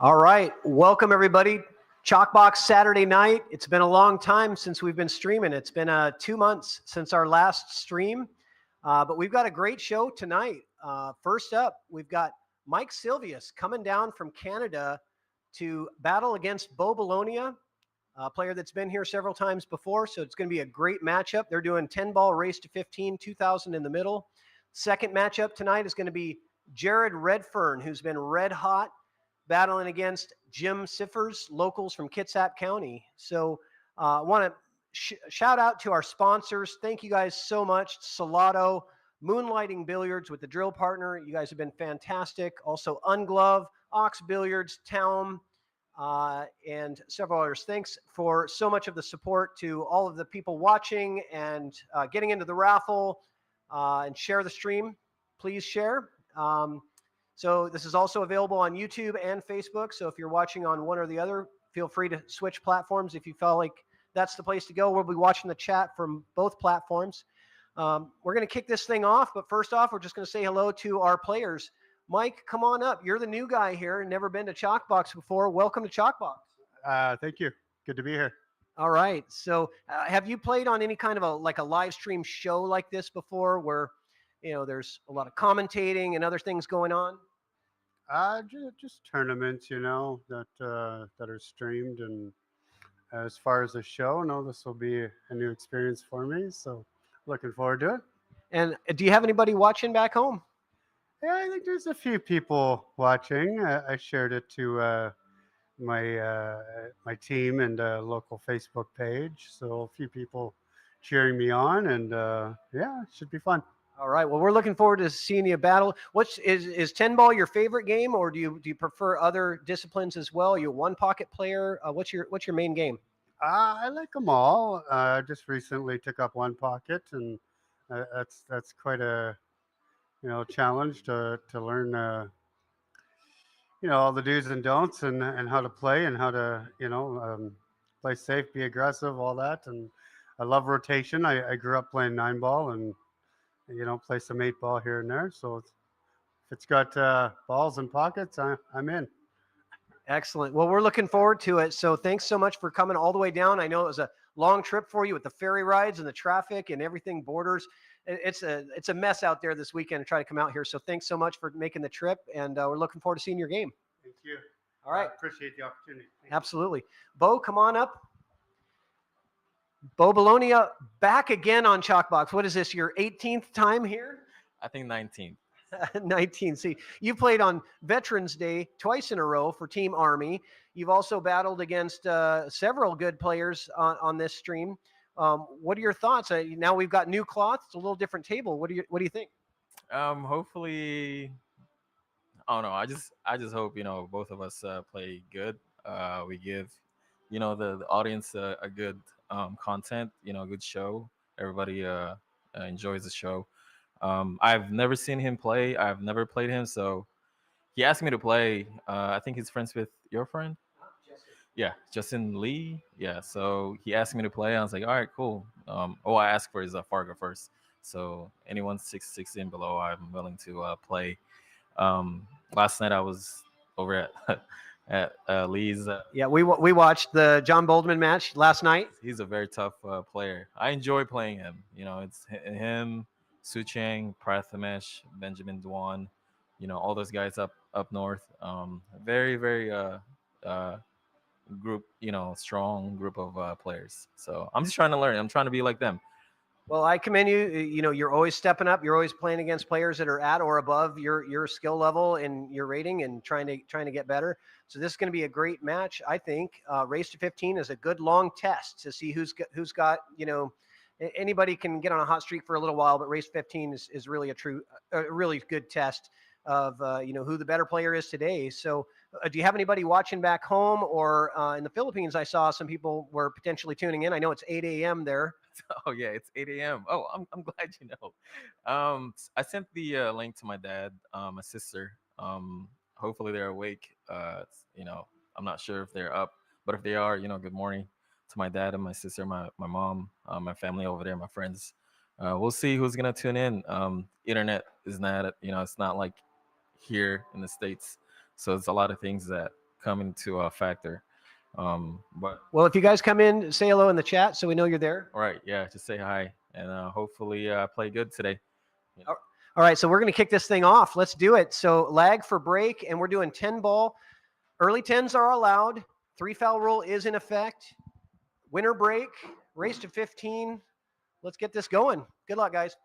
All right, welcome everybody. Chalkbox Saturday night. It's been a long time since we've been streaming. It's been 2 months since our last stream, but we've got a great show tonight. First up, we've got Mike Silvius coming down from Canada to battle against Belonia, a player that's been here several times before. So it's going to be a great matchup. They're doing 10-ball race to 15, 2,000 in the middle. Second matchup tonight is going to be Jared Redfern, who's been red hot, battling against Jim Sifers, locals from Kitsap County. So I want to shout out to our sponsors. Thank you guys so much. Salado, Moonlighting Billiards with the drill partner. You guys have been fantastic. Also Unglove, Ox Billiards, Town, and several others. Thanks for so much of the support to all of the people watching and getting into the raffle and share the stream. Please share. So this is also available on YouTube and Facebook. So if you're watching on one or the other, feel free to switch platforms if you felt like that's the place to go. We'll be watching the chat from both platforms. We're going to kick this thing off, but first off, we're just going to say hello to our players. Mike, come on up. You're the new guy here, never been to Chalkbox before. Welcome to Chalkbox. Thank you. Good to be here. All right. So have you played on any kind of a live stream show like this before where, there's a lot of commentating and other things going on? Just tournaments, that that are streamed. And as far as the show, no, this will be a new experience for me. So looking forward to it. And do you have anybody watching back home? Yeah, I think there's a few people watching. I shared it to my team and local Facebook page. So a few people cheering me on, and yeah, it should be fun. All right. Well, we're looking forward to seeing you battle. Is 10-ball your favorite game, or do you prefer other disciplines as well? Are you a one pocket player? What's your main game? I like them all. I just recently took up one pocket, and that's quite a challenge to learn all the do's and don'ts and how to play and how to play safe, be aggressive, all that. And I love rotation. I grew up playing 9-ball and play some 8-ball here and there. So if it's got balls and pockets, I'm in. Excellent. Well, we're looking forward to it. So thanks so much for coming all the way down. I know it was a long trip for you with the ferry rides and the traffic and everything borders. It's a mess out there this weekend to try to come out here. So thanks so much for making the trip, and we're looking forward to seeing your game. Thank you. All right. I appreciate the opportunity. Absolutely. Bo, come on up. Bo Belonia back again on Chalkbox. What is this, your 18th time here? I think 19th. 19. See, you played on Veterans Day twice in a row for Team Army. You've also battled against several good players on this stream. What are your thoughts? Now we've got new cloth. It's a little different table. What do you think? Hopefully, I don't know. I just hope both of us play good. We give the audience a good content. Good show. Everybody enjoys the show. I've never seen him play. I've never played him, so he asked me to play. I think he's friends with your friend. Yeah, Justin Lee. Yeah, so he asked me to play. I was like, all right, cool. I asked for his Fargo first. So anyone 6'6" and below, I'm willing to play. Last night I was over at Lee's. Yeah, we watched the John Boldman match last night. He's a very tough player. I enjoy playing him. It's him, Su Chang, Prathamesh, Benjamin Dwan, all those guys up north. Very, very group, strong group of players. So I'm just trying to learn. I'm trying to be like them. Well, I commend you. You're always stepping up. You're always playing against players that are at or above your skill level and your rating, and trying to get better. So this is going to be a great match, I think. Race to 15 is a good long test to see who's got. Anybody can get on a hot streak for a little while, but race 15 is really a really good test of who the better player is today. So do you have anybody watching back home or in the Philippines? I saw some people were potentially tuning in. I know it's 8 a.m. there. Oh yeah, it's 8 a.m. Oh, I'm glad you know. I sent the link to my dad, my sister. Hopefully they're awake. I'm not sure if they're up, but if they are, good morning to my dad and my sister, my mom, my family over there, my friends. We'll see who's gonna tune in. Internet is not, it's not like here in the States, so it's a lot of things that come into a factor. But Well, if you guys come in, say hello in the chat so we know you're there. all right, yeah, just say hi and hopefully play good today. All right, so we're going to kick this thing off. Let's do it. So lag for break, and we're doing 10 ball. Early 10s are allowed. 3-foul rule is in effect. Winner break, race to 15. Let's get this going. Good luck, guys.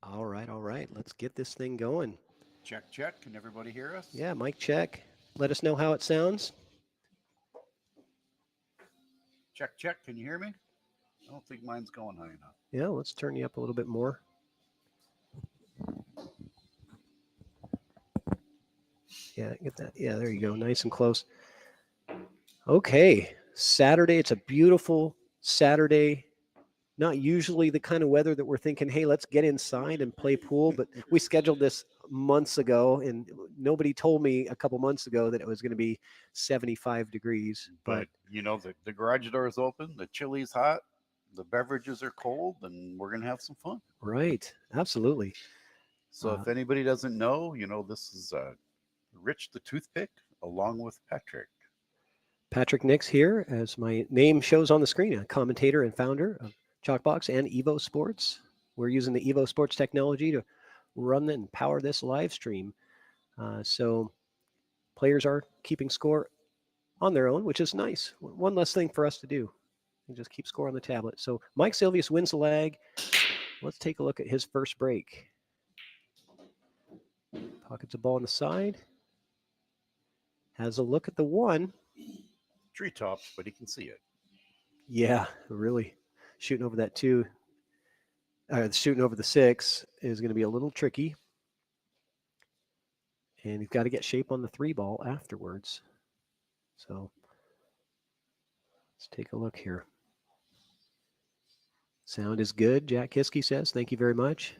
All right. Let's get this thing going. Check, check. Can everybody hear us? Yeah, mic check. Let us know how it sounds. Check, check. Can you hear me? I don't think mine's going high enough. Yeah, let's turn you up a little bit more. Yeah, get that. Yeah, there you go. Nice and close. Okay, Saturday. It's a beautiful Saturday. Not usually the kind of weather that we're thinking, hey, let's get inside and play pool. But we scheduled this months ago, and nobody told me a couple months ago that it was going to be 75 degrees. But you know, the garage door is open, the chili's hot, the beverages are cold, and we're going to have some fun. Right, absolutely. So if anybody doesn't know, you know, this is Rich the Toothpick along with Patrick. Patrick Nix here, as my name shows on the screen, a commentator and founder of Chalkbox and Evo Sports. We're using the Evo Sports technology to run and power this live stream. So players are keeping score on their own, which is nice. One less thing for us to do. And just keep score on the tablet. So Mike Silvius wins the lag. Let's take a look at his first break. Pockets a ball on the side. Has a look at the one. Treetops, but he can see it. Yeah, really. Shooting over that 2. Shooting over the 6 is going to be a little tricky. And he's got to get shape on the 3 ball afterwards. So let's take a look here. Sound is good, Jack Kiske says. Thank you very much.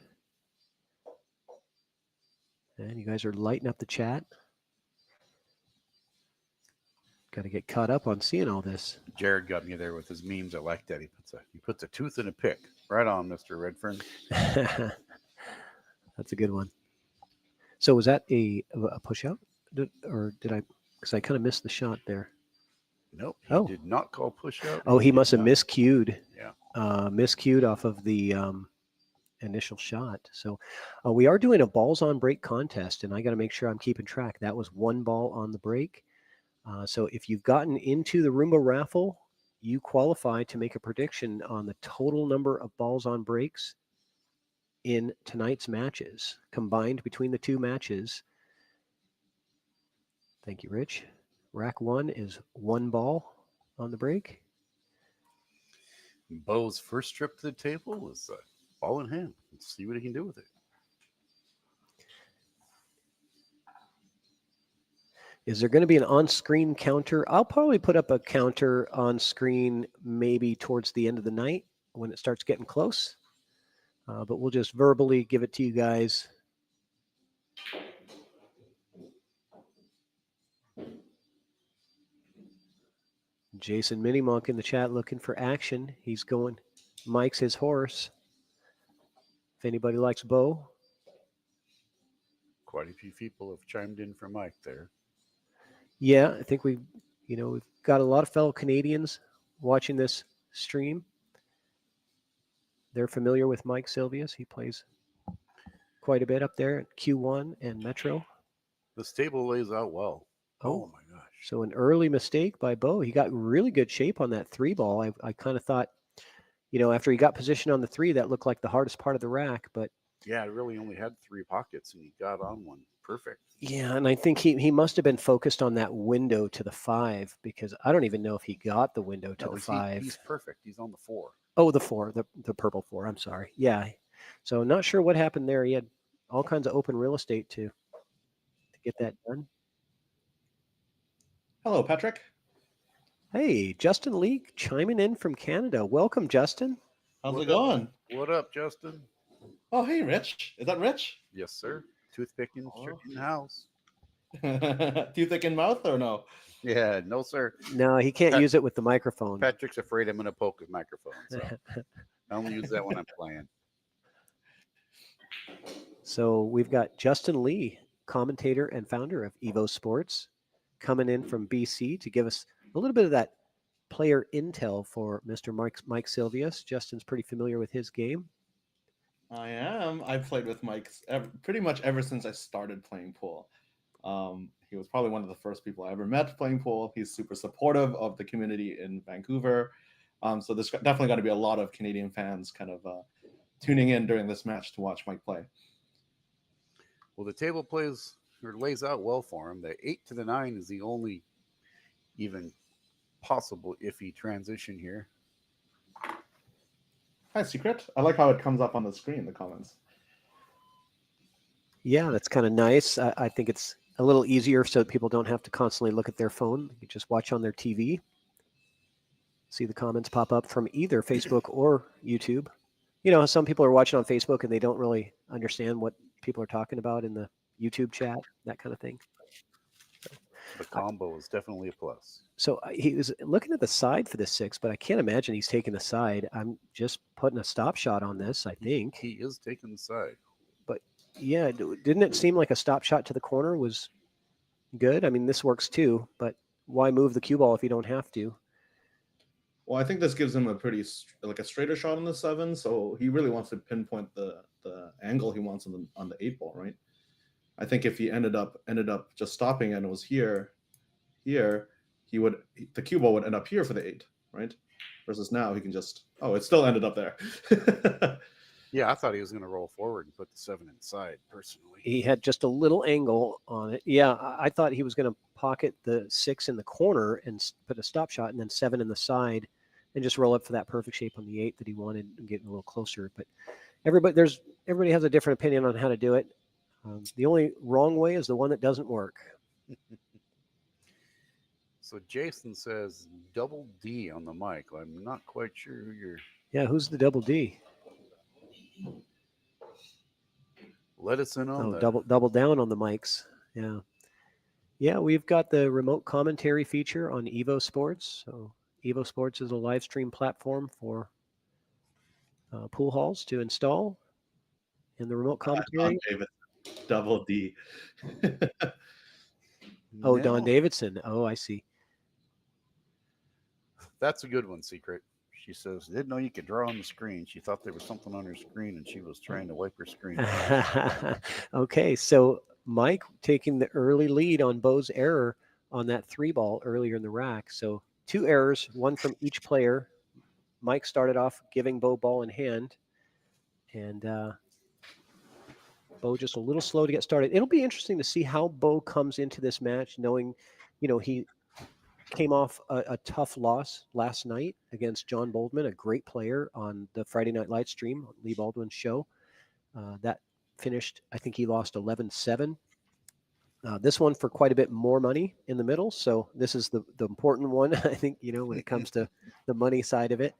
And you guys are lighting up the chat. Got to get caught up on seeing all this. Jared got me there with his memes. I like that. He puts a tooth in a pick. Right on, Mr. Redfern. That's a good one. So was that a push out? Or did I, because I kind of missed the shot there. Nope. He did not call push out. Oh, he must have miscued. Yeah. Miscued off of the initial shot. So we are doing a balls on break contest, and I got to make sure I'm keeping track. That was 1 ball on the break. So if you've gotten into the Roomba raffle, you qualify to make a prediction on the total number of balls on breaks in tonight's matches, combined between the 2 matches. Thank you, Rich. Rack 1 is 1 ball on the break. Bo's first trip to the table was ball in hand. Let's see what he can do with it. Is there going to be an on-screen counter? I'll probably put up a counter on screen maybe towards the end of the night when it starts getting close. But we'll just verbally give it to you guys. Jason Minimonk in the chat looking for action. He's going. Mike's his horse. If anybody likes Bo. Quite a few people have chimed in for Mike there. Yeah, I think we've got a lot of fellow Canadians watching this stream. They're familiar with Mike Silvius. He plays quite a bit up there at Q1 and Metro. This table lays out well. Oh my gosh. So an early mistake by Bo. He got really good shape on that 3 ball. I kind of thought, after he got positioned on the 3, that looked like the hardest part of the rack. But yeah, it really only had 3 pockets, and he got on one. Perfect. Yeah, and I think he must have been focused on that window to the 5, because I don't even know if he got the window to the 5. He's perfect. He's on the 4. Oh, the 4, the purple 4. I'm sorry. Yeah. So not sure what happened there. He had all kinds of open real estate to get that done. Hello, Patrick. Hey, Justin Lee chiming in from Canada. Welcome, Justin. How's it going? What up, Justin? Oh, hey, Rich. Is that Rich? Yes, sir. Toothpicking in the house. Too thick in mouth or no? Yeah, no, sir. No, he can't Pat- use it with the microphone. Patrick's afraid I'm going to poke his microphone, so I only use that when I'm playing. So we've got Justin Lee, commentator and founder of Evo Sports, coming in from BC to give us a little bit of that player intel for Mr. Mike Silvius. Justin's pretty familiar with his game. I am. I've played with Mike pretty much ever since I started playing pool. He was probably one of the first people I ever met playing pool. He's super supportive of the community in Vancouver. So there's definitely going to be a lot of Canadian fans kind of tuning in during this match to watch Mike play. Well, the table lays out well for him. The 8 to the 9 is the only even possible iffy transition here. Hi, Secret. I like how it comes up on the screen, the comments. Yeah, that's kind of nice. I think it's a little easier so that people don't have to constantly look at their phone. You just watch on their TV. See the comments pop up from either Facebook or YouTube. You know, some people are watching on Facebook and they don't really understand what people are talking about in the YouTube chat, that kind of thing. The combo is definitely a plus. So he was looking at the side for the 6, but I can't imagine he's taking the side. I'm just putting a stop shot on this, I think. He is taking the side. But yeah, didn't it seem like a stop shot to the corner was good? I mean, this works too, but why move the cue ball if you don't have to? Well, I think this gives him a pretty a straighter shot on the 7, so he really wants to pinpoint the angle he wants on the 8 ball, right? I think if he ended up just stopping and it was here, the cue ball would end up here for the 8, right? Versus now he can just it still ended up there. Yeah, I thought he was going to roll forward and put the 7 inside. Personally, He had just a little angle on it. Yeah, I thought he was going to pocket the 6 in the corner and put a stop shot, and then 7 in the side, and just roll up for that perfect shape on the 8 that he wanted and get a little closer. But everybody has a different opinion on how to do it. The only wrong way is the one that doesn't work. So Jason says double D on the mic. I'm not quite sure who you're. Yeah, who's the double D? Let us in on that. Double down on the mics. Yeah, we've got the remote commentary feature on Evo Sports. So Evo Sports is a live stream platform for pool halls to install. And the remote commentary. David, double D. Oh, No, Don Davidson. Oh, I see. that's a good one, Secret. She says, didn't know you could draw on the screen. She thought there was something on her screen and she was trying to wipe her screen. Okay, so Mike taking the early lead on Bo's error on that 3 ball earlier in the rack. So 2 errors, 1 from each player. Mike started off giving Bo ball in hand. And Bo just a little slow to get started. It'll be interesting to see how Bo comes into this match, knowing, he came off a tough loss last night against John Boldman, a great player on the Friday Night Light stream, Lee Baldwin's show. That finished, I think he lost 11-7. This one for quite a bit more money in the middle. So this is the important one, I think, when it comes to the money side of it.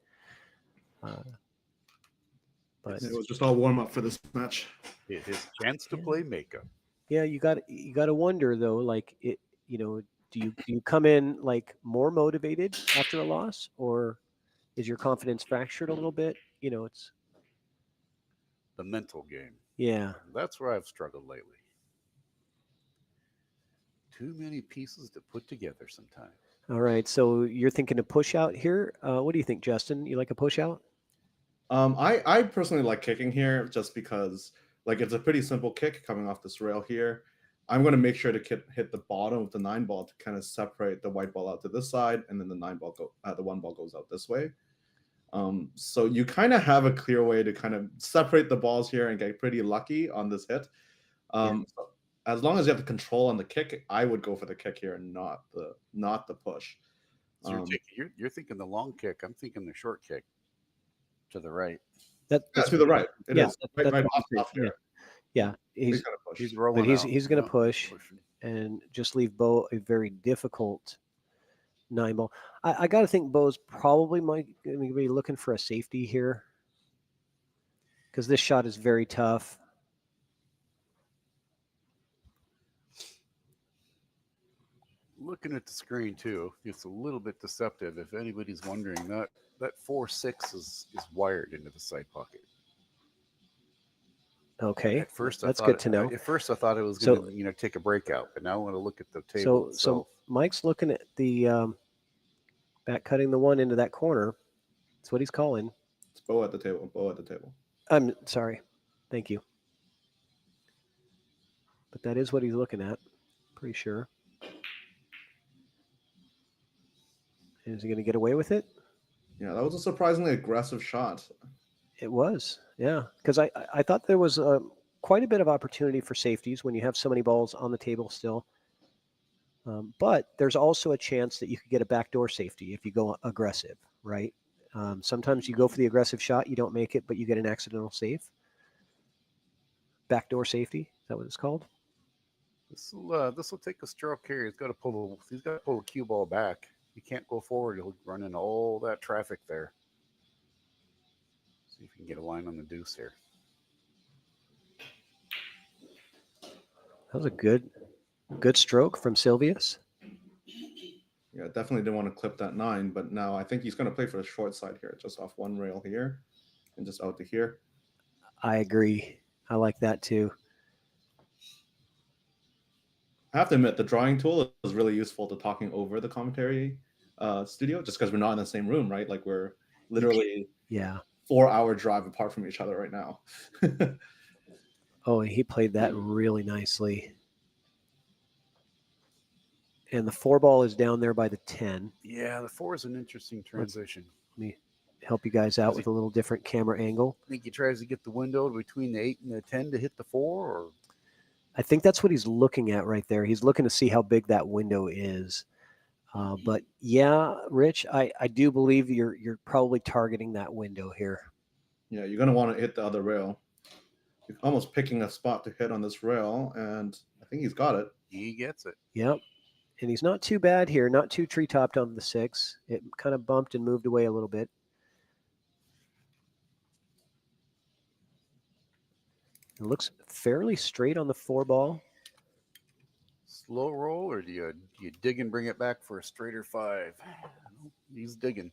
But it was just all warm up for this match. His chance to play makeup. Yeah, you got to wonder though, like do you come in like more motivated after a loss, or is your confidence fractured a little bit? It's The mental game. yeah. That's where I've struggled lately. Too many pieces to put together sometimes. All right, so you're thinking a push out here. What do you think, Justin? You like a push out? I personally like kicking here just because it's a pretty simple kick coming off this rail here. I'm going to make sure to hit the bottom of the 9 ball to kind of separate the white ball out to this side, and then the 1 ball goes out this way. So you kind of have a clear way to kind of separate the balls here and get pretty lucky on this hit. As long as you have the control on the kick, I would go for the kick here and not the push. So you're thinking the long kick. I'm thinking the short kick to the right. That's to the right. It is right off here. Yeah, he's going to push. He's rolling. But he's going to push and just leave Bo a very difficult 9 ball. I got to think Bo's probably might be looking for a safety here because this shot is very tough. looking at the screen too, it's a little bit deceptive. If anybody's wondering, that 4-6 is wired into the side pocket. Okay, At first, that's good to know. At first, I thought it was So- going to take a breakout, but now when I look at the table So itself, Mike's looking at the back cutting the one into that corner. That's what he's calling. It's bow at the table. Bow at the table. I'm sorry. Thank you. But that is what he's looking at. Pretty sure. Is he going to get away with it? Yeah, that was a surprisingly aggressive shot. It was, yeah. Because I thought there was quite a bit of opportunity for safeties when you have so many balls on the table still. But there's also a chance that you could get a backdoor safety if you go aggressive, right? Sometimes you go for the aggressive shot, you don't make it, but you get an accidental save. Backdoor safety, is that what it's called? this will take a stroke here. He's got to pull the cue ball back. He can't go forward. He'll run into all that traffic there. See if we can get a line on the deuce here. That was a good stroke from Silvius. Yeah, definitely didn't want to clip that 9, but now I think he's going to play for the short side here, just off one rail here and just out to here. I agree. I like that too. I have to admit, the drawing tool is really useful to talking over the commentary studio, just because we're not in the same room, right? Like we're literally 4-hour drive apart from each other right now. Oh, he played that really nicely. And the 4 ball is down there by the 10. Yeah, the 4 is an interesting transition. Let me help you guys out with a little different camera angle. I think he tries to get the window between the 8 and the 10 to hit the 4, or I think that's what he's looking at right there. He's looking to see how big that window is. But yeah, Rich, I do believe you're probably targeting that window here. Yeah, you're going to want to hit the other rail. You're almost picking a spot to hit on this rail, and I think he's got it. he gets it. Yep. And he's not too bad here, not too tree-topped on the 6. It kind of bumped and moved away a little bit. It looks fairly straight on the 4 ball. Slow roll, or do you dig and bring it back for a straighter 5? He's digging.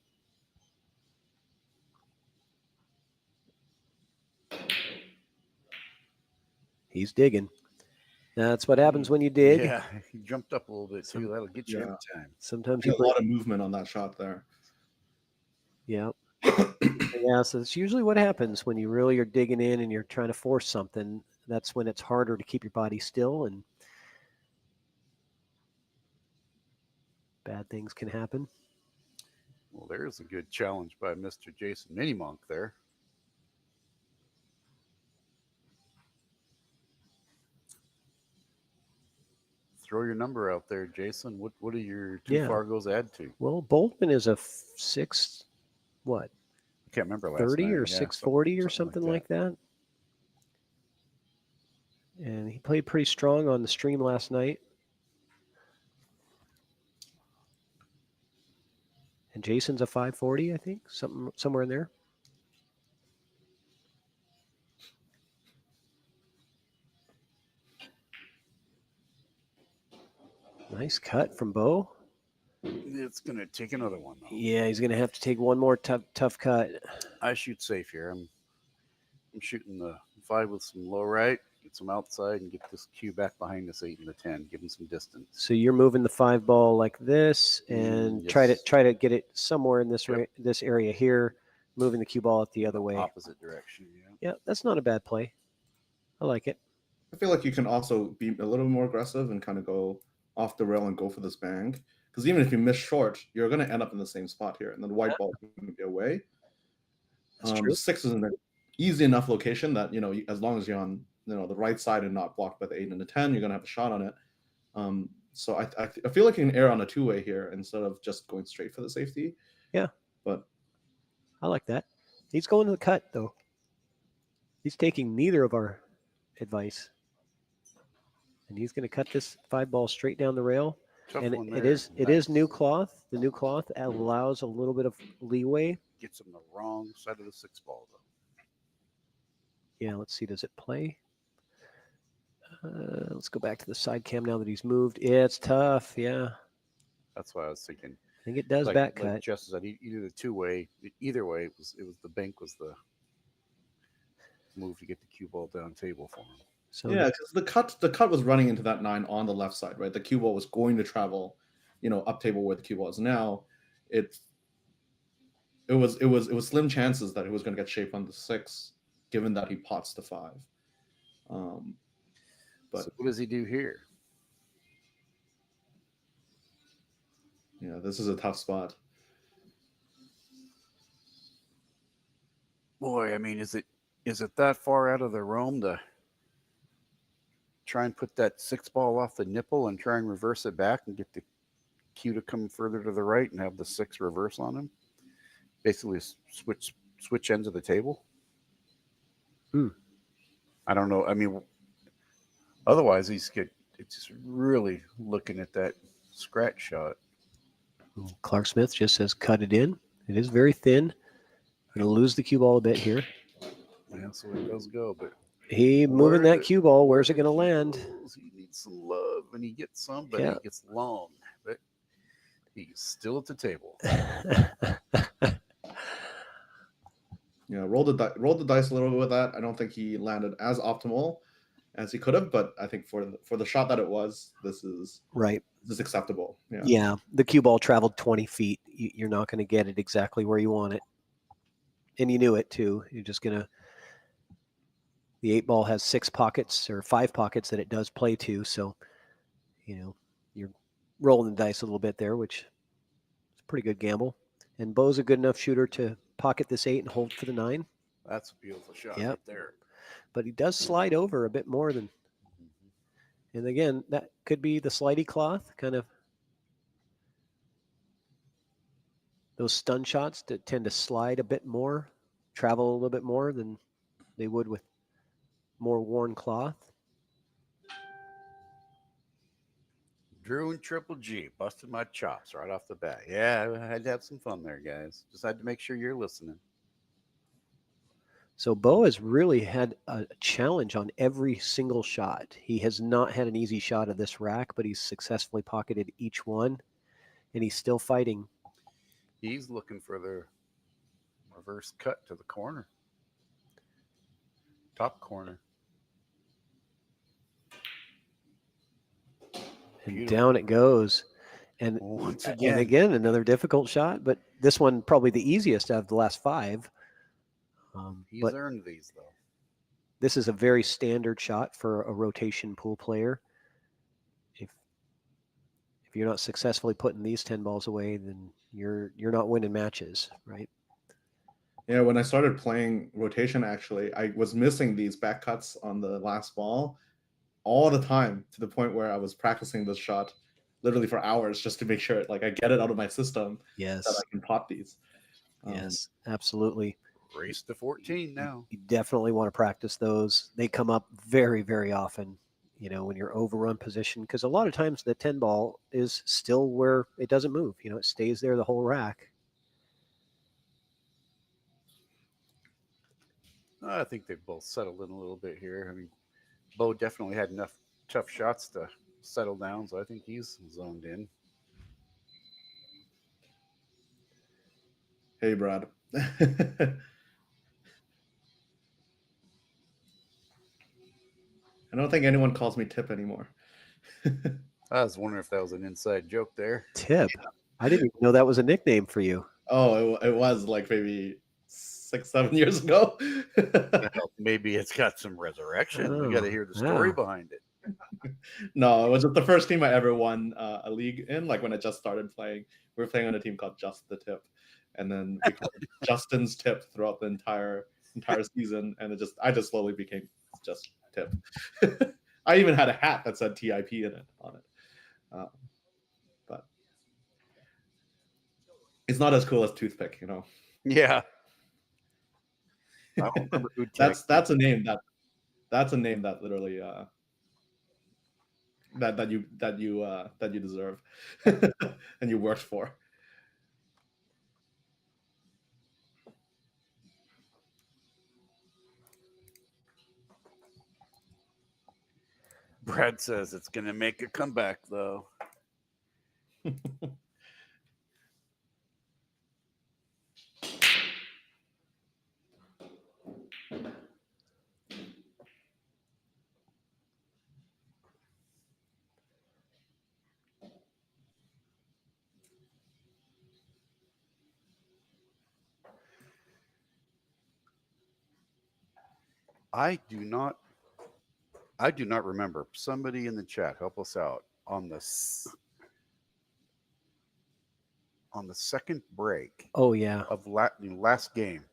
He's digging. That's what happens when you dig. Yeah, he jumped up a little bit too. That'll get you every time. Sometimes A lot of movement on that shot there. Yeah. Yeah, so it's usually what happens when you really are digging in and you're trying to force something. That's when it's harder to keep your body still and bad things can happen. Well, there's a good challenge by Mr. Jason Minimonk there. Throw your number out there, Jason. What do your two Fargos add to? Well, Boltman is a 6, what? I can't remember last 30 night. or 640 or something like that. And he played pretty strong on the stream last night. And Jason's a 540, I think, somewhere in there. Nice cut from Bo. It's going to take another one, though. Yeah, he's going to have to take one more tough cut. I shoot safe here. I'm shooting the 5 with some low right, get some outside, and get this cue back behind this 8 and the 10, give him some distance. So you're moving the 5 ball like this, and yes. try to get it somewhere in this this area here, moving the cue ball out the other way. Opposite direction, yeah. Yeah, that's not a bad play. I like it. I feel like you can also be a little more aggressive and kind of go off the rail and go for this bang. Because even if you miss short, you're going to end up in the same spot here. And then the white ball is going to be away. That's true. 6 is in an easy enough location that, as long as you're on the right side and not blocked by the 8 and the 10, you're going to have a shot on it. So I feel like you can err on a 2-way here instead of just going straight for the safety. Yeah. But I like that. He's going to the cut, though. He's taking neither of our advice. And he's going to cut this 5 ball straight down the rail. Tough and one it there. is new cloth. The new cloth allows a little bit of leeway. Gets him the wrong side of the 6 ball, though. Yeah, let's see. Does it play? Let's go back to the side cam now that he's moved. Yeah, it's tough. Yeah. That's why I was thinking. I think it does Like back cut. Jess said, either the two-way, either way, it was the bank was the move to get the cue ball down table for him. So Yeah, because the cut was running into that 9 on the left side, right? The cue ball was going to travel, up table where the cue ball is now. It was slim chances that it was going to get shaped on the 6, given that he pots the 5. But So what does he do here? yeah, this is a tough spot. Boy, I mean, is it that far out of the realm to try and put that 6 ball off the nipple and try and reverse it back and get the cue to come further to the right and have the 6 reverse on him? Basically, switch ends of the table. I don't know. I mean, otherwise it's just really looking at that scratch shot. Clark Smith just says cut it in. It is very thin. Going to lose the cue ball a bit here. Yeah, so it does go, but He moving that cue ball. Where's it going to land? He needs some love, and he gets some, but Yeah. he gets long. But he's still at the table. Yeah, roll the dice a little bit with that. I don't think he landed as optimal as he could have, but I think for the shot that it was, this is Right. This is acceptable. Yeah. Yeah. The cue ball traveled 20 feet. You're not going to get it exactly where you want it. And you knew it too. You're just going to. The 8 ball has 6 pockets or 5 pockets that it does play to. So, you're rolling the dice a little bit there, which is a pretty good gamble. And Bo's a good enough shooter to pocket this 8 and hold for the 9. That's a beautiful shot Yep. right there. But he does slide over a bit more than. And again, that could be the slidey cloth, kind of those stun shots that tend to slide a bit more, travel a little bit more than they would with more worn cloth. Drew and Triple G busted my chops right off the bat. Yeah, I had to have some fun there, guys. Just had to make sure you're listening. So Bo has really had a challenge on every single shot. He has not had an easy shot of this rack, but he's successfully pocketed each one, and he's still fighting. He's looking for the reverse cut to the corner. Top corner. And Beautiful. down it goes. And Once and again. again, another difficult shot, but this one probably the easiest out of the last 5. He's But earned these, though. this is a very standard shot for a rotation pool player. If you're not successfully putting these 10 balls away, then you're not winning matches, right? Yeah, when I started playing rotation, actually, I was missing these back cuts on the last ball all the time, to the point where I was practicing this shot literally for hours just to make sure I get it out of my system Yes. that I can pot these. Yes, absolutely. Race to 14 now. You definitely want to practice those. They come up very, very often, when you're overrun position, because a lot of times the 10 ball is still where it doesn't move. It stays there the whole rack. I think they've both settled in a little bit here. I mean, Bo definitely had enough tough shots to settle down, so I think he's zoned in. Hey, Brad. I don't think anyone calls me Tip anymore. I was wondering if that was an inside joke there. Tip. I didn't even know that was a nickname for you. Oh, it was like maybe 6-7 years ago. Well, maybe it's got some resurrection. We got to hear the story behind it. No, it was just the first team I ever won a league in. Like when I just started playing, we were playing on a team called Just the Tip, and then we called it Justin's Tip throughout the entire season, and I just slowly became just Tip. I even had a hat that said TIP on it, but it's not as cool as Toothpick, Yeah. I don't remember who that's a name that literally that you deserve and you worked for. Brad says it's going to make a comeback, though. I do not remember. Somebody in the chat, help us out on on the second break Oh yeah. of last game.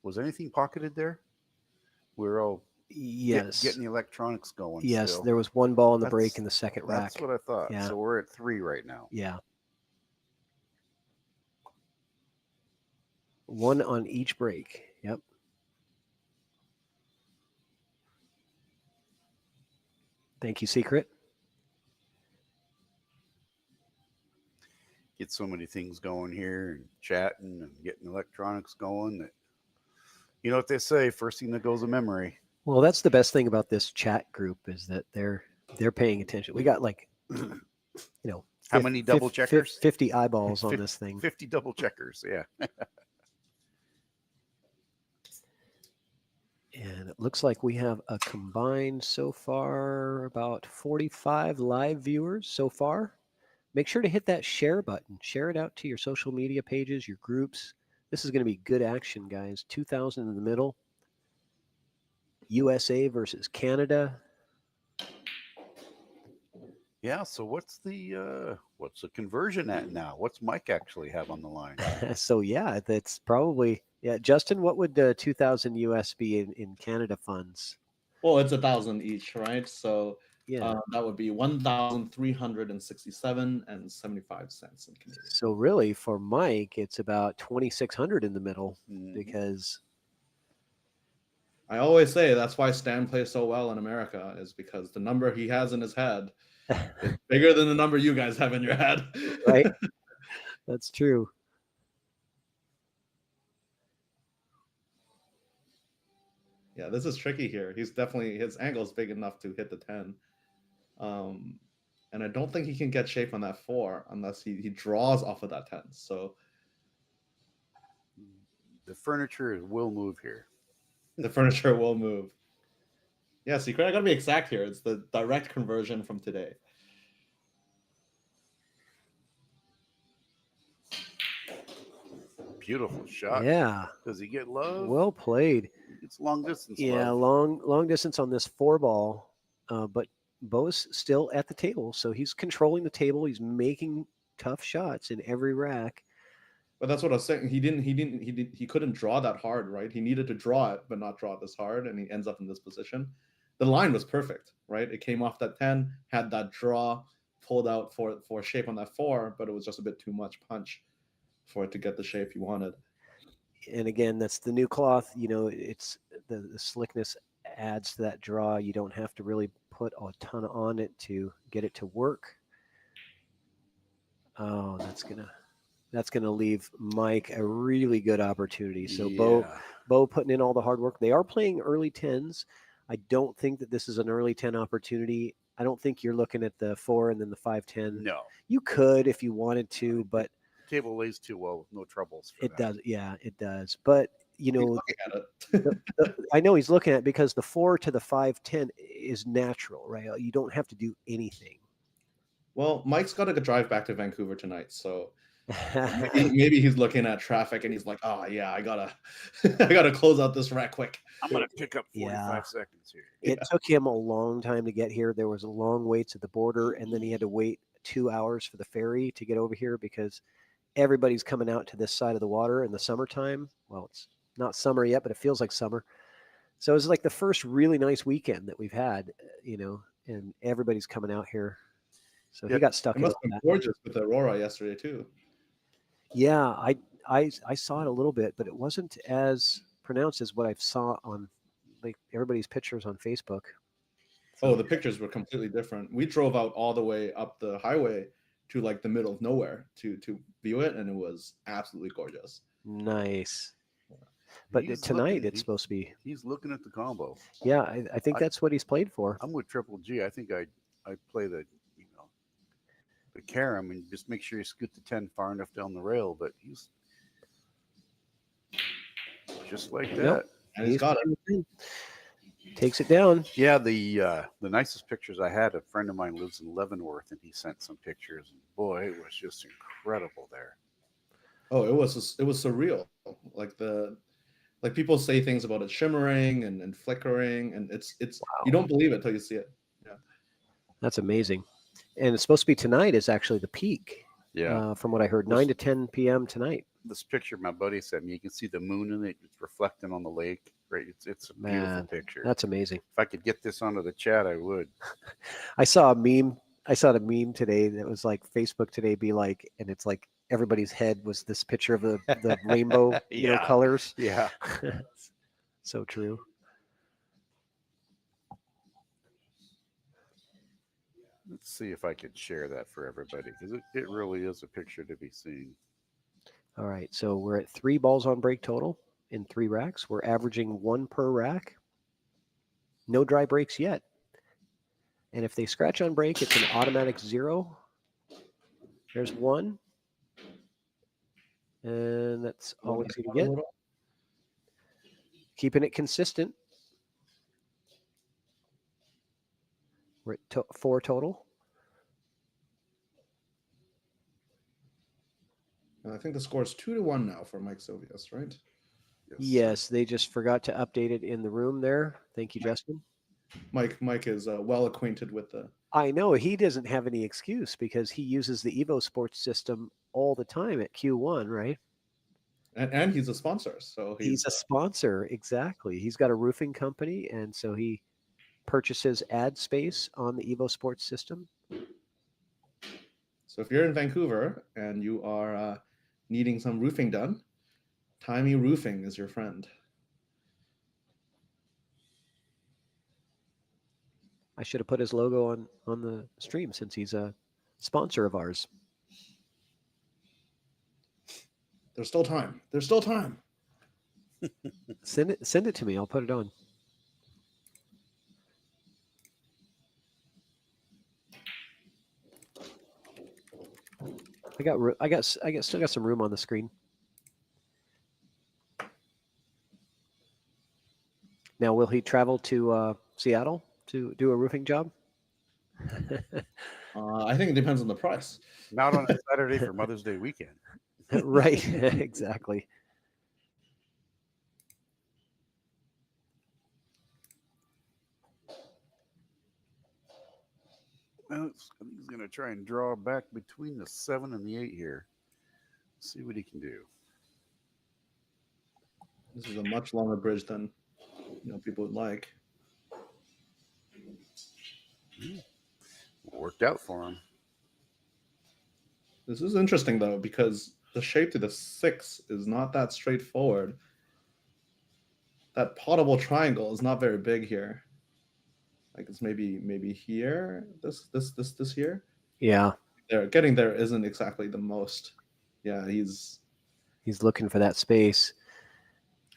Was anything pocketed there? We're all Yes. getting the electronics going. Yes. Still. There was one ball in the break That's- in the second rack. That's what I thought. Yeah. So we're at 3 right now. Yeah. One on each break. Yep. Thank you, Secret. Get so many things going here and chatting and getting electronics going that you know what they say, first thing that goes a memory. Well, that's the best thing about this chat group is that they're paying attention. We got like, you know, How many double checkers? 50 eyeballs on this thing. 50 double checkers, yeah. And it looks like we have a combined so far about 45 live viewers so far. Make sure to hit that share button. Share it out to your social media pages, your groups. This is going to be good action, guys. 2,000 in the middle. USA versus Canada. Yeah, so what's the conversion at now? What's Mike actually have on the line? So yeah, that's probably Justin, what would 2,000 US be in Canada funds? Well, it's 1,000 each, right? So Yeah. that would be 1,367 and 75 cents in Canadian. So really, for Mike, it's about 2,600 in the middle Mhm. because I always say that's why Stan plays so well in America is because the number he has in his head is bigger than the number you guys have in your head. right? That's true. Yeah, this is tricky here. He's definitely his angle is big enough to hit the 10. And I don't think he can get shape on that 4 unless he draws off of that 10. So The furniture will move here. the furniture will move. Yeah, Secret, I gotta be exact here. It's the direct conversion from today. Beautiful shot. Yeah. Does he get love? Well played. It's long distance Yeah, love. long distance on this 4 ball. But Bo's still at the table, so he's controlling the table. He's making tough shots in every rack. But that's what I was saying. He couldn't draw that hard, right? He needed to draw it, but not draw it this hard, and he ends up in this position. The line was perfect, right? It came off that 10, had that draw, pulled out for shape on that 4, but it was just a bit too much punch for it to get the shape he wanted. And again, that's the new cloth. You know, it's the slickness adds to that draw. You don't have to really put a ton on it to get it to work. Oh, that's gonna leave Mike a really good opportunity. So Bo putting in all the hard work. They are playing early 10s. I don't think that this is an early 10 opportunity. I don't think you're looking at the 4 and then the 5-10. No. You could if you wanted to, but The table lays too well with no troubles. For it that. does. Yeah, it does. But you He's know, looking at it. I know he's looking at it because the 4 to the 5-10 is natural, right? You don't have to do anything. Well, Mike's got to drive back to Vancouver tonight, so maybe he's looking at traffic and he's like, "Oh yeah, I gotta close out this rack quick." I'm gonna pick up 45 Yeah. seconds here. It took him a long time to get here. There was long waits at the border, and then he had to wait 2 hours for the ferry to get over here because everybody's coming out to this side of the water in the summertime. Well, it's not summer yet, but it feels like summer. So it was like the first really nice weekend that we've had, and everybody's coming out here. So he got stuck It in must all have that. been gorgeous with the aurora yesterday too. Yeah, I saw it a little bit, but it wasn't as pronounced as what I saw on like everybody's pictures on Facebook. Oh, the pictures were completely different. We drove out all the way up the highway to like the middle of nowhere to view it, and it was absolutely gorgeous. Nice. But He's tonight looking- it's supposed to be. He's looking at the combo. Yeah, I think that's what he's played for. I'm with Triple G. I think I play the the carom and just make sure you scoot the 10 far enough down the rail. But he's just like that. Yep. And he's got it. Takes it down. Yeah, the nicest pictures I had. A friend of mine lives in Leavenworth, and he sent some pictures. And boy, it was just incredible there. Oh, it was surreal. Like the Like people say things about it shimmering and flickering, and it's you don't believe it till you see it. Yeah. That's amazing. And it's supposed to be tonight is actually the peak. Yeah. From what I heard, 9 to 10 p.m. tonight. This picture my buddy sent me, you can see the moon in it. It's reflecting on the lake. Right. It's a beautiful Man, picture. that's amazing. If I could get this onto the chat, I would. I saw a meme. I saw the meme today that was like Facebook today be like, and it's like everybody's head was this picture of the rainbow, Yeah. colors. Yeah. So true. Let's see if I could share that for everybody because it really is a picture to be seen. All right. So we're at 3 balls on break total in 3 racks. We're averaging 1 per rack. No dry breaks yet. And if they scratch on break, it's an automatic 0. There's 1. And that's all he's going to get. Keeping it consistent. We're at 4 total. And I think the score is 2-1 now for Mike Silvius, right? Yes, they just forgot to update it in the room there. Thank you, Justin. Mike is well acquainted with the. I know he doesn't have any excuse because he uses the Evo Sports system all the time at Q1, right? And he's a sponsor, so he's a sponsor. Exactly. He's got a roofing company, and so he purchases ad space on the Evo Sports system. So if you're in Vancouver and you are needing some roofing done, Timey Roofing is your friend. I should have put his logo on the stream since he's a sponsor of ours. There's still time. There's still time. Send it to me. I'll put it on. I still got some room on the screen. Now, will he travel to Seattle to do a roofing job? I think it depends on the price. Not on a Saturday for Mother's Day weekend. Right, exactly. Well, he's going to try and draw back between the 7 and the 8 here. See what he can do. This is a much longer bridge than people would like. Worked out for him. This is interesting though because the shape to the 6 is not that straightforward. That potable triangle is not very big here. Like it's maybe here. This here. Yeah. Getting there isn't exactly the most. Yeah, he's looking for that space.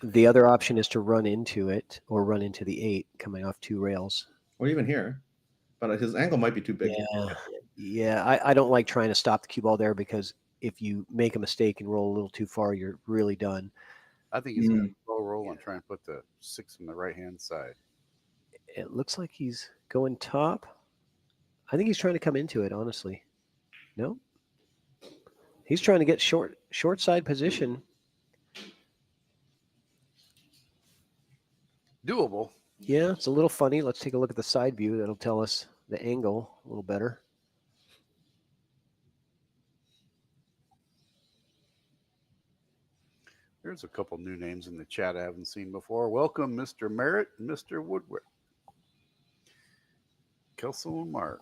The other option is to run into it or run into the 8 coming off 2 rails. Or even here. But his angle might be too big. Yeah. I don't like trying to stop the cue ball there because if you make a mistake and roll a little too far, you're really done. I think he's going to low roll and try and put the 6 on the right-hand side. It looks like he's going top. I think he's trying to come into it, honestly. No? He's trying to get short side position. Doable. Yeah, it's a little funny. Let's take a look at the side view. That'll tell us the angle a little better. There's a couple new names in the chat I haven't seen before. Welcome, Mr. Merritt and Mr. Woodward. Kelso and Mark.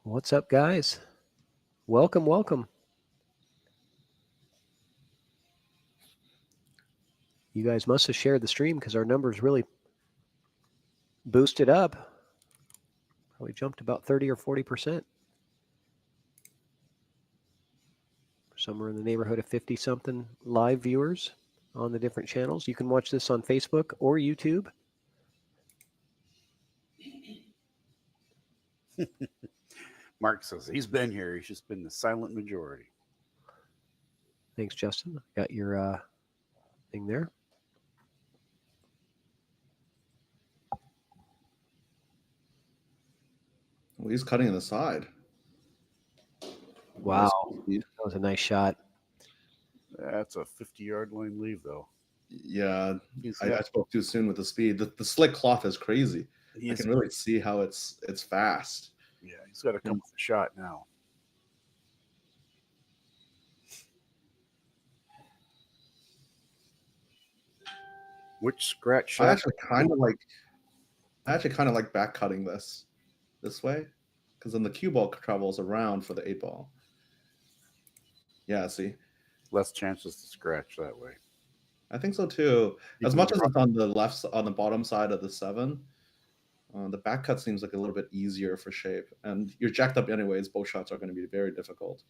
What's up, guys? Welcome. You guys must have shared the stream because our numbers really boosted up. Probably jumped about 30 or 40%. Somewhere in the neighborhood of 50-something live viewers on the different channels. You can watch this on Facebook or YouTube. Mark says he's been here. He's just been the silent majority. Thanks, Justin. Got your thing there. Well, he's cutting in the side. Wow. That was a nice shot. That's a 50-yard line leave, though. Yeah, He's I got, spoke too soon with the speed. The slick cloth is crazy. I he's, can really see how it's fast. yeah, he's got to come with a shot now. Which scratch shot? I actually kind of like back cutting this way, because then the cue ball travels around for the 8-ball. Yeah, see, Less chances to scratch that way. I think so too. As much as it's on the bottom side of the 7, the back cut seems like a little bit easier for shape, and you're jacked up anyways. Both shots are going to be very difficult.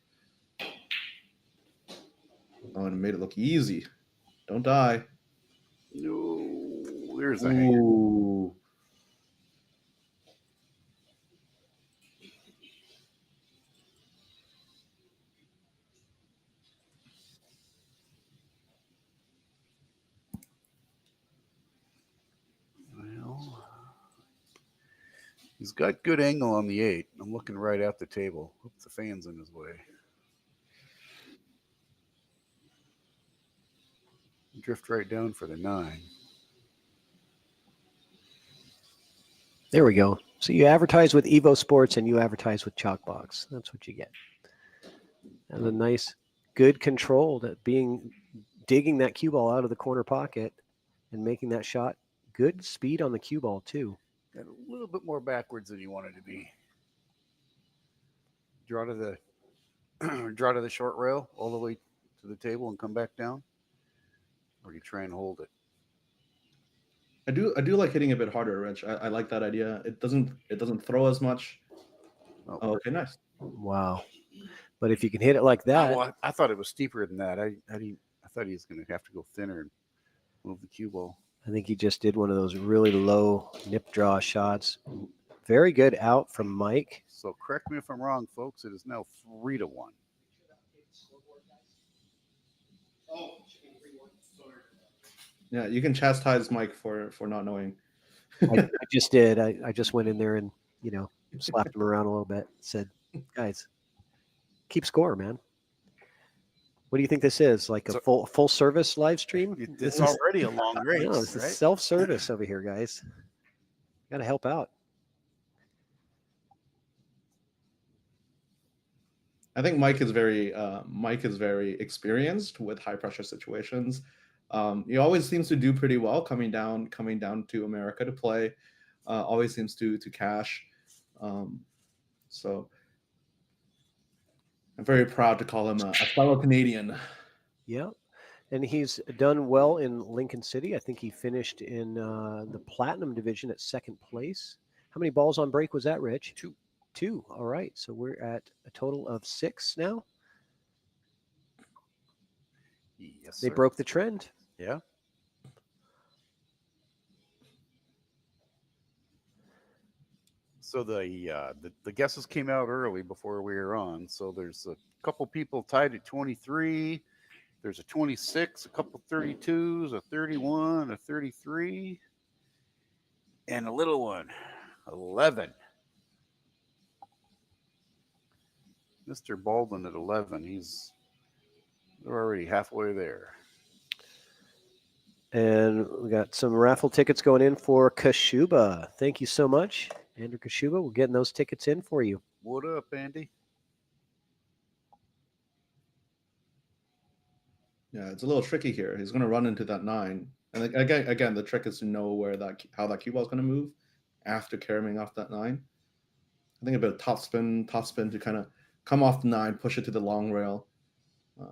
Oh, and it made it look easy. Don't die. No, there's a hanger. Ooh. Well, he's got good angle on the 8. I'm looking right at the table. Hope the fan's in his way. Drift right down for the 9. There we go. So you advertise with Evo Sports and you advertise with Chalkbox. That's what you get. And a nice, good control that digging that cue ball out of the corner pocket and making that shot. Good speed on the cue ball too. Got a little bit more backwards than you wanted to be. Draw to the short rail all the way to the table and come back down, or do you try and hold it? I do like hitting a bit harder, Rich. I like that idea. It doesn't throw as much. Oh, okay, nice. Wow. But if you can hit it like that. Well, I thought it was steeper than that. I thought he was going to have to go thinner and move the cue ball. I think he just did one of those really low nip draw shots. Very good out from Mike. So correct me if I'm wrong, folks. It is now 3-1. Yeah, you can chastise Mike for not knowing. I just did. I just went in there and, slapped him around a little bit. Said, guys, keep score, man. What do you think this is? Like a full service live stream? It's already a long race. No, this right? is self-service over here, guys. Got to help out. I think Mike is very experienced with high pressure situations. He always seems to do pretty well coming down to America to play. Always seems to cash. So I'm very proud to call him a fellow Canadian. Yeah. And he's done well in Lincoln City. I think he finished in the Platinum division at 2nd place. How many balls on break was that, Rich? 2. All right. So we're at a total of 6 now. Yes, they sir. broke the trend. Yeah. So the guesses came out early before we were on. So there's a couple people tied at 23. There's a 26, a couple 32s, a 31, a 33, and a little one, 11. Mr. Baldwin at 11. They're already halfway there. And we got some raffle tickets going in for Kashuba. Thank you so much, Andrew Kashuba. We're getting those tickets in for you. What up, Andy? Yeah, it's a little tricky here. He's going to run into that 9, and again, the trick is to know how that cue ball is going to move after carrying off that 9. I think a bit of top spin to kind of come off the 9, push it to the long rail.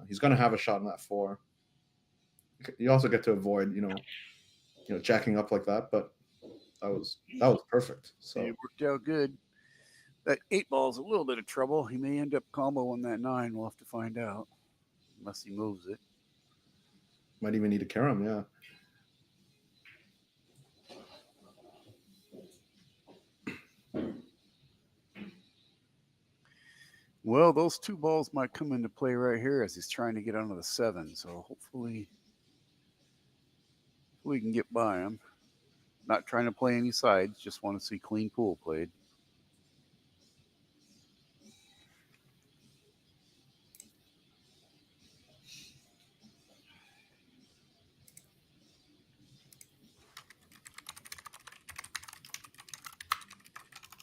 He's going to have a shot in that 4. You also get to avoid, jacking up like that, but that was perfect. So it worked out good. That 8-ball is a little bit of trouble. He may end up comboing that 9. We'll have to find out, unless he moves it. Might even need to carry him, yeah. Well, those 2 balls might come into play right here as he's trying to get onto the 7. So hopefully we can get by him. Not trying to play any sides, just want to see clean pool played.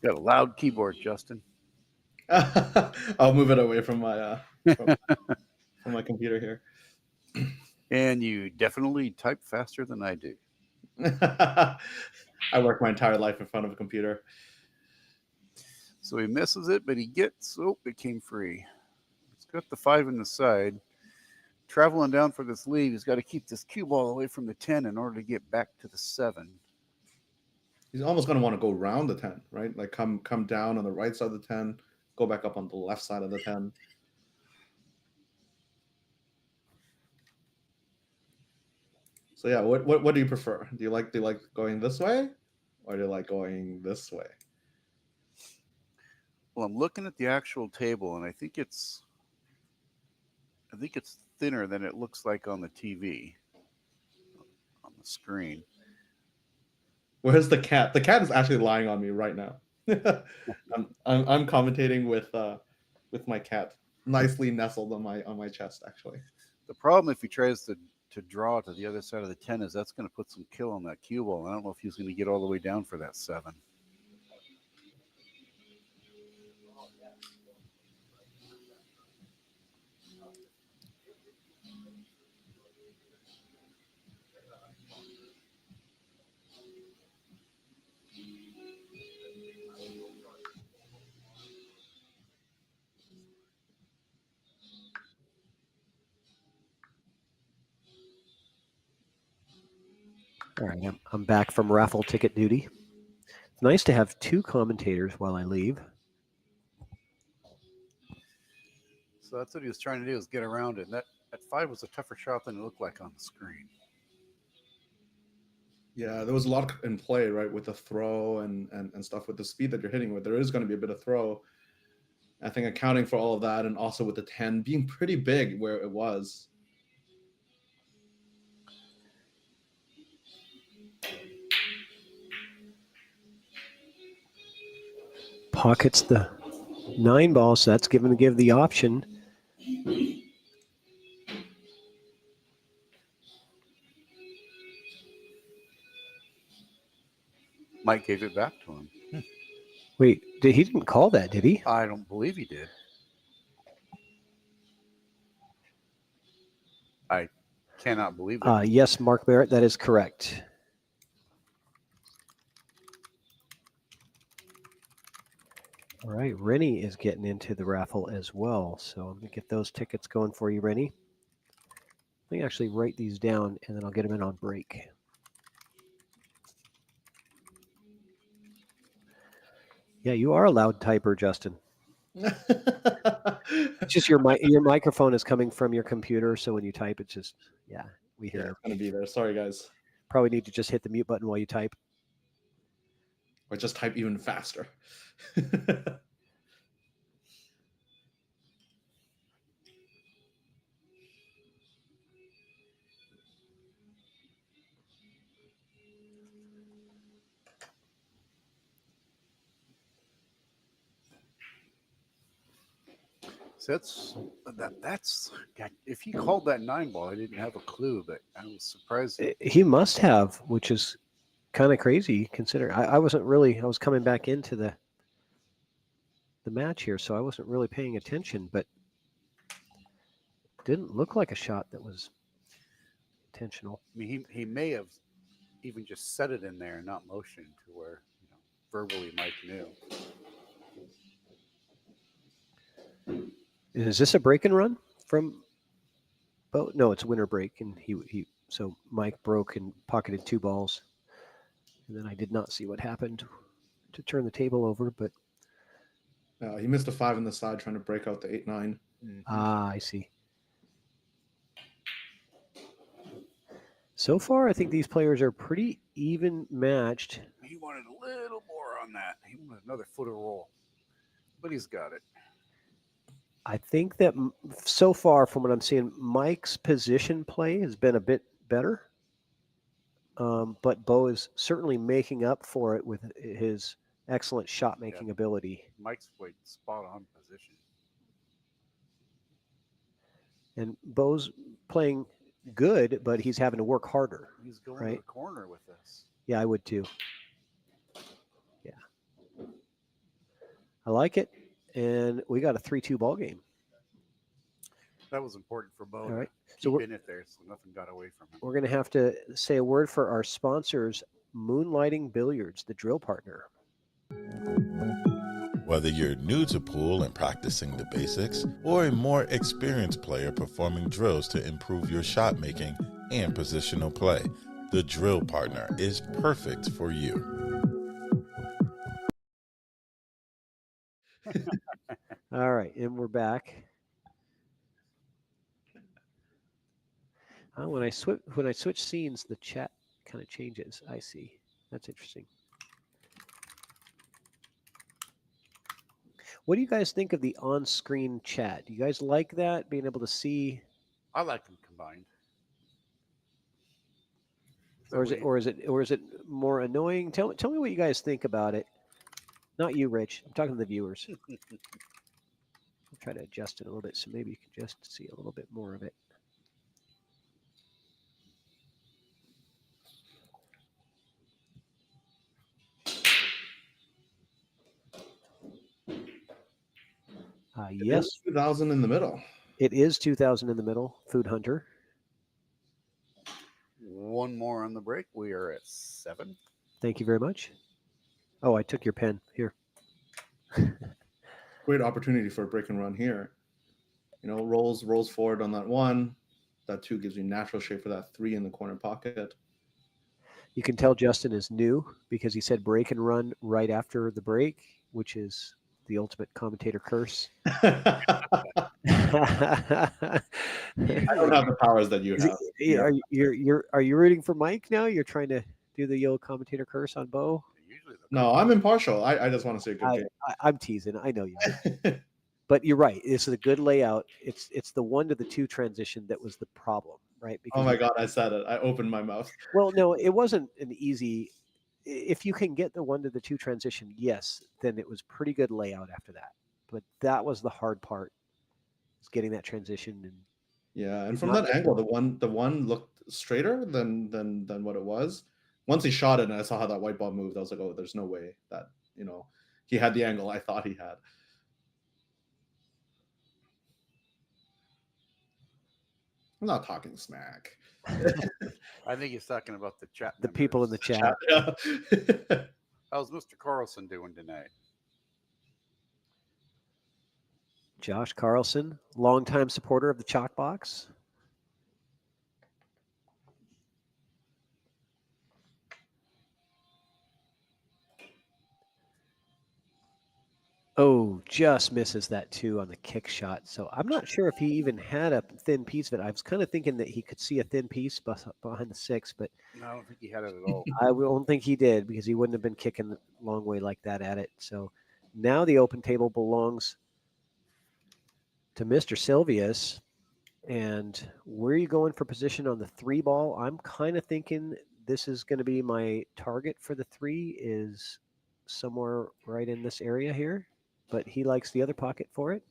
Got a loud keyboard, Justin. I'll move it away from my from my computer here. And you definitely type faster than I do. I work my entire life in front of a computer. So he misses it, but he gets, oh, it came free. He's got the 5 in the side. Traveling down for this lead, he's got to keep this cue ball away from the 10 in order to get back to the 7. He's almost going to want to go round the 10, right? Like come down on the right side of the 10, go back up on the left side of the 10. So yeah, what do you prefer? Do you like going this way, or do you like going this way? Well, I'm looking at the actual table, and I think it's thinner than it looks like on the TV, on the screen. Where's the cat? The cat is actually lying on me right now. I'm commentating with my cat, nicely nestled on my chest, actually. The problem if he tries to draw to the other side of the 10 is that's going to put some kill on that cue ball. I don't know if he's going to get all the way down for that 7. All right, I'm back from raffle ticket duty. It's nice to have 2 commentators while I leave. So that's what he was trying to do, is get around it. And that 5 was a tougher shot than it looked like on the screen. Yeah, there was a lot in play, right, with the throw and stuff, with the speed that you're hitting with. There is going to be a bit of throw. I think accounting for all of that, and also with the 10 being pretty big where it was. Pockets the 9 ball, so that's give the option. Mike gave it back to him. Wait, he didn't call that, did he? I don't believe he did. I cannot believe it. Yes, Mark Barrett, that is correct. All right, Rennie is getting into the raffle as well. So I'm going to get those tickets going for you, Rennie. Let me actually write these down, and then I'll get them in on break. Yeah, you are a loud typer, Justin. It's just your microphone is coming from your computer, so when you type, it's just, yeah, we hear Yeah, it. it's going to be there. Sorry, guys. Probably need to just hit the mute button while you type. Or just type even faster. So that's if he called that 9 ball, I didn't have a clue, but I was surprised. He must have, which is kind of crazy considering I was coming back into the match here, so I wasn't really paying attention, but didn't look like a shot that was intentional. I mean, he may have even just set it in there and not motioned to where, verbally Mike knew. Is this a break and run from Bo? No, it's a winter break, and so Mike broke and pocketed 2 balls, and then I did not see what happened to turn the table over, but he missed a 5 on the side trying to break out the 8-9. I see. So far, I think these players are pretty even matched. He wanted a little more on that. He wanted another foot of roll, but he's got it. I think that so far, from what I'm seeing, Mike's position play has been a bit better. But Bo is certainly making up for it with his excellent shot-making ability. Mike's played spot on position. And Bo's playing good, but he's having to work harder. He's going right? to the corner with this. Yeah, I would too. Yeah. I like it. And we got a 3-2 ball game. That was important for Bo All right. to So keep we're, in it there, so nothing got away from him. we're going to have to say a word for our sponsors, Moonlighting Billiards, the drill partner. Whether you're new to pool and practicing the basics, or a more experienced player performing drills to improve your shot making and positional play, the drill partner is perfect for you. All right, and we're back. When I switch scenes, the chat kind of changes. I see. That's interesting. What do you guys think of the on-screen chat? Do you guys like that, being able to see, I like them combined. or is it more annoying? Tell me what you guys think about it. Not you, Rich. I'm talking to the viewers. I'll try to adjust it a little bit so maybe you can just see a little bit more of it. Yes. 2,000 in the middle. It is 2,000 in the middle. Food Hunter. One more on the break. We are at 7. Thank you very much. Oh, I took your pen. Here. Great opportunity for a break and run here. Rolls forward on that 1. That 2 gives you natural shape for that 3 in the corner pocket. You can tell Justin is new because he said break and run right after the break, which is the ultimate commentator curse. I don't have the powers that you have. Are you rooting for Mike now? You're trying to do the old commentator curse on Bo? No, I'm impartial. I just want to see a good game. I'm teasing. I know you are. But you're right. It's a good layout. It's the 1 to the 2 transition that was the problem, right? Because oh my God, I said it. I opened my mouth. Well, no, it wasn't an easy. If you can get the 1 to the 2 transition, yes, then it was pretty good layout after that. But that was the hard part, is getting that transition. And yeah, and from that angle, the one looked straighter than what it was. Once he shot it, and I saw how that white ball moved, I was like, oh, there's no way that he had the angle I thought he had. I'm not talking smack. I think he's talking about the chat. The people in the chat. Yeah. How's Mr. Carlson doing tonight? Josh Carlson, longtime supporter of the Chalkbox. Oh, just misses that 2 on the kick shot. So I'm not sure if he even had a thin piece of it. I was kind of thinking that he could see a thin piece behind the 6, but No, I don't think he had it at all. I don't think he did, because he wouldn't have been kicking the long way like that at it. So now the open table belongs to Mr. Silvius. And where are you going for position on the 3 ball? I'm kind of thinking this is going to be my target for the 3, is somewhere right in this area here. But he likes the other pocket for it.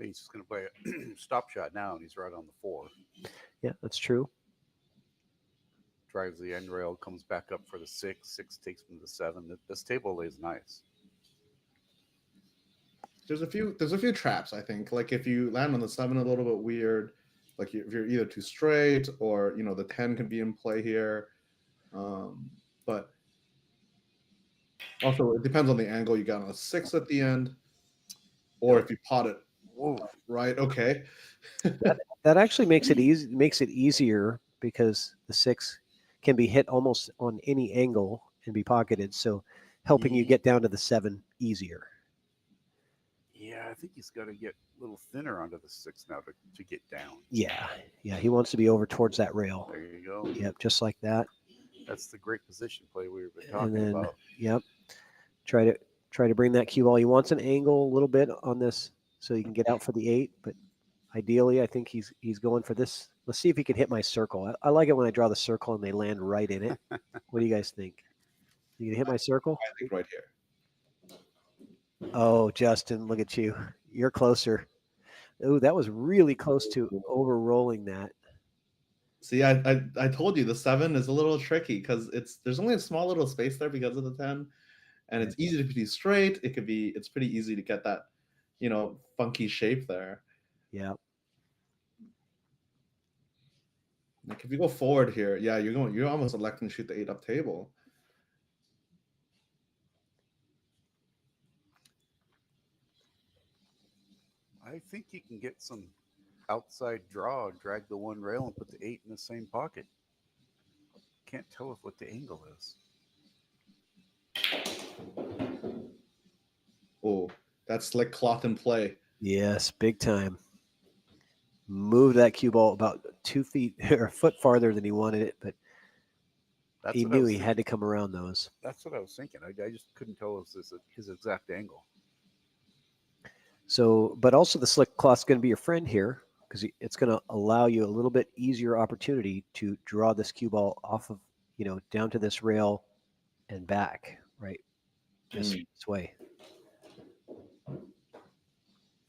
He's just going to play a stop shot now, and he's right on the 4. Yeah, that's true. Drives the end rail, comes back up for the 6. 6 takes him to the 7. This table lays nice. There's a few traps, I think. Like if you land on the 7 a little bit weird, like if you're either too straight or the 10 can be in play here. But also it depends on the angle you got on a 6 at the end, or if you pot it. Whoa, right? Okay. that actually makes it easy. Makes it easier because the 6 can be hit almost on any angle and be pocketed. So helping you get down to the 7 easier. Yeah, I think he's got to get a little thinner onto the 6 now to get down. Yeah, he wants to be over towards that rail. There you go. Yep, just like that. That's the great position play we were talking about. Yep, try to bring that cue ball. He wants an angle a little bit on this so he can get out for the 8. But ideally, I think he's going for this. Let's see if he can hit my circle. I like it when I draw the circle and they land right in it. What do you guys think? You gonna hit my circle? I think right here. Oh, Justin, look at you. You're closer. Oh, that was really close to over-rolling that. See, I told you the 7 is a little tricky because there's only a small little space there because of the 10. and it's easy to be straight. It's pretty easy to get that, funky shape there. Yeah. Like if you go forward here, yeah, you're almost electing to shoot the 8-up table. I think you can get some outside draw, drag the one rail, and put the 8 in the same pocket. Can't tell what the angle is. Oh, that's like cloth in play. Yes, big time. Moved that cue ball about 2 feet or a foot farther than he wanted it, but That's he what I knew was he thinking. had to come around those. That's what I was thinking. I just couldn't tell if this his exact angle. So, but also the slick cloth's going to be your friend here because it's going to allow you a little bit easier opportunity to draw this cue ball off of, down to this rail and back, right? This way.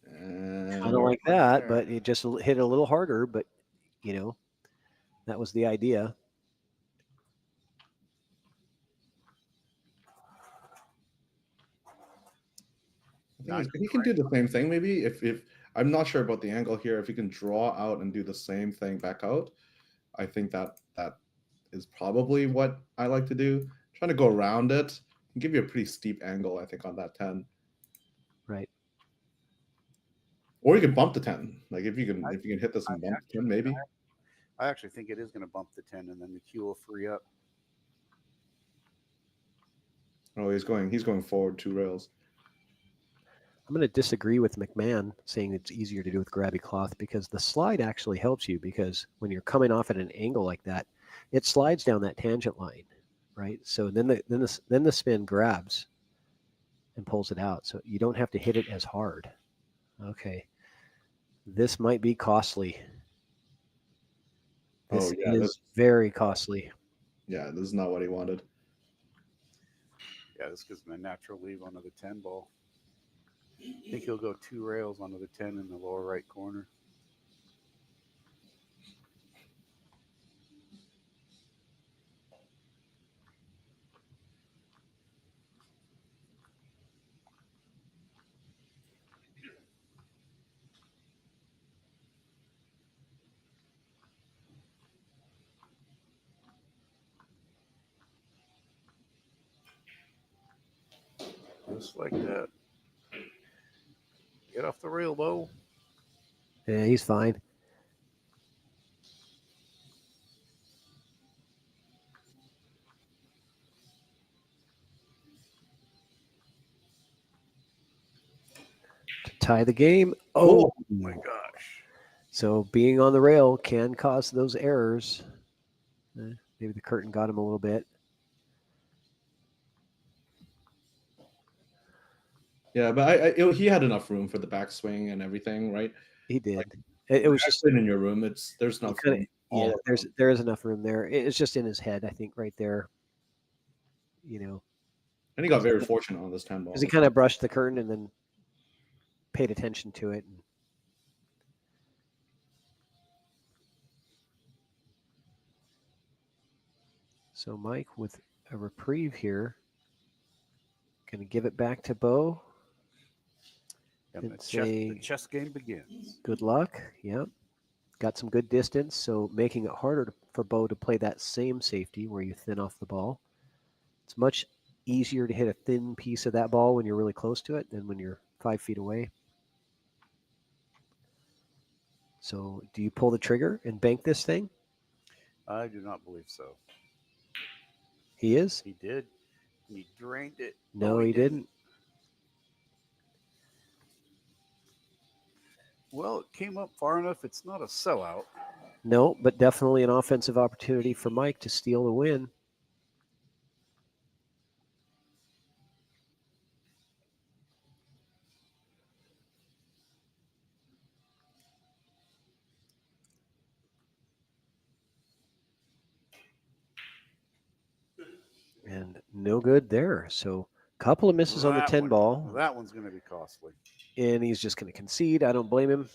Kind of like that, but it just hit a little harder, but, that was the idea. I think he can do the same thing maybe if I'm not sure about the angle here. If he can draw out and do the same thing back out, I think that is probably what I like to do. Trying to go around it and give you a pretty steep angle, I think, on that 10. Right. Or you can bump the 10. Like if you can hit this and bump the 10, maybe. I actually think it is going to bump the 10, and then the cue will free up. Oh, he's going forward 2 rails. I'm going to disagree with McMahon saying it's easier to do with grabby cloth because the slide actually helps you because when you're coming off at an angle like that, it slides down that tangent line, right? So then the spin grabs and pulls it out. So you don't have to hit it as hard. Okay. This might be costly. This is very costly. Yeah, this is not what he wanted. Yeah, this gives him a natural leave onto the 10 ball. I think he'll go 2 rails onto the 10 in the lower right corner. Just like that. Get off the rail, Bo. Yeah, he's fine. To tie the game. Oh my gosh. So being on the rail can cause those errors. Maybe the curtain got him a little bit. Yeah, but he had enough room for the backswing and everything, right? He did. Like, it was just in your room. There's enough room. Yeah, there is enough room there. It's just in his head, I think, right there. And he got very fortunate on this 10 ball because he kind of brushed the curtain and then paid attention to it. So Mike with a reprieve here. Going to give it back to Bo. And the chess game begins. Good luck. Yep. Got some good distance, so making it harder for Bo to play that same safety where you thin off the ball. It's much easier to hit a thin piece of that ball when you're really close to it than when you're 5 feet away. So do you pull the trigger and bank this thing? I do not believe so. He is? He did. He drained it. No, he didn't. Well, it came up far enough. It's not a sellout. No, but definitely an offensive opportunity for Mike to steal the win. And no good there. So a couple of misses on the 10 ball. That one's going to be costly. And he's just going to concede. I don't blame him.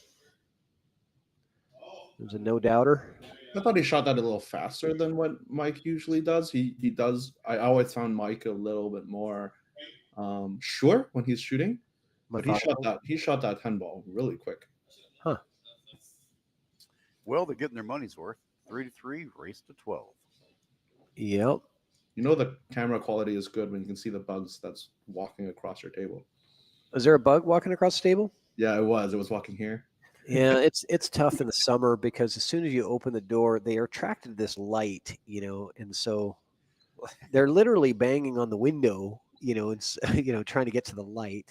There's a no-doubter. I thought he shot that a little faster than what Mike usually does. He does. I always found Mike a little bit more sure when he's shooting, but Methodical. he shot that 10 ball really quick. Huh. Well, they're getting their money's worth. 3-3, race to 12. Yep. You know the camera quality is good when you can see the bugs that's walking across your table. Is there a bug walking across the table? Yeah, it was walking here. Yeah, it's tough in the summer because as soon as you open the door, they are attracted to this light, and so they're literally banging on the window, and trying to get to the light.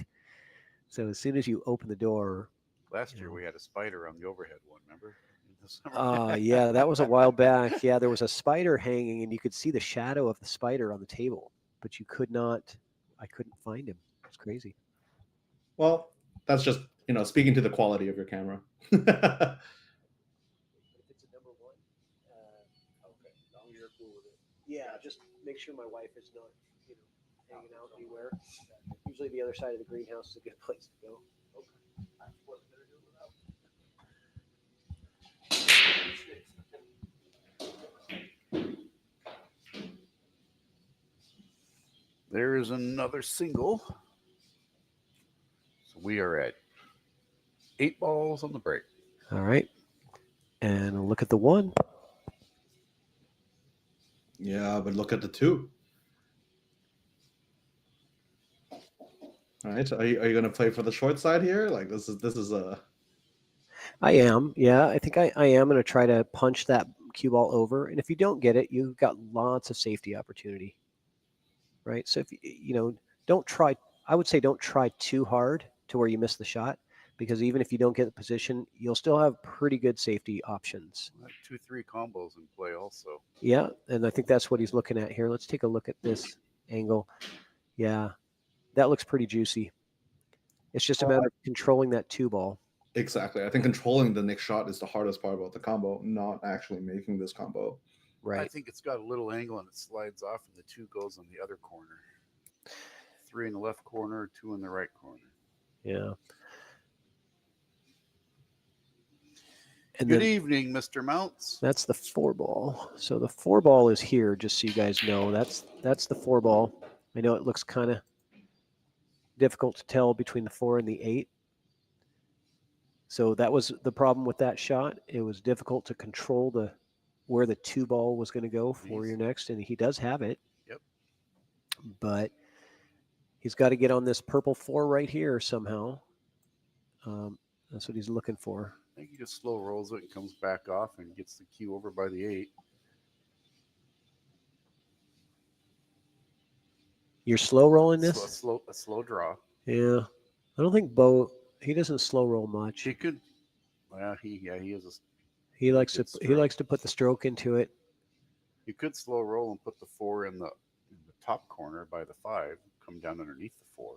So as soon as you open the door, Last year we had a spider on the overhead one, remember? In the summer. yeah, that was a while back. Yeah, there was a spider hanging, and you could see the shadow of the spider on the table, but I couldn't find him. It's crazy. Well, that's just speaking to the quality of your camera. If it's a number one, okay, you're cool with it. Yeah, just make sure my wife is not, hanging out anywhere. Usually the other side of the greenhouse is a good place to go. There is another single. So we are at 8 balls on the break. All right, and look at the one. Yeah, but look at the 2. All right, so are you going to play for the short side here? Like this is a. I am. Yeah, I think I am going to try to punch that cue ball over. And if you don't get it, you've got lots of safety opportunity. Right. So if don't try, I would say don't try too hard to where you miss the shot, because even if you don't get the position, you'll still have pretty good safety options. 2-3 combos in play also. Yeah. And I think that's what he's looking at here. Let's take a look at this angle. Yeah. That looks pretty juicy. It's just a matter of controlling that 2 ball. Exactly. I think controlling the next shot is the hardest part about the combo, not actually making this combo. Right. I think it's got a little angle and it slides off, and the 2 goes on the other corner. 3 in the left corner, 2 in the right corner. Yeah. And Good evening, Mr. Mounts. That's the 4 ball. So the 4 ball is here, just so you guys know. That's the 4 ball. I know it looks kind of difficult to tell between the 4 and the 8. So that was the problem with that shot. It was difficult to control where the 2 ball was going to go for your next, and he does have it. Yep. But he's got to get on this purple 4 right here somehow. That's what he's looking for. I think he just slow rolls it and comes back off and gets the cue over by the 8. You're slow rolling this? A slow draw. Yeah. I don't think Bo, he doesn't slow roll much. He could. Well, he is. He likes to put the stroke into it. You could slow roll and put the 4 in the top corner by the 5, come down underneath the 4.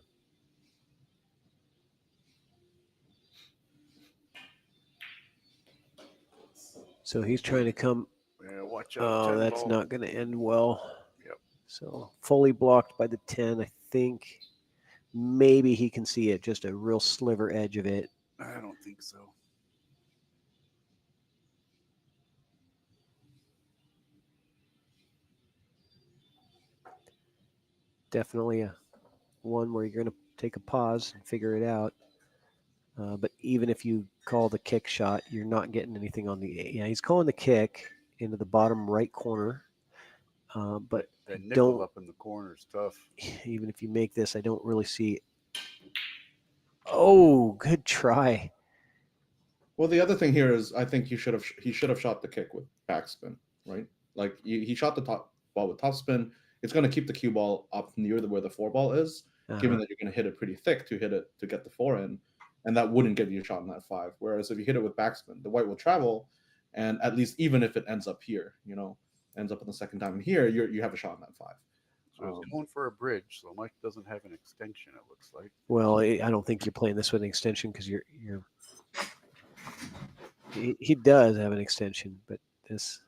So he's trying to come. Yeah, watch out. Oh, that's ball. Not going to end well. Yep. So fully blocked by the 10. I think maybe he can see it, just a real sliver edge of it. I don't think so. Definitely a one where you're going to take a pause and figure it out. But even if you call the kick shot, you're not getting anything on the 8. Yeah, he's calling the kick into the bottom right corner. But that nickel up in the corner is tough. Even if you make this, I don't really see. Oh, good try. Well, the other thing here is I think he should have shot the kick with backspin, right? Like he shot the top ball with topspin. It's going to keep the cue ball up near where the 4 ball is, given that you're going to hit it pretty thick to get the 4 in, and that wouldn't give you a shot in that 5. Whereas if you hit it with backspin, the white will travel, and at least even if it ends up here, ends up in the second time here, you have a shot in that 5. So he's going for a bridge, so Mike doesn't have an extension, it looks like. Well, I don't think you're playing this with an extension because you're. He does have an extension, but this.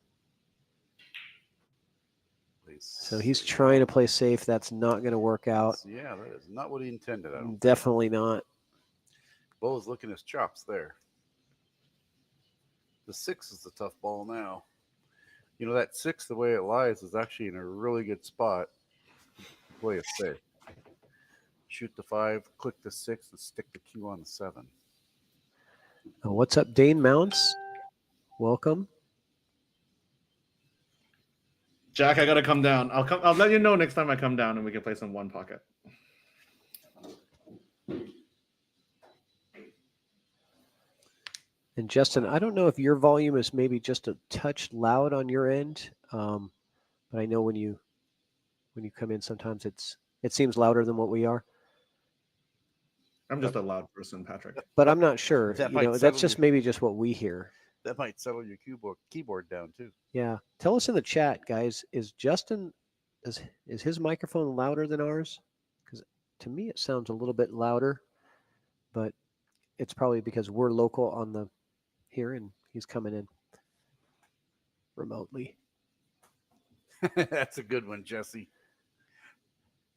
So he's trying to play safe. That's not going to work out. Yeah, that is not what he intended. Definitely not. Bo's looking at his chops there. The 6 is the tough ball now. That 6, the way it lies, is actually in a really good spot. Play it safe. Shoot the 5, click the 6, and stick the Q on the 7. What's up, Dane Mounts? Welcome. Jack, I gotta come down. I'll let you know next time I come down and we can play some one pocket. And Justin, I don't know if your volume is maybe just a touch loud on your end, but I know when you come in, sometimes it seems louder than what we are. I'm just a loud person, Patrick. But I'm not sure. That You might know, that's settle just you. maybe just what we hear. That might settle your keyboard down too. Yeah. Tell us in the chat, guys. Is Justin is his microphone louder than ours? Because to me it sounds a little bit louder, but it's probably because we're local on the here and he's coming in remotely. That's a good one, Jesse.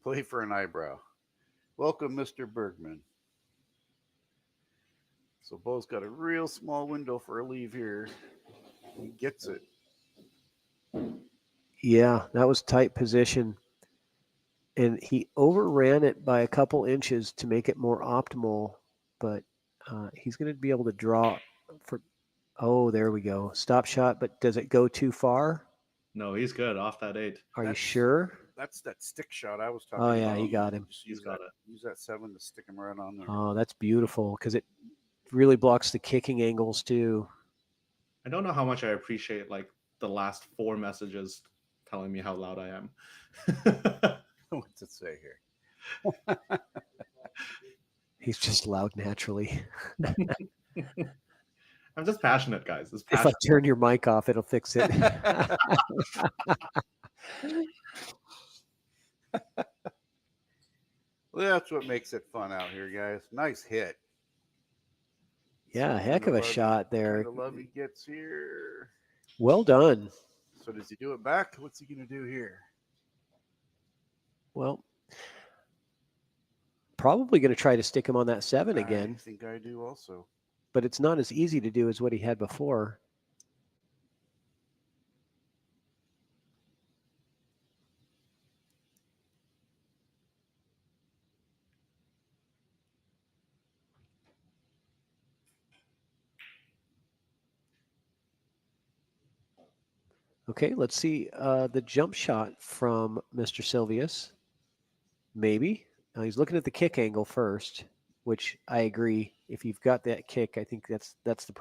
Play for an eyebrow. Welcome, Mr. Bergman. So Bo's got a real small window for a leave here. He gets it. Yeah, that was tight position. And he overran it by a couple inches to make it more optimal, but he's going to be able to draw for. Oh, there we go. Stop shot, but does it go too far? No, he's good off that 8. Are you That's- sure? That's that stick shot I was talking Oh, about. yeah, he got him. Just He's use got that, it. use that 7 to stick him right on there. Oh, that's beautiful because it really blocks the kicking angles too. I don't know how much I appreciate like the last 4 messages telling me how loud I am. What's it say here? He's just loud naturally. I'm just passionate, guys. It's If I passion. turn your mic off, it'll fix it. Well, that's what makes it fun out here, guys. Nice hit. Yeah, heck of a shot there. The love he gets here. Well done. So does he do it back? What's he going to do here? Well, probably going to try to stick him on that 7 again, I think I do also. but it's not as easy to do as what he had before. Okay, let's see the jump shot from Mr. Silvius. Maybe. Now he's looking at the kick angle first, which I agree. If you've got that kick, I think that's the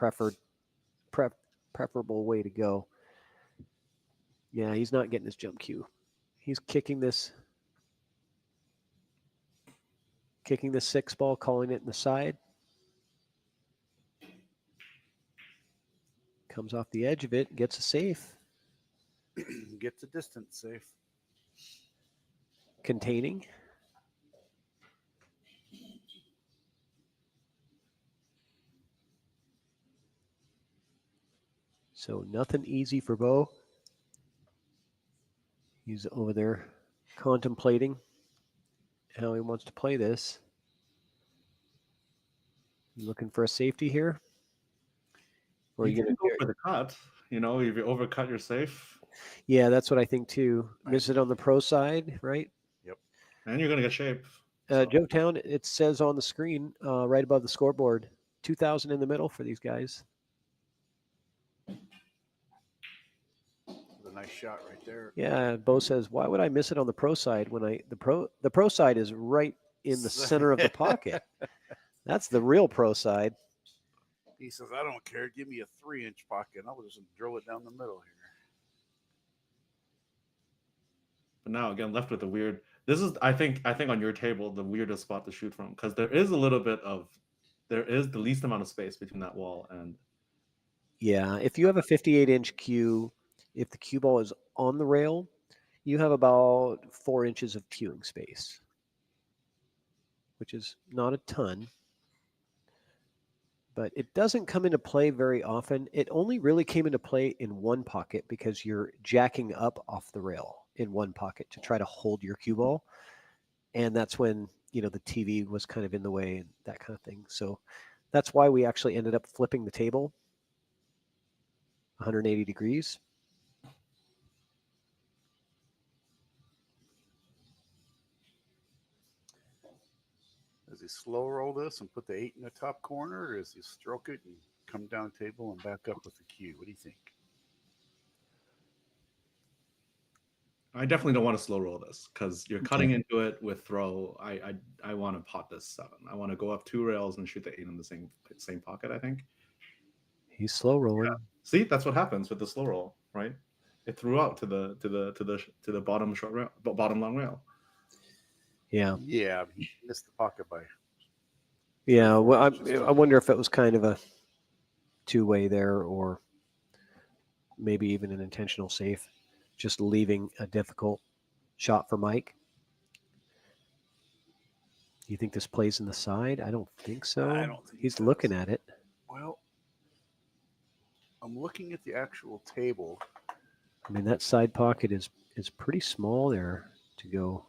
preferable way to go. Yeah, he's not getting his jump cue. He's kicking this 6 ball, calling it in the side. Comes off the edge of it, gets a safe. Gets a distance safe. Containing. So nothing easy for Bo. He's over there contemplating how he wants to play this. Looking for a safety here? Or are you going to go for the cut? You know, if you overcut, you're safe. Yeah, that's what I think too. Miss it on the pro side, right? Yep. And you're going to get shape. Joe Town, it says on the screen right above the scoreboard, 2,000 in the middle for these guys. A nice shot right there. Yeah, Bo says, why would I miss it on the pro side when the pro side is right in the center of the pocket? That's the real pro side. He says, I don't care. Give me a 3-inch pocket. I'll just drill it down the middle here. But now again, left with the weird. This is, I think on your table, the weirdest spot to shoot from, because there is the least amount of space between that wall and. Yeah, if you have a 58-inch cue, if the cue ball is on the rail, you have about 4 inches of cueing space, which is not a ton. But it doesn't come into play very often. It only really came into play in one pocket because you're jacking up off the rail in one pocket to try to hold your cue ball. And that's when, the TV was kind of in the way and that kind of thing. So that's why we actually ended up flipping the table 180 degrees. Does he slow roll this and put the 8 in the top corner, or does he stroke it and come down table and back up with the cue? What do you think? I definitely don't want to slow roll this because you're cutting into it with throw. I want to pot this 7. I want to go up 2 rails and shoot the 8 in the same pocket. I think He's slow rolling. Yeah. See, that's what happens with the slow roll, right? It threw out to the bottom short rail, bottom long rail. Yeah. Yeah, he missed the pocket by. Yeah. Well, I wonder if it was kind of a two-way there, or maybe even an intentional safe, just leaving a difficult shot for Mike. Do you think this plays in the side? I don't think so. I don't think He's it looking does. at it. Well, I'm looking at the actual table. I mean, that side pocket is pretty small there to go.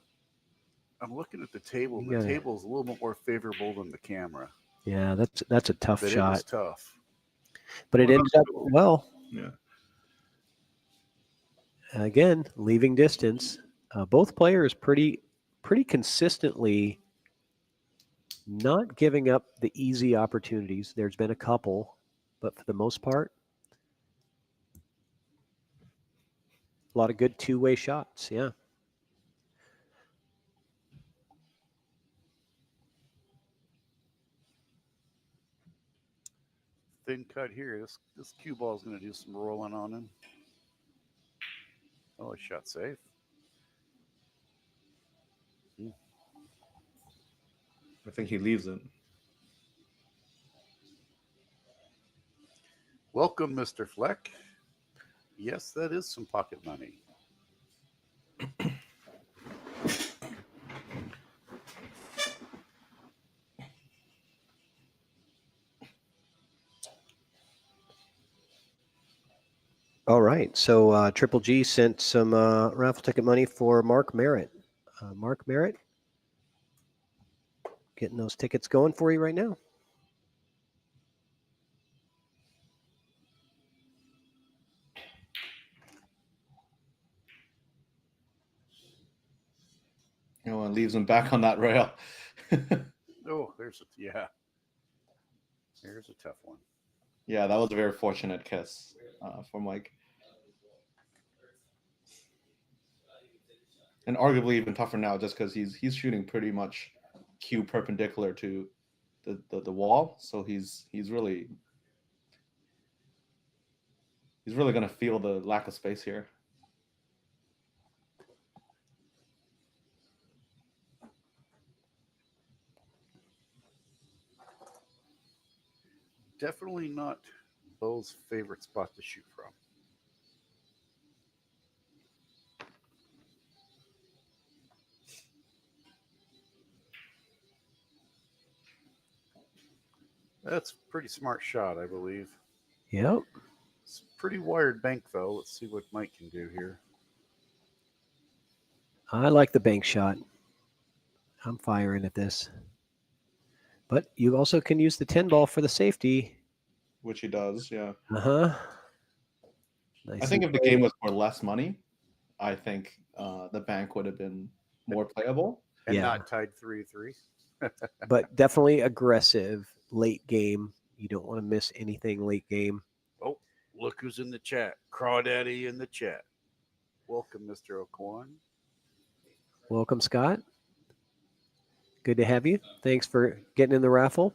I'm looking at the table. You The gotta- table's a little bit more favorable than the camera. Yeah, that's a tough But it was shot. tough. But it Well, ended up well. Yeah. Again, leaving distance. Both players pretty consistently not giving up the easy opportunities. There's been a couple, but for the most part, a lot of good two-way shots. Yeah. Thin cut here. This cue ball is going to do some rolling on him. Oh, a shot safe. I think he leaves it. Welcome, Mr. Fleck. Yes, that is some pocket money. All right. So Triple G sent some raffle ticket money for Mark Merritt. Mark Merritt, getting those tickets going for you right now. You know, and leaves him back on that rail. Oh, there's a tough one. Yeah, that was a very fortunate kiss for Mike. And arguably even tougher now, just because he's shooting pretty much cue perpendicular to the wall, so he's really going to feel the lack of space here. Definitely not Bo's favorite spot to shoot from. That's a pretty smart shot, I believe. Yep. It's a pretty wired bank, though. Let's see what Mike can do here. I like the bank shot. I'm firing at this. But you also can use the 10 ball for the safety. Which he does, yeah. Uh-huh. I think if the game was for less money, I think the bank would have been more playable. And Yeah. not tied 3-3. But definitely aggressive late game. You don't want to miss anything late game. Oh, look who's in the chat. Crawdaddy in the chat. Welcome, Mr. O'Quan. Welcome, Scott. Good to have you. Thanks for getting in the raffle.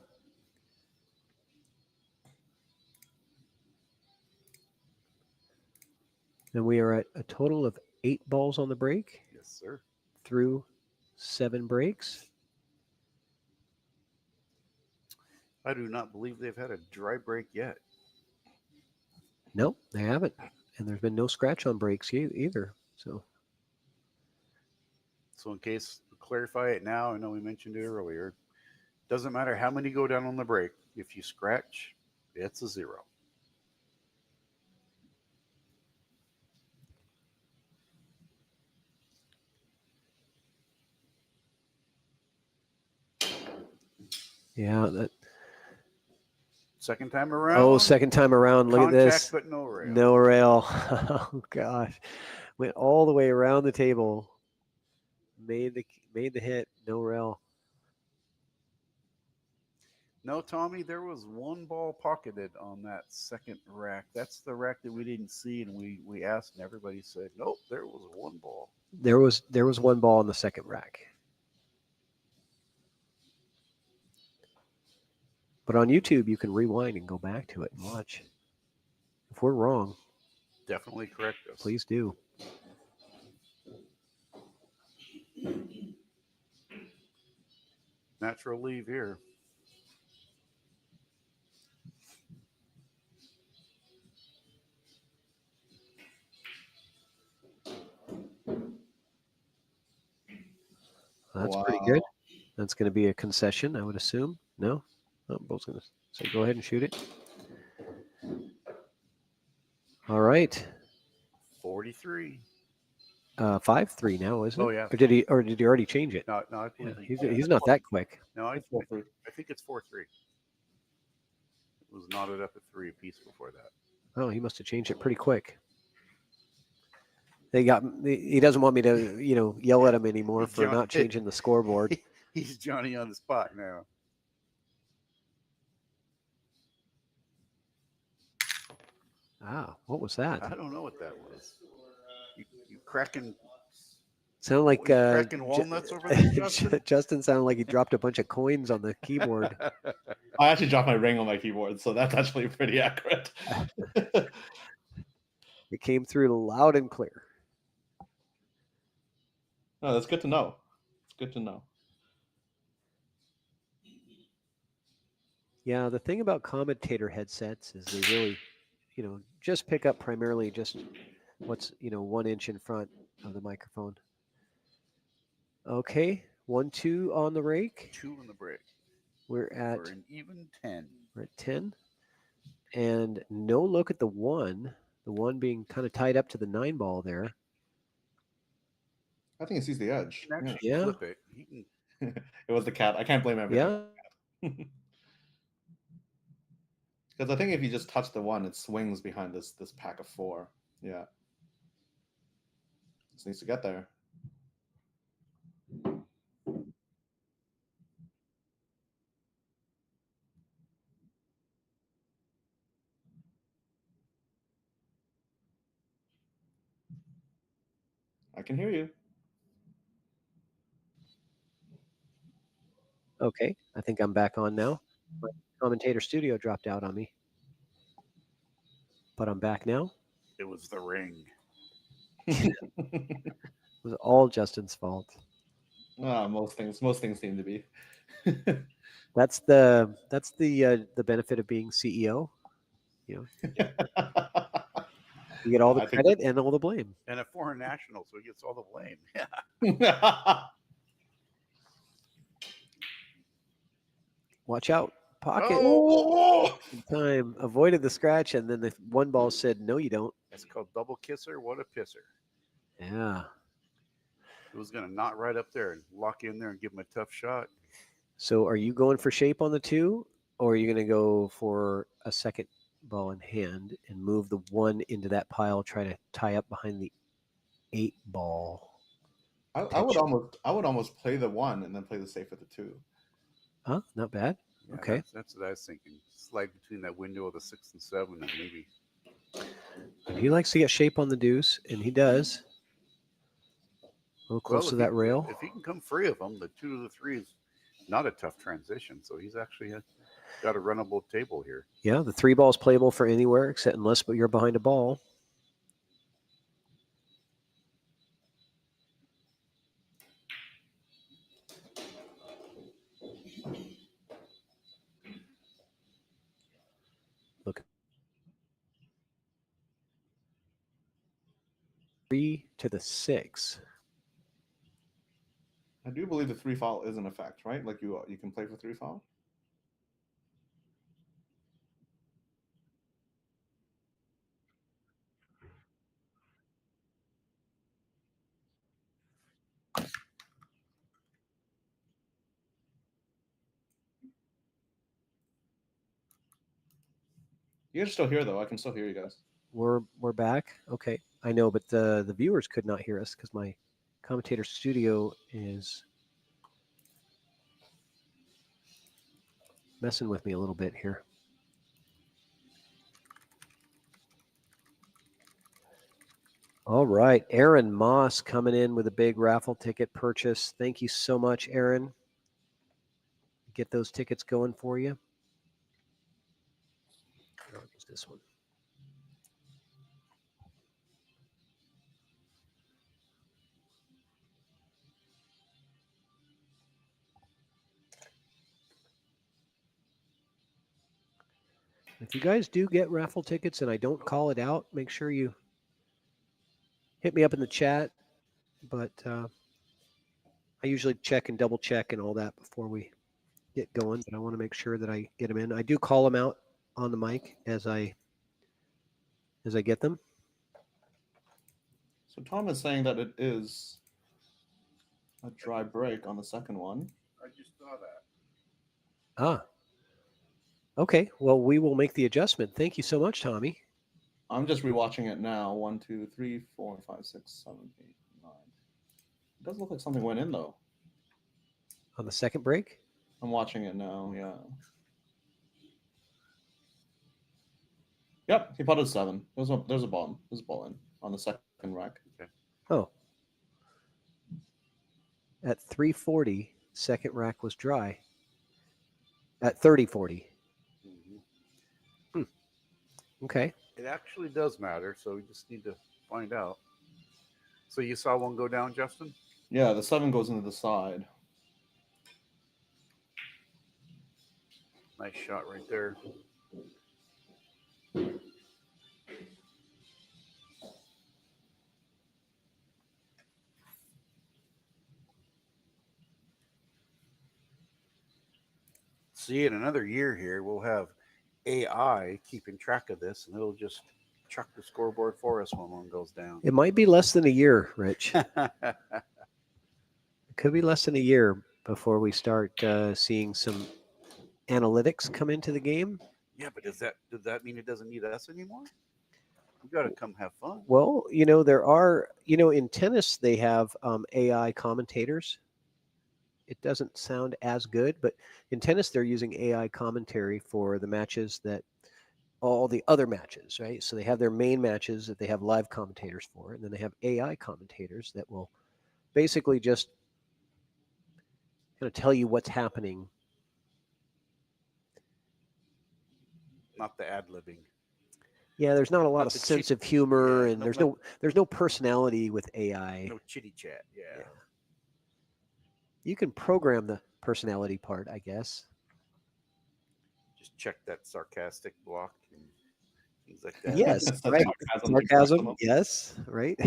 And we are at a total of 8 balls on the break Yes, sir. through 7 breaks. I do not believe they've had a dry break yet. Nope, they haven't. And there's been no scratch on breaks either. So In case to clarify it now, I know we mentioned it earlier. Doesn't matter how many go down on the break. If you scratch, it's a 0. yeah, that. Second time around. Oh, second time around. Look at this. But no rail. No rail. Oh gosh. Went all the way around the table. Made the hit. No rail. No, Tommy, there was one ball pocketed on that second rack. That's the rack that we didn't see, and we asked, and everybody said, nope, there was one ball. There was one ball on the second rack. But on YouTube, you can rewind and go back to it and watch. If we're wrong, Definitely correct us. please do. Natural leave here. That's pretty good. That's going to be a concession, I would assume. No? Oh, Bo's going to say go ahead and shoot it. All right. 43. 5-3 now, isn't it? Oh, yeah. Or did he already change it? No, I Yeah, believe he's not that quick. No, I It's 4-3. think it's 4-3. It was knotted up at 3 apiece before that. Oh, he must have changed it pretty quick. He doesn't want me to, yell at him anymore for not changing the scoreboard. He's Johnny on the spot now. Ah, what was that? I don't know what that was. You cracking Sounded like cracking walnuts over there, Justin? Justin sounded like he dropped a bunch of coins on the keyboard. I actually dropped my ring on my keyboard, so that's actually pretty accurate. It came through loud and clear. No, that's good to know. It's good to know. Yeah, the thing about commentator headsets is they really, just pick up primarily just what's, 1 inch in front of the microphone. Okay, 1-2 on the rake. 2 on the break. We're at We're an even 10. We're at 10. And no look at the 1. The 1 being kind of tied up to the 9 ball there. I think it sees the edge. He can actually Yeah. flip it. He can, It was the cat. I can't blame everything. Yeah. Because I think if you just touch the 1, it swings behind this pack of 4. Yeah. Just needs to get there. I can hear you. Okay, I think I'm back on now. My commentator studio dropped out on me. But I'm back now. it was the ring. It was all Justin's fault. Most things seem to be. That's the benefit of being CEO. You get all the I think- credit and all the blame. And a foreign national, so he gets all the blame. Yeah. Watch out. Pocket. Oh! In time. Avoided the scratch, and then the 1 ball said, no, you don't. It's called double kisser. What a pisser. Yeah. It was going to knot right up there and lock in there and give him a tough shot. So are you going for shape on the 2, or are you going to go for a second ball in hand and move the 1 into that pile, try to tie up behind the 8 ball? I would almost play the 1 and then play the safe with the 2. Huh? Not bad. Yeah, Okay. That's what I was thinking. Slide between that window of the 6 and 7 and maybe. And he likes to get shape on the deuce, and he does. A little close to if that he- rail. If he can come free of them, the 2 to the 3 is not a tough transition. So he's actually got a runnable table here. Yeah, the 3 ball's playable for anywhere except unless but you're behind a ball. Look. 3 to the 6. I do believe the 3 foul is an effect, right? Like you can play for 3 foul. You guys are still here though. I can still hear you guys. We're back. Okay, I know, but the viewers could not hear us because my commentator studio is messing with me a little bit here. All right, Aaron Moss coming in with a big raffle ticket purchase. Thank you so much, Aaron. Get those tickets going for you. Oh, just this one. If you guys do get raffle tickets and I don't call it out, make sure you hit me up in the chat. But I usually check and double check and all that before we get going. But I want to make sure that I get them in. I do call them out on the mic as I get them. So Tom is saying that it is a dry break on the second one. I just saw that. Ah. Okay. Well, we will make the adjustment. Thank you so much, Tommy. I'm just rewatching it now. 1, 2, 3, 4, 5, 6, 7, 8, 9. It does look like something went in though. On the second break? I'm watching it now, yeah. Yep, he putted 7. There's a ball. There's a ball in on the second rack. Okay. Oh. At 340, second rack was dry. At 3040. Mm-hmm. Okay. It actually does matter, so we just need to find out. So you saw one go down, Justin? Yeah, the 7 goes into the side. Nice shot right there. See, in another year here, we'll have AI keeping track of this, and it'll just chuck the scoreboard for us when one goes down. It might be less than a year, Rich. It could be less than a year before we start seeing some analytics come into the game. Yeah, but does that mean it doesn't need us anymore? We got to come have fun. Well, there are, in tennis, they have AI commentators. It doesn't sound as good, but in tennis, they're using AI commentary for the matches all the other matches, right? So they have their main matches that they have live commentators for, and then they have AI commentators that will basically just kind of tell you what's happening. Not the ad-libbing. Yeah, there's not a lot Not of the sense chit- of humor, yeah, and no- there's no personality with AI. No chitty chat. Yeah. You can program the personality part, I guess. Just check that sarcastic block and things like that. Yes, That's right. Sarcasm, maximum. yes, right.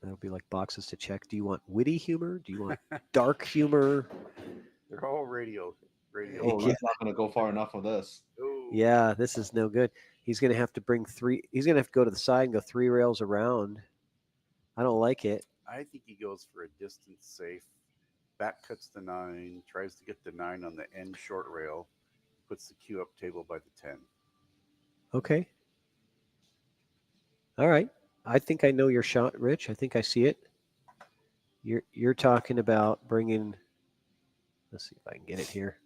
That'll be like boxes to check. Do you want witty humor? Do you want dark humor? They're all radio. Oh, Yeah. that's not going to go far enough with this. Ooh. Yeah, this is no good. He's going to have to bring 3. He's going to have to go to the side and go 3 rails around. I don't like it. I think he goes for a distance safe. Back cuts the 9, tries to get the 9 on the end short rail, puts the cue up table by the 10. Okay. All right. I think I know your shot, Rich. I think I see it. You're talking about bringing. Let's see if I can get it here.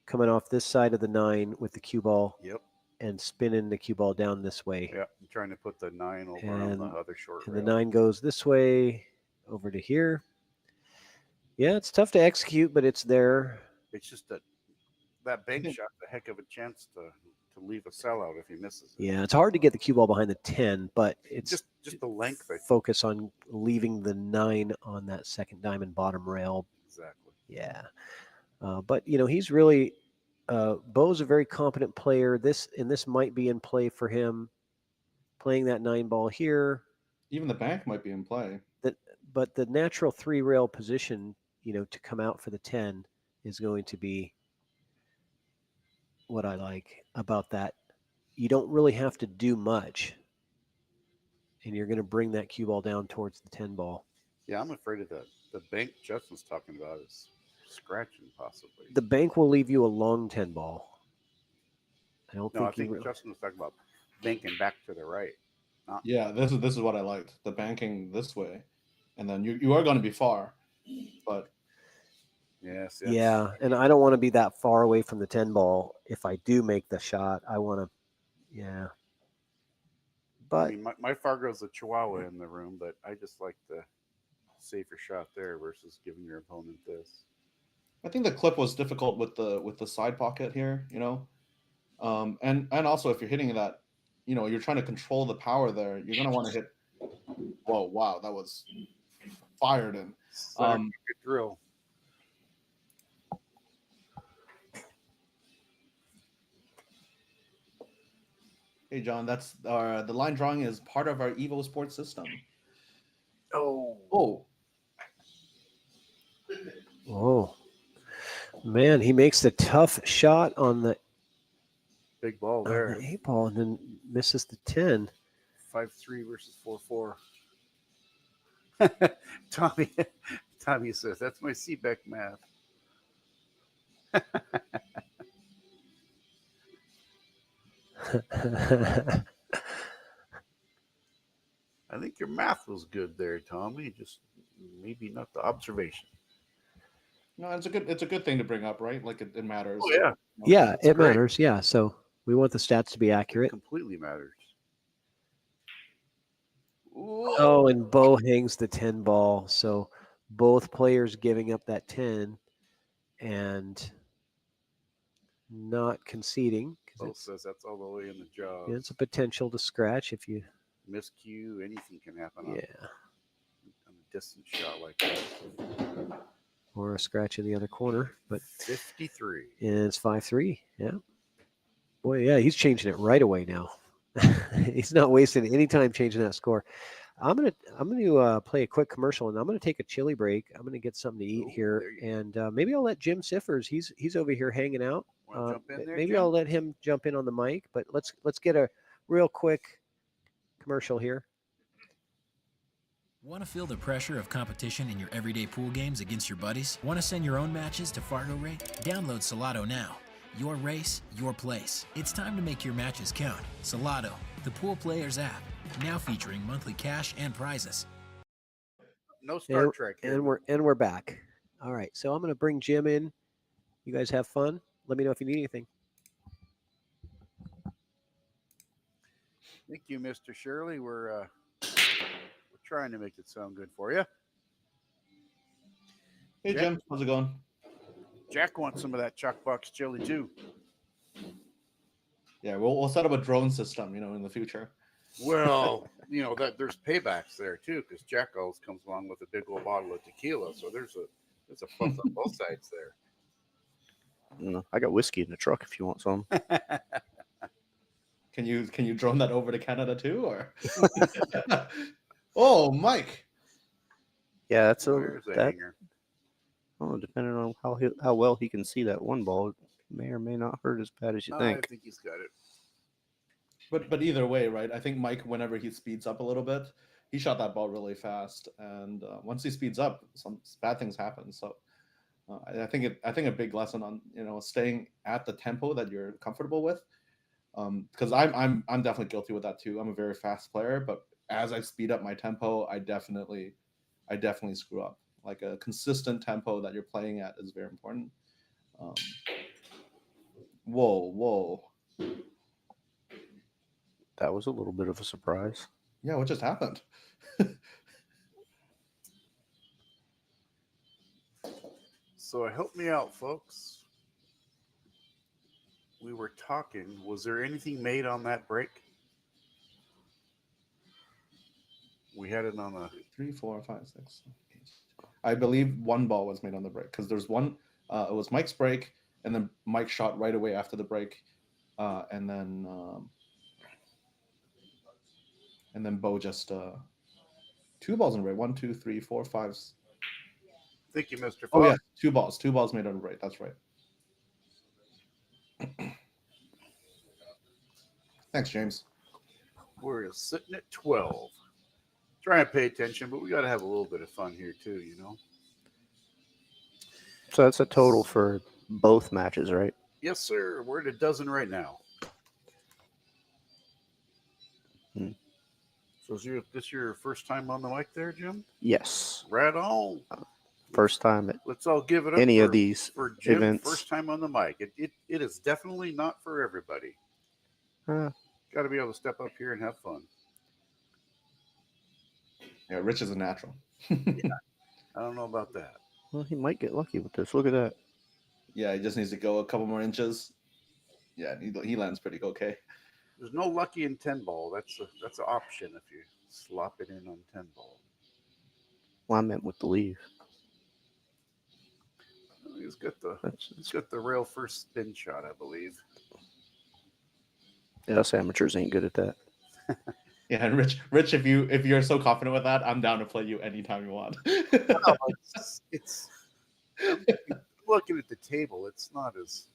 Coming off this side of the 9 with the cue ball. Yep. And spinning the cue ball down this way. Yeah, I'm trying to put the 9 over on the other short and rail. the 9 goes this way over to here. Yeah, it's tough to execute, but it's there. It's just that bank shot's a heck of a chance to leave a sellout if he misses it. Yeah, it's hard to get the cue ball behind the 10, but it's just the length. I think. Focus on leaving the 9 on that second diamond bottom rail. Exactly. Yeah. But, he's really Bo's a very competent player. This might be in play for him, playing that 9 ball here. Even the bank might be in play. But the natural 3 rail position, to come out for the 10 is going to be what I like about that. You don't really have to do much, and you're going to bring that cue ball down towards the 10 ball. Yeah, I'm afraid of that. The bank Justin's talking about is scratching possibly. The bank will leave you a long 10 ball. I think Justin was talking about banking back to the right. Yeah, this is what I liked. The banking this way, and then you are going to be far, but Yes. Yeah, and I don't want to be that far away from the 10 ball. If I do make the shot, I want to, yeah. I But mean, my Fargo's a Chihuahua in the room, but I just like the safer shot there versus giving your opponent this. I think the clip was difficult with the side pocket here. And also if you're hitting that, you're trying to control the power there. You're going to want to hit. Whoa! Wow, that was fired in. Center drill. Hey, John, that's the line drawing is part of our Evo Sports system. Oh, oh, man, he makes the tough shot on the big ball on there. the 8 ball and then misses the 10. 5-3 versus 4-4. Tommy says that's my Seebeck math. I think your math was good there, Tommy. Just maybe not the observation. No, it's a good thing to bring up, right? Like it matters. Oh yeah, Yeah, That's it great. matters. Yeah, so we want the stats to be It accurate. completely matters. Oh, and Bo hangs the 10 ball. So both players giving up that 10 and not conceding Bo because says that's all the way in the job. it's a potential to scratch if you, Miscue, anything can happen on yeah, a distant shot like that. or a scratch in the other corner. But 53. and it's 5-3. Yeah. Boy, yeah, he's changing it right away now. He's not wasting any time changing that score. I'm gonna play a quick commercial and I'm gonna take a chili break. I'm gonna get something to eat Ooh, here, there you and maybe I'll let Jim Sifers. He's over here hanging out. Want to jump in there, Maybe Jim? I'll let him jump in on the mic. But let's get a real quick commercial here. Want to feel the pressure of competition in your everyday pool games against your buddies? Want to send your own matches to Fargo Rate? Download Salado now. Your race, your place. It's time to make your matches count. Salado, the pool players app, now featuring monthly cash and prizes. No Star Trek here. And we're back. All right, so I'm gonna bring Jim in. You guys have fun. Let me know if you need anything. Thank you, Mr. Shirley. We're trying to make it sound good for you. Hey, Jim, how's it going? Jack wants some of that Chalkbox chili too. Yeah, we'll set up a drone system, in the future. Well, that there's paybacks there too, because Jack always comes along with a big old bottle of tequila, so there's a plus on both sides there. I got whiskey in the truck if you want some. Can you drone that over to Canada too, or? Oh, Mike. Yeah, that's Where's the that. hanger? Oh, depending on how well he can see that one ball, it may or may not hurt as bad as you I think. think he's got it. But either way, right? I think Mike, whenever he speeds up a little bit, he shot that ball really fast, and once he speeds up, some bad things happen. So I think a big lesson on staying at the tempo that you're comfortable with, because I'm definitely guilty with that too. I'm a very fast player, but as I speed up my tempo, I definitely screw up. Like a consistent tempo that you're playing at is very important. Whoa. That was a little bit of a surprise. Yeah, what just happened? So help me out, folks. We were talking. Was there anything made on that break? We had it on a 3, 4, 5, 6, 7, 8. I believe one ball was made on the break because there's one. It was Mike's break, and then Mike shot right away after the break, and then Bo just 2 balls in a break. 1, 2, 3, 4, 5. Thank you, Mr. Fox. Oh yeah, 2 balls made on the break. That's right. Thanks, James. We're sitting at 12. Trying to pay attention, but we got to have a little bit of fun here too, So that's a total for both matches, right? Yes, sir. We're at 12 right now. So is this your first time on the mic there, Jim? Yes. Right on. First time at Let's all give it up any for, of these for Jim. events. First time on the mic. It is definitely not for everybody. Got to be able to step up here and have fun. Yeah, Rich is a natural. I don't know about that. Well, he might get lucky with this. Look at that. Yeah, he just needs to go a couple more inches. Yeah, he lands pretty okay. There's no lucky in 10 ball. That's an option if you slop it in on 10 ball. Well, I meant with the leave. He's got the rail first spin shot, I believe. Yeah, us amateurs ain't good at that. Yeah, and Rich, if you're so confident with that, I'm down to play you anytime you want. It's looking at the table. It's not as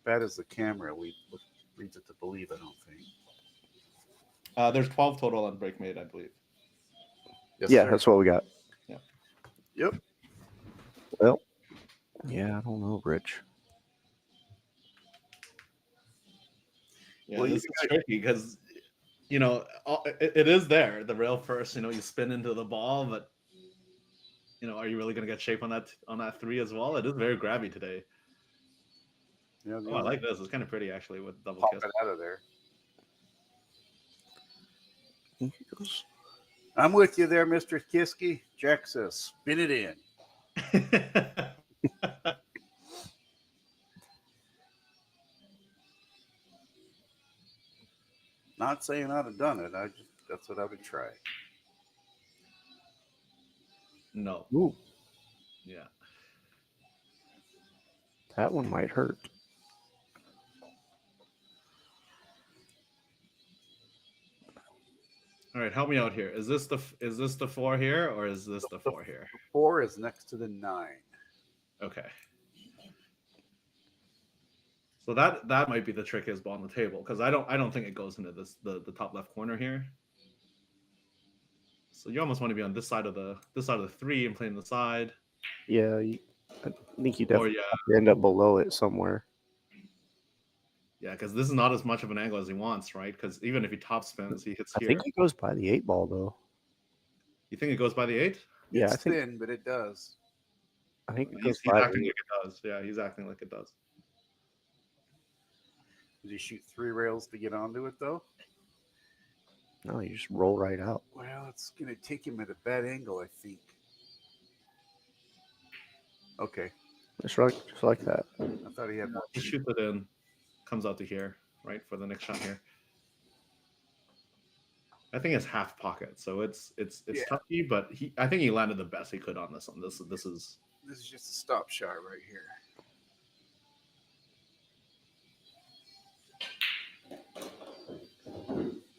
bad as the camera leads it to believe. I don't think. There's 12 total on break made, I believe. Yes, Yeah, sir. that's what we got. Yeah. Yep. Well, yeah, I don't know, Rich. Yeah, Well, this is tricky because, it is there, the rail first. You spin into the ball, but are you really going to get shape on that 3 as well? It is very grabby today. Yeah, Oh, I like this. It's kind of pretty actually with double pop kiss. it out of there. I'm with you there, Mr. Kiski. Jack says, spin it in. Not saying I'd have done it. That's what I would try. No. Ooh, Yeah. that one might hurt. All right, help me out here. Is this the 4 here, or is this the 4 here? 4 is next to the 9. Okay. So that might be the trickiest ball on the table because I don't think it goes into the top left corner here. So you almost want to be on this side of the 3 and playing the side. Yeah, I think you definitely Or end up below it somewhere. yeah, because this is not as much of an angle as he wants, right? Because even if he top spins, he hits I here. think he goes by the 8 ball though. You think it goes by the 8? Yeah, It's I think thin, but it does. it He's goes by acting the like it does. Yeah, he's acting like it does. Does he shoot 3 rails to get onto it, though? No, you just roll right out. Well, it's going to take him at a bad angle, I think. Okay. Just like that. I thought he had more. He shoots it in, comes out to here, right, for the next shot here. I think it's half pocket, so it's toughy, but I think he landed the best he could on this one. This is just a stop shot right here.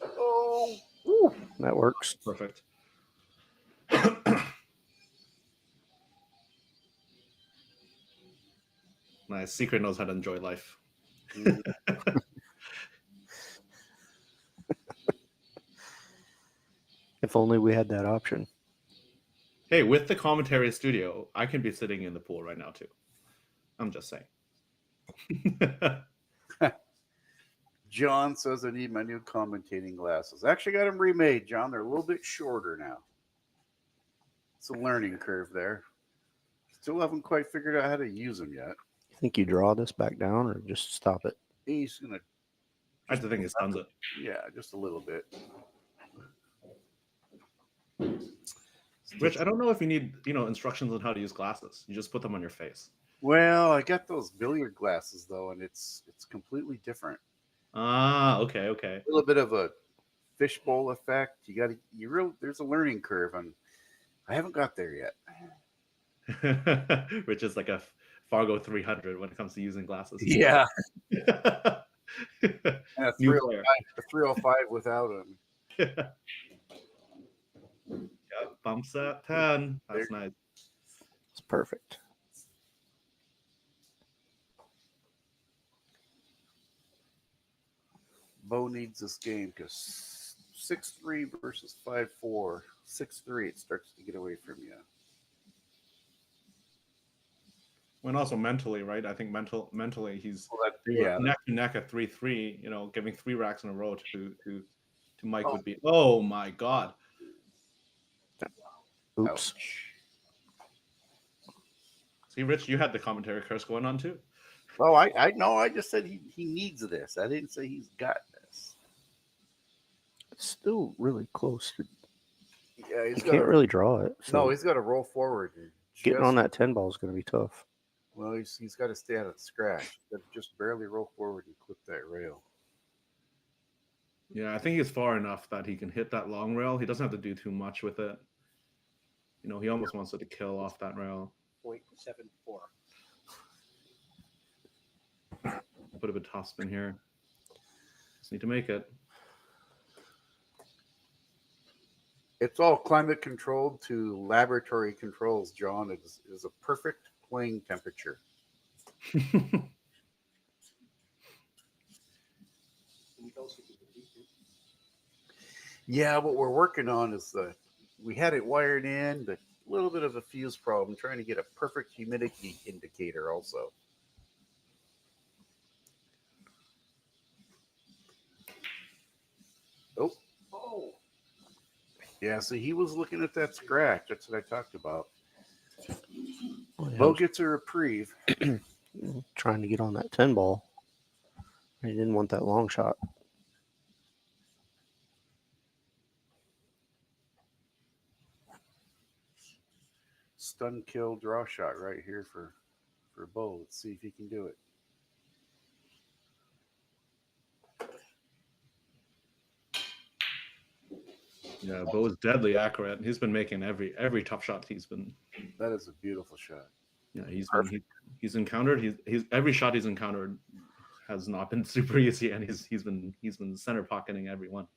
Oh, Ooh, that works. perfect. Nice. Secret knows how to enjoy life. If only we had that option. Hey, with the commentary studio, I can be sitting in the pool right now too. I'm just saying. John says I need my new commentating glasses. I actually got them remade, John. They're a little bit shorter now. It's a learning curve there. Still haven't quite figured out how to use them yet. You think you draw this back down or just stop it? He's gonna. I just think it stuns it. Yeah, just a little bit. Rich, I don't know if you need instructions on how to use glasses. You just put them on your face. Well, I got those billiard glasses though, and it's completely different. Ah, okay. A little bit of a fishbowl effect. There's a learning curve, and I haven't got there yet. Rich is like a Fargo 300 when it comes to using glasses. Yeah. And a New 305 without them. Yeah, bumps at 10. That's nice. It's perfect. Bo needs this game because 6-3 versus 5-4. 6-3, it starts to get away from you. And also mentally, right? I think mentally he's Yeah. neck to neck at 3-3. Giving 3 racks in a row to to Mike would be, oh my God. Oops. See, Rich, you had the commentary curse going on too. Oh, I know. I just said he needs this. I didn't say he's got this. It's still really close. Yeah, You can't really draw it. So No, he's got to roll forward. And getting on that 10 ball is going to be tough. Well, he's got to stay out of the scratch. He's got to just barely roll forward and clip that rail. Yeah, I think he's far enough that he can hit that long rail. He doesn't have to do too much with it. You know, he almost wants it to kill off that rail. 0.74. Bit of a tough spin here. Just need to make it. It's all climate controlled to laboratory controls, John. It is a perfect playing temperature. Yeah, what we're working on is we had it wired in, but a little bit of a fuse problem, trying to get a perfect humidity indicator also. Oh. Yeah, so he was looking at that scratch. That's what I talked about. Bo gets a reprieve. Trying to get on that 10 ball. He didn't want that long shot. Stun kill draw shot right here for Bo. Let's see if he can do it. Yeah, Bo is deadly accurate. He's been making every tough shot he's been. That is a beautiful shot. Yeah, he's encountered. He's every shot he's encountered has not been super easy, and he's been center pocketing every one.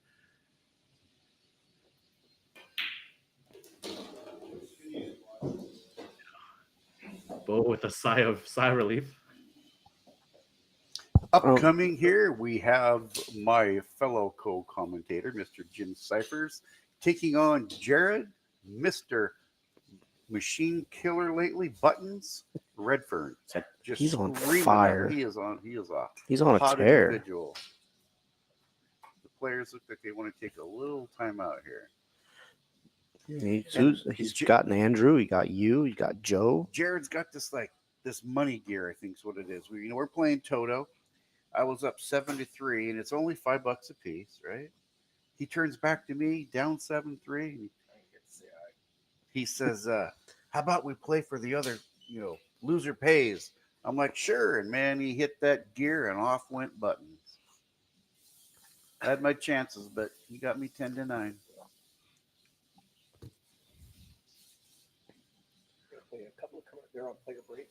Bo with a sigh of relief. Upcoming here, we have my fellow co-commentator, Mr. Jim Sifers, taking on Jared, Mr. Machine Killer lately, Buttons, Redfern. Just He's on screaming fire. He is on a hot tear. individual. The players look like they want to take a little time out here. He's got an Andrew. He got you. He got Joe. Jared's got this money gear, I think is what it is. We're playing Toto. I was up 7-3, and it's only $5 a piece, right? He turns back to me, down 7-3. He says, how about we play for the other, loser pays. I'm like, sure. And man, he hit that gear and off went Buttons. I had my chances, but he got me 10-9. They're on play a break.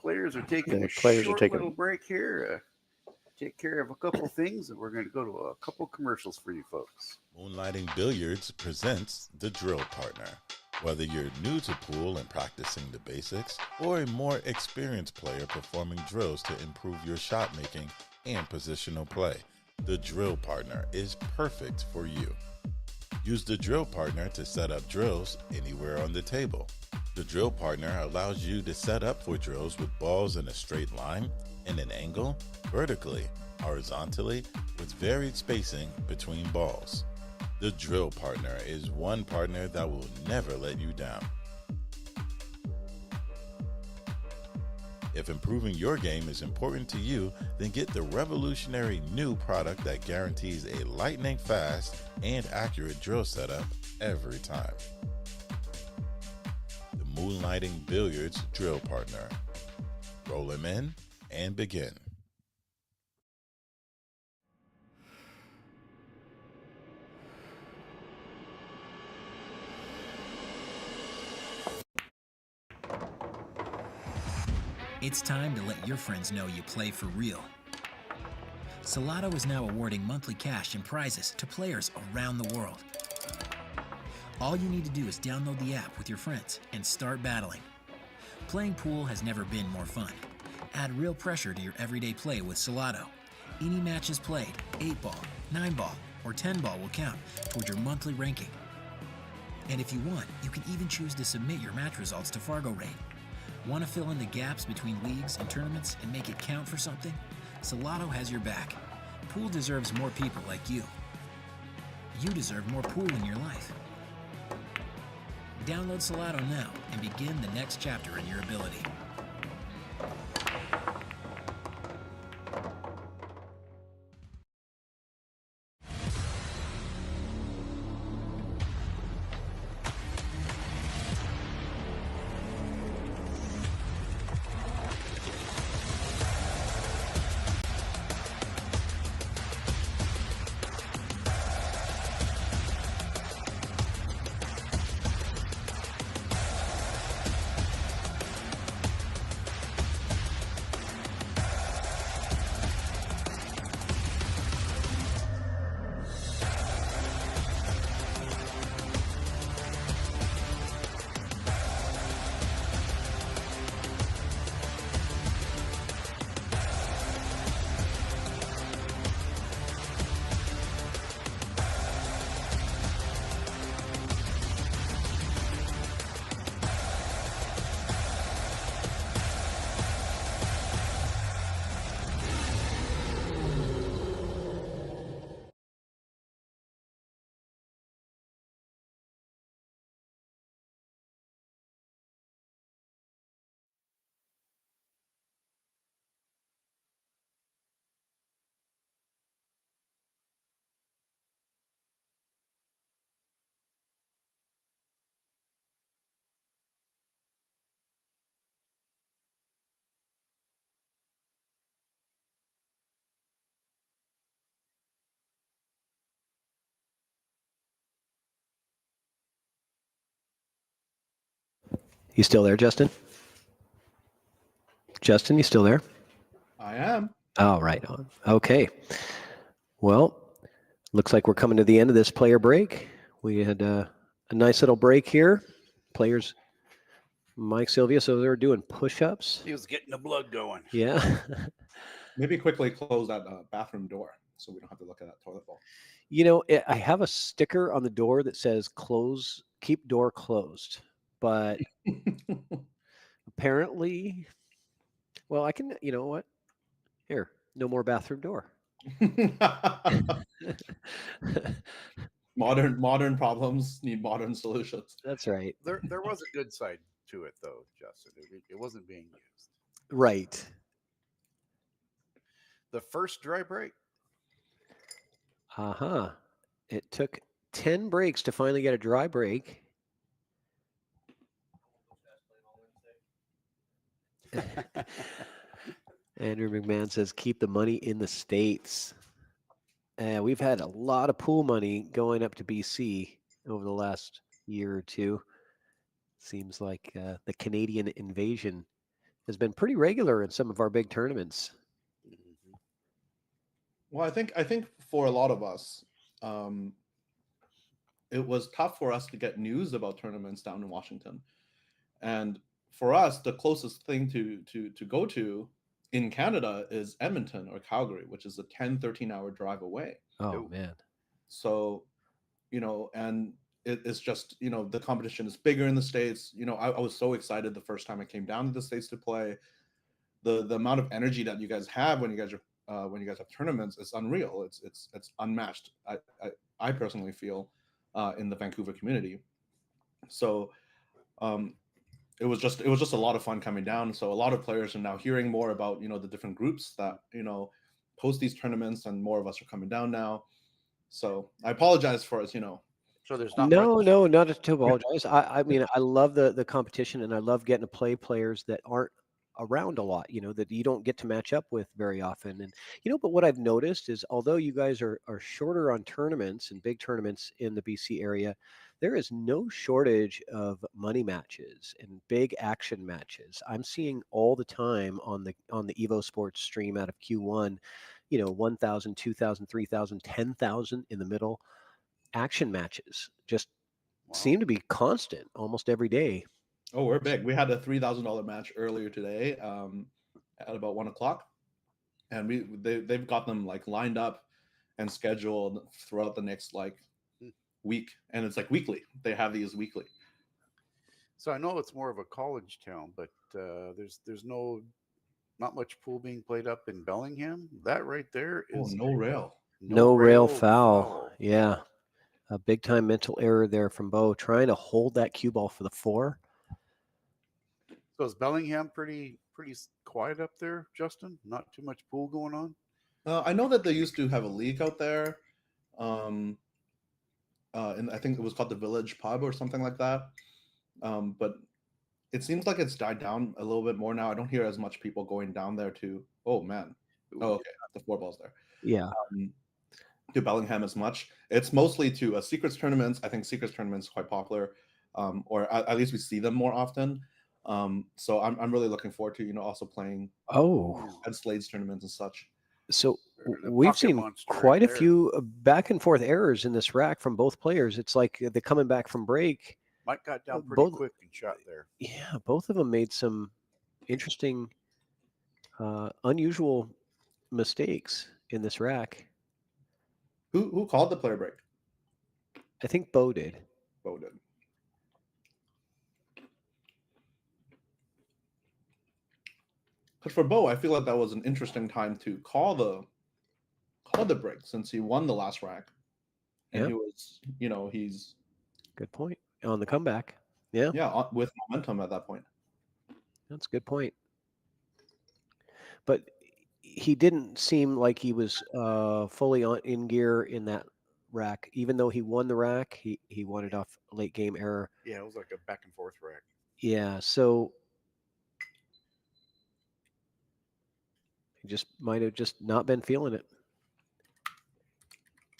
Players are taking little break here. Take care of a couple things, and we're going to go to a couple commercials for you folks. Moonlighting Billiards presents the Drill Partner. Whether you're new to pool and practicing the basics, or a more experienced player performing drills to improve your shot making and positional play, the Drill Partner is perfect for you. Use the Drill Partner to set up drills anywhere on the table. The Drill Partner allows you to set up for drills with balls in a straight line, in an angle, vertically, horizontally, with varied spacing between balls. The Drill Partner is one partner that will never let you down. If improving your game is important to you, then get the revolutionary new product that guarantees a lightning fast and accurate drill setup every time. The Moonlighting Billiards Drill Partner. Roll him in and begin. It's time to let your friends know you play for real. Salado is now awarding monthly cash and prizes to players around the world. All you need to do is download the app with your friends and start battling. Playing pool has never been more fun. Add real pressure to your everyday play with Salado. Any matches played, 8-ball, 9-ball, or 10-ball will count toward your monthly ranking. And if you want, you can even choose to submit your match results to Fargo Rate. Want to fill in the gaps between leagues and tournaments and make it count for something? Salado has your back. Pool deserves more people like you. You deserve more pool in your life. Download Salado now and begin the next chapter in your ability. You still there, Justin? Justin, you still there? I am. Oh, right on. Okay. Well, looks like we're coming to the end of this player break. We had a nice little break here. Players, Mike Silvius over there doing push-ups. He was getting the blood going. Yeah. Maybe quickly close that bathroom door so we don't have to look at that toilet bowl. You know, I have a sticker on the door that says "Close, keep door closed," but apparently, well, I can. You know what? Here, no more bathroom door. modern problems need modern solutions. That's right. There was a good side to it, though, Justin. It wasn't being used. Right. The first dry break. Uh-huh. It took 10 breaks to finally get a dry break. Andrew McMahon says, keep the money in the States. We've had a lot of pool money going up to BC over the last year or two. Seems like the Canadian invasion has been pretty regular in some of our big tournaments. Well, I think for a lot of us, it was tough for us to get news about tournaments down in Washington. And for us, the closest thing to go to in Canada is Edmonton or Calgary, which is a 13 hour drive away. Oh, man. So, and it's just, the competition is bigger in the States. I was so excited the first time I came down to the States to play. The amount of energy that you guys have when you guys have tournaments is unreal. It's unmatched. I personally feel in the Vancouver community. So it was just a lot of fun coming down. So a lot of players are now hearing more about the different groups that host these tournaments, and more of us are coming down now. So I apologize for us. So there's not No, not to apologize. I mean, I love the competition, and I love getting to play players that aren't around a lot, that you don't get to match up with very often. And, but what I've noticed is, although you guys are shorter on tournaments and big tournaments in the BC area, there is no shortage of money matches and big action matches. I'm seeing all the time on the Evo Sports stream out of Q1, 1,000, 2,000, 3,000, 10,000 in the middle. Action matches just seem to be constant almost every day. Oh, we're big. We had a $3,000 match earlier today at about 1:00, and they've got them like lined up and scheduled throughout the next week, and it's like weekly. They have these weekly. So I know it's more of a college town, but there's not much pool being played up in Bellingham. That right there is no rail. No rail foul. Yeah. A big time mental error there from Bo, trying to hold that cue ball for the 4. So is Bellingham pretty quiet up there, Justin? Not too much pool going on? I know that they used to have a league out there. And I think it was called the Village Pub or something like that. But it seems like it's died down a little bit more now. I don't hear as much people going down there to. Oh man. Oh, okay. The 4 balls there. Yeah. To Bellingham as much. It's mostly to secrets tournaments. I think secrets tournaments quite popular, or at least we see them more often. So I'm really looking forward to also playing at Slade's tournaments and such. So we've seen quite a few back and forth errors in this rack from both players. It's like they're coming back from break. Mike got down pretty quick and shot there. Yeah, both of them made some interesting, unusual mistakes in this rack. Who called the player break? I think Bo did. Bo did. But for Bo, I feel like that was an interesting time to call the break since he won the last rack, and he was, he's good point on the comeback. Yeah, with momentum at that point. That's a good point. But he didn't seem like he was fully in gear in that rack, even though he won the rack. He won it off late game error. Yeah, it was like a back and forth rack. Yeah, so he just might have just not been feeling it.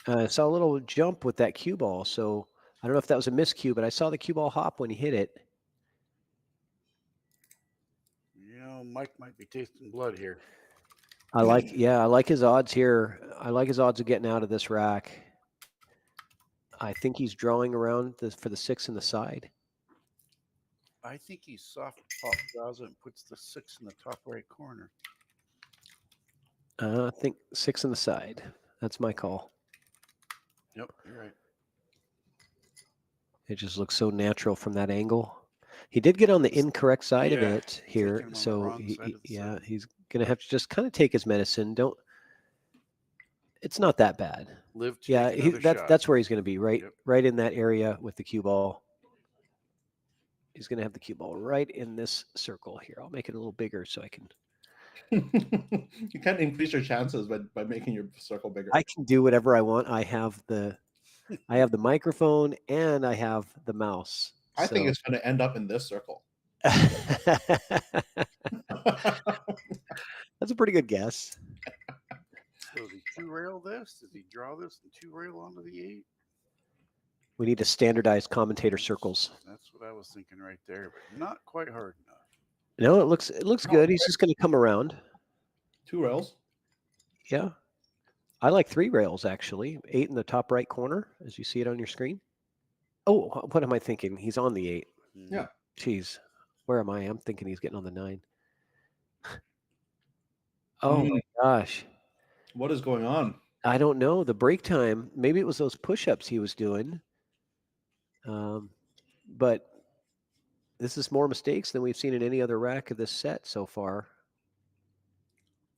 I saw a little jump with that cue ball, so I don't know if that was a miscue, but I saw the cue ball hop when he hit it. Mike might be tasting blood here. I like his odds here. I like his odds of getting out of this rack. I think he's drawing around for the 6 in the side. I think he soft pop draws it and puts the 6 in the top right corner. I think 6 in the side. That's my call. Yep, you're right. It just looks so natural from that angle. He did get on the incorrect side of it here, so he's gonna have to just kind of take his medicine. It's not that bad. That's where he's gonna be, right? Yep. Right in that area with the cue ball. He's gonna have the cue ball right in this circle here. I'll make it a little bigger so I can. You can't increase your chances by making your circle bigger. I can do whatever I want. I have the microphone and I have the mouse. I think it's going to end up in this circle. That's a pretty good guess. So does he 2-rail this? Does he draw this and 2-rail onto the 8? We need to standardize commentator circles. That's what I was thinking right there, but not quite hard enough. No, it looks good. He's just going to come around. 2 rails. Yeah. I like 3 rails, actually. 8 in the top right corner, as you see it on your screen. Oh, what am I thinking? He's on the 8. Yeah. Jeez. Where am I? I'm thinking he's getting on the 9. Oh, my gosh. What is going on? I don't know. The break time, maybe it was those push-ups he was doing. But this is more mistakes than we've seen in any other rack of this set so far.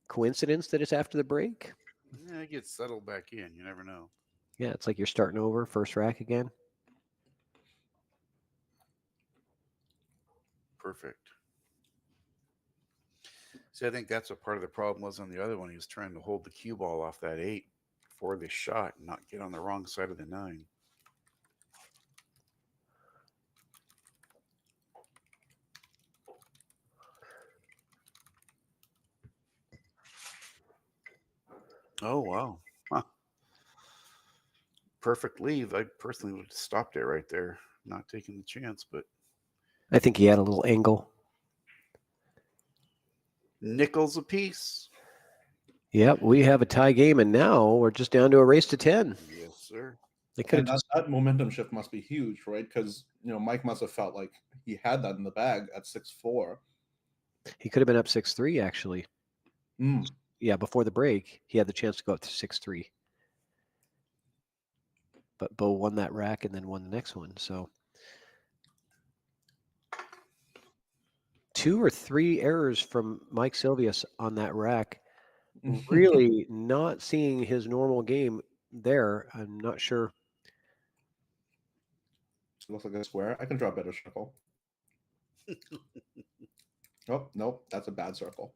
Coincidence that it's after the break? Yeah, it gets settled back in. You never know. Yeah, it's like you're starting over, first rack again. Perfect. See, I think that's what part of the problem was on the other one. He was trying to hold the cue ball off that 8 before they shot and not get on the wrong side of the 9. Oh, wow. Huh. Perfect leave. I personally would have stopped it right there, not taking the chance, but I think he had a little angle. Nickels apiece. Yep, we have a tie game, and now we're just down to a race to 10. Yes, sir. They could have that momentum shift must be huge, right? Because Mike must have felt like he had that in the bag at 6-4. He could have been up 6-3, actually. Mm. Yeah, before the break, he had the chance to go up to 6-3. But Bo won that rack and then won the next one. So 2 or 3 errors from Mike Silvius on that rack. Really not seeing his normal game there. I'm not sure It looks like a square. I can draw a better circle. Oh, nope. That's a bad circle.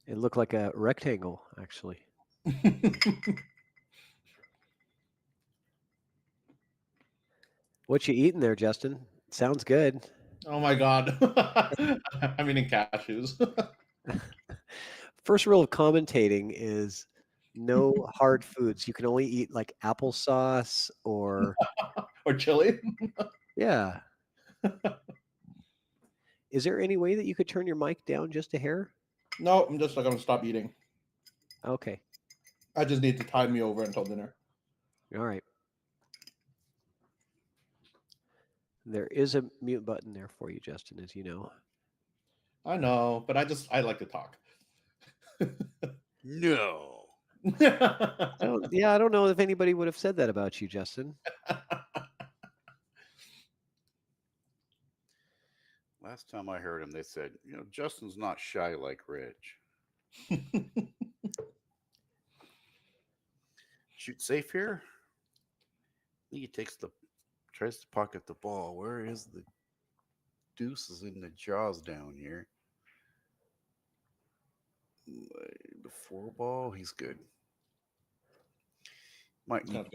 It looked like a rectangle, actually. What you eating there, Justin? Sounds good. Oh my god. I'm eating cashews. First rule of commentating is no hard foods. You can only eat like applesauce or Or chili. yeah. Is there any way that you could turn your mic down just a hair? No, I'm just like, I'm gonna stop eating. Okay. I just need to tide me over until dinner. All right. There is a mute button there for you, Justin, as you know. I know, but I like to talk. No. I don't know if anybody would have said that about you, Justin. Last time I heard him, they said, Justin's not shy like Rich. Shoot safe here. I think he tries to pocket the ball. Where is the deuces in the jaws down here? The 4 ball, he's good. Might need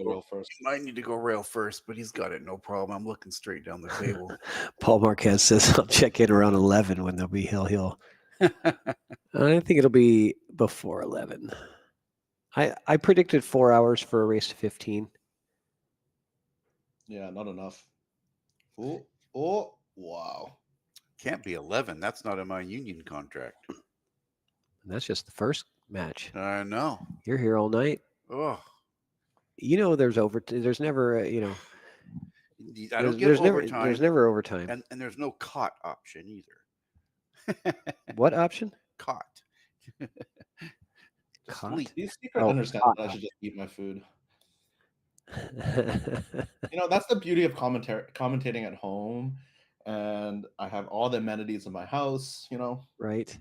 to go rail first, but he's got it, no problem. I'm looking straight down the table. Paul Marquez says I'll check in around 11 when there'll be hill. I think it'll be before 11. I predicted 4 hours for a race to 15. Yeah, not enough. Oh, wow. Can't be 11. That's not in my union contract. And that's just the first match. I know. You're here all night. Oh. There's never, I don't get overtime. There's never overtime. And there's no cot option either. What option? Cot. Cot? These people understand that I should just eat my food. That's the beauty of commentating at home. And I have all the amenities in my house, Right.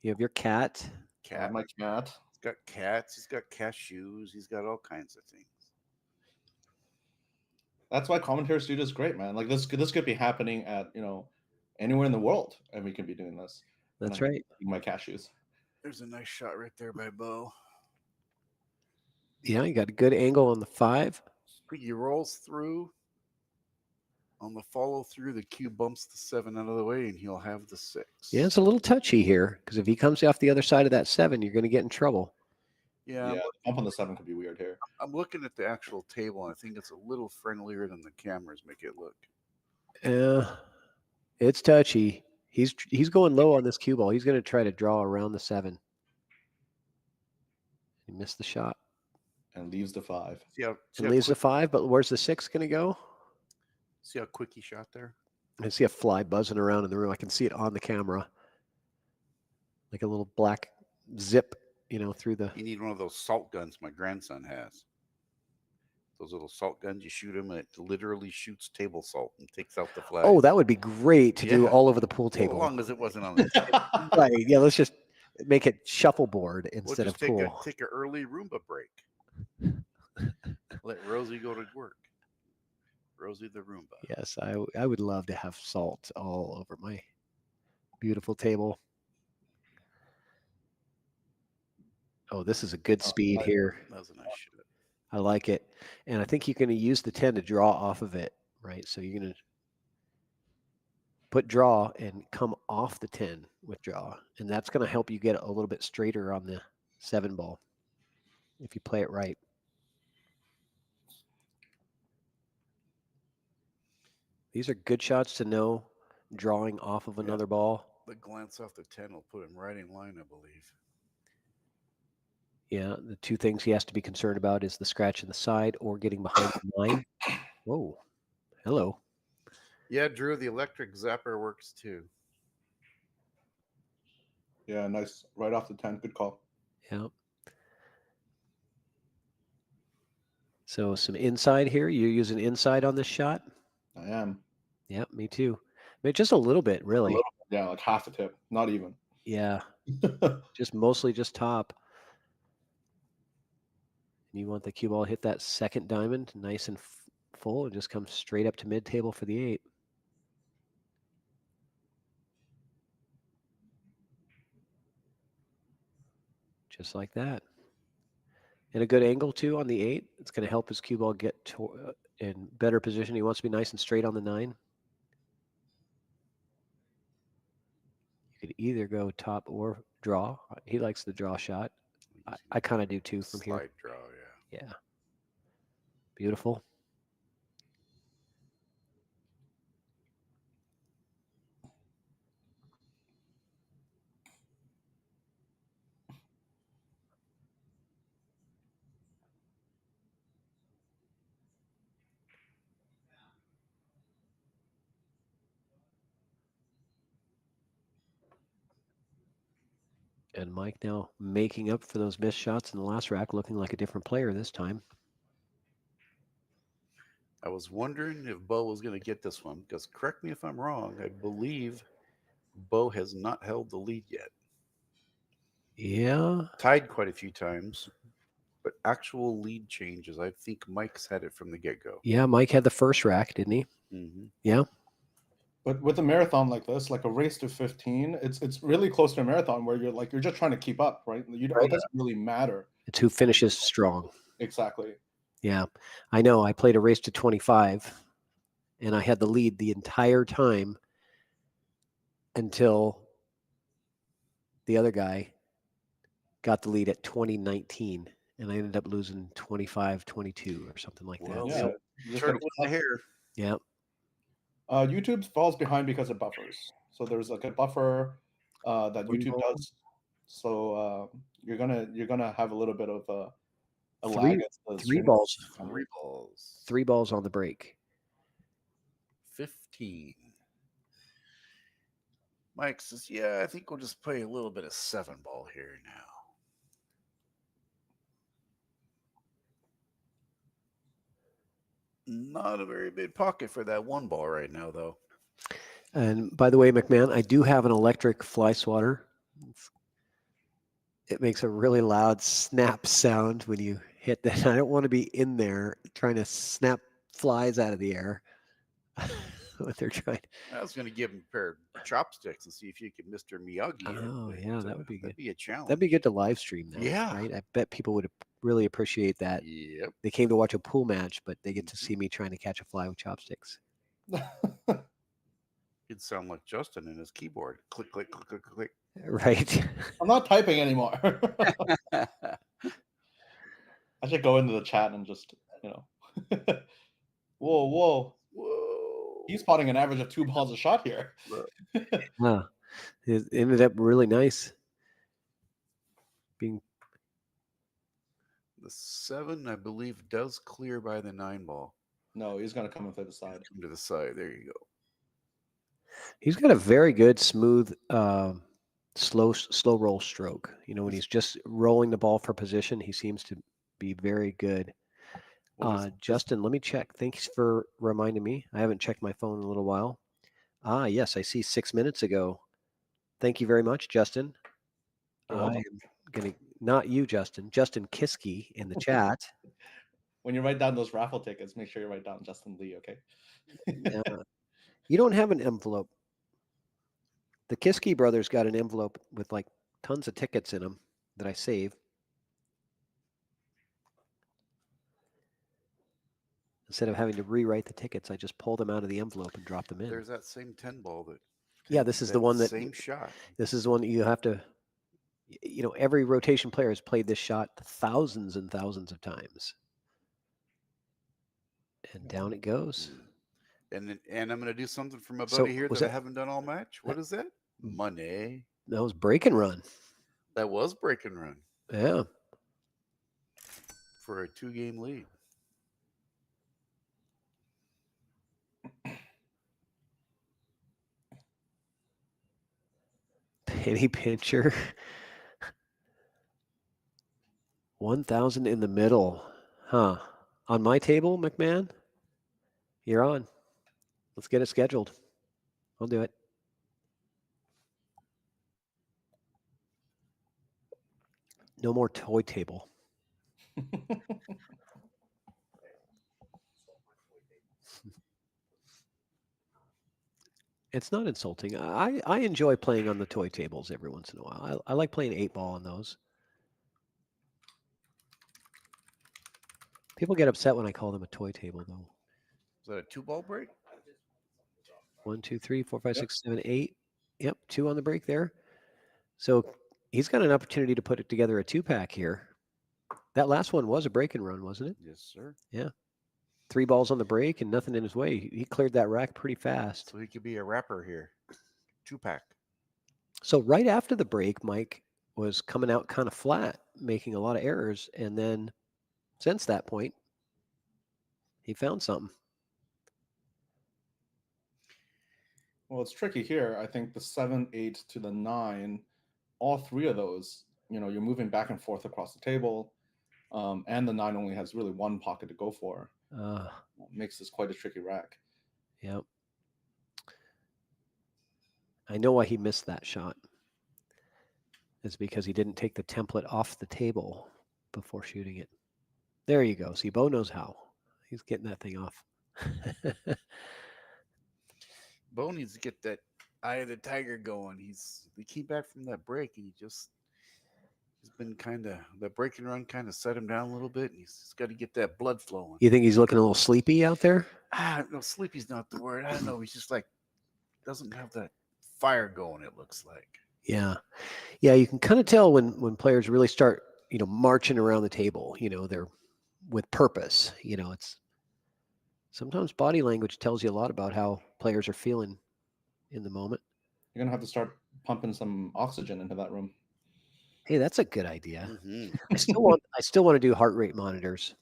You have your cat. I have my cat. He's got cats. He's got cashews. He's got all kinds of things. That's why commentary studio is great, man. Like this could be happening at anywhere in the world, and we can be doing this. That's right. My cashews. There's a nice shot right there by Bo. Yeah, you got a good angle on the 5. He rolls through. On the follow through, the cue bumps the 7 out of the way, and he'll have the 6. Yeah, it's a little touchy here because if he comes off the other side of that 7, you're going to get in trouble. Yeah, the bump on the 7 could be weird here. I'm looking at the actual table, and I think it's a little friendlier than the cameras make it look. Yeah, it's touchy. He's going low on this cue ball. He's going to try to draw around the 7. He missed the shot. And leaves the 5. Leaves the 5, but where's the 6 going to go? See how quick he shot there? I see a fly buzzing around in the room. I can see it on the camera. Like a little black zip, through the... You need one of those salt guns my grandson has. Those little salt guns, you shoot them, and it literally shoots table salt and takes out the flag. Oh, that would be great to do all over the pool table. As long as it wasn't on the table. Right, yeah, let's just make it shuffleboard instead of pool. Take an early Roomba break. Let Rosie go to work. Rosie the Roomba. Yes, I would love to have salt all over my beautiful table. Oh, this is a good speed here. That was a nice shot. I like it. And I think you're going to use the 10 to draw off of it, right? So you're going to put draw and come off the 10 with draw. And that's going to help you get a little bit straighter on the 7 ball if you play it right. These are good shots to know drawing off of another ball. The glance off the 10 will put him right in line, I believe. Yeah, the 2 things he has to be concerned about is the scratch in the side or getting behind the 9. Whoa. Hello. Yeah, Drew, the electric zapper works too. Yeah, nice. Right off the 10. Good call. Yeah. So some inside here. You're using inside on this shot? I am. Yeah, me too. I mean, just a little bit, really. Yeah, like half a tip. Not even. Yeah. Mostly just top. And you want the cue ball to hit that second diamond nice and full and just come straight up to mid-table for the 8. Just like that. And a good angle, too, on the 8. It's going to help his cue ball get in better position. He wants to be nice and straight on the 9. You could either go top or draw. He likes the draw shot. I kind of do, too, from here. Slide draw, yeah. Yeah. Beautiful. And Mike now making up for those missed shots in the last rack, looking like a different player this time. I was wondering if Bo was going to get this one, because correct me if I'm wrong, I believe Bo has not held the lead yet. Yeah. Tied quite a few times, but actual lead changes, I think Mike's had it from the get-go. Yeah, Mike had the first rack, didn't he? Mm-hmm. Yeah. But with a marathon like this, like a race to 15, it's really close to a marathon where you're just trying to keep up, right? It doesn't really matter. It's who finishes strong. Exactly. Yeah. I know. I played a race to 25, and I had the lead the entire time until the other guy got the lead at 2019, and I ended up losing 25-22 or something like that. Well, Yeah. So, You just turtle gotta in the hair. yeah. YouTube falls behind because of buffers. So there's like a buffer that One YouTube ball. does. So you're gonna have a little bit of a Three- lag. As the Three stream balls. goes on. 3 balls. 3 balls on the break. 15. Mike says, yeah, I think we'll just play a little bit of 7 ball here now. Not a very big pocket for that 1 ball right now, though. And by the way, McMahon, I do have an electric fly swatter. It makes a really loud snap sound when you hit that. I don't want to be in there trying to snap flies out of the air. What they're trying. I was going to give him a pair of chopsticks and see if you could Mr. Miyagi. Oh, yeah, that would be good. That'd be a challenge. That'd be good to live stream that. Yeah. Right. I bet people would really appreciate that. Yep. They came to watch a pool match, but they get to see me trying to catch a fly with chopsticks. It'd sound like Justin in his keyboard. Click, click, click, click, click. Right. I'm not typing anymore. I should go into the chat and just, whoa. He's potting an average of 2 balls a shot here. Wow. It ended up really nice. The 7, I believe, does clear by the 9 ball. No, he's gonna come in to the side. Come to the side. There you go. He's got a very good, smooth, slow roll stroke. When he's just rolling the ball for position, he seems to be very good. Justin, let me check. Thanks for reminding me. I haven't checked my phone in a little while. Yes, I see 6 minutes ago. Thank you very much, Justin. I'm going to, not you, Justin Kiski in the chat. When you write down those raffle tickets, make sure you write down Justin Lee, okay? Yeah. You don't have an envelope. The Kiski brothers got an envelope with like tons of tickets in them that I save. Instead of having to rewrite the tickets, I just pull them out of the envelope and drop them in. There's that same 10 ball that. Yeah, this is the one that. Same shot. This is the one that you have to. Every rotation player has played this shot thousands and thousands of times. And down it goes. And I'm going to do something for my So, buddy here was that I that- haven't done all match. What is that? Money. That was break and run. That was break and run Yeah. for a 2-game lead. Penny pincher. 1,000 in the middle. Huh. On my table, McMahon? You're on. Let's get it scheduled. I'll do it. No more toy table. It's not insulting. I enjoy playing on the toy tables every once in a while. I like playing 8-ball on those. People get upset when I call them a toy table, though. Is that a 2-ball break? 1, 2, 3, 4, 5, 6, 7, 8. Yep, 2 on the break there. So he's got an opportunity to put it together a 2-pack here. That last one was a break and run, wasn't it? Yes, sir. Yeah. 3 balls on the break and nothing in his way. He cleared that rack pretty fast. So he could be a rapper here. 2-pack. So right after the break, Mike was coming out kind of flat, making a lot of errors. And then since that point, he found something. Well, it's tricky here. I think the 7, 8 to the 9, all 3 of those, you're moving back and forth across the table. And the 9 only has really 1 pocket to go for. Makes this quite a tricky rack. Yep. I know why he missed that shot. It's because he didn't take the template off the table before shooting it. There you go. See, Bo knows how. He's getting that thing off. Bo needs to get that eye of the tiger going. He came back from that break and he's been that break and run kind of set him down a little bit, and he's got to get that blood flowing. You think he's looking a little sleepy out there? No, sleepy's not the word. I don't know. He's just like doesn't have that fire going, it looks like. Yeah. Yeah, you can kind of tell when players really start, marching around the table, they're with purpose. It's sometimes body language tells you a lot about how players are feeling in the moment. You're gonna have to start pumping some oxygen into that room. Hey, that's a good idea. Mm-hmm. I still want to do heart rate monitors.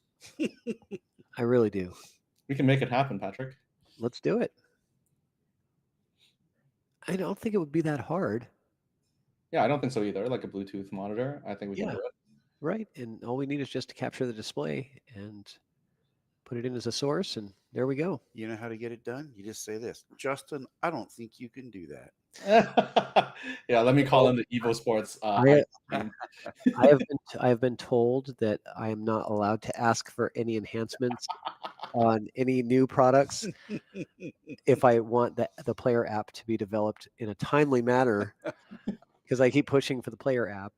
I really do. We can make it happen, Patrick. Let's do it. I don't think it would be that hard. Yeah, I don't think so either. Like a Bluetooth monitor, I think we can do it. Right, and all we need is just to capture the display and put it in as a source, and there we go. You know how to get it done? You just say this, Justin, I don't think you can do that. Yeah, let me call in the Evo Sports. I have been told that I am not allowed to ask for any enhancements on any new products if I want the player app to be developed in a timely manner, because I keep pushing for the player app.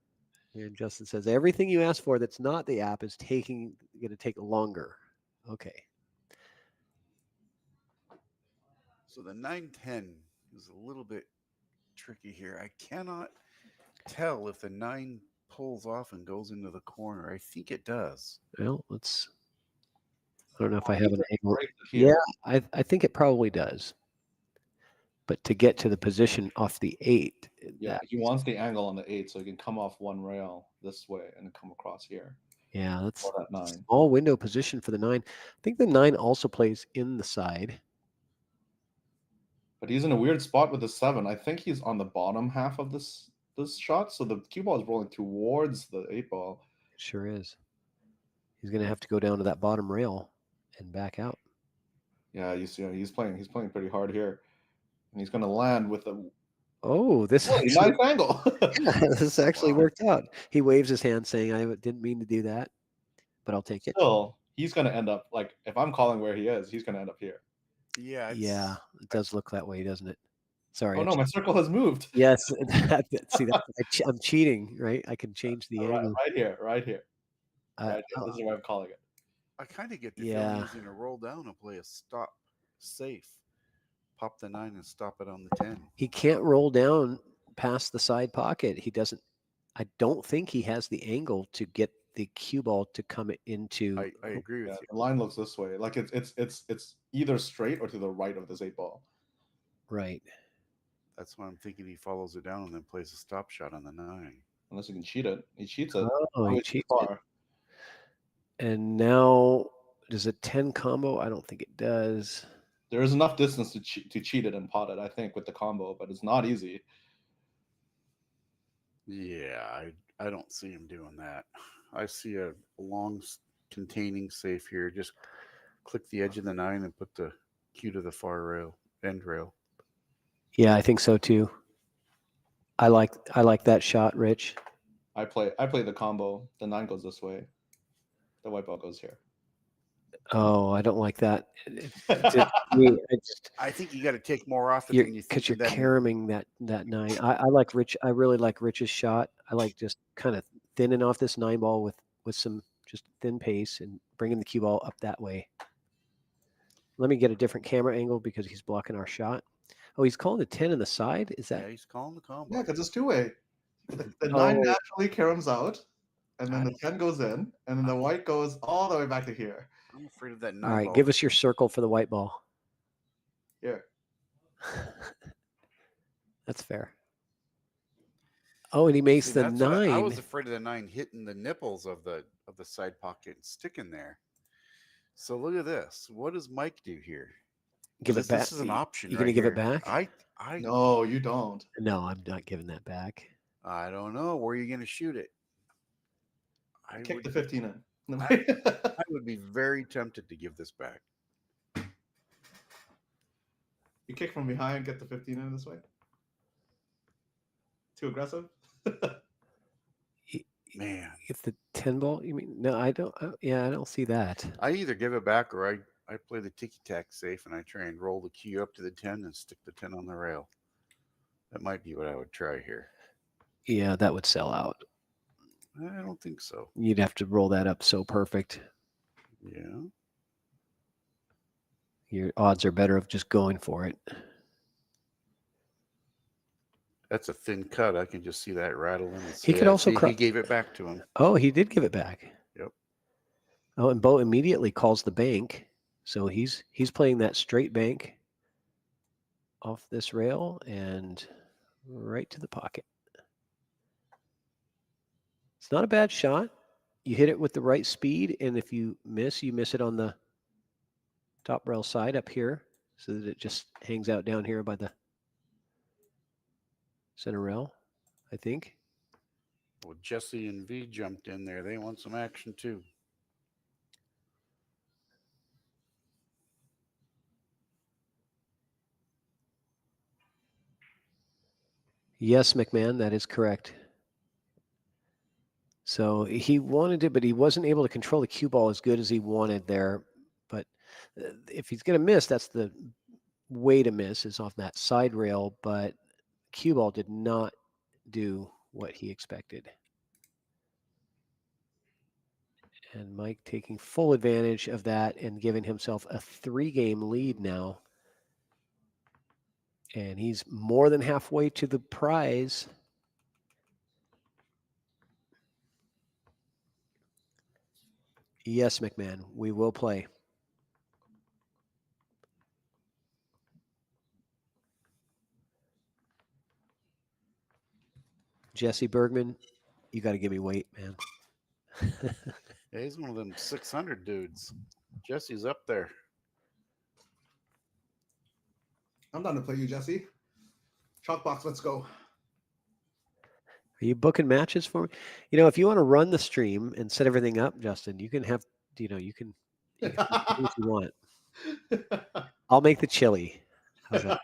And Justin says everything you ask for that's not the app is going to take longer. Okay. So the 9-10 is a little bit tricky here. I cannot tell if the 9 pulls off and goes into the corner. I think it does. Well, I don't know if I have an angle. Yeah, I think it probably does. But to get to the position off the 8. Yeah, he wants the angle on the 8 so he can come off one rail this way and come across here. Yeah, that's that 9. Small window position for the 9. I think the 9 also plays in the side. But he's in a weird spot with the 7. I think he's on the bottom half of this shot, so the cue ball is rolling towards the 8 ball. It sure is. He's going to have to go down to that bottom rail and back out. Yeah, you see, he's playing pretty hard here, and he's going to land with a this nice angle. This actually worked out. He waves his hand, saying, "I didn't mean to do that, but I'll take it." Still, he's going to end up if I'm calling where he is, he's going to end up here. Yeah. It does look that way, doesn't it? Sorry. Oh no, my circle has moved. Yes. See, I'm cheating, right? I can change the angle. Right here. Right here. This is where I'm calling it. I kind of get the feeling he's going to roll down and play a stop safe. Pop the 9 and stop it on the 10. He can't roll down past the side pocket. He doesn't. I don't think he has the angle to get the cue ball to come into. I agree with you. The line looks this way. Like it's either straight or to the right of this 8 ball. Right. That's why I'm thinking he follows it down and then plays a stop shot on the 9. Unless he can cheat it. He cheats it. He cheats it. And now, does a 10 combo? I don't think it does. There is enough distance to cheat it and pot it, I think, with the combo, but it's not easy. Yeah, I don't see him doing that. I see a long containing safe here. Just click the edge of the 9 and put the cue to the far rail, end rail. Yeah, I think so too. I like that shot, Rich. I play the combo. The 9 goes this way. The white ball goes here. Oh, I don't like that. I think you got to take more off it You're than you think. because you're that caroming that 9. I like Rich. I really like Rich's shot. I like just kind of thinning off this 9 ball with some just thin pace and bringing the cue ball up that way. Let me get a different camera angle because he's blocking our shot. Oh, he's calling the 10 on the side? Is that? Yeah, he's calling the combo. Yeah, because it's two-way. The 9 naturally caroms out, and then the 10 goes in, and then the white goes all the way back to here. I'm afraid of that 9 All right, ball. give us your circle for the white ball. Here. That's fair. Oh, and he makes See, the that's what 9. I was afraid of the 9 hitting the nipples of the side pocket and sticking there. So look at this. What does Mike do here? Give it back. This is an option. You right gonna give here. it back? No, you don't. No, I'm not giving that back. I don't know. Where are you going to shoot it? Kick the 15 in. I would be very tempted to give this back. You kick from behind, get the 15 in this way. Too aggressive. Man, It's the 10 ball. You mean no? I don't. Yeah, I don't see that. I either give it back or I play the ticky-tack safe and I try and roll the cue up to the 10 and stick the 10 on the rail. That might be what I would try here. Yeah, that would sell out. I don't think so. You'd have to roll that up so perfect. Yeah. Your odds are better of just going for it. That's a thin cut. I can just see that rattling. He could also he gave it back to him. Oh, he did give it back. Yep. Oh, and Bo immediately calls the bank. So he's playing that straight bank off this rail and right to the pocket. It's not a bad shot. You hit it with the right speed, and if you miss it on the top rail side up here so that it just hangs out down here by the center rail, I think. Well, Jesse and V jumped in there. They want some action too. Yes, McMahon, that is correct. So he wanted it, but he wasn't able to control the cue ball as good as he wanted there. But if he's going to miss, that's the way to miss, is off that side rail. But cue ball did not do what he expected. And Mike taking full advantage of that and giving himself a 3-game lead now. And he's more than halfway to the prize. Yes, McMahon, we will play. Jesse Bergman, you got to give me weight, man. Yeah, he's one of them 600 dudes. Jesse's up there. I'm down to play you, Jesse. Chalkbox, let's go. Are you booking matches for me? You know, if you want to run the stream and set everything up, Justin, you can have, you can do what you want. I'll make the chili. How's that?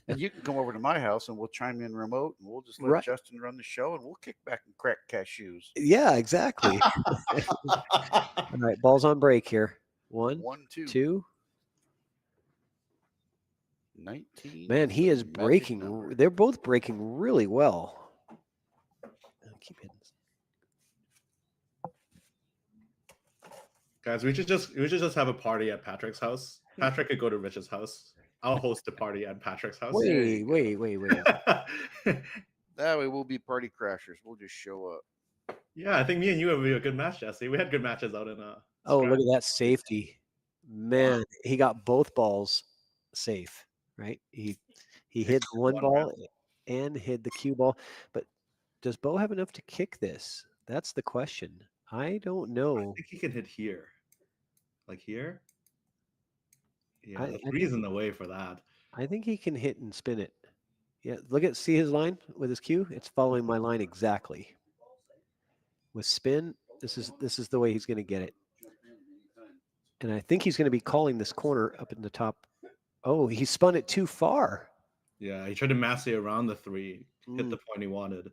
And you can come over to my house and we'll chime in remote and we'll just let Justin run the show and we'll kick back and crack cashews. Yeah, exactly. All right, balls on break here. 1, 2. 19. Man, he is breaking. They're both breaking really well. Keep hitting. Guys, we should just have a party at Patrick's house. Patrick could go to Rich's house. I'll host a party at Patrick's house. Wait. That way we'll be party crashers. We'll just show up. Yeah, I think me and you would be a good match, Jesse. We had good matches out in Oh, look at that safety. Man, he got both balls safe, right? He hit one ball and hit the cue ball. But does Bo have enough to kick this? That's the question. I don't know. I think he can hit here. Like here? Yeah, I reason away for that. I think he can hit and spin it. Yeah, see his line with his cue? It's following my line exactly. With spin, this is the way he's going to get it. And I think he's going to be calling this corner up in the top. Oh, he spun it too far. Yeah, he tried to massey around the 3, hit the point he wanted.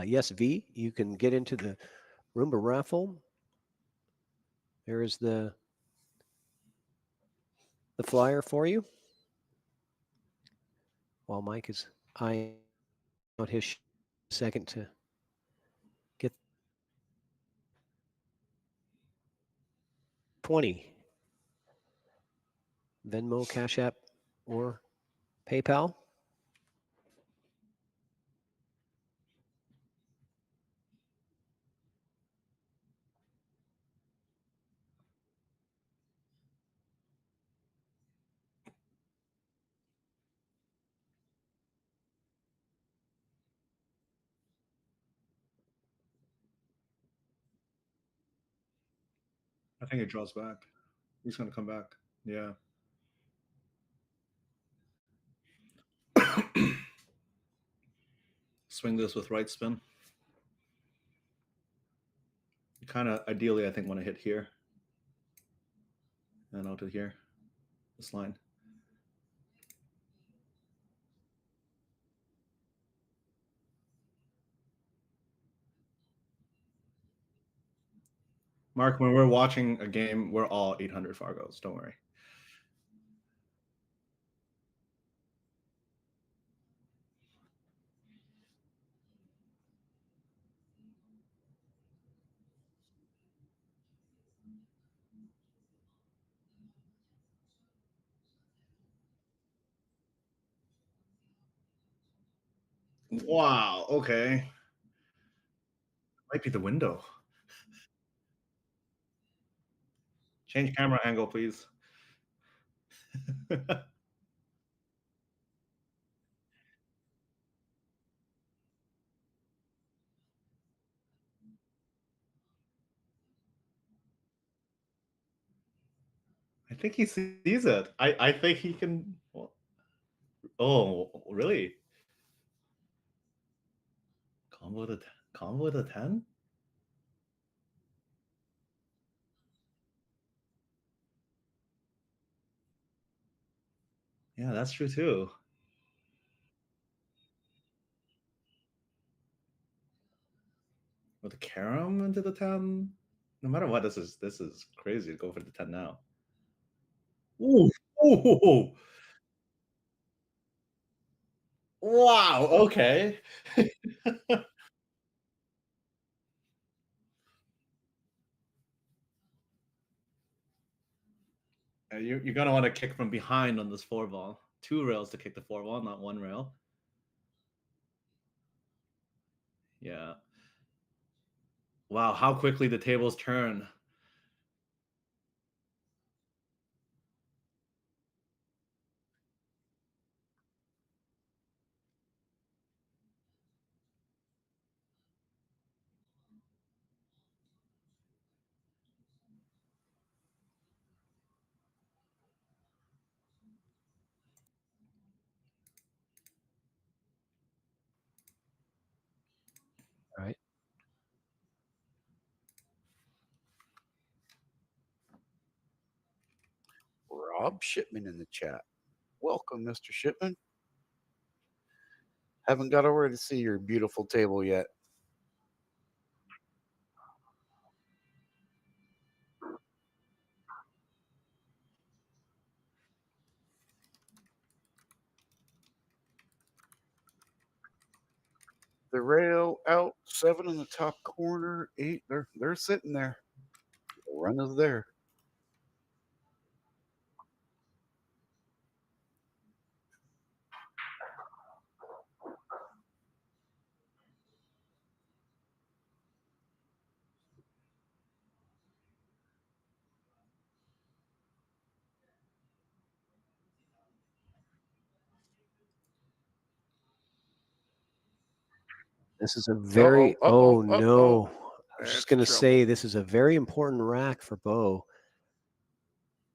Yes, V, you can get into the Roomba raffle. There is the flyer for you. While Mike is eyeing out his second to get 20. Venmo, Cash App, or PayPal. I think he draws back. He's gonna come back. Yeah. Swing this with right spin. You kind of ideally, I think, want to hit here and out to here. This line. Mark, when we're watching a game, we're all 800 Fargos. Don't worry. Wow. Okay. Might be the window. Change camera angle, please. I think he sees it. I think he can. Oh, really? Combo the 10? Yeah, that's true too. With the carom into the 10? No matter what, this is crazy to go for the 10 now. Ooh. Ooh. Wow, okay. You're gonna want to kick from behind on this 4 ball. 2 rails to kick the 4 ball, not 1 rail. Yeah. Wow, how quickly the tables turn. All right. Rob Shipman in the chat. Welcome, Mr. Shipman. Haven't got over to see your beautiful table yet. The rail out, 7 in the top corner, 8. They're sitting there. The run is there. This is a very no. I was That's just going to trouble. say this is a very important rack for Bo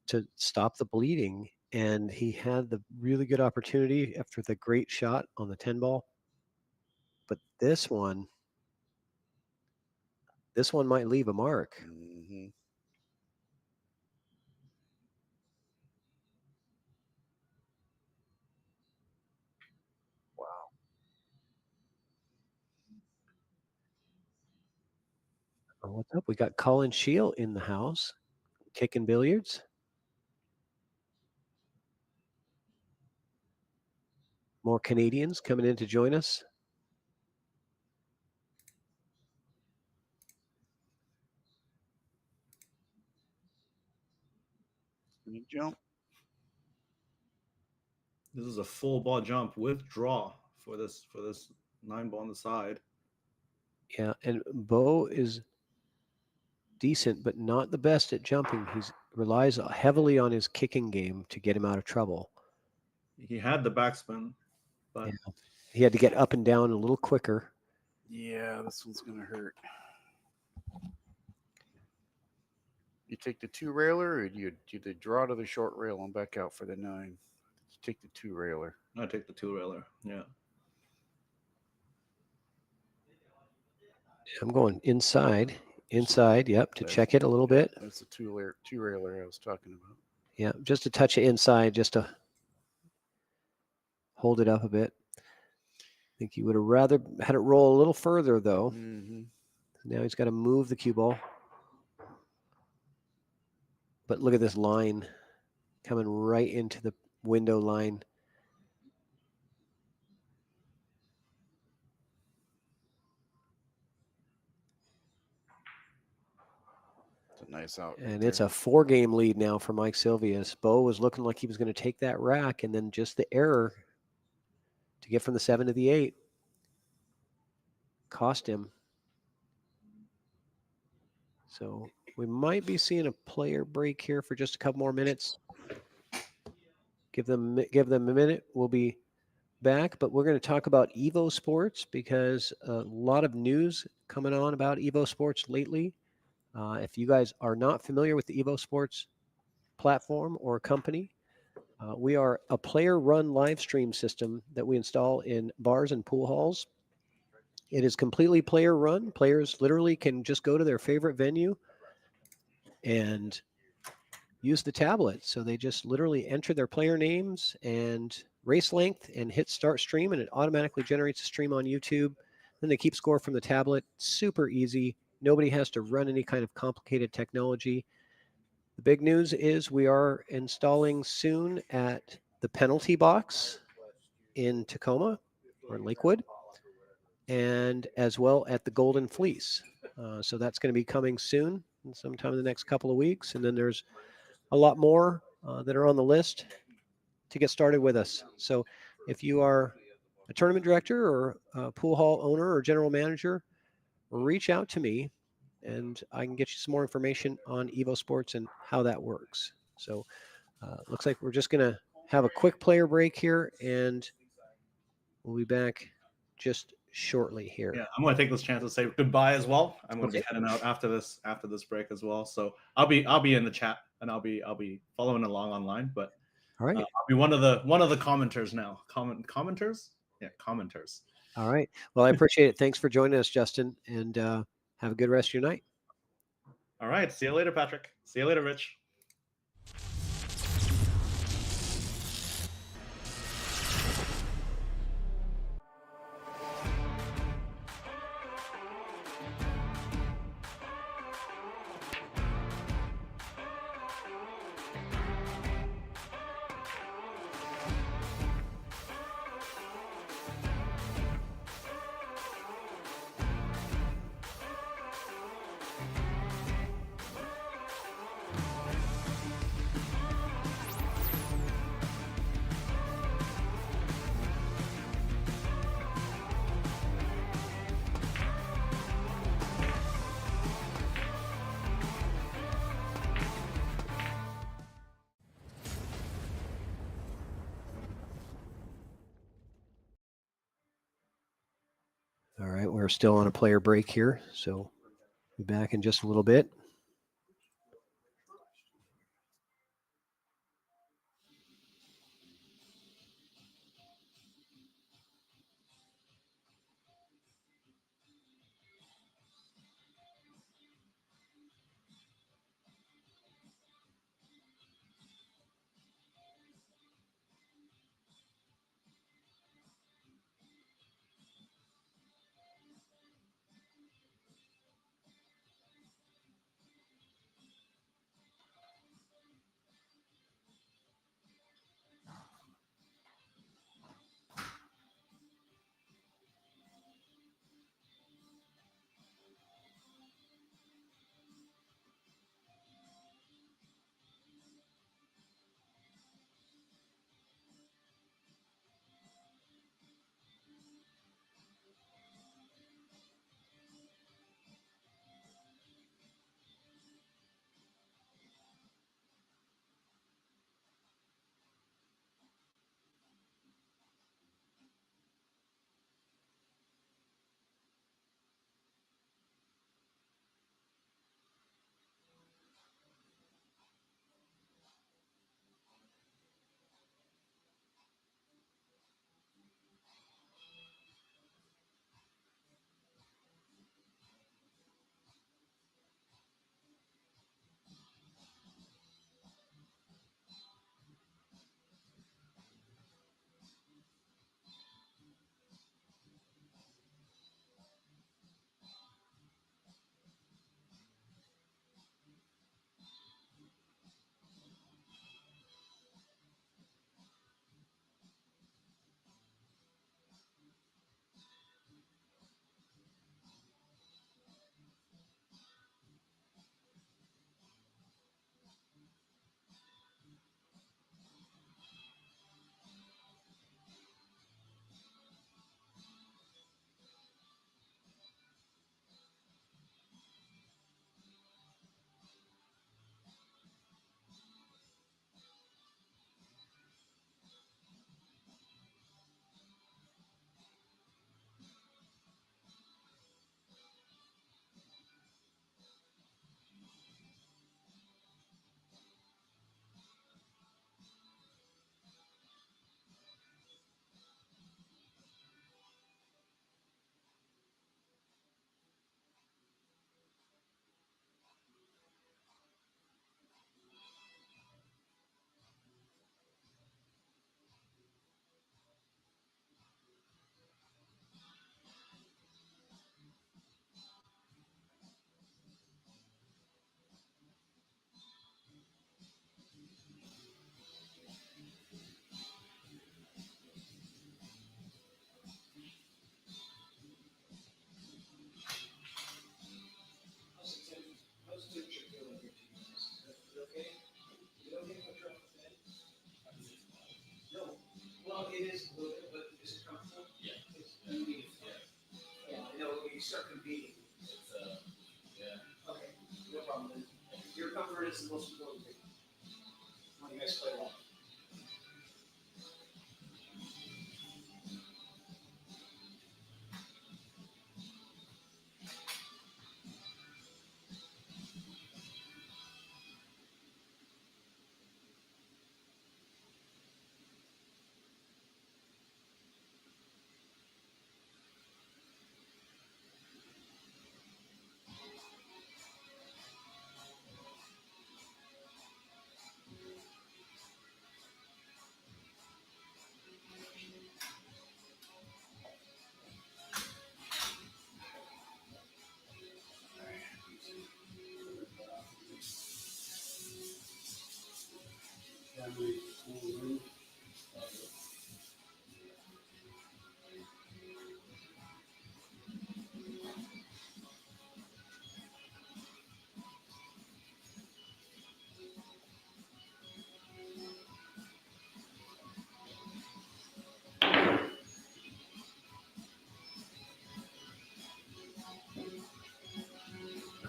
to stop the bleeding, and he had the really good opportunity after the great shot on the 10 ball. But this one might leave a mark. Mm-hmm. Wow. What's up? We got Colin Shield in the house, kicking billiards. More Canadians coming in to join us. Good jump. This is a full ball jump with draw for this 9 ball on the side. Yeah, and Bo is decent, but not the best at jumping. He relies heavily on his kicking game to get him out of trouble. He had the backspin, but yeah. He had to get up and down a little quicker. Yeah, this one's gonna hurt. You take the 2 railer, or do you draw to the short rail and back out for the 9? You take the 2 railer. I take the 2 railer. Yeah. I'm going inside. Yep, to check it a little bit. That's the 2 railer I was talking about. Yeah, just a touch of inside, just to hold it up a bit. I think you would have rather had it roll a little further, though. Mm-hmm. Now he's got to move the cue ball. But look at this line coming right into the window line. It's a nice out. And it's a 4-game lead now for Mike Silvius. Bo was looking like he was going to take that rack, and then just the error to get from the 7 to the 8 cost him. So we might be seeing a player break here for just a couple more minutes. Give them a minute. We'll be back, but we're going to talk about Evo Sports because a lot of news coming on about Evo Sports lately. If you guys are not familiar with the Evo Sports platform or company, we are a player-run live stream system that we install in bars and pool halls. It is completely player-run. Players literally can just go to their favorite venue and use the tablet. So they just literally enter their player names and race length and hit start stream, and it automatically generates a stream on YouTube. Then they keep score from the tablet. Super easy. Nobody has to run any kind of complicated technology. The big news is we are installing soon at the Penalty Box in Tacoma or Lakewood, and as well at the Golden Fleece. So that's going to be coming soon, sometime in the next couple of weeks. And then there's a lot more that are on the list to get started with us. So if you are a tournament director or a pool hall owner or general manager, reach out to me and I can get you some more information on Evo Sports and how that works. So looks like we're just going to have a quick player break here, and we'll be back just shortly here. Yeah, I'm going to take this chance to say goodbye as well. I'm going to Okay. be heading out after this break as well. So I'll be in the chat, and I'll be following along online. But All right. I'll be one of the commenters now. Commenters? Yeah, commenters. All right. Well, I appreciate it. Thanks for joining us, Justin, and have a good rest of your night. All right. See you later, Patrick. See you later, Rich. All right. We're still on a player break here, so be back in just a little bit.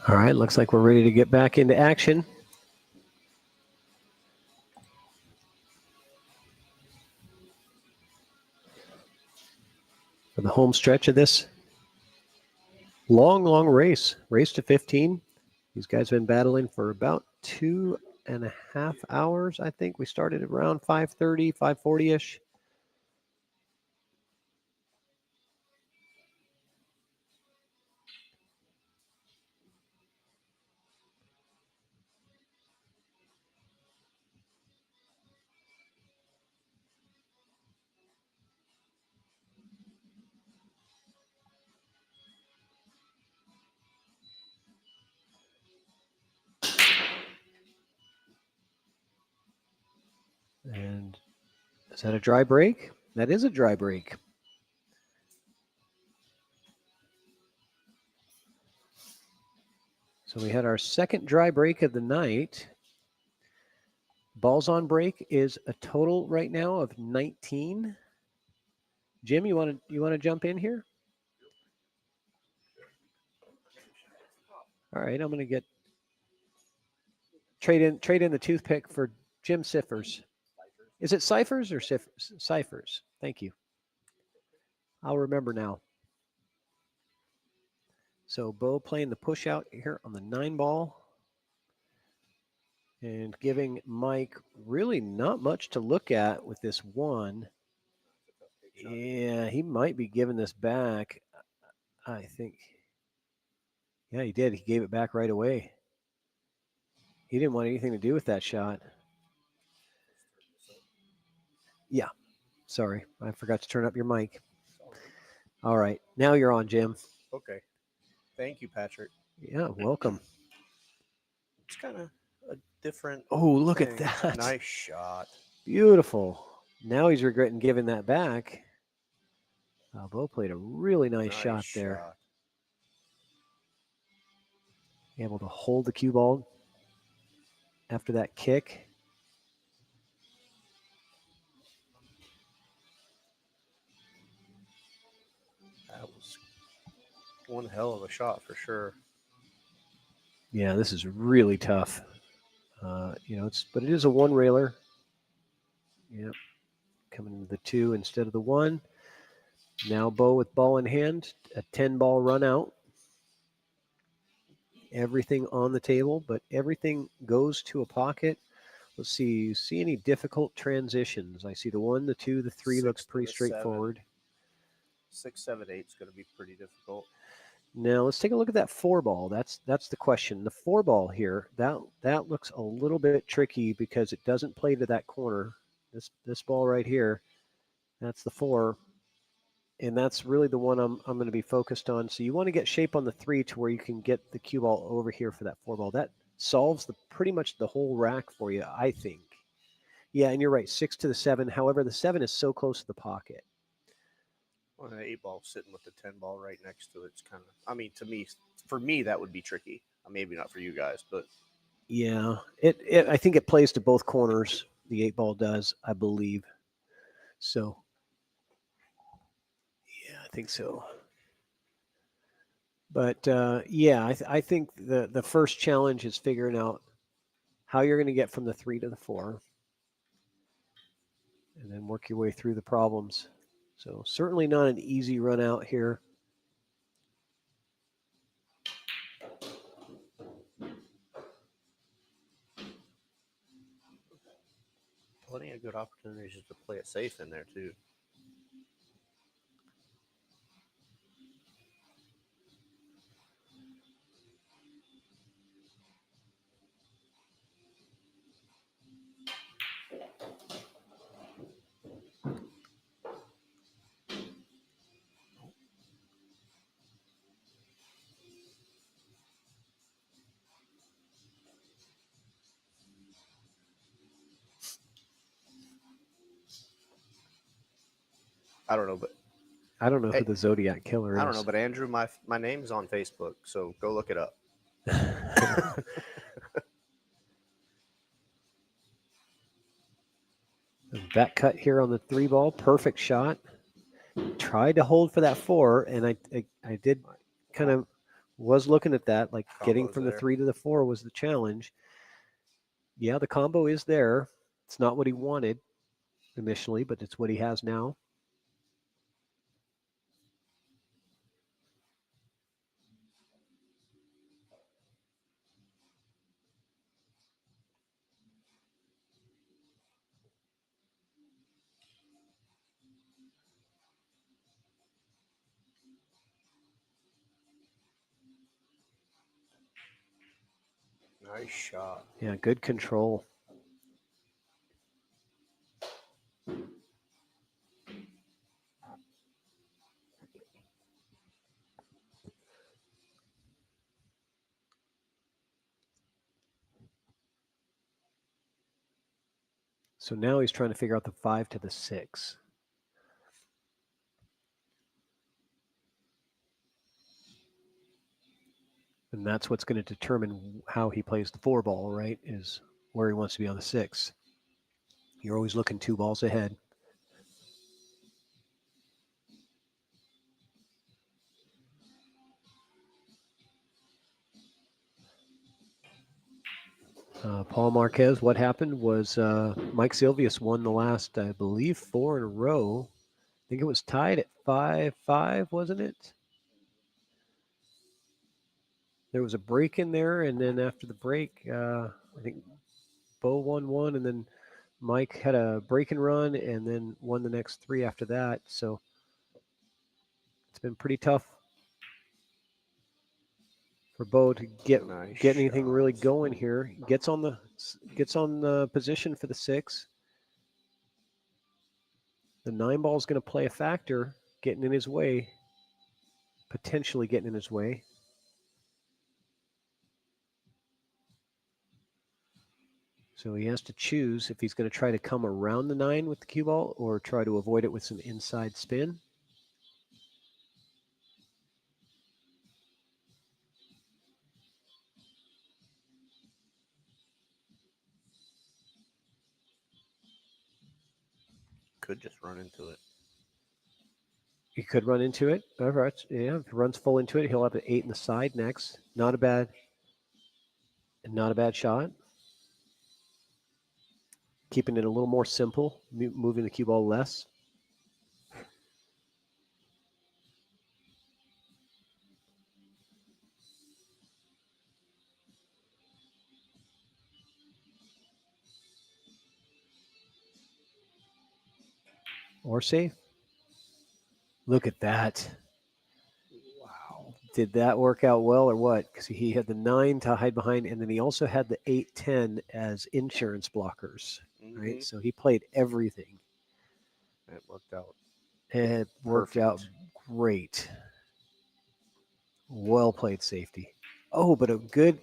All right, looks like we're ready to get back into action. For the home stretch of this long race to 15. These guys have been battling for about 2.5 hours, I think. We started around 5:30, 5:40-ish. And is that a dry break? That is a dry break. So we had our second dry break of the night. Balls on break is a total right now of 19. Jim, you want to jump in here? All right, I'm going to get trade in the toothpick for Jim Sifers. Is it Sifers or Sifers? Thank you. I'll remember now. So Bo playing the push out here on the 9 ball and giving Mike really not much to look at with this 1. Yeah, he might be giving this back. I think. Yeah, he did. He gave it back right away. He didn't want anything to do with that shot. Yeah. Sorry, I forgot to turn up your mic. All right, now you're on, Jim. Okay. Thank you, Patrick. Yeah, welcome. It's kind of a different. Oh, look thing. at that. Nice shot. Beautiful. Now he's regretting giving that back. Bo played a really nice shot there. Able to hold the cue ball after that kick. That was one hell of a shot for sure. Yeah, this is really tough. But it is a 1 railer. Yep. Coming to the 2 instead of the 1. Now Bo with ball in hand, a 10 ball run out. Everything on the table, but everything goes to a pocket. Let's see. You see any difficult transitions? I see the 1, the 2, the 3 looks pretty straightforward. 6, 7, 8 is going to be pretty difficult. Now let's take a look at that 4 ball. That's the question. The 4 ball here, that looks a little bit tricky because it doesn't play to that corner. This ball right here, that's the 4. And that's really the one I'm going to be focused on. So you want to get shape on the 3 to where you can get the cue ball over here for that 4 ball. That solves pretty much the whole rack for you, I think. Yeah, and you're right, 6 to the 7. However, the 7 is so close to the pocket. Well, the 8 ball sitting with the 10 ball right next to it. It's kind of, I mean, for me, that would be tricky. Maybe not for you guys, but. Yeah, I think it plays to both corners. The 8 ball does, I believe. So, yeah, I think so. But I think the first challenge is figuring out how you're going to get from the 3 to the 4, and then work your way through the problems. So certainly not an easy run out here. Plenty of good opportunities to play it safe in there too. I don't know, but I don't know Hey, who the Zodiac Killer is. I don't know, but Andrew, my name's on Facebook, so go look it up. That cut here on the 3-ball, perfect shot. Tried to hold for that 4, and I did kind of was looking at that, like getting Combos from the there. 3 to the 4 was the challenge. Yeah, the combo is there. It's not what he wanted initially, but it's what he has now. Nice shot. Yeah, good control. So now he's trying to figure out the 5 to the 6. And that's what's going to determine how he plays the 4-ball, right? Is where he wants to be on the 6. You're always looking 2 balls ahead. Paul Marquez, what happened was Mike Silvius won the last, I believe, 4 in a row. I think it was tied at 5-5, wasn't it? There was a break in there, and then after the break, I think Bo won 1, and then Mike had a break and run, and then won the next 3 after that. So it's been pretty tough for Bo to get Nice anything really shots. going here. He gets on the position for the 6. The 9 ball is going to play a factor, getting in his way, potentially getting in his way. So he has to choose if he's going to try to come around the 9 with the cue ball or try to avoid it with some inside spin. Could just run into it. He could run into it. All right. Yeah, if he runs full into it, he'll have an 8 in the side next. Not a bad shot. Keeping it a little more simple, moving the cue ball less. Or safe. Look at that. Wow. Did that work out well or what? Because he had the 9 to hide behind, and then he also had the 8-10 as insurance blockers, right? So he played everything. It worked out. It worked out great. Well played, safety. Oh, but a good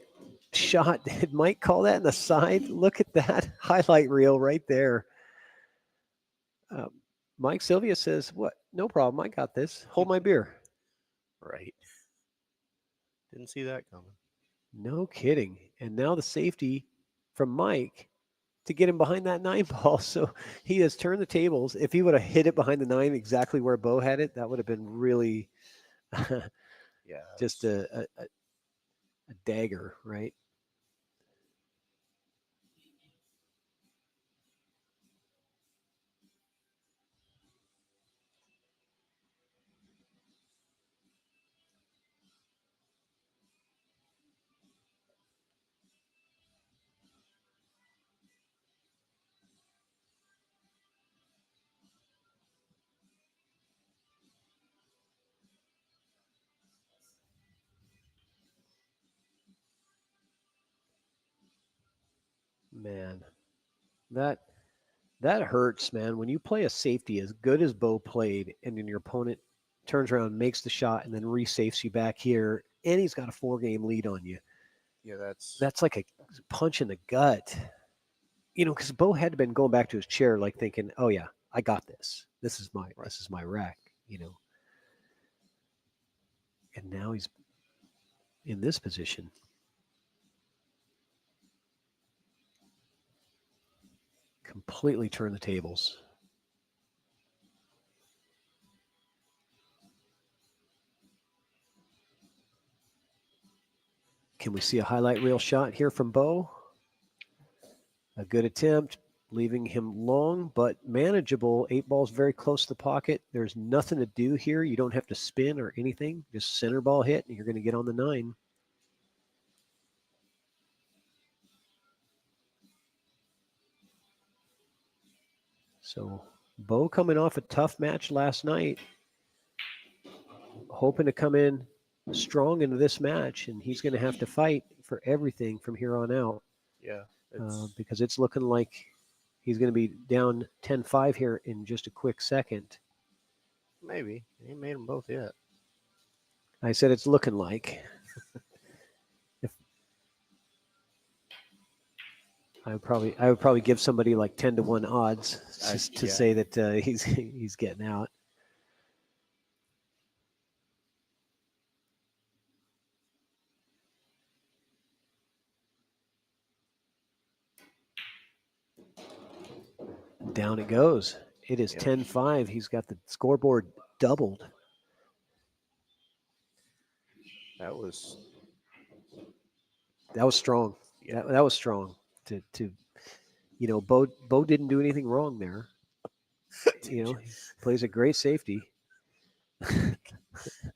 shot. Did Mike call that in the side? Look at that highlight reel right there. Mike Sylvia says, "What? No problem. I got this. Hold my beer." Right. Didn't see that coming. No kidding. And now the safety from Mike to get him behind that 9 ball. So he has turned the tables. If he would have hit it behind the 9 exactly where Bo had it, that would have been really Yeah. just a dagger, right? Man, that hurts, man. When you play a safety as good as Bo played, and then your opponent turns around, makes the shot, and then resafes you back here, and he's got a 4-game lead on you. Yeah, That's like a punch in the gut. You know, because Bo had been going back to his chair, like thinking, "Oh yeah, I got this. This is my rack, you know. And now he's in this position. Completely turn the tables. Can we see a highlight reel shot here from Bo? A good attempt, leaving him long but manageable. 8 balls very close to the pocket. There's nothing to do here. You don't have to spin or anything. Just center ball hit, and you're going to get on the 9. So Bo coming off a tough match last night, hoping to come in strong into this match, and he's going to have to fight for everything from here on out. Yeah. Because it's looking like he's going to be down 10-5 here in just a quick second. Maybe. He ain't made them both yet. I said it's looking like. I would probably give somebody like 10-1 odds just to say that he's getting out. Down it goes. It is 10-5. He's got the scoreboard doubled. That was strong. Yeah. That was strong. To you know, Bo didn't do anything wrong there. You know, he plays a great safety.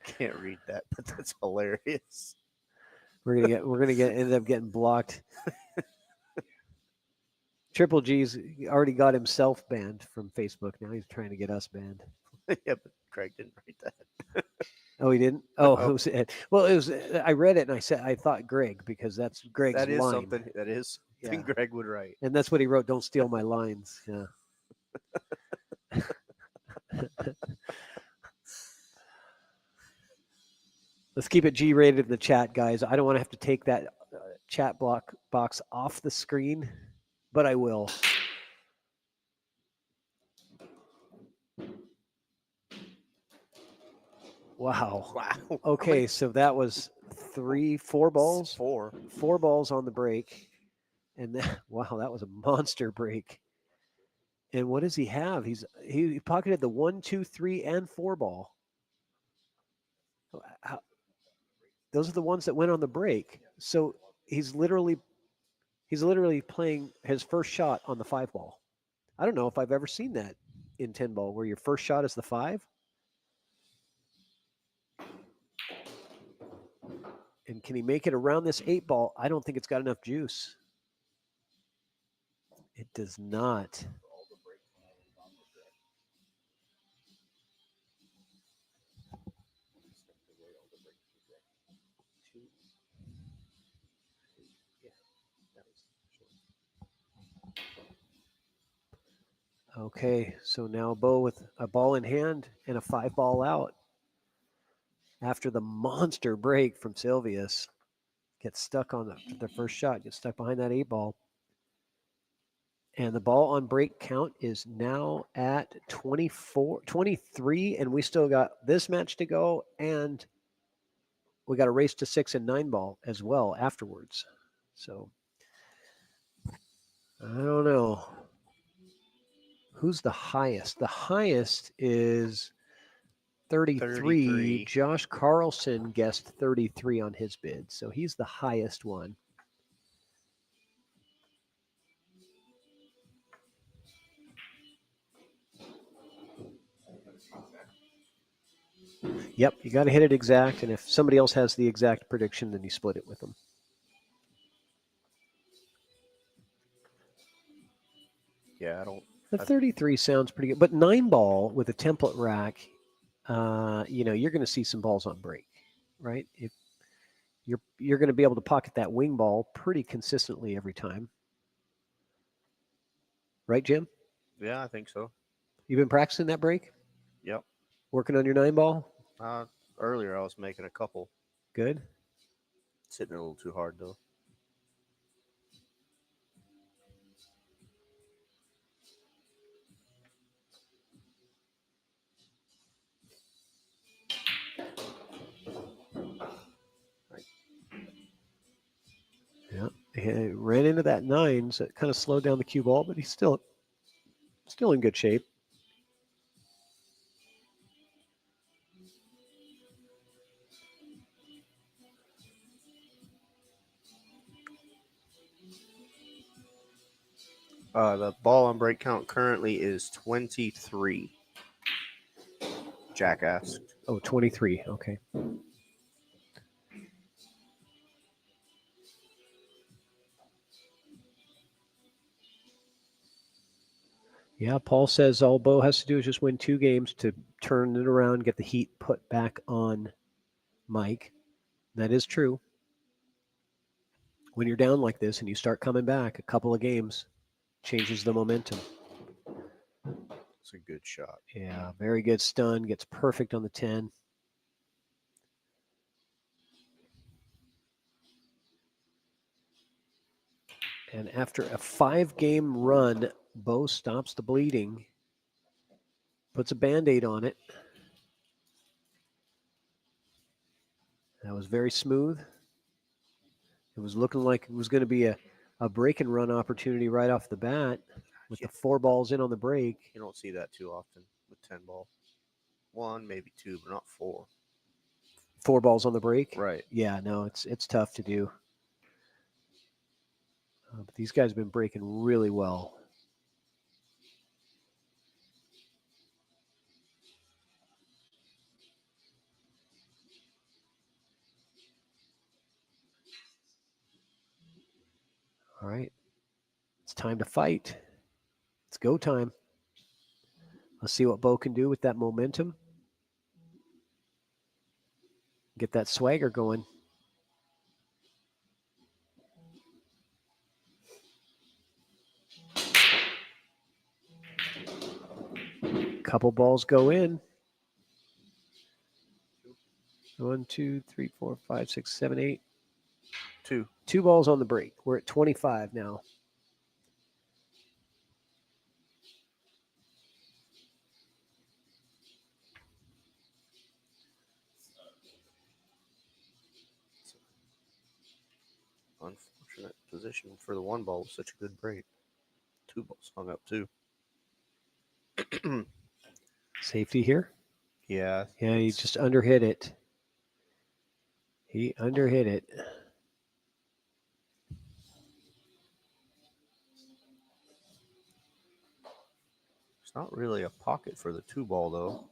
Can't read that, but that's hilarious. We're gonna end up getting blocked. Triple G's already got himself banned from Facebook. Now he's trying to get us banned. Yeah, but Craig didn't write that. Oh, he didn't. Oh, it was, well, it was. I read it and I thought Greg, because that's Greg's That is line. something. That is something Greg would write. And that's what he wrote. Don't steal my lines. Yeah. Let's keep it G-rated in the chat, guys. I don't want to have to take that chat box off the screen, but I will. Wow. Wow. Okay, so that was 4 balls. 4 balls on the break. And that, wow, that was a monster break. And what does he have? He pocketed the 1, 2, 3, and 4 ball. Those are the ones that went on the break. So he's literally playing his first shot on the 5 ball. I don't know if I've ever seen that in 10 ball, where your first shot is the 5. And can he make it around this 8 ball? I don't think it's got enough juice. It does not. Okay, so now Bo with a ball in hand and a 5 ball out. After the monster break from Silvius, gets stuck on the first shot, gets stuck behind that 8 ball. And the ball on break count is now at 23, and we still got this match to go, and we got a race to 6 and 9 ball as well afterwards. So I don't know. Who's the highest? The highest is 33. Josh Carlson guessed 33 on his bid, so he's the highest one. Yep, you got to hit it exact, and if somebody else has the exact prediction, then you split it with them. Yeah, I don't. The 33 sounds pretty good, but 9 ball with a template rack, you know, you're going to see some balls on break, right? If you're going to be able to pocket that wing ball pretty consistently every time, right, Jim? Yeah, I think so. You've been practicing that break? Yep. Working on your 9 ball? Earlier I was making a couple. Good. It's hitting it a little too hard though. ran into that 9, so it kind of slowed down the cue ball, but he's still in good shape. The ball on break count currently is 23. Jack asked. Oh, 23. Okay. Yeah, Paul says all Bo has to do is just win 2 games to turn it around, get the heat put back on Mike. That is true. When you're down like this and you start coming back, a couple of games changes the momentum. It's a good shot. Yeah, very good stun. Gets perfect on the 10. And after a 5-game run, Bo stops the bleeding, puts a Band-Aid on it. That was very smooth. It was looking like it was going to be a break and run opportunity right off the bat with the 4 balls in on the break. You don't see that too often with 10 ball. 1, maybe 2, but not 4. 4 balls on the break? Right. Yeah, no, it's tough to do. But these guys have been breaking really well. All right. It's time to fight. It's go time. Let's see what Bo can do with that momentum. Get that swagger going. Couple balls go in. 1, 2, 3, 4, 5, 6, 7, 8. 2. 2 balls on the break. We're at 25 now. Unfortunate position for the 1 ball with such a good break. 2 balls hung up too. Safety here. Yeah. Yeah, he just underhit it. He underhit it. It's not really a pocket for the 2 ball though,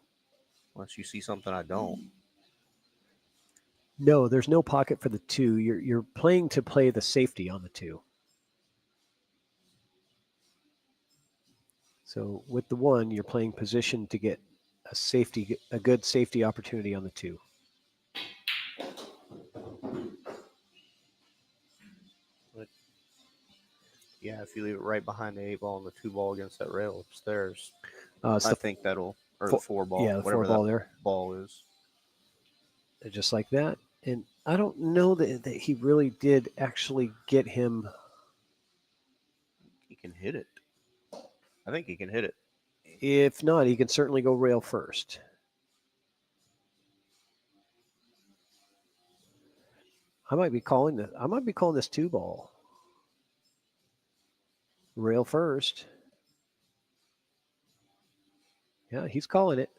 unless you see something I don't. No, there's no pocket for the 2. You're playing to play the safety on the 2. So with the 1, you're playing position to get a good safety opportunity on the 2. But yeah, if you leave it right behind the 8 ball and the 2 ball against that rail upstairs, I think that'll, or the 4 ball, yeah, the 4 whatever ball that there. ball is. Just like that. And I don't know that he really did actually get him. He can hit it. I think he can hit it. If not, he can certainly go rail first. I might be calling this 2 ball. Rail first. Yeah, he's calling it.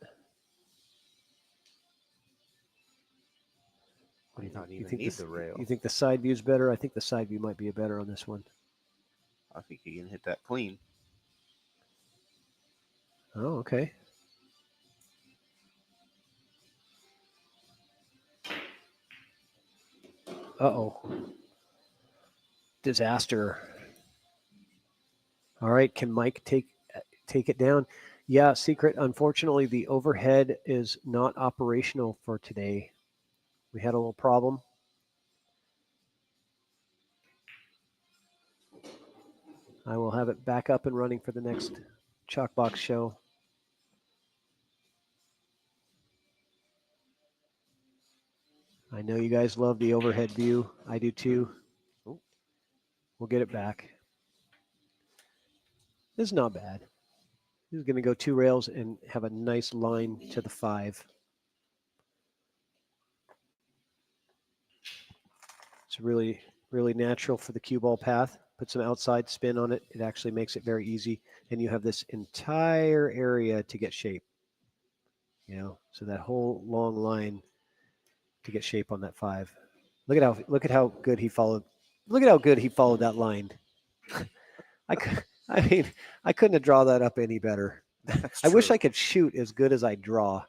Might not even need the rail. You think the side view is better? I think the side view might be better on this one. I think he can hit that clean. Oh, okay. Uh-oh. Disaster. All right, can Mike take it down? Yeah, Secret. Unfortunately, the overhead is not operational for today. We had a little problem. I will have it back up and running for the next Chalkbox show. I know you guys love the overhead view. I do too. Ooh. We'll get it back. This is not bad. This is going to go 2 rails and have a nice line to the 5. It's really, really natural for the cue ball path. put some outside spin on it, it actually makes it very easy. And you have this entire area to get shape. So that whole long line to get shape on that 5. Look at how good he followed. Look at how good he followed that line. I mean, I couldn't have drawn that up any better. I wish I could shoot as good as I draw.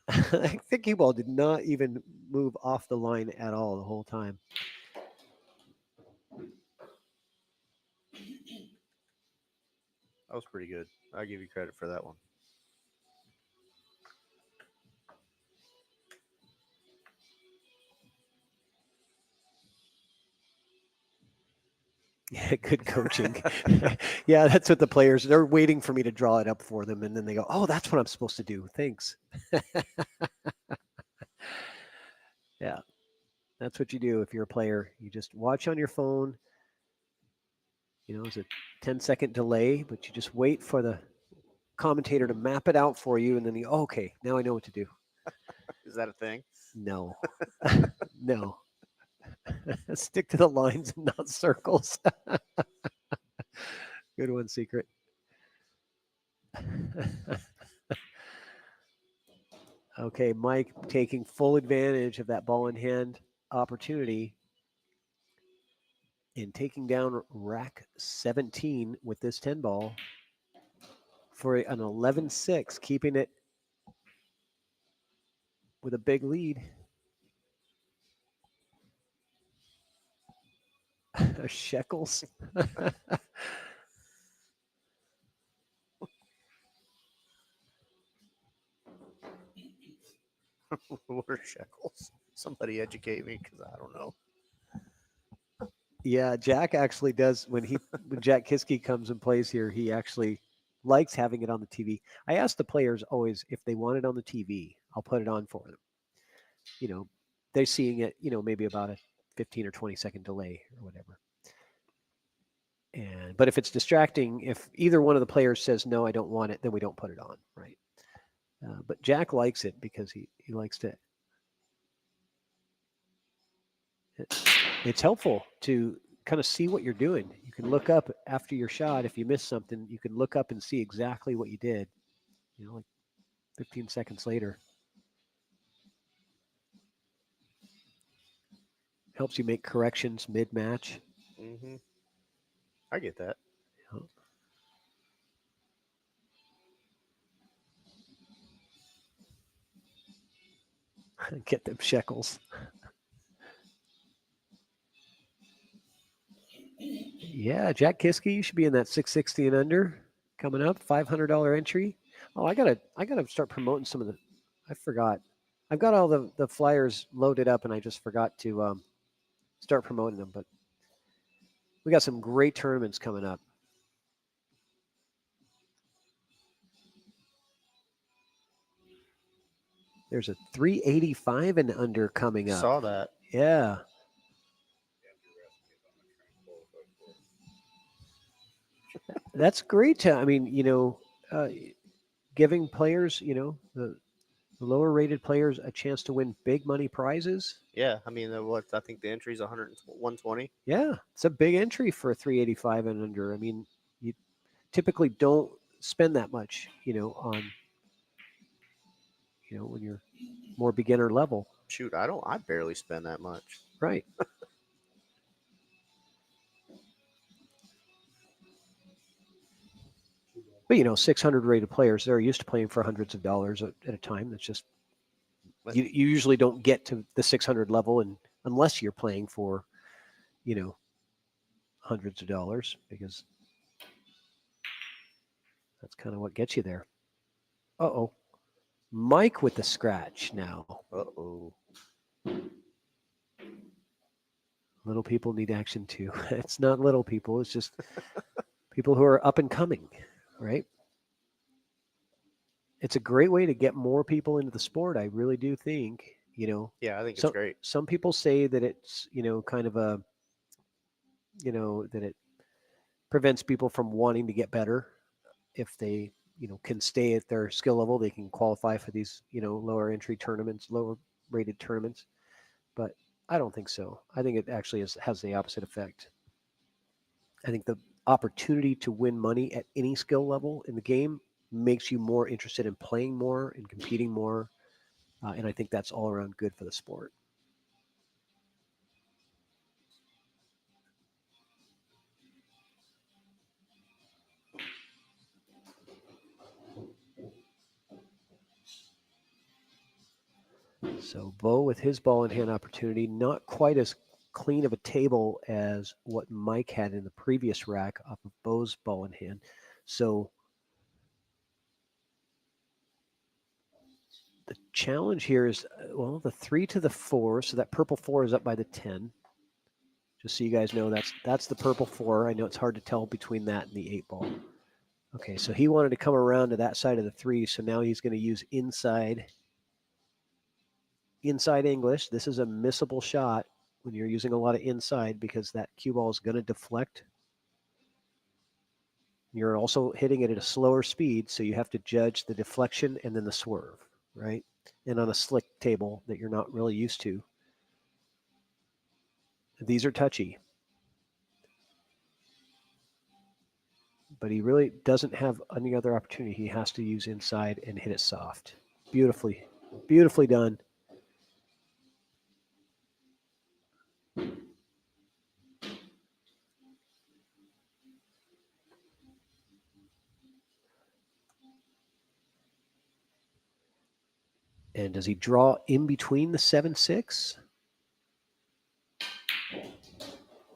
I think Cue-Ball did not even move off the line at all the whole time. That was pretty good. I give you credit for that one. Yeah, good coaching. Yeah, that's what the players, they're waiting for me to draw it up for them. And then they go, oh, that's what I'm supposed to do. Thanks. Yeah, that's what you do if you're a player. You just watch on your phone. It's a 10-second delay, but you just wait for the commentator to map it out for you. And then okay, now I know what to do. Is that a thing? No. No. Stick to the lines and not circles. Good one, Secret. Okay, Mike taking full advantage of that ball in hand opportunity and taking down rack 17 with this 10 ball for an 11-6, keeping it with a big lead. Shekels. What are shekels? Somebody educate me because I don't know. Yeah, Jack actually does when Jack Kiske comes and plays here, he actually likes having it on the TV. I ask the players always if they want it on the TV, I'll put it on for them. They're seeing it, maybe about a 15 or 20-second delay or whatever. But if it's distracting, if either one of the players says, no, I don't want it, then we don't put it on, right? But Jack likes it because he likes to. It's helpful to kind of see what you're doing. You can look up after your shot. If you miss something, you can look up and see exactly what you did, like 15 seconds later. Helps you make corrections mid-match. Mm-hmm. I get that. Get them shekels. Yeah, Jack Kiske, you should be in that 660 and under coming up. $500 entry. Oh, I gotta start promoting some of the. I forgot. I've got all the flyers loaded up, and I just forgot to start promoting them. But we got some great tournaments coming up. There's a 385 and under coming up. Saw that. Yeah. That's great. I mean, giving players, the lower rated players a chance to win big money prizes. Yeah, I mean, I think the entry is 120. Yeah, it's a big entry for a 385 and under. I mean, you typically don't spend that much, on, when you're more beginner level. Shoot, I barely spend that much. Right. But 600 rated players, they're used to playing for hundreds of dollars at a time. That's just you usually don't get to the 600 level, and unless you're playing for, hundreds of dollars, because that's kind of what gets you there. Uh-oh. Mike with the scratch now. Uh-oh. Little people need action too. It's not little people. It's just people who are up and coming, right? It's a great way to get more people into the sport. I really do think, Yeah, I think it's great. Some people say that it's, kind of a, that it prevents people from wanting to get better. If they, can stay at their skill level, they can qualify for these, lower entry tournaments, lower rated tournaments. But I don't think so. I think it actually has the opposite effect. I think the opportunity to win money at any skill level in the game makes you more interested in playing more and competing more. And I think that's all around good for the sport. So Bo with his ball in hand opportunity, not quite as clean of a table as what Mike had in the previous rack off of Bo's ball in hand. So the challenge here is, well, the 3 to the 4. So that purple 4 is up by the 10. Just so you guys know, that's the purple 4. I know it's hard to tell between that and the 8 ball. Okay, so he wanted to come around to that side of the 3, so now he's going to use inside English. This is a missable shot when you're using a lot of inside because that cue ball is going to deflect. You're also hitting it at a slower speed, so you have to judge the deflection and then the swerve, right? And on a slick table that you're not really used to. These are touchy. But he really doesn't have any other opportunity. He has to use inside and hit it soft. Beautifully, beautifully done. And does he draw in between the 7-6?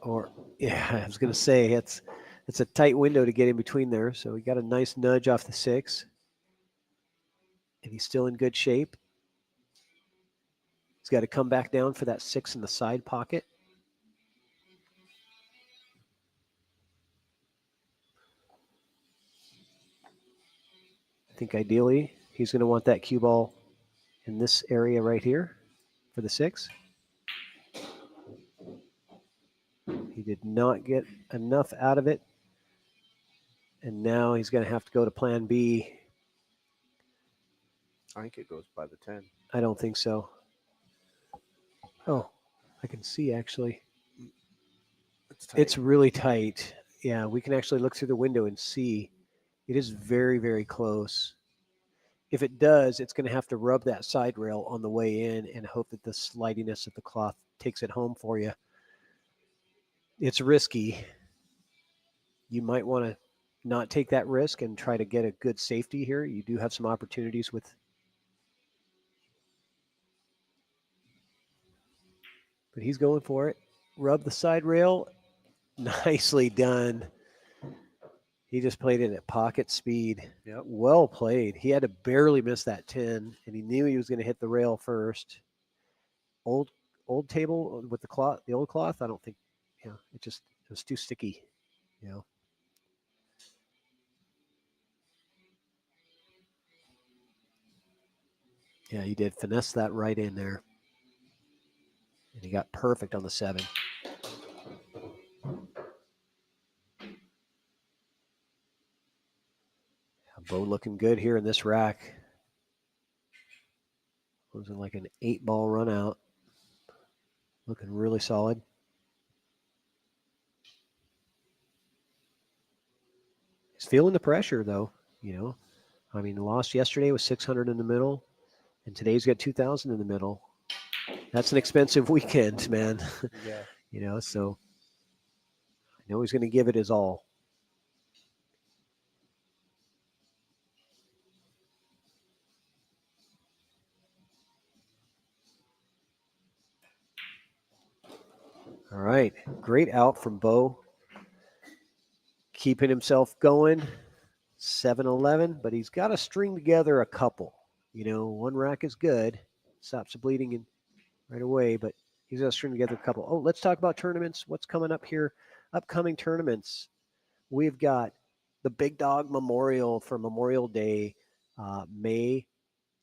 Or, yeah, I was going to say it's a tight window to get in between there. So he got a nice nudge off the 6. And he's still in good shape. He's got to come back down for that 6 in the side pocket. I think ideally he's going to want that cue ball in this area right here for the 6. He did not get enough out of it. And now he's going to have to go to plan B. I think it goes by the 10. I don't think so. Oh, I can see actually. It's really tight. Yeah, we can actually look through the window and see. It is very, very close. If it does, it's going to have to rub that side rail on the way in and hope that the slidiness of the cloth takes it home for you. It's risky. You might want to not take that risk and try to get a good safety here. You do have some opportunities with. But he's going for it. Rub the side rail. Nicely done. He just played it at pocket speed. Yep. Well played. He had to barely miss that 10, and he knew he was going to hit the rail first. Old table with the cloth, the old cloth. I don't think, it was too sticky, Yeah, he did finesse that right in there, and he got perfect on the 7. Bo looking good here in this rack. Looking like an 8-ball run out. Looking really solid. He's feeling the pressure, though. I mean, the loss yesterday was 600 in the middle, and today's got 2,000 in the middle. That's an expensive weekend, man. Yeah. So I know he's going to give it his all. All right. Great out from Bo. Keeping himself going. 7-11, but he's got to string together a couple. One rack is good. Stops the bleeding in right away, but he's got to string together a couple. Oh, let's talk about tournaments. What's coming up here? Upcoming tournaments. We've got the Big Dog Memorial for Memorial Day, May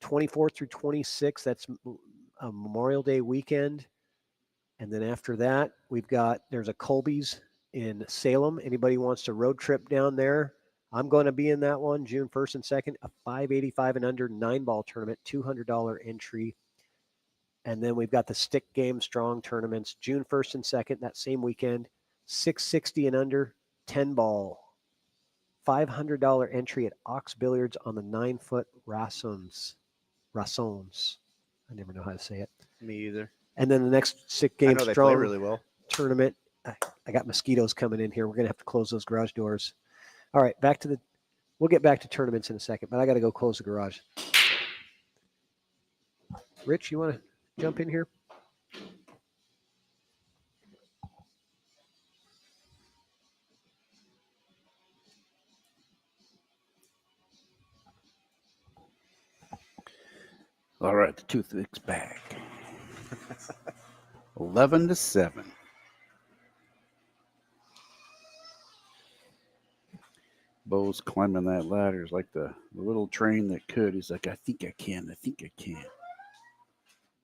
24th through 26th. That's a Memorial Day weekend. And then after that, there's a Colby's in Salem. Anybody wants to road trip down there? I'm going to be in that one, June 1st and 2nd, a 585 and under 9-ball tournament, $200 entry. And then we've got the Stick Game Strong tournaments, June 1st and 2nd, that same weekend, 660 and under, 10 ball. $500 entry at Ox Billiards on the 9-foot Rassons. I never know how to say it. Me either. And then the next 6 I game know they play strong really well. tournament. I got mosquitoes coming in here. We're going to have to close those garage doors. All right, we'll get back to tournaments in a second, but I got to go close the garage. Rich, you want to jump in here? All right, the toothpick's back. 11-7. Bo's climbing that ladder. It's like the little train that could. He's like, I think I can. I think I can.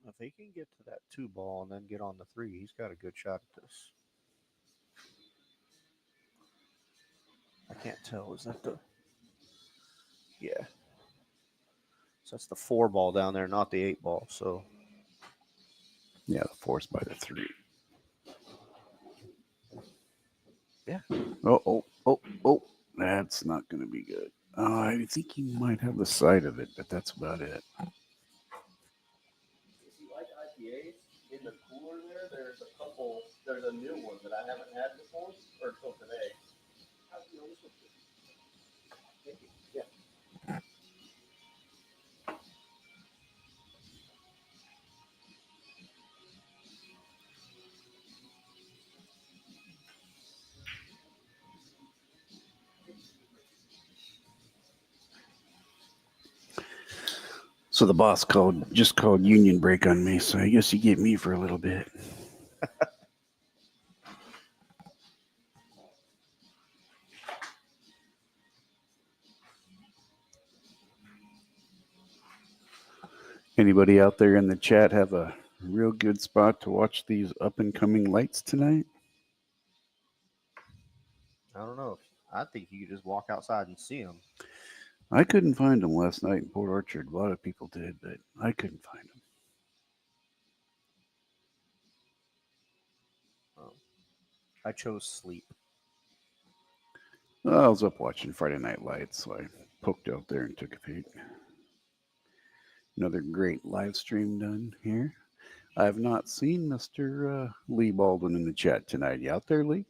If he can get to that 2 ball and then get on the 3, he's got a good shot at this. I can't tell. Is that the... Yeah. So that's the 4 ball down there, not the 8 ball. So Yeah, the 4's by the 3. Yeah. Oh. That's not going to be good. I think he might have the side of it, but that's about it. If you like IPAs, in the cooler there's a couple. There's a new one that I haven't had before, or until today. How's the old one? Thank you. Yeah. So the boss just called union break on me, so I guess you get me for a little bit. Anybody out there in the chat have a real good spot to watch these up-and-coming lights tonight? I don't know. I think you could just walk outside and see them. I couldn't find them last night in Port Orchard. A lot of people did, but I couldn't find them. I chose sleep. Well, I was up watching Friday Night Lights, so I poked out there and took a peek. Another great live stream done here. I have not seen Mr. Lee Baldwin in the chat tonight. You out there, Lee?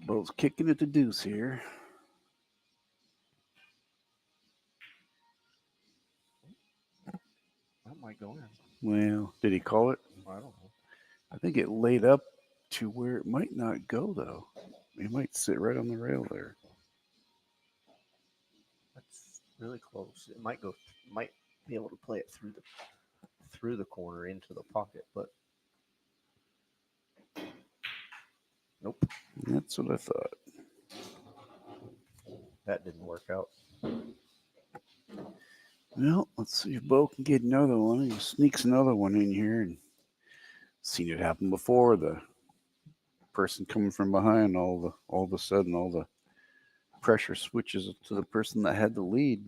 Bo's kicking at the deuce here. That might go in. Well, did he call it? I don't know. I think it laid up to where it might not go, though. It might sit right on the rail there. That's really close. It might go. Might be able to play it through the corner into the pocket, but nope. That's what I thought. That didn't work out. Well, let's see if Bo can get another one. He sneaks another one in here, and seen it happen before. The person coming from behind, all of a sudden, all the pressure switches to the person that had the lead.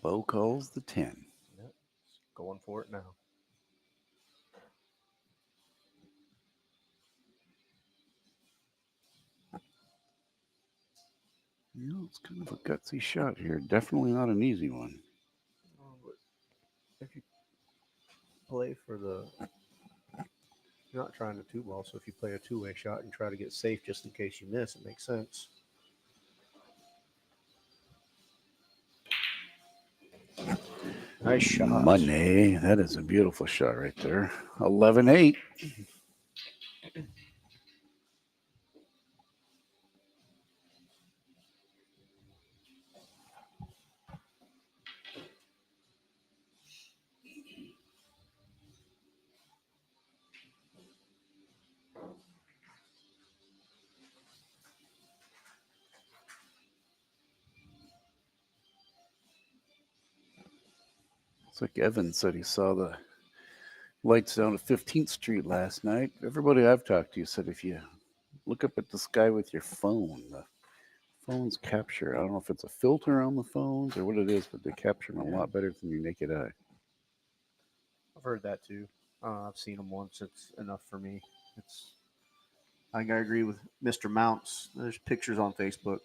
Bo calls the 10. Yep. Going for it now. You know, it's kind of a gutsy shot here. Definitely not an easy one. If you play for the, you're not trying to 2 ball, so if you play a 2-way shot and try to get safe just in case you miss, it makes sense. Nice shot. Money. That is a beautiful shot right there. 11-8. Looks like Evan said he saw the lights down at 15th Street last night. Everybody I've talked to said if you look up at the sky with your phone, the phones capture. I don't know if it's a filter on the phones or what it is, but they capture them a lot better than your naked eye. I've heard that too. I've seen them once. It's enough for me. I think I agree with Mr. Mounts. There's pictures on Facebook.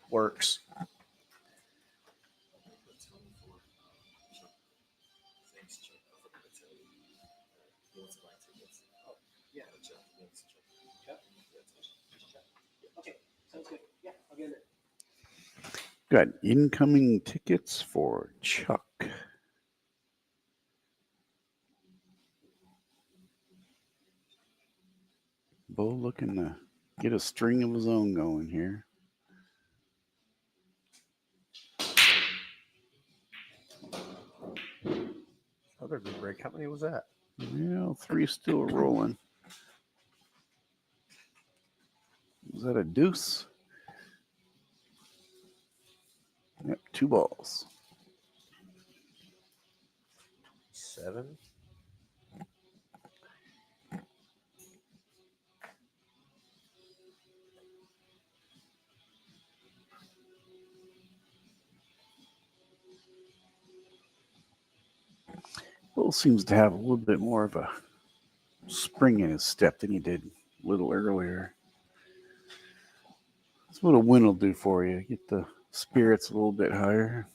Works. Okay, sounds good. Yeah, I'll get it. Got incoming tickets for Chuck. Bo looking to get a string of his own going here. Other good break. How many was that? Yeah, 3 still rolling. Is that a deuce? Yep, 2 balls. 7. Bo seems to have a little bit more of a spring in his step than he did a little earlier. That's what a win will do for you. Get the spirits a little bit higher.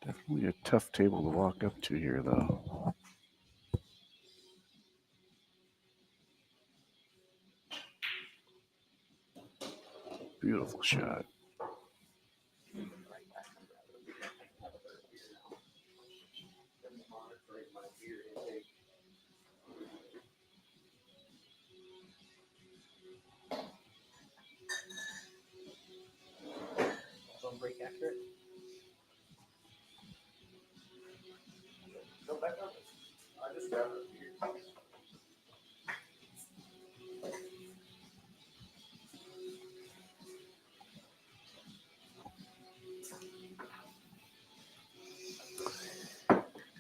Definitely a tough table to walk up to here, though. Beautiful shot. Zone break accurate. Go back on it. I just grabbed it here.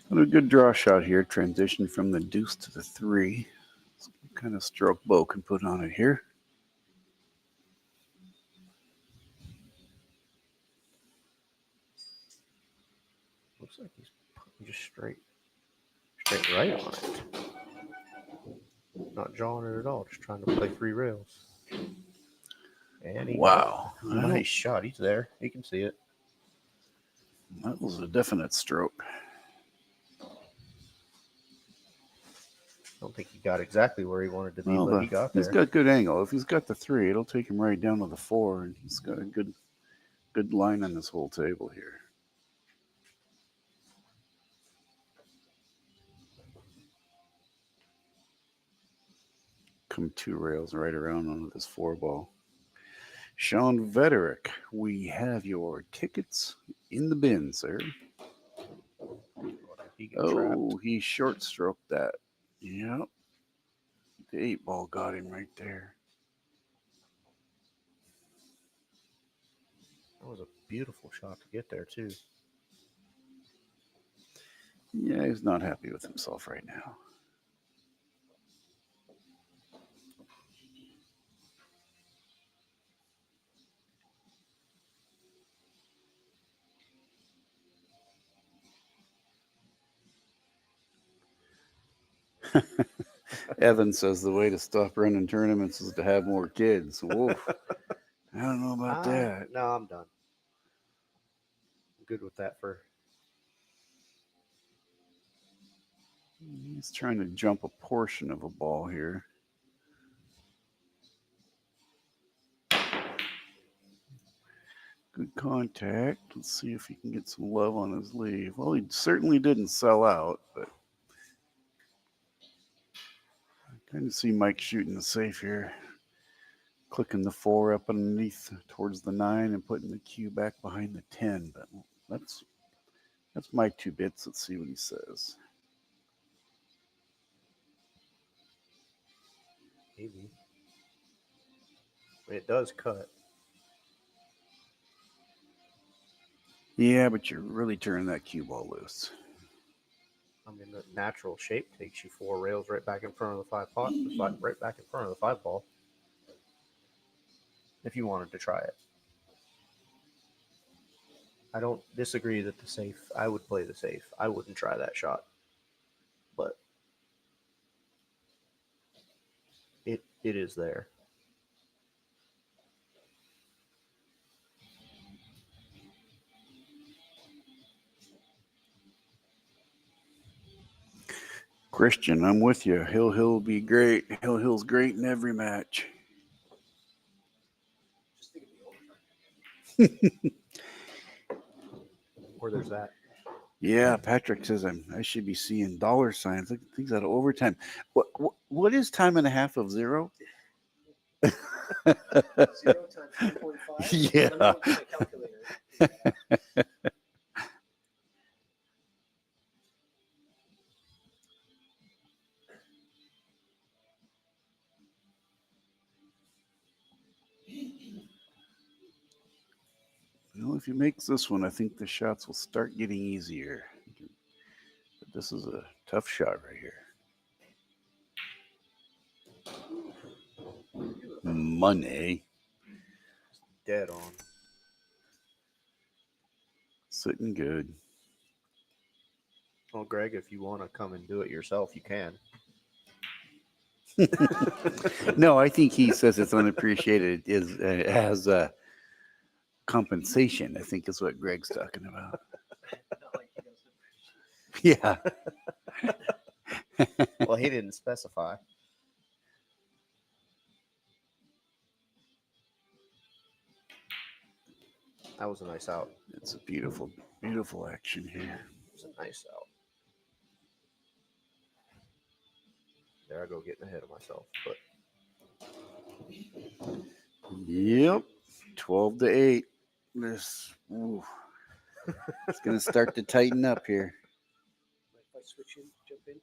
Got a good draw shot here. Transition from the deuce to the 3. Some kind of stroke Bo can put on it here. Looks like he's putting just straight right on it. Not jawing it at all. Just trying to play 3 rails. And he Wow. nice shot. He's there. He can see it. That was a definite stroke. I don't think he got exactly where he wanted to be, Well, but he got there. he's got good angle. If he's got the 3, it'll take him right down to the 4, and he's got a good line on this whole table here. Come 2 rails right around onto this 4 ball. Sean Vederick, we have your tickets in the bin, sir. He short stroked that. Yep. The 8 ball got him right there. That was a beautiful shot to get there, too. Yeah, he's not happy with himself right now. Evan says the way to stop running tournaments is to have more kids. Oof. I don't know about that. No, I'm done. I'm good with that for. He's trying to jump a portion of a ball here. Good contact. Let's see if he can get some love on his leave. Well, he certainly didn't sell out, but I kind of see Mike shooting the safe here. Clicking the 4 up underneath towards the 9 and putting the cue back behind the 10. But that's my 2 bits. Let's see what he says. Maybe. It does cut. Yeah, but you're really turning that cue ball loose. I mean, the natural shape takes you 4 rails right back in front of the 5 pot, right back in front of the 5 ball. If you wanted to try it. I don't disagree that the safe, I would play the safe. I wouldn't try that shot. But it is there. Christian, I'm with you. Hill will be great. Hill's great in every match. Or there's that. Yeah, Patrick says I should be seeing dollar signs. Look at things out of overtime. What is time and a half of 0? 0 times 2.5. Yeah. Let me look at my calculator. Well, if he makes this one, I think the shots will start getting easier. But this is a tough shot right here. Money. Dead on. Sitting good. Well, Greg, if you want to come and do it yourself, you can. No, I think he says it's unappreciated as compensation, I think is what Greg's talking about. Yeah. Well, he didn't specify. That was a nice out. It's a beautiful, beautiful action here. It was a nice out. There I go getting ahead of myself. But Yep. 12-8. This it's gonna start to tighten up here. If I switch in, jump in.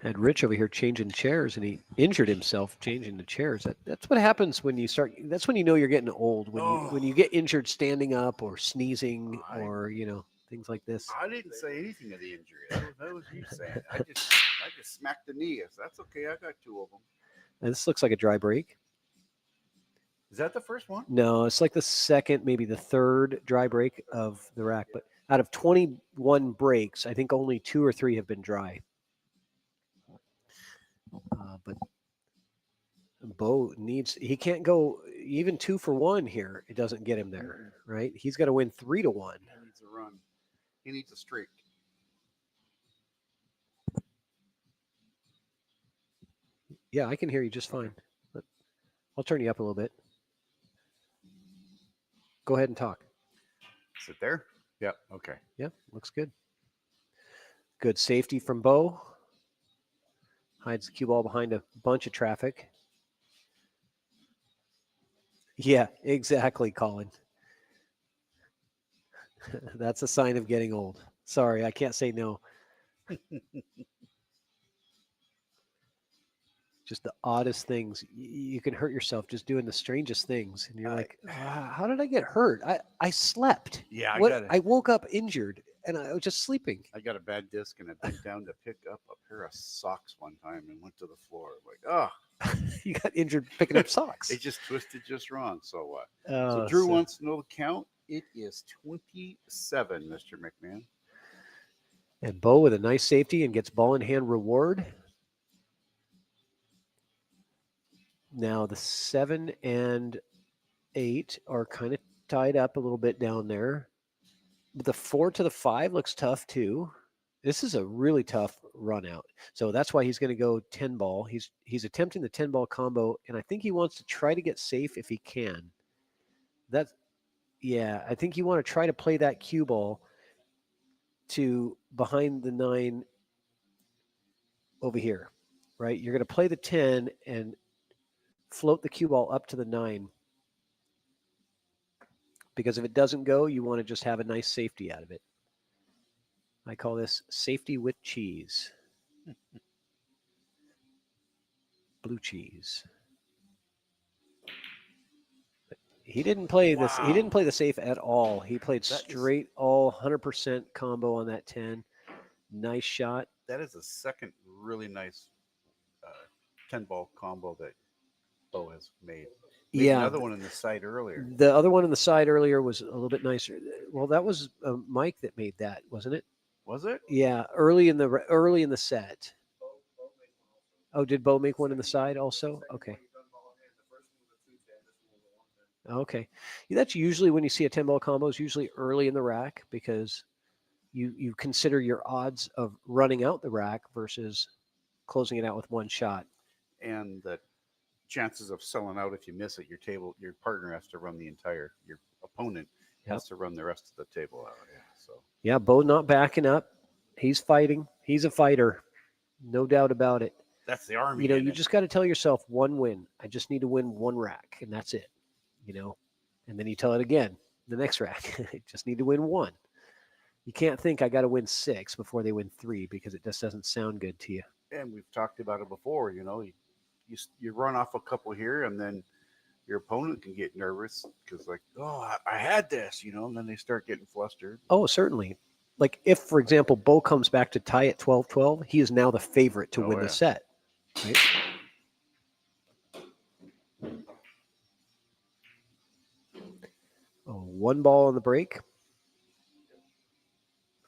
Had Rich over here changing chairs, and he injured himself changing the chairs. That's what happens when you start. That's when you know you're getting old. When you get injured standing up or sneezing or things like this. I didn't say anything of the injury. That was you saying. I just smacked the knee. That's okay. I got 2 of them. And this looks like a dry break. Is that the first one? No, it's like the second, maybe the third dry break of the rack. But out of 21 breaks, I think only 2 or 3 have been dry. But Bo he can't go even 2 for 1 here. It doesn't get him there, right? He's got to win 3 to 1. He needs a run. He needs a streak. Yeah, I can hear you just fine. But I'll turn you up a little bit. Go ahead and talk. Is it there? Yep. Okay. Yep, looks good. Good safety from Bo. Hides the cue ball behind a bunch of traffic. Yeah, exactly, Colin. That's a sign of getting old. Sorry, I can't say no. Just the oddest things. You can hurt yourself just doing the strangest things. And you're like, how did I get hurt? I slept. Yeah, I woke up injured and I was just sleeping. I got a bad disc and I bent down to pick up a pair of socks one time and went to the floor. Like, You got injured picking up socks. it just twisted just wrong. So what? Oh, So Drew wants to know the count. It is 27, Mr. McMahon. And Bo with a nice safety and gets ball in hand reward. Now the 7 and 8 are kind of tied up a little bit down there. But the 4 to the 5 looks tough too. This is a really tough run out. So that's why he's going to go 10 ball. He's attempting the 10 ball combo, and I think he wants to try to get safe if he can. Yeah, I think you want to try to play that cue ball to behind the 9 over here, right? You're going to play the 10 and float the cue ball up to the 9. Because if it doesn't go, you want to just have a nice safety out of it. I call this safety with cheese. Blue cheese. He didn't play this. He didn't play the safe at all. He played straight all 100% combo on that 10. Nice shot. That is the second really nice 10-ball combo that Bo has made. Yeah. Another one in the side earlier. The other one on the side earlier was a little bit nicer. Well, that was Mike that made that, wasn't it? Was it? Yeah, early in the set. Oh, did Bo make one in the side also? Okay. Okay. Yeah, that's usually when you see a 10-ball combo is usually early in the rack because you consider your odds of running out the rack versus closing it out with one shot. And the chances of selling out if you miss it, your partner has to run your opponent has to run the rest of the table out. Yeah. So yeah, Bo not backing up. He's fighting. He's a fighter. No doubt about it. That's the Army. You just got to tell yourself one win. I just need to win one rack, and that's it. And then you tell it again, the next rack. I just need to win one. You can't think I got to win 6 before they win 3 because it just doesn't sound good to you. And we've talked about it before. You run off a couple here, and then your opponent can get nervous because, like, oh, I had this, and then they start getting flustered. Oh, certainly. Like if, for example, Bo comes back to tie at 12-12, he is now the favorite to win the set. Right? Oh, 1 ball on the break.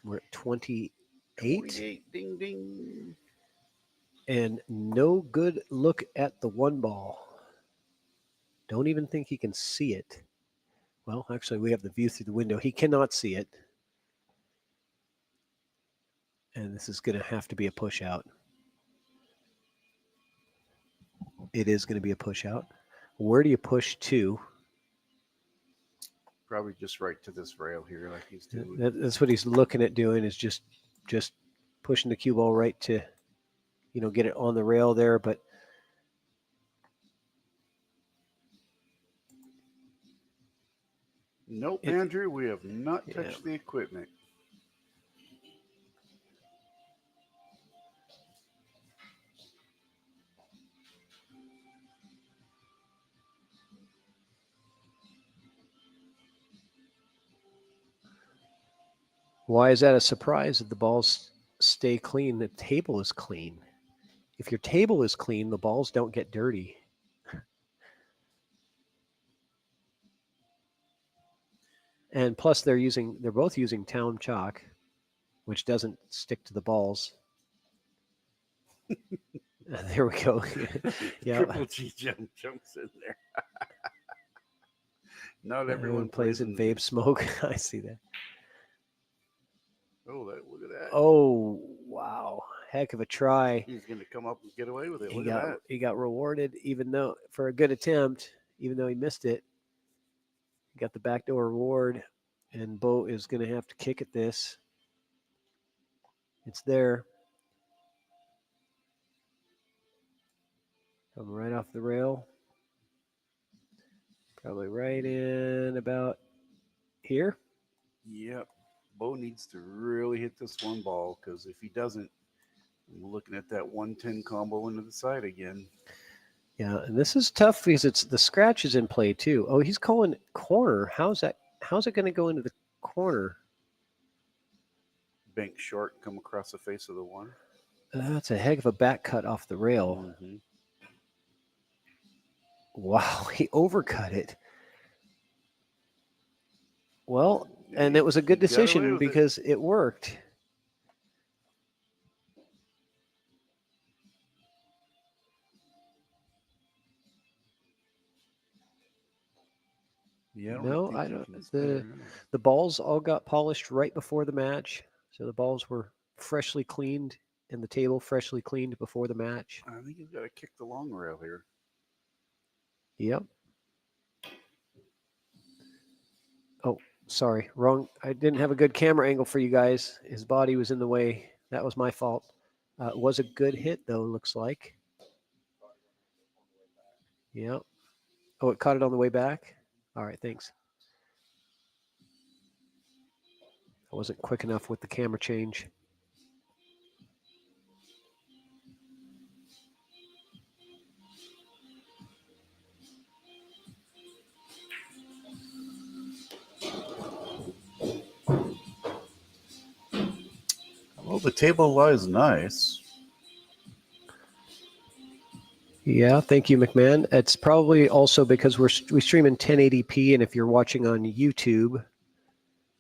We're at 28. 28. Ding, ding. And no good look at the 1 ball. Don't even think he can see it. Well, actually, we have the view through the window. He cannot see it. And this is going to have to be a push out. It is going to be a push out. Where do you push to? Probably just right to this rail here, like he's doing. That's what he's looking at doing, is just pushing the cue ball right to, get it on the rail there. But nope, Andrew, we have not touched the equipment. why is that a surprise if the balls stay clean? The table is clean. If your table is clean, the balls don't get dirty. And plus they're both using town chalk, which doesn't stick to the balls. There we go. Yeah. Triple G jumps in there. Not everyone plays in vape smoke. I see that. Oh, look at that. Oh, wow. Heck of a try. He's going to come up and get away with it. He got rewarded, for a good attempt, even though he missed it. He got the backdoor reward, and Bo is going to have to kick at this. It's there. Come right off the rail. Probably right in about here. Yep. Bo needs to really hit this 1 ball, because if he doesn't, we're looking at that 110 combo into the side again. Yeah, and this is tough because the scratch is in play too. Oh, he's calling corner. How's it going to go into the corner? Bank short, come across the face of the 1. That's a heck of a back cut off the rail. Mm-hmm. Wow, he overcut it. Well, and it was a good decision because it worked. Yeah, no, I don't. The balls all got polished right before the match, so the balls were freshly cleaned, and the table freshly cleaned before the match. I think he's got to kick the long rail here. Yep. Oh, sorry, wrong. I didn't have a good camera angle for you guys. His body was in the way. That was my fault. It was a good hit, though, looks like. Yeah. Oh, it caught it on the way back? All right, thanks. I wasn't quick enough with the camera change. Well, the table lies nice. Yeah, thank you, McMahon. It's probably also because we stream in 1080p, and if you're watching on YouTube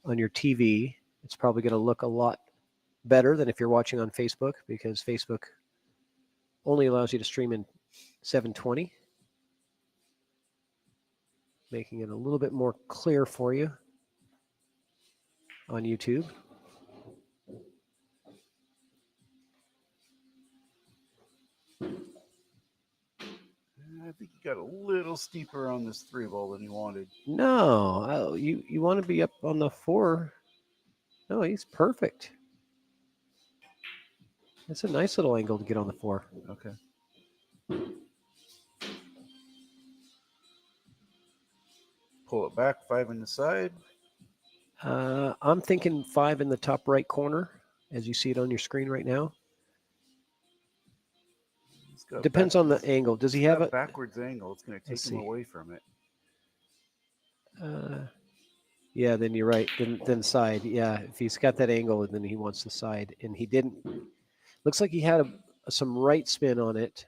on your TV, it's probably going to look a lot better than if you're watching on Facebook, because Facebook only allows you to stream in 720, making it a little bit more clear for you on YouTube. I think you got a little steeper on this 3-ball than you wanted. No, you want to be up on the 4. No, he's perfect. It's a nice little angle to get on the 4. Okay. Pull it back, 5 in the side. I'm thinking 5 in the top right corner, as you see it on your screen right now. Depends on the angle. Does he have a backwards angle? It's going to take him away from it. Yeah, then you're right. Then side. Yeah, if he's got that angle, then he wants the side, and he didn't. Looks like he had some right spin on it,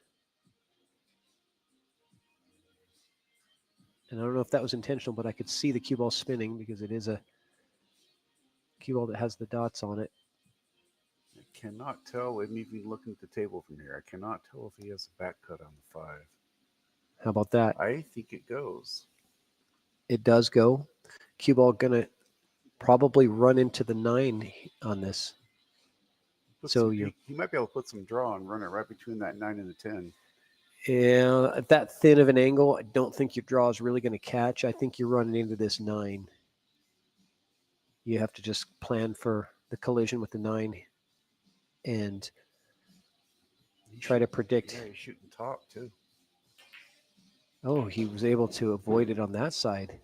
and I don't know if that was intentional, but I could see the cue ball spinning because it is a cue ball that has the dots on it. I cannot tell. I'm even looking at the table from here. I cannot tell if he has a back cut on the 5. How about that? I think it goes. It does go. Cue ball gonna probably run into the 9 on this. He might be able to put some draw and run it right between that 9 and the 10. Yeah, at that thin of an angle, I don't think your draw is really going to catch. I think you're running into this 9. You have to just plan for the collision with the 9 and try to predict. Yeah, he's shooting top too. Oh, he was able to avoid it on that side.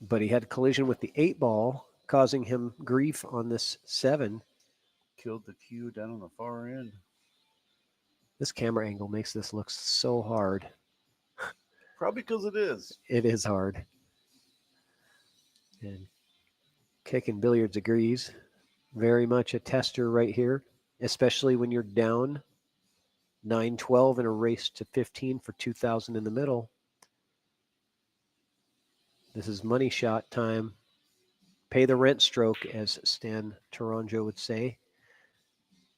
But he had collision with the 8 ball, causing him grief on this 7. Killed the cue down on the far end. This camera angle makes this look so hard. Probably because it is. It is hard. And Kicking Billiards agrees. Very much a tester right here, especially when you're down 9-12 in a race to 15 for 2,000 in the middle. This is money shot time. Pay the rent stroke, as Stan Toronjo would say.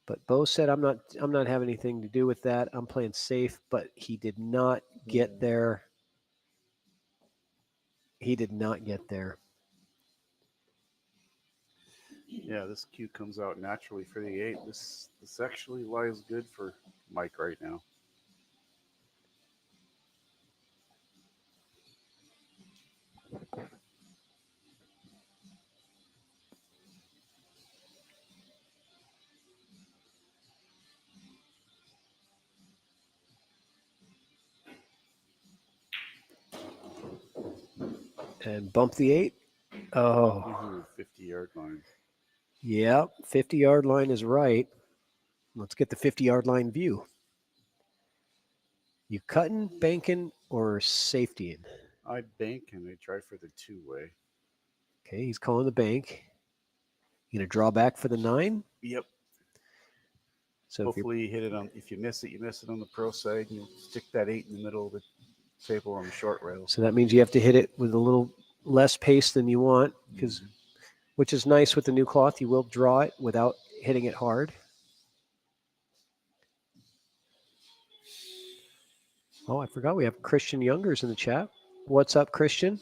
But Bo said, I'm not having anything to do with that. I'm playing safe, but he did not get there. He did not get there. Yeah, this cue comes out naturally for the 8. This actually lies good for Mike right now. And bump the 8. Oh. 50-yard line. Yeah, 50-yard line is right. Let's get the 50-yard line view. You cutting, banking, or safetying? I bank and I try for the 2-way. Okay, he's calling the bank. You gonna draw back for the 9? Yep. So hopefully you hit it on. If you miss it on the pro side. You stick that 8 in the middle of the table on the short rail. So that means you have to hit it with a little less pace than you want, which is nice with the new cloth. You will draw it without hitting it hard. Oh, I forgot we have Christian Youngers in the chat. What's up, Christian?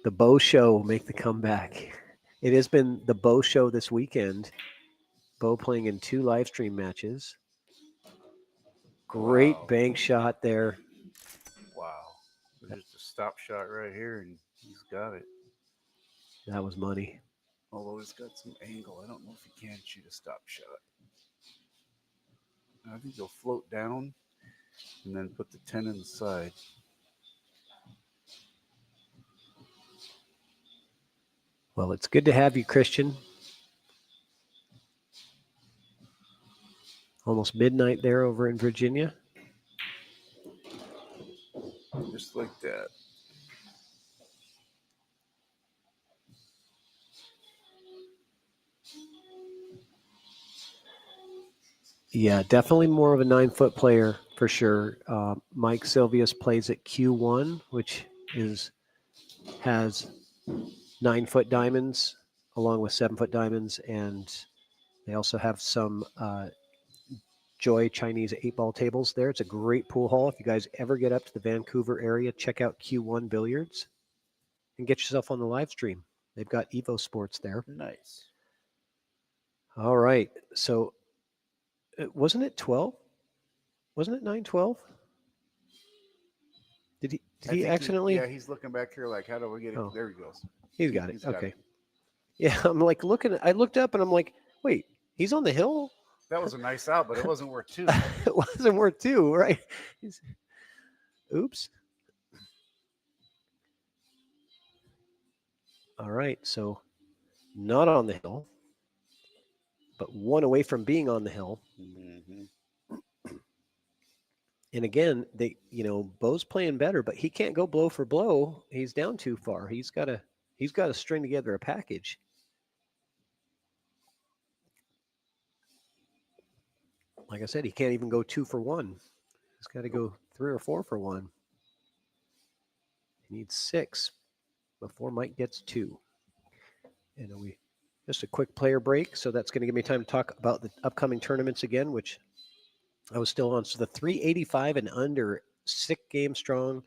The Bow Show will make the comeback. It has been the Bow Show this weekend. Bo playing in 2 live stream matches. Great bank shot there. stop shot right here, and he's got it. That was money. Although he's got some angle. I don't know if he can shoot a stop shot. I think he'll float down and then put the 10 inside. Well, it's good to have you, Christian. Almost midnight there over in Virginia. Just like that. Yeah, definitely more of a 9-foot player for sure. Mike Silvius plays at Q1, which has 9-foot diamonds along with 7-foot diamonds, and they also have some Joy Chinese 8-ball tables there. It's a great pool hall. If you guys ever get up to the Vancouver area, check out Q1 Billiards and get yourself on the live stream. They've got Evo Sports there. Nice. All right. So wasn't it 12? Wasn't it 9-12? Did he accidentally? Yeah, he's looking back here like, how do we get it? Oh. There he goes. He's got it. He's got Okay. it. Yeah, I'm like looking. I looked up and I'm like, wait, he's on the hill? That was a nice out, but it wasn't worth 2. It wasn't worth 2, right? Oops. All right, so not on the hill, but 1 away from being on the hill. Mm-hmm. And again, Bo's playing better, but he can't go blow for blow. He's down too far. He's got to string together a package. Like I said, he can't even go 2 for 1. He's got to go 3 or 4 for 1. He needs 6 before Mike gets 2. And just a quick player break. So that's going to give me time to talk about the upcoming tournaments again, which I was still on. So the 385 and under, 6 game strong.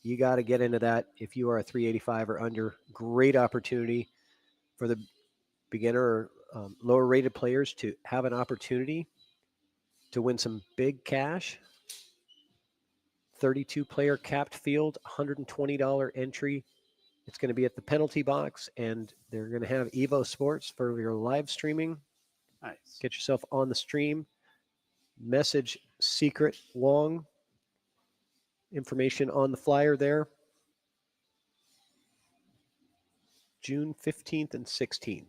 You got to get into that if you are a 385 or under. Great opportunity for the beginner or lower rated players to have an opportunity to win some big cash. 32 player capped field, $120 entry. It's going to be at the penalty box, and they're going to have Evo Sports for your live streaming. Nice. Get yourself on the stream. Message secret long. Information on the flyer there. June 15th and 16th.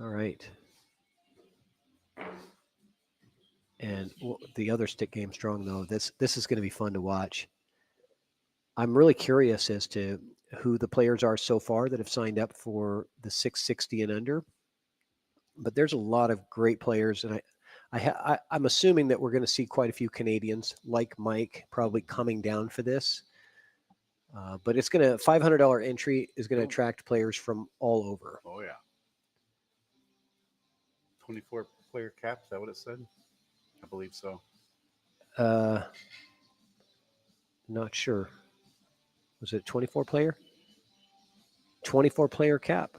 All right. And the other stick game strong, though, this is going to be fun to watch. I'm really curious as to who the players are so far that have signed up for the 660 and under. But there's a lot of great players, and I'm assuming that we're going to see quite a few Canadians like Mike probably coming down for this. But it's going to $500 entry is going to attract players from all over. Oh yeah. 24 player cap. Is that what it said? I believe so. Not sure. Was it 24 player? 24 player cap.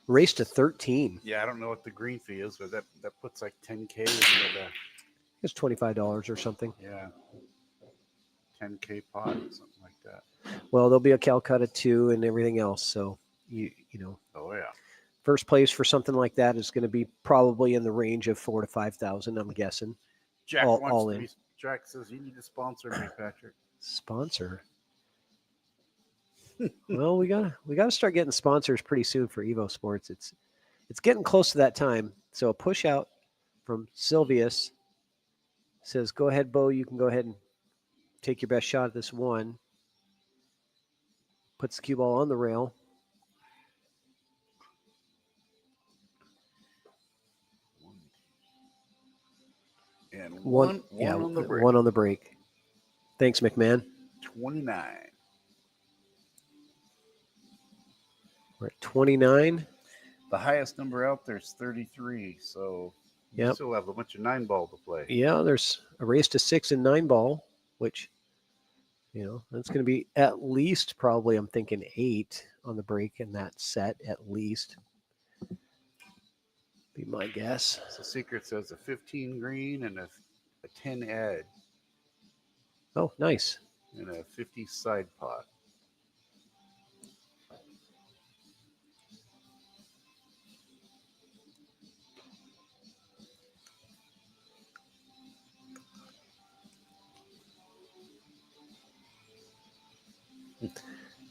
Race to 13. Yeah, I don't know what the green fee is, but that puts like 10K. It's $25 or something. Yeah. 10K pot, something like that. Well, there'll be a Calcutta too and everything else. So you know. Oh yeah. First place for something like that is going to be probably in the range of 4,000 to 5,000. I'm guessing. Jack all in. Jack says you need to sponsor me, Patrick. Sponsor. Well, we gotta start getting sponsors pretty soon for Evo Sports. It's getting close to that time. So a push out from Silvius says, "Go ahead, Bo. You can go ahead and take your best shot at this one." Puts the cue ball on the rail. And One on the break. One on the break. Thanks, McMahon. 29. We're at 29. The highest number out there is 33. So you still have a bunch of 9-ball to play. Yeah, there's a race to 6 and 9-ball, which, that's going to be at least probably, I'm thinking 8 on the break in that set, at least. Be my guess. So Secret says a 15 green and a 10 ed. Oh, nice. and a 50 side pot.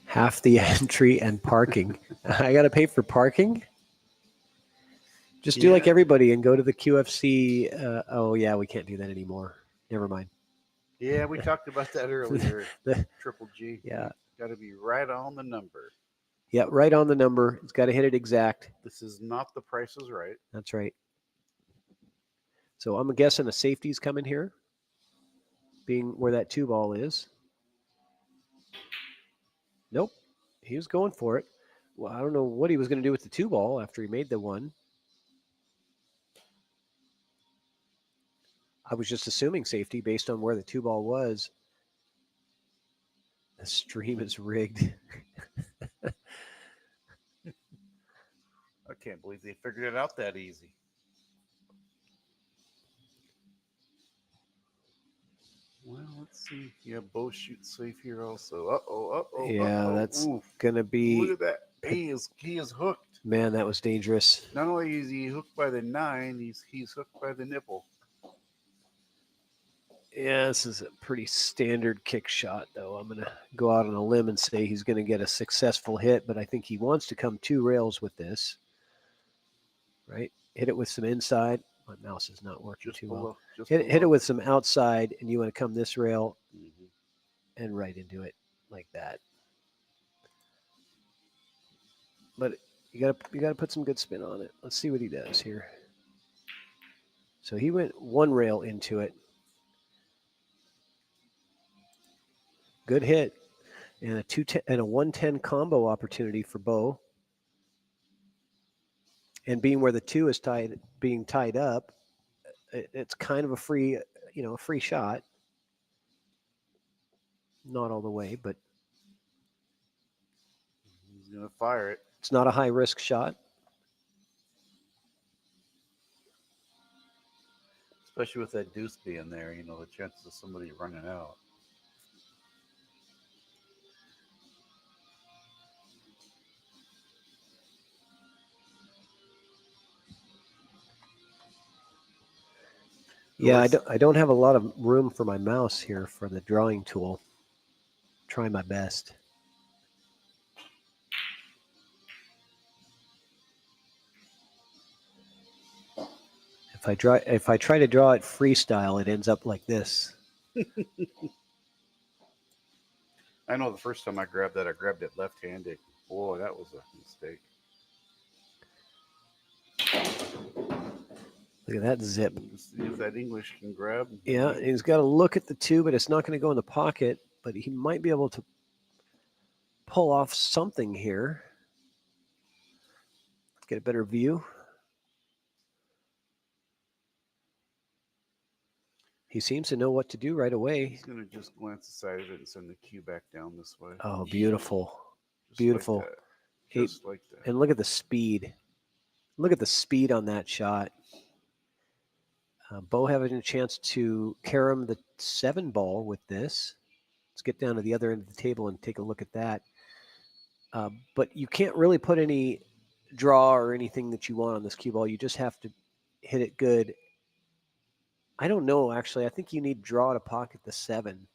Half the entry and parking. I got to pay for parking? Just do like Yeah. everybody and go to the QFC. Oh, yeah, we can't do that anymore. Never mind. Yeah, we talked about that earlier. The- Triple G. yeah. Got to be right on the number. Yeah, right on the number. It's got to hit it exact. This is not the Price is Right. That's right. So I'm guessing a safety's coming here, being where that 2 ball is. Nope. He was going for it. Well, I don't know what he was going to do with the 2 ball after he made the 1. I was just assuming safety based on where the 2 ball was. The stream is rigged. I can't believe they figured it out that easy. Well, let's see. Yeah, Bo shoots safe here also. Uh-oh. Yeah, that's Oof. going to be... Look at that. He is hooked. Man, that was dangerous. Not only is he hooked by the 9, he's hooked by the nipple. Yeah, this is a pretty standard kick shot, though. I'm going to go out on a limb and say he's going to get a successful hit, but I think he wants to come 2 rails with this. Right? Hit it with some inside. My mouse is not working too well. Hit it with some outside, and you want to come this rail and right into it like that. But you got to put some good spin on it. Let's see what he does here. So he went 1 rail into it. Good hit, and a 210 and a 110 combo opportunity for Bo. And being where the 2 is being tied up, it's kind of a free shot. Not all the way, but He's going to fire it. It's not a high risk shot. Especially with that deuce being there, the chances of somebody running out. Yeah, I don't have a lot of room for my mouse here for the drawing tool. Try my best. If I try to draw it freestyle, it ends up like this. I know the first time I grabbed it left-handed. Boy, that was a mistake. Look at that zip. See if that English can grab. Yeah, he's got to look at the 2, but it's not going to go in the pocket. But he might be able to pull off something here. Get a better view. He seems to know what to do right away. He's going to just glance aside of it and send the cue back down this way. Oh, beautiful. Just Beautiful. Like that. Just like that. And look at the speed. Look at the speed on that shot. Bo having a chance to carom the 7 ball with this. Let's get down to the other end of the table and take a look at that. But you can't really put any draw or anything that you want on this cue ball. You just have to hit it good. I don't know, actually. I think you need draw to pocket the 7.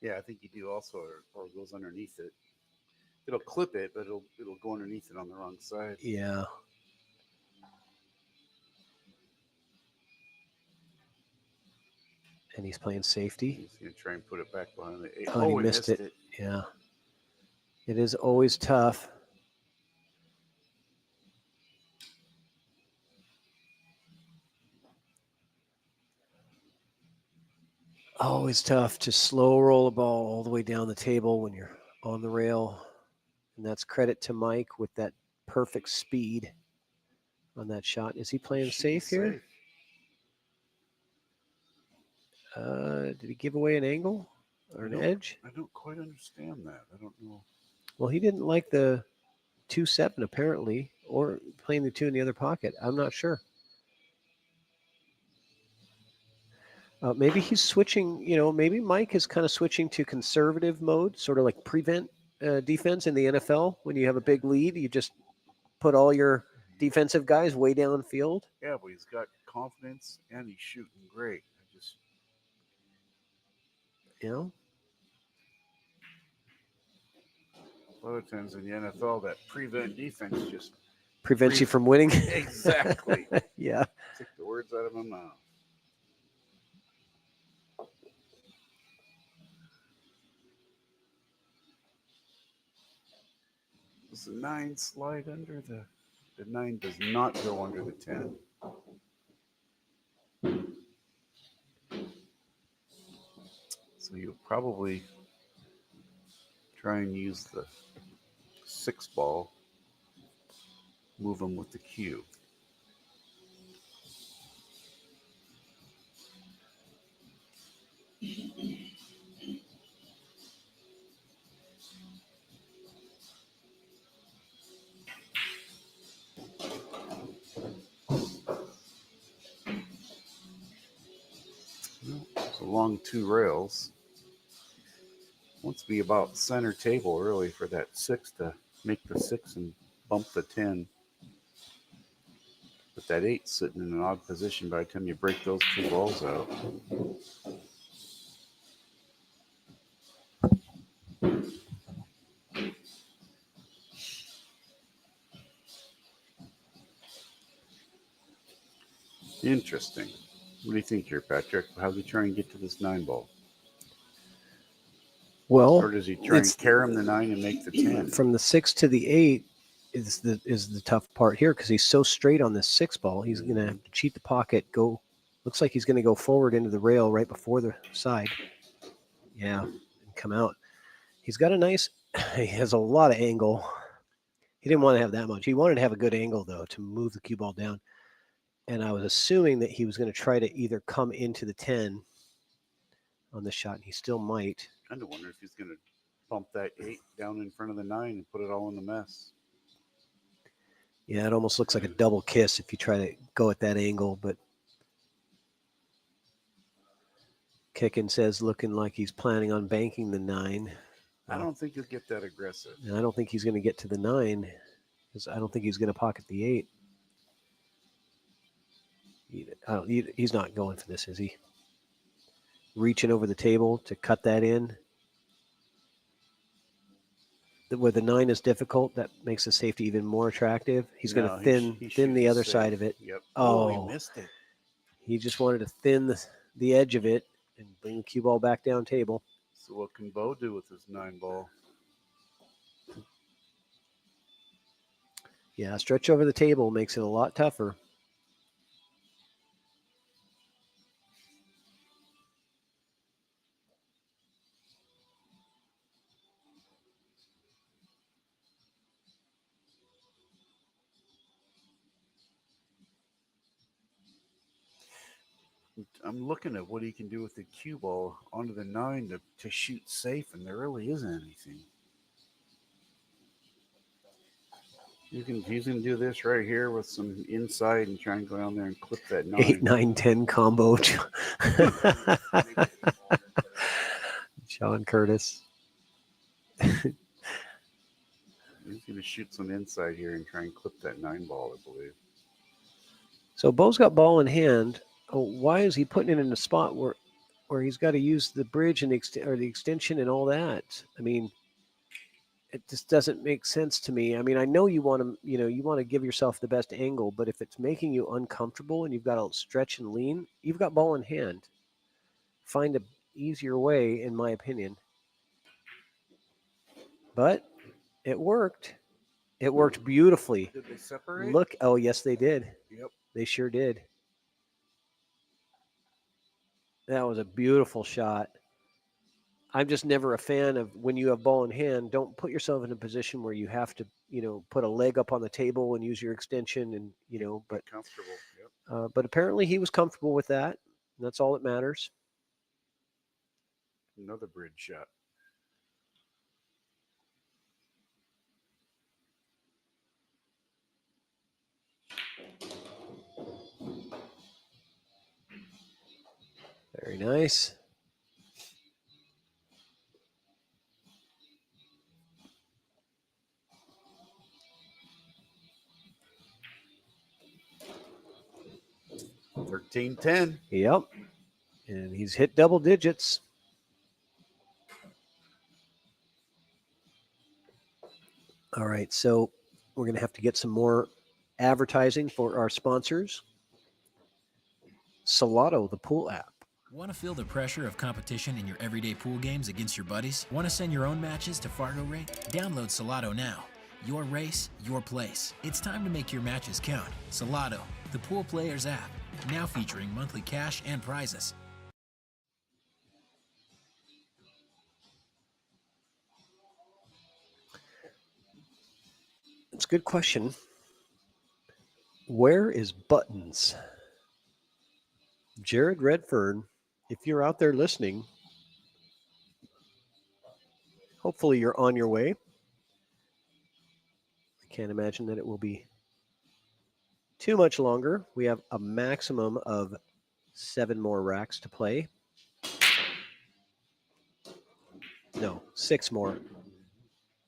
Yeah, I think you do also, or it goes underneath it. It'll clip it, but it'll go underneath it on the wrong side. Yeah. And he's playing safety. He's going to try and put it back behind the 8. Oh, he missed it. Yeah. It is always tough. Always tough to slow roll a ball all the way down the table when you're on the rail. And that's credit to Mike with that perfect speed on that shot. Is he playing safe here? Did he give away an angle or an edge? I don't quite understand that. I don't know. Well, he didn't like the 2-7 apparently, or playing the 2 in the other pocket. I'm not sure. Maybe he's switching, maybe Mike is kind of switching to conservative mode, sort of like prevent defense in the NFL. When you have a big lead, you just put all your defensive guys way downfield. Yeah, but he's got confidence and he's shooting great. A lot of times in the NFL, that prevent defense just prevents you from winning. Exactly. Yeah. Take the words out of my mouth. Does the 9 slide under the 9 does not go under the 10. So you'll probably try and use the 6 ball, move them with the cue. Along 2 rails. Wants to be about center table early for that 6 to make the 6 and bump the 10. But that 8's sitting in an odd position by the time you break those 2 balls out. Interesting. What do you think here, Patrick? How does he try and get to this 9 ball? Well, or does he try and carry him the 9 and make the 10? From the 6 to the 8 is the tough part here because he's so straight on this 6 ball. He's going to have to cheat the pocket. Looks like he's going to go forward into the rail right before the side. Yeah, and come out. He's got he has a lot of angle. He didn't want to have that much. He wanted to have a good angle, though, to move the cue ball down. And I was assuming that he was going to try to either come into the 10 on the shot, and he still might. I kind of wonder if he's going to bump that 8 down in front of the 9 and put it all in the mess. Yeah, it almost looks like a double kiss if you try to go at that angle, but Kickin says looking like he's planning on banking the 9. I don't think he'll get that aggressive. And I don't think he's going to get to the 9 because I don't think he's going to pocket the 8. He's not going for this, is he? Reaching over the table to cut that in. Where the 9 is difficult, that makes the safety even more attractive. He's going to thin the other side of it. Yep. Oh, he missed it. He just wanted to thin the edge of it and bring the cue ball back down table. So what can Bo do with his 9 ball? Yeah, stretch over the table makes it a lot tougher. I'm looking at what he can do with the cue ball onto the 9 to shoot safe, and there really isn't anything. He's going to do this right here with some inside and try and go down there and clip that 9. 8, 9, 10 combo. John Curtis. He's going to shoot some inside here and try and clip that 9 ball, I believe. So Bo's got ball in hand. Oh, why is he putting it in a spot where he's got to use the bridge and the extension and all that? I mean, it just doesn't make sense to me. I mean, I know you want to give yourself the best angle, but if it's making you uncomfortable and you've got to stretch and lean, you've got ball in hand. Find an easier way, in my opinion. But it worked. It worked beautifully. Did they separate? Look, oh yes, they did. Yep. They sure did. That was a beautiful shot. I'm just never a fan of when you have ball in hand, don't put yourself in a position where you have to, put a leg up on the table and use your extension and, but comfortable. Yep. But apparently he was comfortable with that. And that's all that matters. Another bridge shot. Very nice. $13.10. Yep. And he's hit double digits. All right, so we're going to have to get some more advertising for our sponsors. Salado, the pool app. Want to feel the pressure of competition in your everyday pool games against your buddies? Want to send your own matches to Fargo Rate? Download Salado now. Your race, your place. It's time to make your matches count. Salado, the pool players app. Now featuring monthly cash and prizes. It's a good question. Where is Buttons? Jared Redfern, if you're out there listening, hopefully you're on your way. I can't imagine that it will be too much longer. We have a maximum of 7 more racks to play. No, 6 more.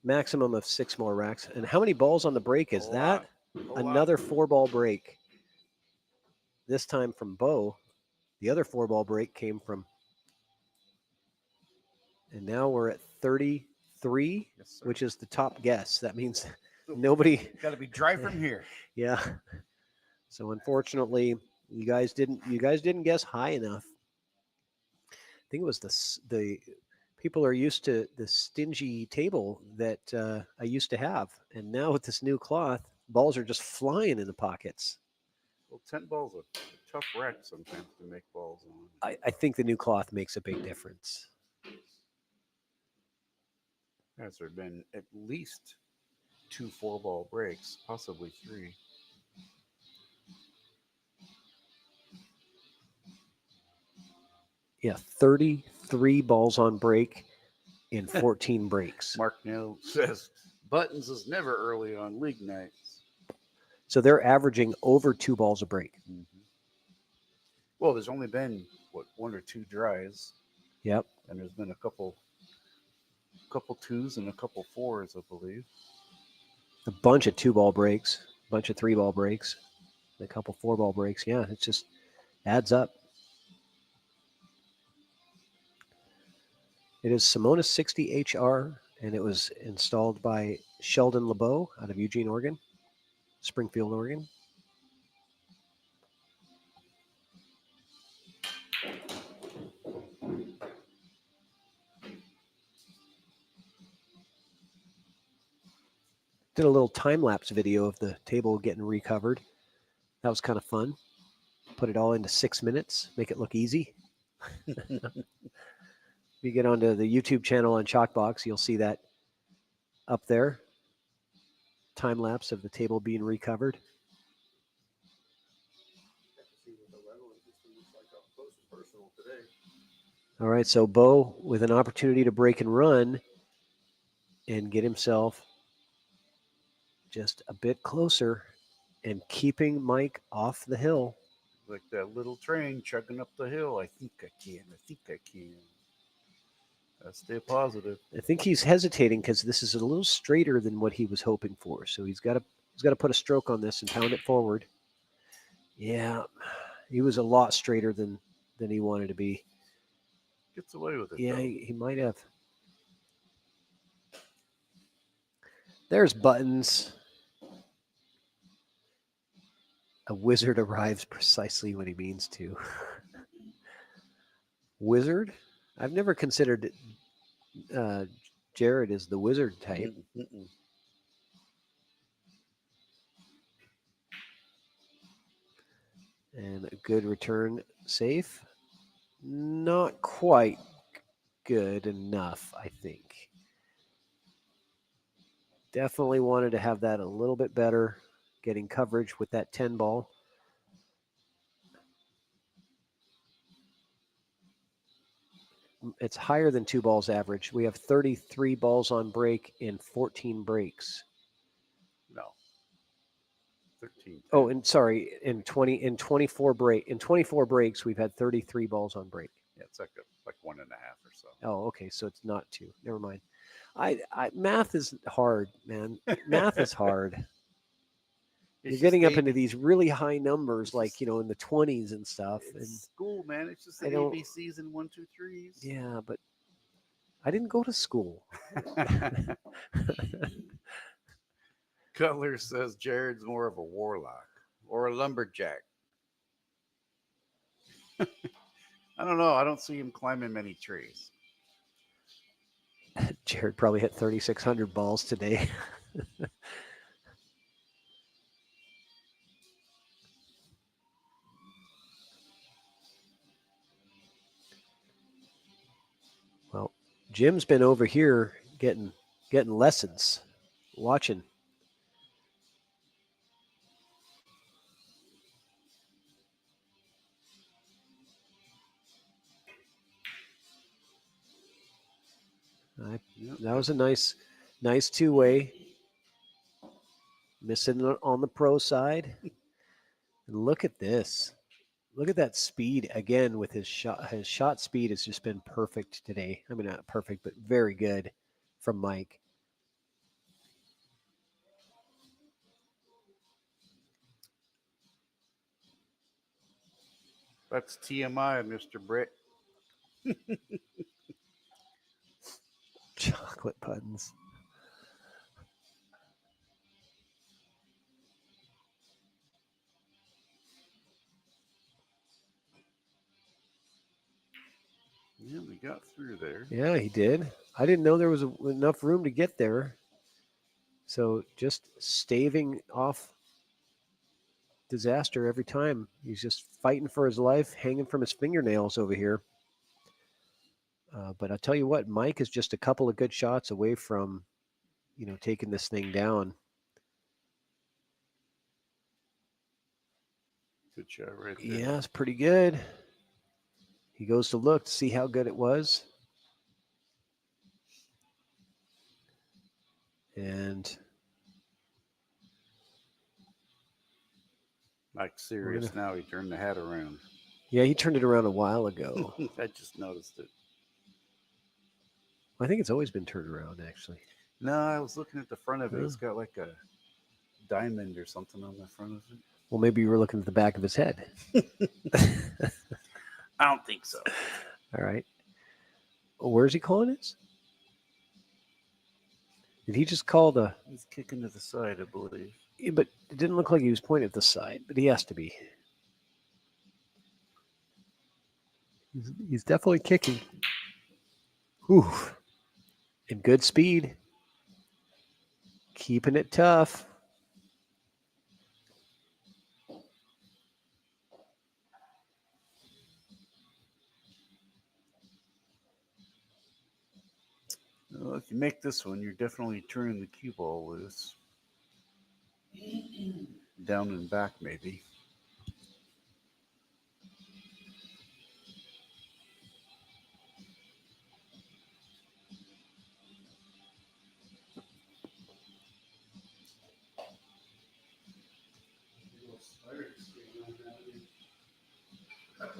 Maximum of 6 more racks. And how many balls on the break is that? Another 4-ball break. This time from Bo. The other 4-ball break came from. And now we're at 33, Yes, which is the top guess. That means nobody. Got to be dry from here. Yeah. So unfortunately, you guys didn't guess high enough. I think it was the people are used to the stingy table that I used to have, and now with this new cloth, balls are just flying in the pockets. Well, 10 balls are a tough rack sometimes to make balls on. I think the new cloth makes a big difference. Has there been at least 2 4-ball breaks, possibly 3? Yeah, 33 balls on break in 14 breaks. Mark Neal says Buttons is never early on league nights. So they're averaging over 2 balls a break. Mm-hmm. Well, there's only been 1 or 2 dries. Yep. And there's been a couple 2s and a couple 4s, I believe. A bunch of 2-ball breaks, a bunch of 3-ball breaks, a couple 4-ball breaks. Yeah, it just adds up. It is Simona 60 HR, and it was installed by Sheldon LeBeau out of Eugene, Oregon, Springfield, Oregon. Did a little time-lapse video of the table getting recovered. That was kind of fun. Put it all into 6 minutes, make it look easy. If you get onto the YouTube channel on Chalkbox, you'll see that up there. Time-lapse of the table being recovered. All right, so Bo with an opportunity to break and run and get himself just a bit closer and keeping Mike off the hill. Like that little train chugging up the hill. I think I can. Stay positive. I think he's hesitating because this is a little straighter than what he was hoping for. So he's got to put a stroke on this and pound it forward. Yeah, he was a lot straighter than he wanted to be. Gets away with it. Yeah, he might have. There's Buttons. A wizard arrives precisely when he means to. Wizard? I've never considered Jared as the wizard type. Mm-mm. And a good return safe. Not quite good enough, I think. Definitely wanted to have that a little bit better, getting coverage with that 10 ball. It's higher than 2 balls average. We have 33 balls on break in 14 breaks. No. 13. Oh, and sorry, in 24 breaks, we've had 33 balls on break. It's like 1.5 or so. Oh, okay. So it's not 2. Never mind. I math is hard, man. Math is hard. You're It's getting just up into AB these really high numbers, It's like just- in the 20s and stuff. It's And school, man. It's just I the don't- ABCs and 1, 2, 3s. yeah, but I didn't go to school. Cutler says Jared's more of a warlock or a lumberjack. I don't know. I don't see him climbing many trees. Jared probably hit 3,600 balls today. Well, Jim's been over here getting lessons, watching. That was a nice 2-way. Missing on the pro side. And look at this. Look at that speed again with his shot. His shot speed has just been perfect today. I mean, not perfect, but very good from Mike. That's TMI, Mr. Britt. Chocolate puddings. Yeah, we got through there. Yeah, he did. I didn't know there was enough room to get there. So just staving off disaster every time. He's just fighting for his life, hanging from his fingernails over here. But I'll tell you what, Mike is just a couple of good shots away from, taking this thing down. Good shot right there. Yeah, it's pretty good. He goes to look to see how good it was. And Mike's serious now. He turned the hat around. yeah, he turned it around a while ago. I just noticed it. I think it's always been turned around, actually. No, I was looking at the front of it. It's got like a diamond or something on the front of it. Well, maybe you were looking at the back of his head. I don't think so. All right. Where's he calling it? Did he just call the... He's kicking to the side, I believe. Yeah, but it didn't look like he was pointing at the side, but he has to be. He's definitely kicking. Ooh. And good speed. Keeping it tough. Well, if you make this one, you're definitely turning the cue ball loose. Down and back, maybe.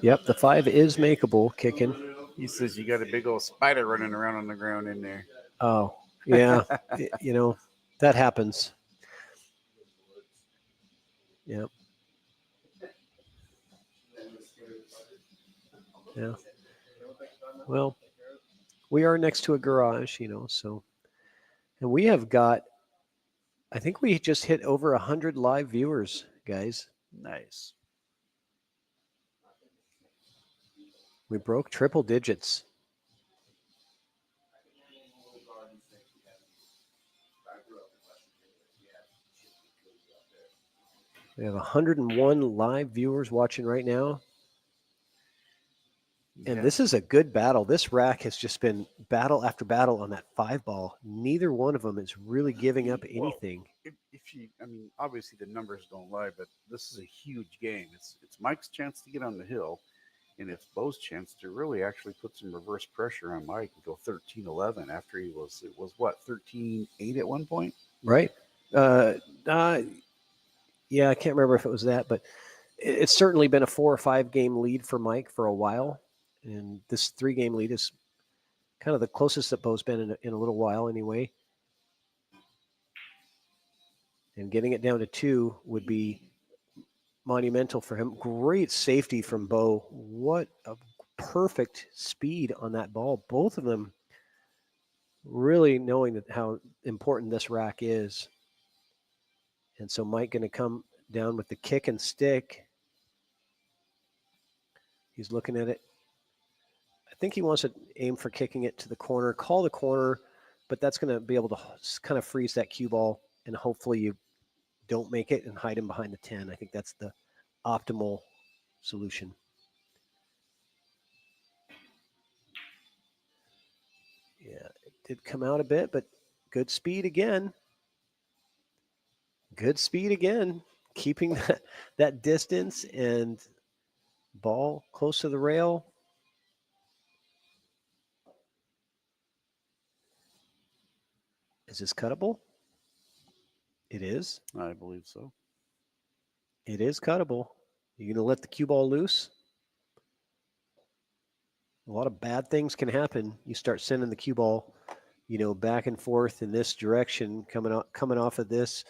Yep, the 5 is makeable, kicking. He says you got a big old spider running around on the ground in there. Oh, yeah. That happens. Yep. Yeah. Well, we are next to a garage, so. And we have got, I think we just hit over 100 live viewers, guys. Nice. We broke triple digits. We have 101 live viewers watching right now. And this is a good battle. This rack has just been battle after battle on that 5 ball. Neither one of them is really giving up anything. Well, obviously the numbers don't lie, but this is a huge game. It's Mike's chance to get on the hill, and it's Bo's chance to really actually put some reverse pressure on Mike and go 13-11 after it was 13-8 at one point? Right. Yeah, I can't remember if it was that, but it's certainly been a 4 or 5 game lead for Mike for a while. And this 3-game lead is kind of the closest that Bo's been in a little while anyway. And getting it down to 2 would be monumental for him. Great safety from Bo. What a perfect speed on that ball. Both of them really knowing that how important this rack is. And so Mike going to come down with the kick and stick. He's looking at it. I think he wants to aim for kicking it to the corner, call the corner, but that's going to be able to kind of freeze that cue ball, and hopefully you don't make it and hide him behind the 10. I think that's the optimal solution. Yeah, it did come out a bit, but good speed again. Good speed again, keeping that distance and ball close to the rail. Is this cuttable? It is. I believe so. It is cuttable. You're going to let the cue ball loose? A lot of bad things can happen. You start sending the cue ball, back and forth in this direction, coming off of this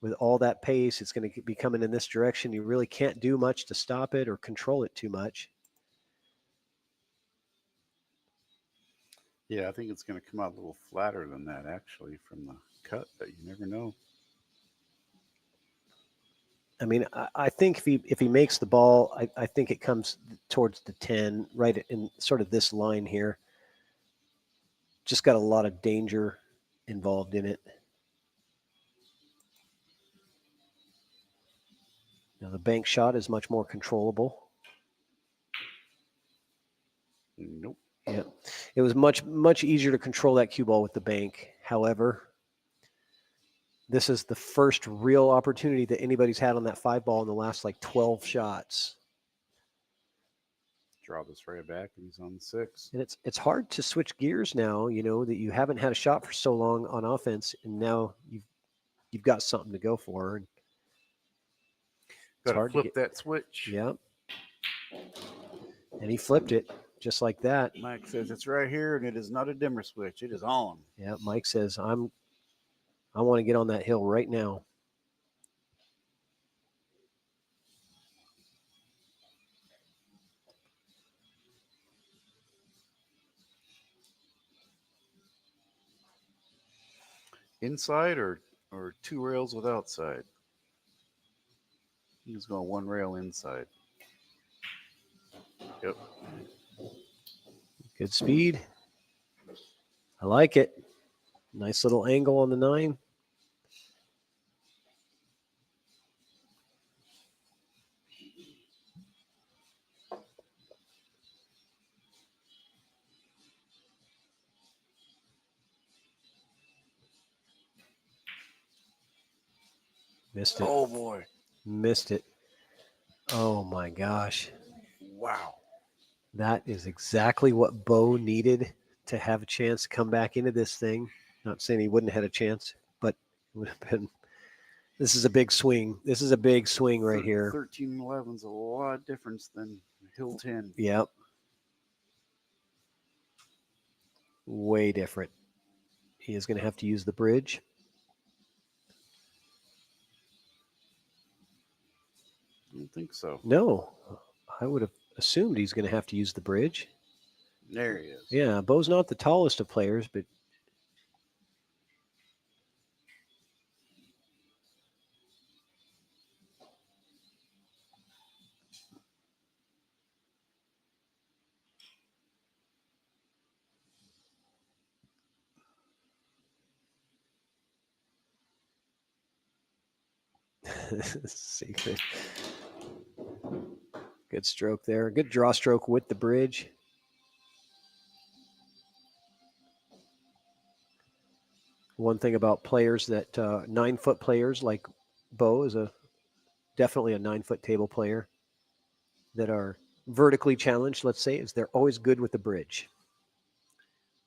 with all that pace. It's going to be coming in this direction. You really can't do much to stop it or control it too much. Yeah, I think it's going to come out a little flatter than that, actually, from the cut, but you never know. I mean, I think if he makes the ball, I think it comes towards the 10, right in sort of this line here. Just got a lot of danger involved in it. Now the bank shot is much more controllable. Nope. Yeah, it was much easier to control that cue ball with the bank. However, this is the first real opportunity that anybody's had on that 5 ball in the last 12 shots. Draw this right back, and he's on the 6. And it's hard to switch gears now, that you haven't had a shot for so long on offense, and now you've got something to go for. And got to flip that switch. Yeah. And he flipped it just like that. Mike says it's right here, and it is not a dimmer switch. It is on. Yeah, Mike says, I want to get on that hill right now. Inside or 2 rails with outside? He was going 1 rail inside. Yep. Good speed. I like it. Nice little angle on the 9. Missed it. Oh, boy. Missed it. Oh, my gosh. Wow. That is exactly what Bo needed to have a chance to come back into this thing. Not saying he wouldn't have had a chance, but it would have been. This is a big swing. This is a big swing right here. 13 and 11 is a lot difference than Hill 10. Yep. Way different. He is going to have to use the bridge. I don't think so. No, I would have assumed he's going to have to use the bridge. There he is. Yeah, Bo's not the tallest of players, but secret. Good stroke there. Good draw stroke with the bridge. One thing about players that 9-foot players like Bo is definitely a 9-foot table player that are vertically challenged, let's say, is they're always good with the bridge.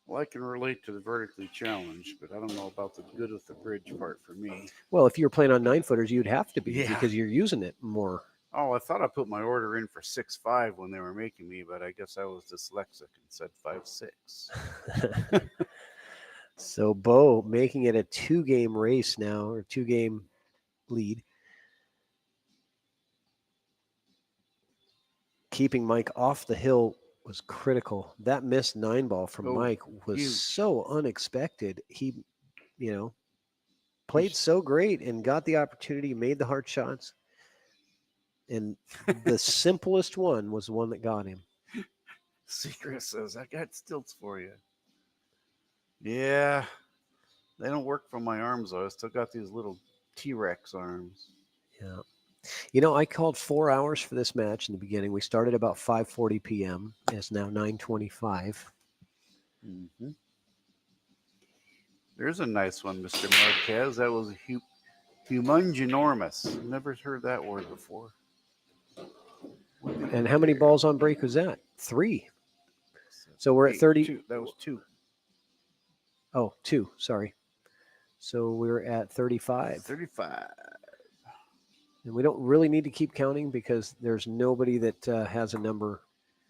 Well, I can relate to the vertically challenged, but I don't know about the good with the bridge part for me. Well, if you were playing on 9-footers, you'd have to be Yeah. because you're using it more. Oh, I thought I put my order in for 6-5 when they were making me, but I guess I was dyslexic and said 5-6. So Bo making it a 2-game race now, or 2-game lead. Keeping Mike off the hill was critical. That missed 9-ball from Oh, Mike was huge. so unexpected. He, played so great and got the opportunity, made the hard shots. And the simplest one was the one that got him. Secret says, I got stilts for you. Yeah, they don't work from my arms, though. I still got these little T-Rex arms. Yeah. I called 4 hours for this match in the beginning. We started about 5:40 p.m. It's now 9:25. Mm-hmm. There's a nice one, Mr. Marquez. That was humunginormous. Never heard that word before. And how many balls on break was that? 3. So we're at 30. 2. That was 2. Oh, 2. Sorry. So we're at 35. 35. And we don't really need to keep counting because there's nobody that has a number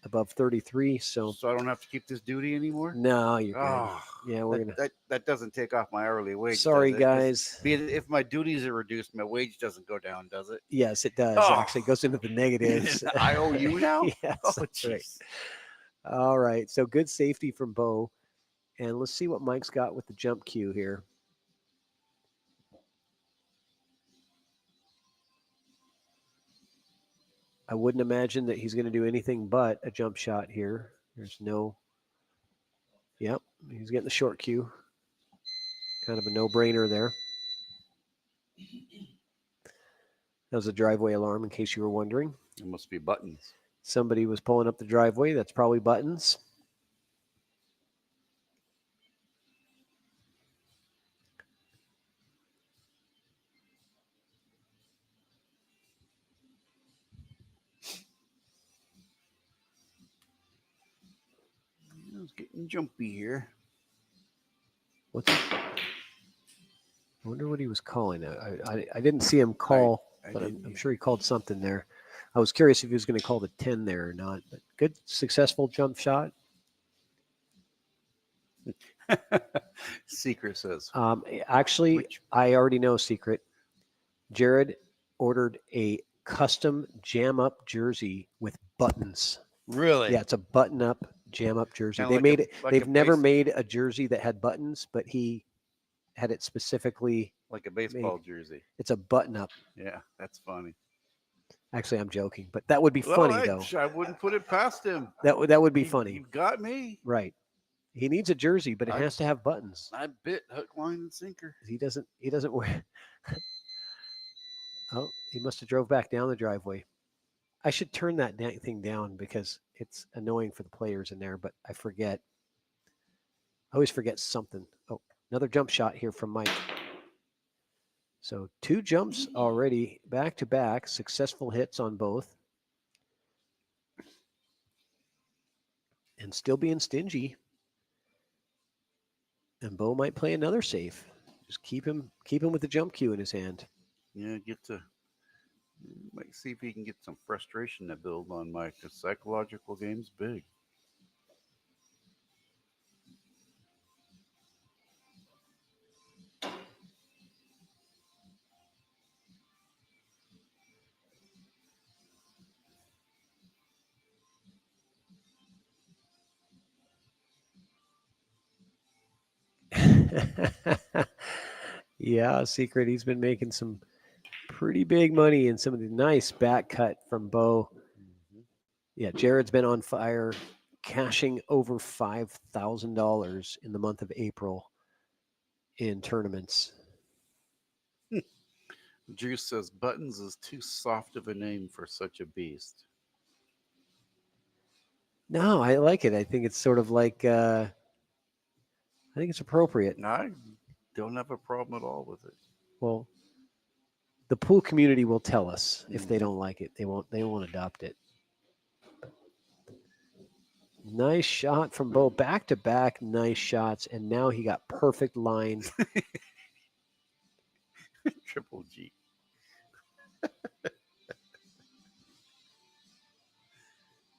above 33. So I don't have to keep this duty anymore? no, you're good. Oh, Yeah, we're gonna. That doesn't take off my hourly wage. Sorry, does it? guys. If my duties are reduced, my wage doesn't go down, does it? Yes, it does. Oh. Actually, it goes into the negatives. I owe you now? Yes, Oh, that's right. jeez. All right. So good safety from Bo. And let's see what Mike's got with the jump cue here. I wouldn't imagine that he's going to do anything but a jump shot here. There's no. Yep, he's getting the short cue. Kind of a no-brainer there. That was a driveway alarm, in case you were wondering. It must be buttons. Somebody was pulling up the driveway. That's probably buttons. It's getting jumpy here. What's it? I wonder what he was calling. I didn't see him call, but I'm sure he called something there. I was curious if he was going to call the 10 there or not. But good, successful jump shot. Secret says. Actually, I already know Secret. Jared ordered a custom jam-up jersey with buttons. Really? Yeah, it's a button-up jam-up jersey. Kinda They like made a- it. like They've a never base- made a jersey that had buttons, but he had it specifically. Like a baseball jersey. It's a button-up. Yeah, that's funny. Actually, I'm joking, but that would be Well, funny though. I wouldn't put it past him. That would be funny. You've got me. Right. He needs a jersey, but it has to have buttons. I bit hook, line, and sinker. He doesn't wear. Oh, he must have drove back down the driveway. I should turn that thing down because it's annoying for the players in there, but I forget. I always forget something. Oh, another jump shot here from Mike. So 2 jumps already, back to back, successful hits on both. And still being stingy. And Bo might play another safe. Just keep him with the jump cue in his hand. Yeah, might see if he can get some frustration to build on Mike. The psychological game's big. Yeah, Secret. He's been making some pretty big money and some of the nice back cut from Bo. Yeah, Jared's been on fire, cashing over $5,000 in the month of April in tournaments. Juice says Buttons is too soft of a name for such a beast. No, I like it. I think it's sort of like, I think it's appropriate. I don't have a problem at all with it. Well, the pool community will tell us if they don't like it. They won't adopt it. Nice shot from Bo. Back to back nice shots. And now he got perfect line. Triple G.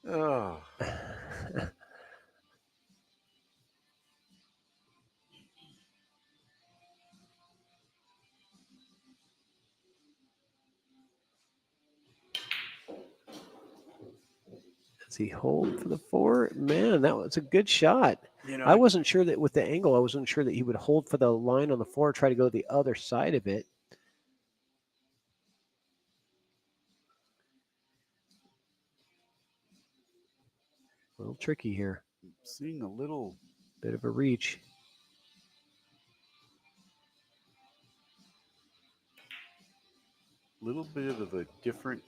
Oh, Does he hold for the 4? Man, that was a good shot. you know, I wasn't sure that with the angle, I wasn't sure that he would hold for the line on the 4, try to go the other side of it. A little tricky here. seeing a little. Bit of a reach. Little bit of a different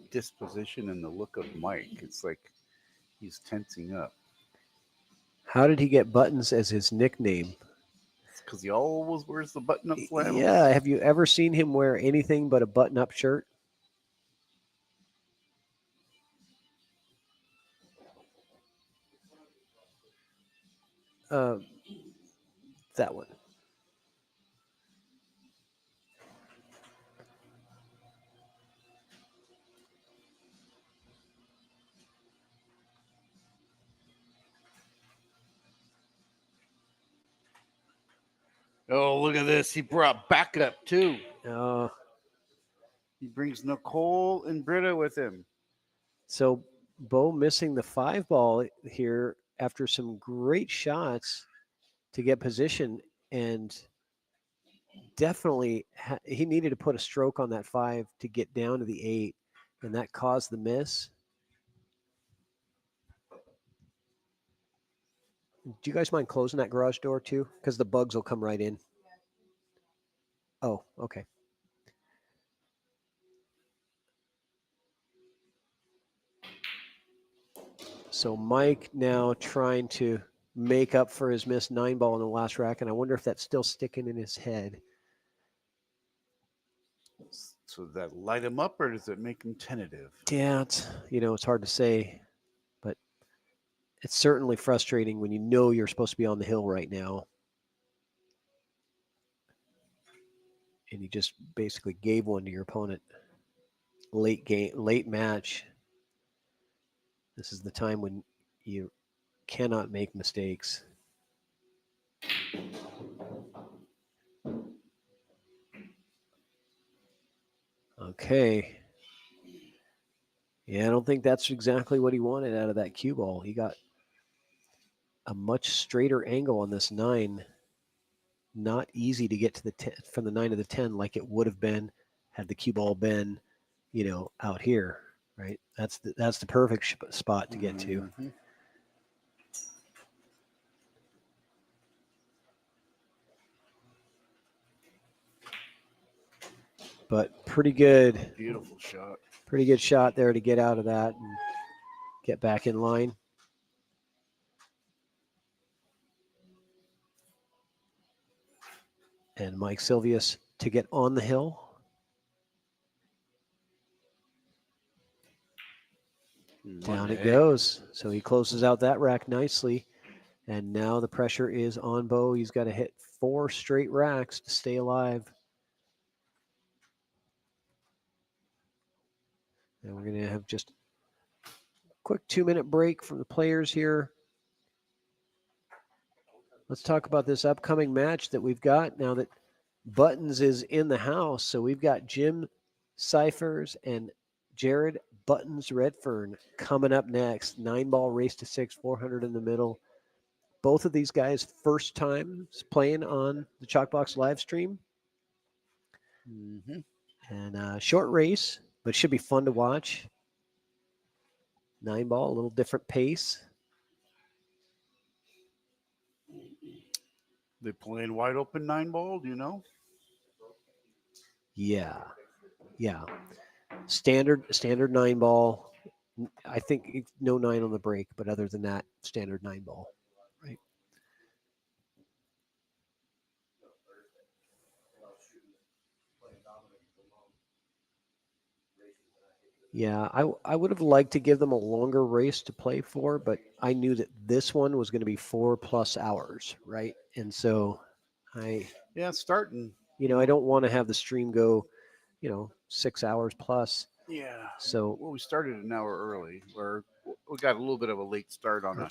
disposition in the look of Mike. It's like he's tensing up. How did he get Buttons as his nickname? It's because he always wears the button-up flannels. Yeah, have you ever seen him wear anything but a button-up shirt? That one. Oh, look at this. He brought backup, too. Oh, He brings Nicole and Britta with him. so Bo missing the 5 ball here after some great shots to get position, and definitely he needed to put a stroke on that 5 to get down to the 8, and that caused the miss. Do you guys mind closing that garage door too? Because the bugs will come right in. Oh, okay. So Mike now trying to make up for his missed 9 ball in the last rack, and I wonder if that's still sticking in his head. So does that light him up or does it make him tentative? Yeah, it's hard to say, but it's certainly frustrating when you know you're supposed to be on the hill right now. And you just basically gave one to your opponent. Late match. This is the time when you cannot make mistakes. Okay. Yeah, I don't think that's exactly what he wanted out of that cue ball. He got a much straighter angle on this 9. Not easy to get to the 10, from the 9 to the 10 like it would have been had the cue ball been, out here, right? That's the perfect spot to get to. Mm-hmm. But pretty good. Beautiful shot. Pretty good shot there to get out of that and get back in line. And Mike Silvius to get on the hill. Down it goes. So he closes out that rack nicely. And now the pressure is on Bo. He's got to hit 4 straight racks to stay alive. And we're going to have just a quick 2-minute break from the players here. Let's talk about this upcoming match that we've got now that Buttons is in the house. So we've got Jim Sifers and Jared Buttons Redfern coming up next. 9-ball race to 6, 400 in the middle. Both of these guys first times playing on the Chalkbox live stream. Mm-hmm. And short race, but should be fun to watch. 9-ball, a little different pace. They playing wide open 9-ball, do you know? Yeah. Standard 9-ball. I think no 9 on the break, but other than that, standard 9-ball. Right. Yeah, I would have liked to give them a longer race to play for, but I knew that this one was going to be 4+ hours, right? And so Starting. I don't want to have the stream go, 6 hours plus. Yeah. So we started an hour early, or we got a little bit of a late start on a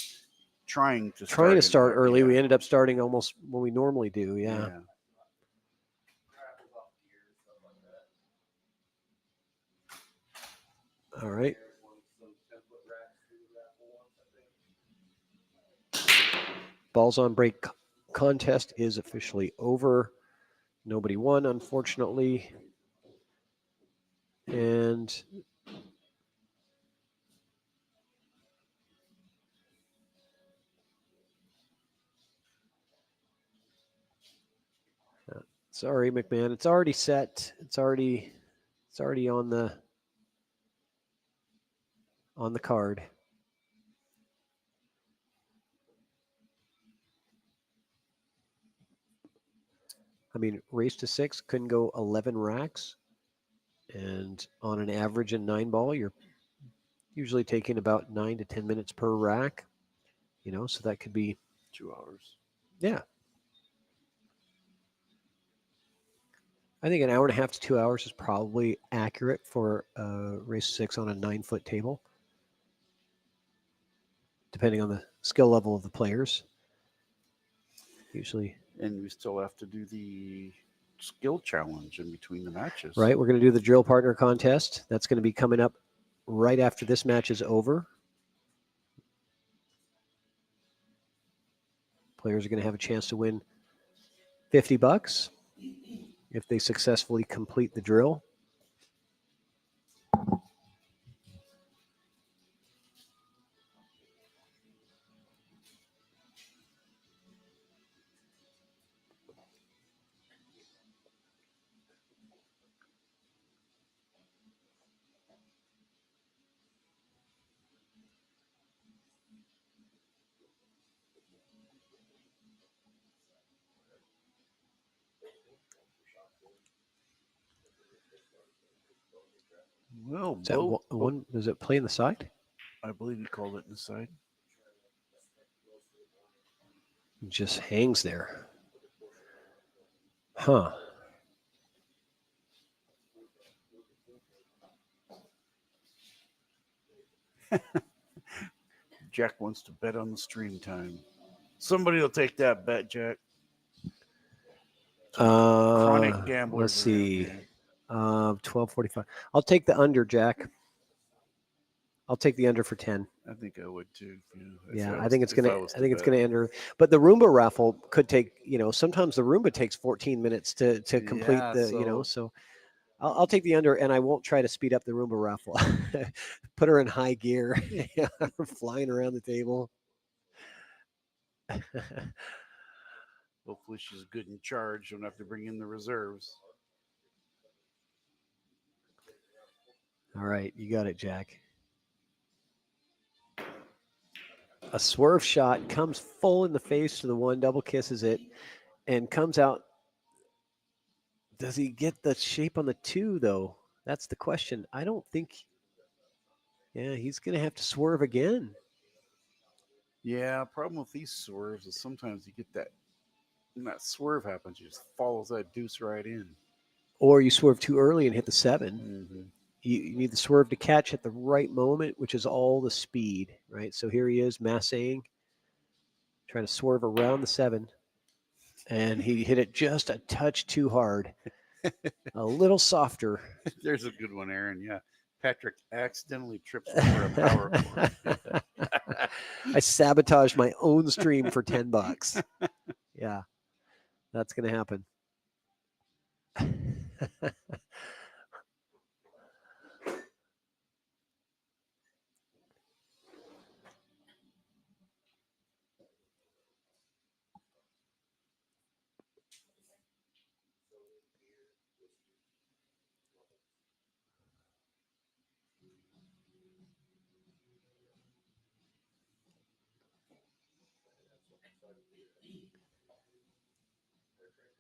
trying to Trying to start in- early. yeah. We ended up starting almost when we normally do. Yeah. All right. Balls on break contest is officially over. Nobody won, unfortunately. And sorry, McMahon. It's already set. It's already on the card. I mean, race to 6 couldn't go 11 racks. And on an average in 9-ball, you're usually taking about 9 to 10 minutes per rack. So that could be 2 hours. Yeah. I think an hour and a half to 2 hours is probably accurate for race 6 on a 9-foot table, depending on the skill level of the players. Usually. And we still have to do the skill challenge in between the matches. Right. We're going to do the drill partner contest. That's going to be coming up right after this match is over. Players are going to have a chance to win $50 if they successfully complete the drill. Well, Is that one? Does it play in the side? I believe you called it in the side. It just hangs there. Huh. Jack wants to bet on the stream time. Somebody will take that bet, Jack. Chronic gamblers. Let's see. 12:45. I'll take the under, Jack. I'll take the under for 10. I think I would too. Yeah, I think it's gonna enter. But the Roomba raffle could take. Sometimes the Roomba takes 14 minutes to complete the. So I'll take the under, and I won't try to speed up the Roomba raffle. Put her in high gear, flying around the table. Hopefully she's good in charge. Don't have to bring in the reserves. All right, you got it, Jack. A swerve shot comes full in the face to the 1, double kisses it, and comes out. Does he get the shape on the 2, though? That's the question. I don't think. Yeah, he's going to have to swerve again. Yeah, problem with these swerves is sometimes you get that. When that swerve happens, you just follows that deuce right in. Or you swerve too early and hit the 7. Mm-hmm. You need the swerve to catch at the right moment, which is all the speed, right? So here he is, massing, trying to swerve around the 7. And he hit it just a touch too hard. A little softer. There's a good one, Aaron. Yeah. Patrick accidentally trips over a power cord. I sabotaged my own stream for $10. Yeah, that's going to happen.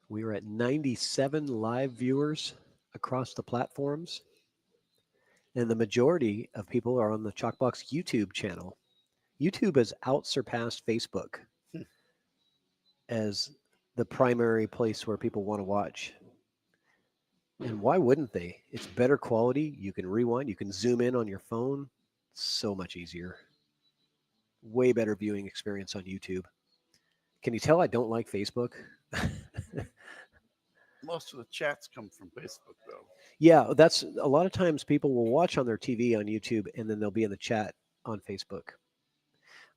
We are at 97 live viewers across the platforms. And the majority of people are on the Chalkbox YouTube channel. YouTube has outsurpassed Facebook as the primary place where people want to watch. And why wouldn't they? It's better quality. You can rewind. You can zoom in on your phone. So much easier. way better viewing experience on YouTube. Can you tell I don't like Facebook? Most of the chats come from Facebook, though. Yeah, that's a lot of times people will watch on their TV on YouTube and then they'll be in the chat on Facebook.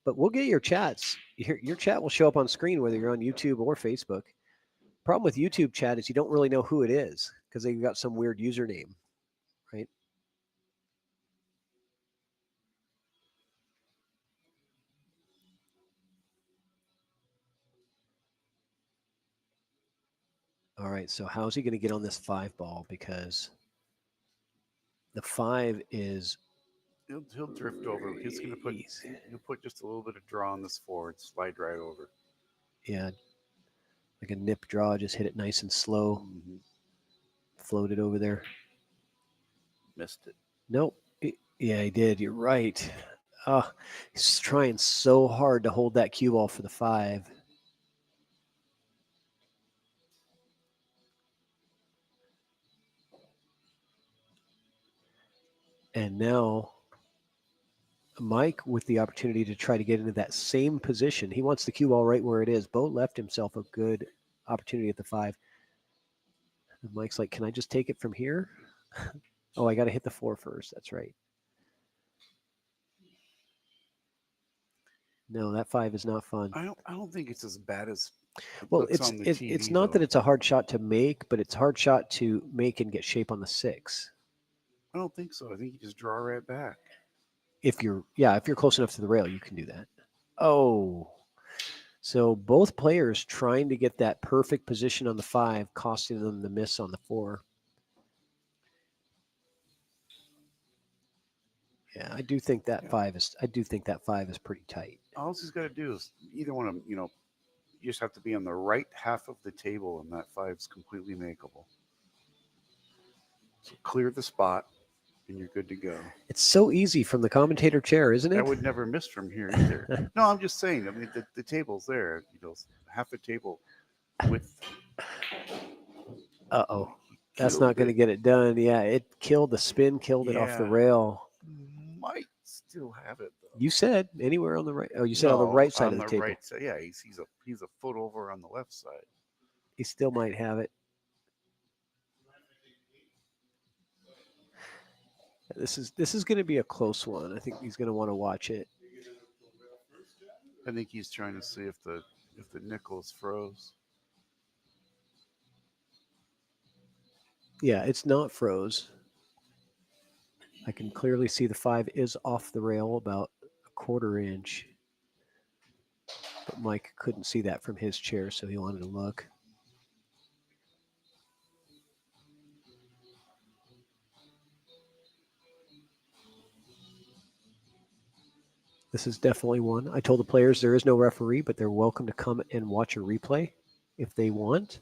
But we'll get your chats. Your chat will show up on screen whether you're on YouTube or Facebook. Problem with YouTube chat is you don't really know who it is because they've got some weird username, right? All right, so how's he going to get on this 5 ball? Because the 5 is He'll drift over. He's going to put he'll put just a little bit of draw on this 4 and slide right over. Yeah, like a nip draw. Just hit it nice and slow. Mm-hmm. Float it over there. Missed it. Nope. Yeah, he did. You're right. He's trying so hard to hold that cue ball for the 5. And now Mike with the opportunity to try to get into that same position. He wants the cue ball right where it is. Bo left himself a good opportunity at the 5. And Mike's like, can I just take it from here? Oh, I got to hit the 4 first. That's right. No, that 5 is not fun. I don't think it's as bad as Well, looks on the TV, it's not though. that it's a hard shot to make, but it's a hard shot to make and get shape on the 6. I don't think so. I think you just draw right back. If you're close enough to the rail, you can do that. Oh, so both players trying to get that perfect position on the 5, costing them the miss on the 4. Yeah, I do think that 5 is. I do think that 5 is pretty tight. All he's got to do is either one of them. You just have to be on the right half of the table, and that 5 is completely makeable. So clear the spot, and you're good to go. It's so easy from the commentator chair, isn't it? I would never miss from here either. No, I'm just saying. I mean, the table's there. Half the table width. Uh-oh. That's not going to get it done. Yeah, it killed the spin, killed it off the Yeah. rail. Might still have it, though. You said anywhere on the right. Oh, you said on the right side of the table. Right side. Yeah, he's a foot over on the left side. He still might have it. This is going to be a close one. I think he's going to want to watch it. I think he's trying to see if the nickels froze. Yeah, it's not froze. I can clearly see the 5 is off the rail about a 1/4 inch. But Mike couldn't see that from his chair, so he wanted to look. This is definitely one. I told the players there is no referee, but they're welcome to come and watch a replay if they want.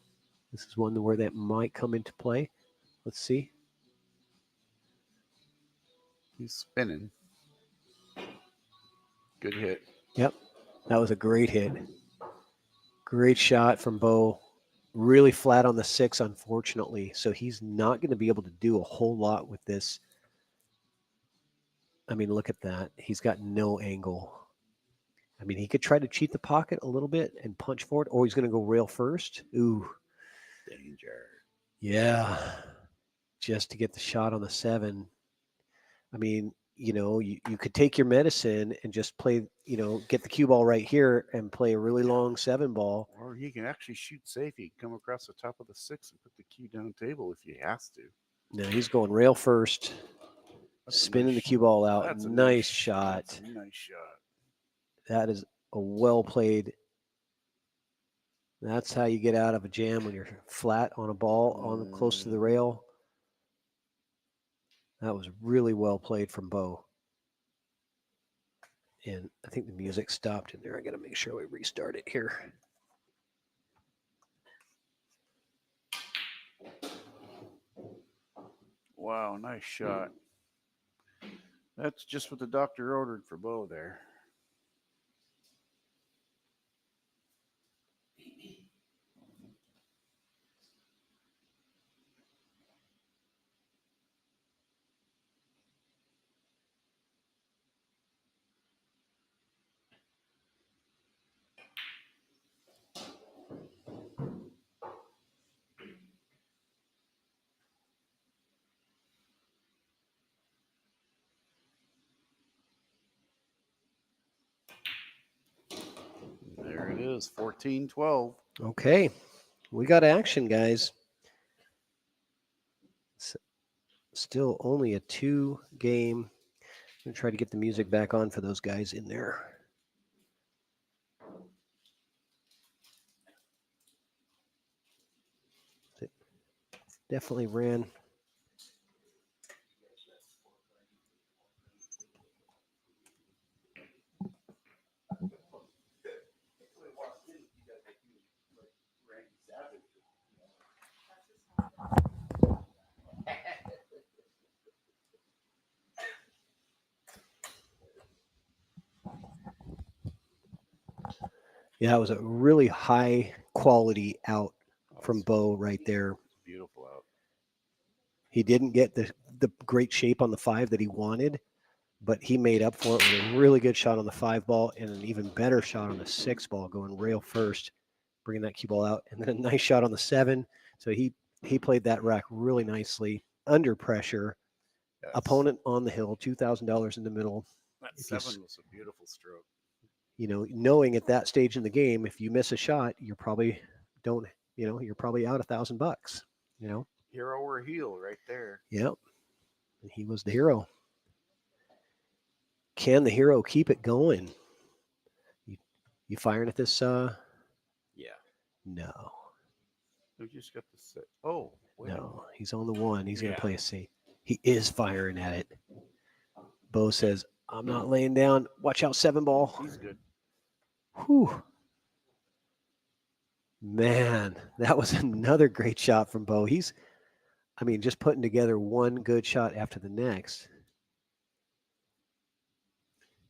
This is one where that might come into play. Let's see. He's spinning. Good hit. Yep, that was a great hit. Great shot from Bo. Really flat on the 6, unfortunately. So he's not going to be able to do a whole lot with this. I mean, look at that. He's got no angle. I mean, he could try to cheat the pocket a little bit and punch forward, or he's going to go rail first. Ooh. Danger. Yeah. Just to get the shot on the 7. I mean, you could take your medicine and just play, get the cue ball right here and play a really long 7 ball. Or he can actually shoot safe. He can come across the top of the 6 and put the cue down table if he has to. No, he's going rail first. Spinning the cue ball out. That's a nice shot. That's a nice shot. That is a well played. That's how you get out of a jam when you're flat on a ball on close to the rail. That was really well played from Bo. And I think the music stopped in there. I got to make sure we restart it here. Wow, nice shot. That's just what the doctor ordered for Bo there. it is 14-12. Okay, we got action, guys. Still only a 2-game. I'm going to try to get the music back on for those guys in there. It definitely ran. Yeah, it was a really high quality out from Bo right there. Beautiful out. He didn't get the great shape on the 5 that he wanted, but he made up for it with a really good shot on the 5 ball and an even better shot on the 6 ball, going rail first, bringing that cue ball out, and then a nice shot on the 7. So he played that rack really nicely under pressure. Yes. Opponent on the hill, $2,000 in the middle. That If you 7 was a beautiful stroke. You know, knowing at that stage in the game, if you miss a shot, you're probably you're probably out $1,000. You know, Hero or heel right there. yep. And he was the hero. Can the hero keep it going? You firing at this? Yeah. No, We just got to sit. Oh, wait. no. He's on the 1. He's going Yeah. to play a safe. He is firing at it. Bo says, "I'm not laying down. Watch out, 7 ball." He's good. Whew. Man, that was another great shot from Bo. He's just putting together one good shot after the next.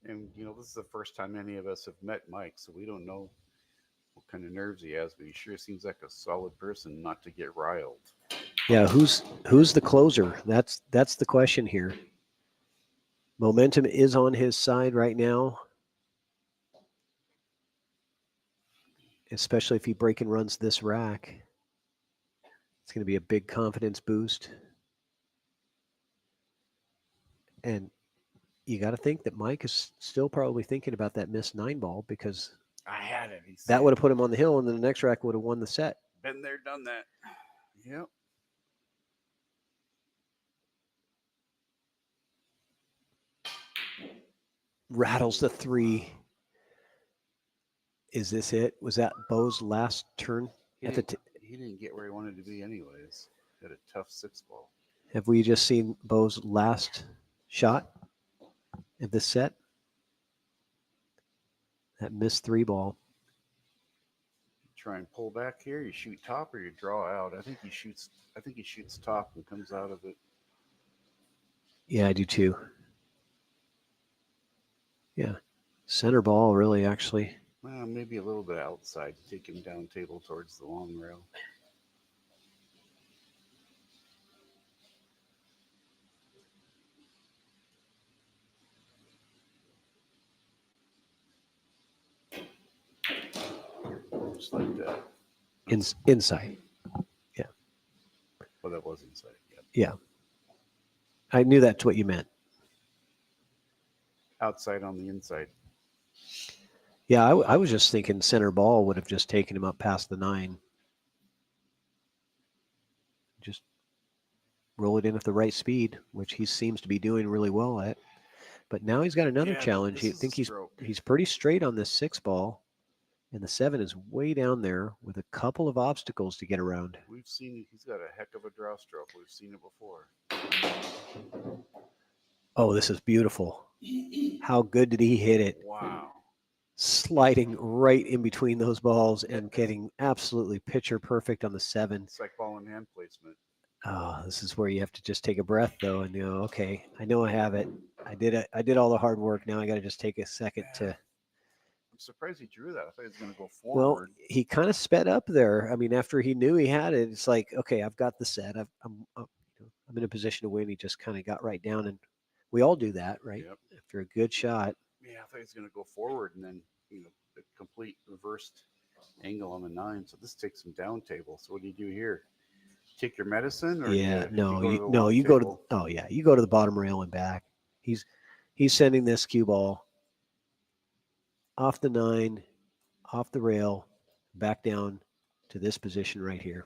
And, this is the first time any of us have met Mike, so we don't know what kind of nerves he has, but he sure seems like a solid person not to get riled. Yeah, who's the closer? That's the question here. Momentum is on his side right now, especially if he break and runs this rack. It's going to be a big confidence boost. And you got to think that Mike is still probably thinking about that missed 9 ball, because I had it. that would have put him on the hill, and then the next rack would have won the set. Been there, done that. Yep. Rattles the 3. Is this it? Was that Bo's last turn? He didn't get where he wanted to be anyways. Had a tough 6 ball. Have we just seen Bo's last shot of this set? That missed 3 ball. Try and pull back here. You shoot top or you draw out. I think he shoots top and comes out of it. Yeah, I do too. Yeah. Center ball, really, actually. Well, maybe a little bit outside. Take him down table towards the long rail. Just like that. Inside. Yeah. Well, that was inside. Yep. Yeah. I knew that's what you meant. Outside on the inside. Yeah, I was just thinking center ball would have just taken him up past the 9. Just roll it in at the right speed, which he seems to be doing really well at. But now he's got another challenge. I think he's pretty straight on this 6 ball, and the 7 is way down there with a couple of obstacles to get around. We've seen he's got a heck of a draw stroke. We've seen it before. Oh, this is beautiful. How good did he hit it? Wow. Sliding right in between those balls and getting absolutely picture perfect on the 7. It's like ball and hand placement. Oh, this is where you have to just take a breath, though, and okay, I know I have it. I did all the hard work. Now I got to just take a second to. I'm surprised he drew that. I thought he was going to go Well, forward. he kind of sped up there. After he knew he had it, it's like, okay, I've got the set. I'm in a position to win. He just kind of got right down, and we all do that, right? Yep. After a good shot. Yeah, I thought he was going to go forward and then, the complete reversed angle on the 9. So this takes him down table. So what do you do here? Take your medicine? Or Yeah, you go to the bottom rail and back. He's sending this cue ball off the 9, off the rail, back down to this position right here.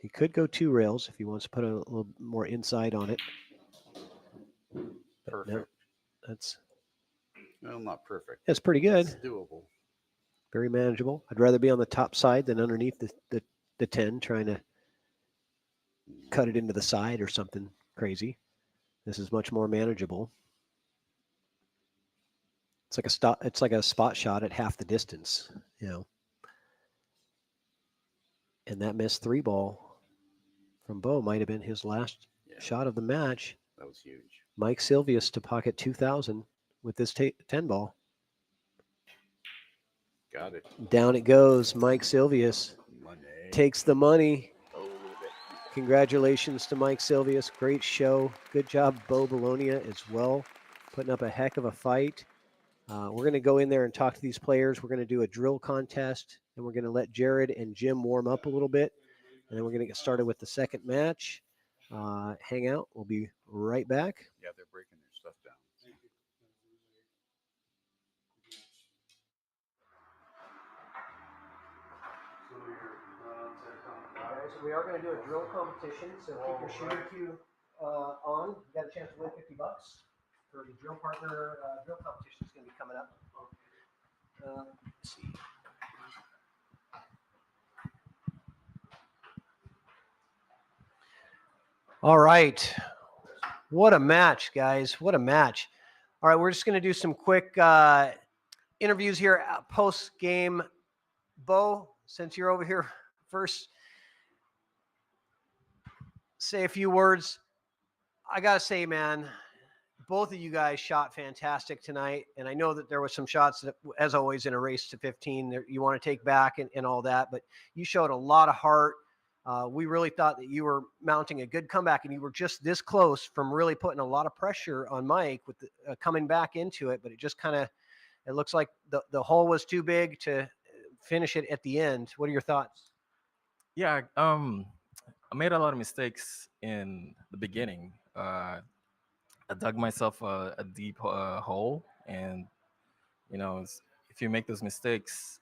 He could go 2 rails if he wants to put a little more inside on it. But Perfect. no, that's not perfect. That's pretty good. It's doable. Very manageable. I'd rather be on the top side than underneath the 10, trying to cut it into the side or something crazy. This is much more manageable. It's like a spot shot at half the distance, And that missed 3 ball from Bo might have been his last shot of the match. That was huge. Mike Silvius to pocket 2,000 with this 10 ball. Got it. Down it goes. Mike Silvius takes the money. Congratulations to Mike Silvius. Great show. Good job, Bo Belonia, as well. Putting up a heck of a fight. We're going to go in there and talk to these players. We're going to do a drill contest, and we're going to let Jared and Jim warm up a little bit. And then we're going to get started with the second match. Hang out. We'll be right back. Yeah, they're breaking their stuff down. So we are going to do a drill competition. So keep your shooter cue on. You got a chance to win $50 for the drill partner drill competition. Is going to be coming up. Let's see. All right. What a match, guys. What a match. All right, we're just going to do some quick interviews here post game. Bo, since you're over here first, say a few words. I got to say, man, both of you guys shot fantastic tonight. And I know that there was some shots that, as always, in a race to 15, that you want to take back and all that. But you showed a lot of heart. We really thought that you were mounting a good comeback, and you were just this close from really putting a lot of pressure on Mike with coming back into it. But it just it looks like the hole was too big to finish it at the end. What are your thoughts? Yeah, I made a lot of mistakes in the beginning. I dug myself a deep hole, and if you make those mistakes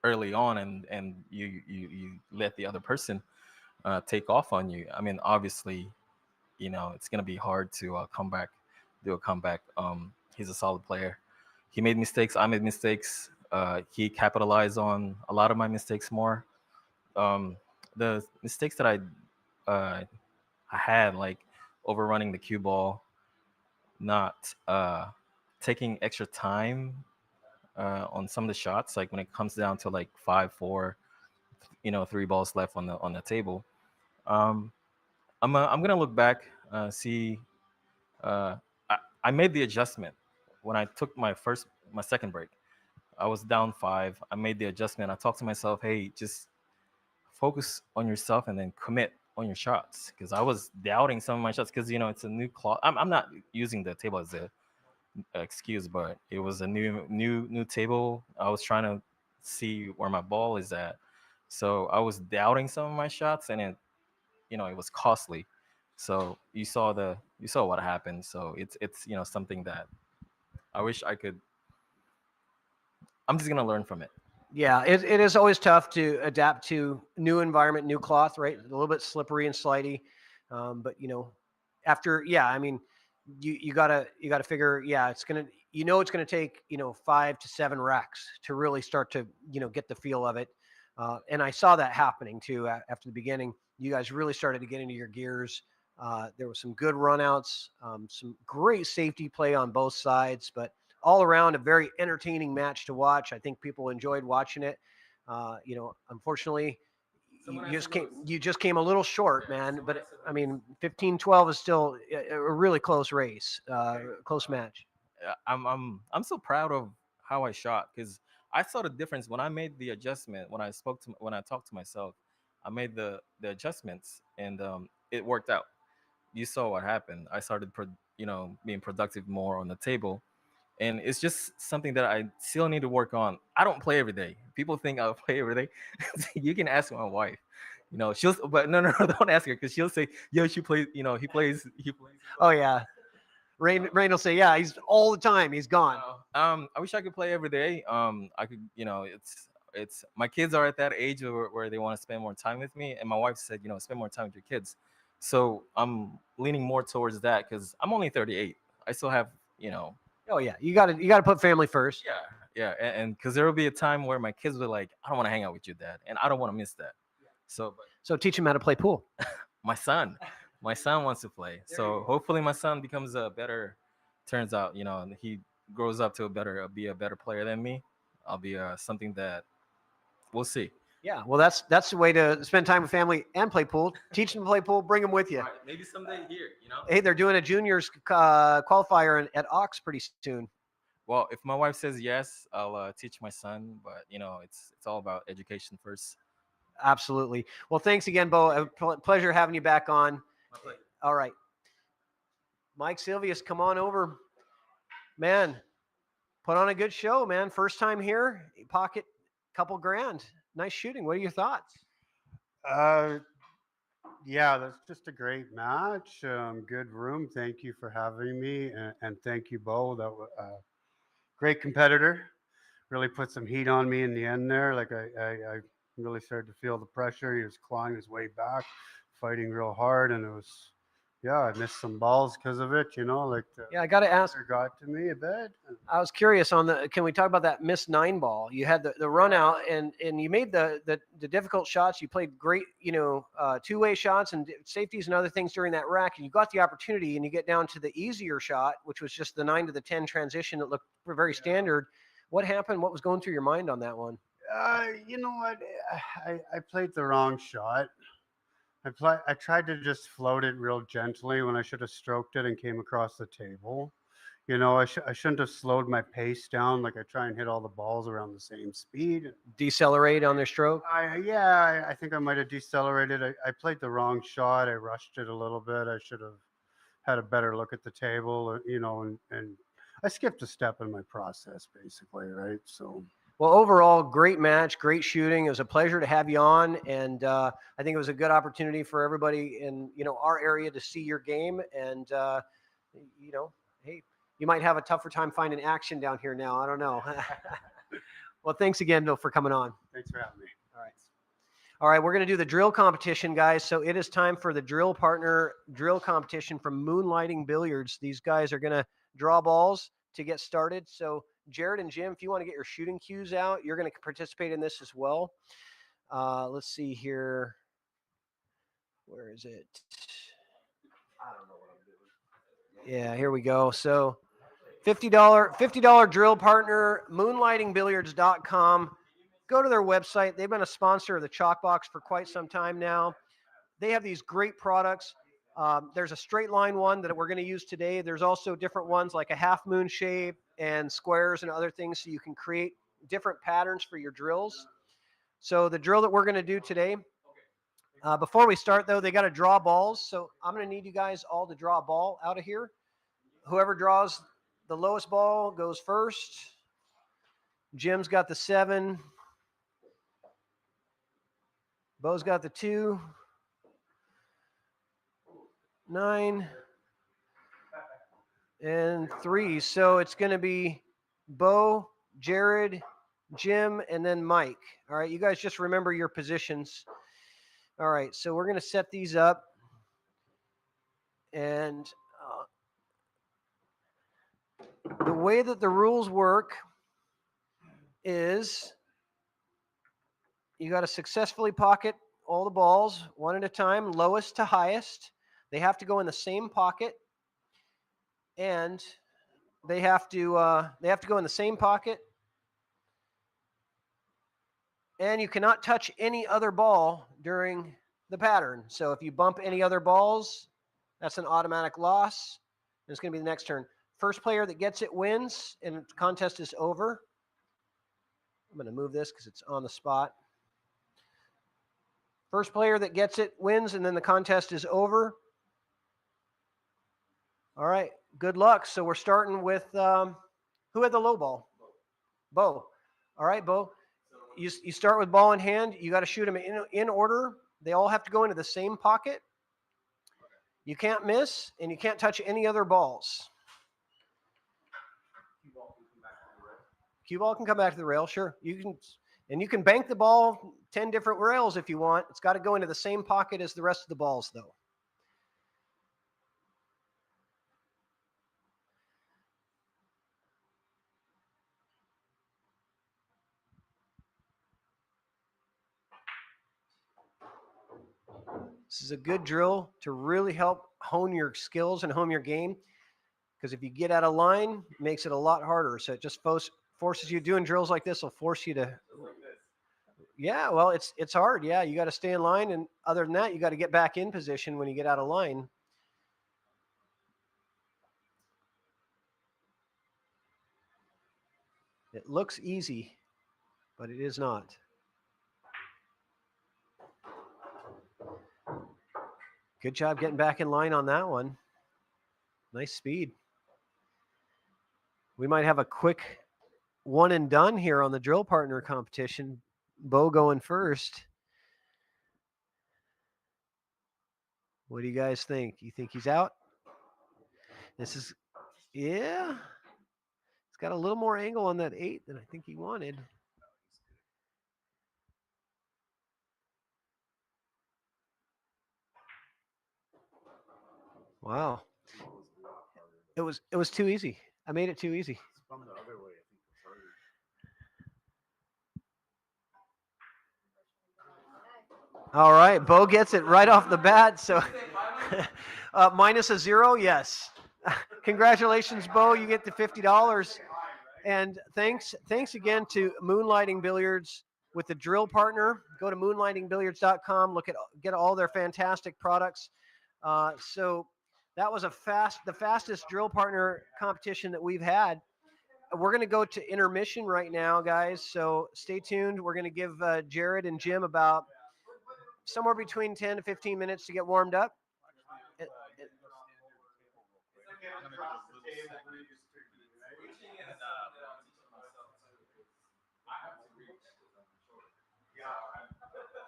early on and you let the other person take off on you, I mean, obviously, it's gonna be hard to do a comeback. He's a solid player. He made mistakes. I made mistakes. He capitalized on a lot of my mistakes more. The mistakes that I had, like overrunning the cue ball, not taking extra time on some of the shots, like when it comes down to like 5-4, 3 balls left on the table. I'm gonna look back, see. I made the adjustment when I took my second break. I was down 5. I made the adjustment. I talked to myself, hey, just focus on yourself and then commit on your shots, because I was doubting some of my shots because it's a new cloth. I'm not using the table as a excuse, but it was a new table. I was trying to see where my ball is at, so I was doubting some of my shots, and it was costly. So you saw what happened. So it's something that I wish I could. I'm just gonna learn from it. Yeah, it is always tough to adapt to new environment, new cloth, right? A little bit slippery and slidey, but after, I mean, you gotta figure, it's gonna take 5 to 7 racks to really start to get the feel of it, and I saw that happening too after the beginning. You guys really started to get into your gears. There was some good runouts, some great safety play on both sides, but all around a very entertaining match to watch. I think people enjoyed watching it. Unfortunately, you just came a little short, man. But I mean, 15-12 is still a really close race, close match. I'm so proud of how I shot, because I saw the difference when I made the adjustment. When I talked to myself, I made the adjustments, and it worked out. You saw what happened. I started being productive more on the table. And it's just something that I still need to work on. I don't play every day. People think I play every day. You can ask my wife. she'll, but no, don't ask her because she'll say, yo, she plays, he plays. Oh yeah. Rain will say, yeah, he's all the time. He's gone. I wish I could play every day. I could, it's my kids are at that age where they want to spend more time with me, and my wife said, spend more time with your kids. So I'm leaning more towards that because I'm only 38. I still have, Oh yeah, you got to put family first. yeah, and because there will be a time where my kids will like, I don't want to hang out with you, Dad, and I don't want to miss that. So teach him how to play pool. My son wants to play, so hopefully my son becomes a better. Turns out, and he grows up to be a better player than me. I'll be something that we'll see. Yeah, well, that's the way to spend time with family and play pool. Teach them to play pool. Bring them with you. Right, maybe someday here, Hey, they're doing a juniors qualifier at Ox pretty soon. Well, if my wife says yes, I'll teach my son. But it's all about education first. Absolutely. Well, thanks again, Bo. A pleasure having you back on. All right, Mike Silvius, come on over, man. Put on a good show, man. First time here, pocket couple grand. Nice shooting. What are your thoughts? Yeah, that's just a great match. Good room. Thank you for having me, and thank you, Bo. That was great competitor. Really put some heat on me in the end there. Like I really started to feel the pressure. He was clawing his way back, fighting real hard, and it was, yeah, I missed some balls because of it. Yeah, I got to ask. Got to me a bit. I was curious can we talk about that missed 9-ball? You had the run out and you made the difficult shots. You played great, two-way shots and safeties and other things during that rack. And you got the opportunity and you get down to the easier shot, which was just the 9 to the 10 transition that looked very standard. What happened? What was going through your mind on that one? You know what? I played the wrong shot. I tried to just float it real gently when I should have stroked it and came across the table. I shouldn't have slowed my pace down. Like I try and hit all the balls around the same speed. Decelerate on their stroke? I think I might have decelerated. I played the wrong shot. I rushed it a little bit. I should have had a better look at the table, and I skipped a step in my process, basically, right? So. Well, overall, great match, great shooting. It was a pleasure to have you on, and I think it was a good opportunity for everybody in our area to see your game. And hey, you might have a tougher time finding action down here now. I don't know. Well, thanks again, Bill, for coming on. Thanks for having me. All right, we're going to do the drill competition, guys. So it is time for the drill partner drill competition from Moonlighting Billiards. These guys are going to draw balls to get started. So Jared and Jim, if you want to get your shooting cues out, you're going to participate in this as well. Let's see here. Where is it? I don't know what I'm doing. Yeah, here we go. So $50 drill partner, moonlightingbilliards.com. Go to their website. They've been a sponsor of the Chalkbox for quite some time now. They have these great products. There's a straight line one that we're going to use today. There's also different ones like a half moon shape and squares and other things so you can create different patterns for your drills. So the drill that we're going to do today, before we start though, they got to draw balls. So I'm going to need you guys all to draw a ball out of here. Whoever draws the lowest ball goes first. Jim's got the 7. Bo's got the 2. 9 and 3. So it's going to be Bo, Jared, Jim, and then Mike. All right, you guys just remember your positions. All right, so we're going to set these up. And the way that the rules work is you got to successfully pocket all the balls one at a time, lowest to highest. They have to go in the same pocket, and they have to go in the same pocket. And you cannot touch any other ball during the pattern. So if you bump any other balls, that's an automatic loss. It's going to be the next turn. First player that gets it wins, and the contest is over. I'm going to move this because it's on the spot. First player that gets it wins, and then the contest is over. All right, good luck. So we're starting with who had the low ball? Bo. All right, Bo. You start with ball in hand. You got to shoot them in order They all have to go into the same pocket. You can't miss, and you can't touch any other balls. Cue ball can come back to the rail, sure. You can bank the ball 10 different rails if you want. It's got to go into the same pocket as the rest of the balls, though. This is a good drill to really help hone your skills and hone your game. Because if you get out of line, it makes it a lot harder. So it just forces you, doing drills like this will force you to. Yeah, well, it's hard. Yeah, you got to stay in line. And other than that, you got to get back in position when you get out of line. It looks easy, but it is not. Good job getting back in line on that one. Nice speed. We might have a quick one and done here on the drill partner competition. Bo going first. What do you guys think? You think he's out? This is, yeah. It's got a little more angle on that 8 than I think he wanted. Wow. It was too easy. I made it too easy. All right, Bo gets it right off the bat. So minus a 0, yes. Congratulations, Bo. You get the $50. And thanks again to Moonlighting Billiards with the drill partner. Go to moonlightingbilliards.com. Get all their fantastic products. So that was the fastest drill partner competition that we've had. We're going to go to intermission right now, guys. So stay tuned. We're going to give Jared and Jim about somewhere between 10 to 15 minutes to get warmed up.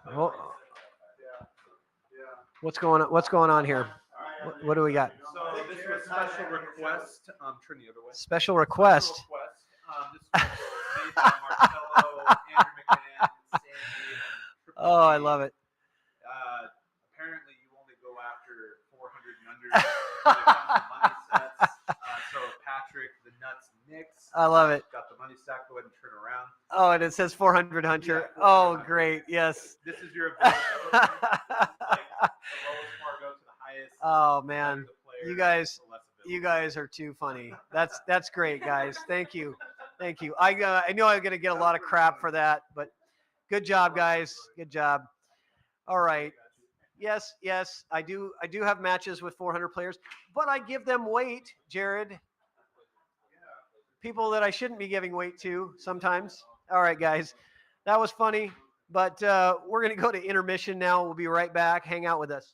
Oh. What's going on here? What do we got? So this was special request. Turn the other way. Special request. This was made by Marcello, Andrew McMahon, Sandy, and Oh, I love it. Apparently, you only go after 400 and under when it comes to money sets. So Patrick, the nuts mix. I love it. Got the money stack. Go ahead and turn around. Oh, and it says 400 hunter. Yeah, 400 oh, hunter. great. Yes. This is your ability. Like the lowest part goes to the highest. Oh man, player, you guys the less ability. You guys are too funny. That's great, guys. Thank you. I know I'm gonna get a lot of crap for that, but good job, guys. Good job. All right. Yes. I do have matches with 400 players, but I give them weight, Jared. People that I shouldn't be giving weight to sometimes. All right, guys. That was funny, but we're gonna go to intermission now. We'll be right back. Hang out with us.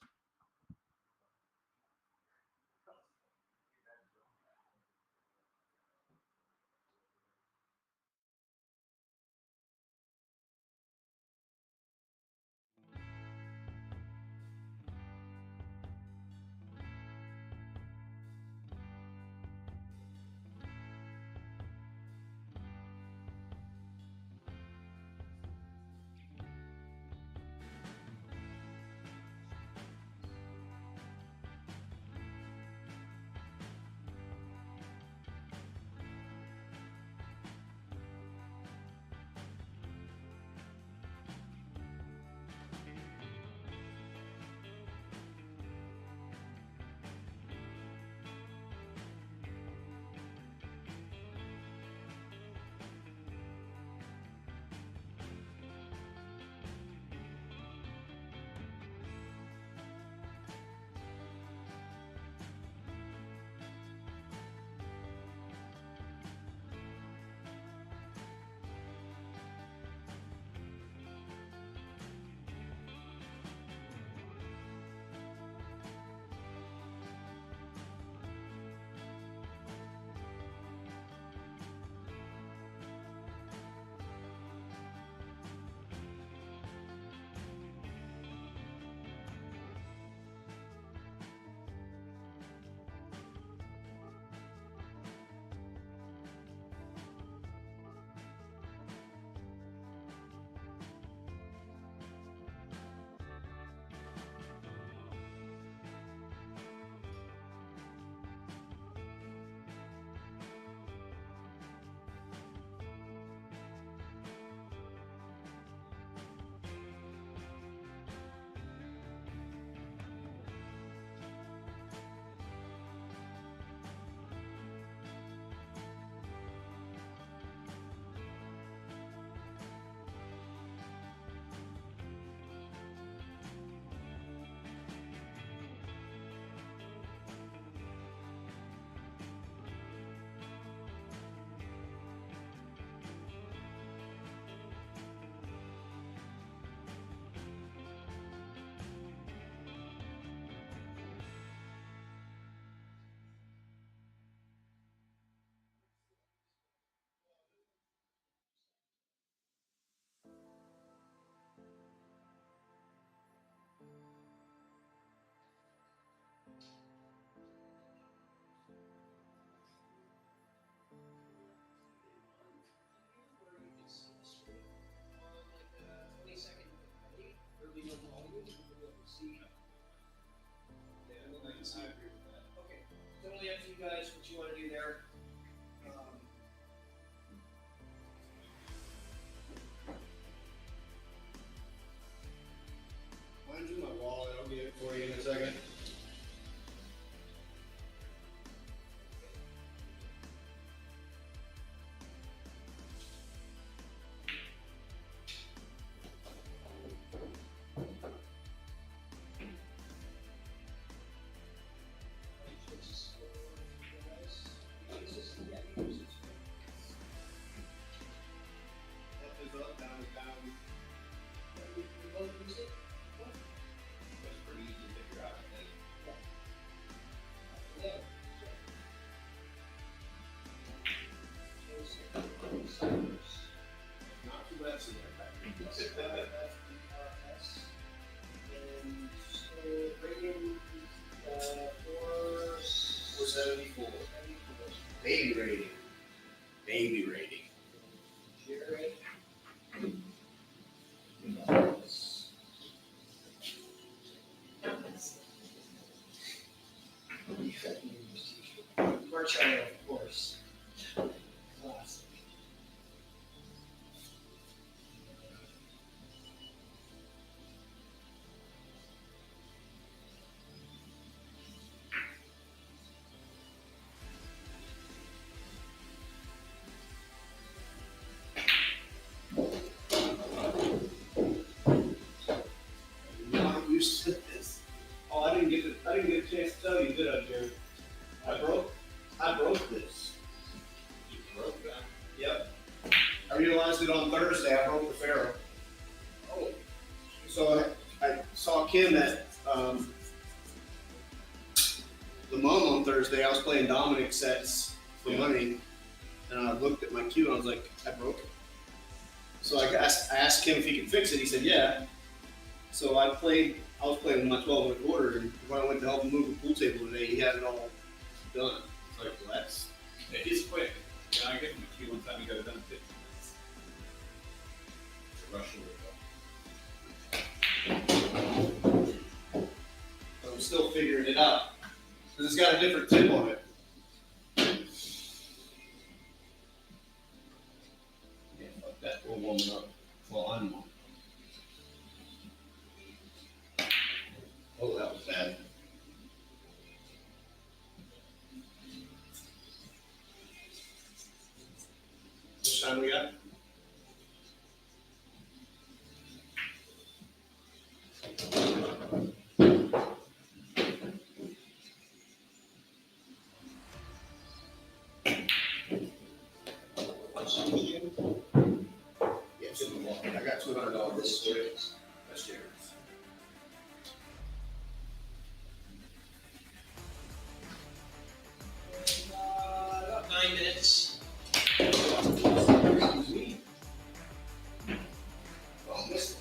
second. Up is up, down is down. That's pretty easy to figure out, I think. Not too bad, so And so rating 474. Baby rating. Baby rating. Jerry. Marcello, of course. Classic. Not used to this. Oh, I didn't get a chance to tell you, did I, Jerry? I broke this. You broke that? Yep. I realized it on Thursday. I broke the Pharaoh. Oh. So I saw Kim at the Mum on Thursday. I was playing Dominic sets for money, and I looked at my queue and I was like, I broke it. So I asked Kim if he could fix it. He said, yeah. So I was playing with my 12 and a quarter, and when I went to help him move the pool table today, he had it all done. It's like, well, It is quick. Yeah, I get him a queue one time, he got it done in 15 minutes. It's a rush order, So I'm still figuring it out. Because it's got a different tip on it. Yeah, fuck that. We're warming up. Well, I'm warm. Oh, that was bad. Which time we got? Yeah, it's in the wall. I got $200 this year. That's yours. About 9 minutes. Excuse me. Oh, listen.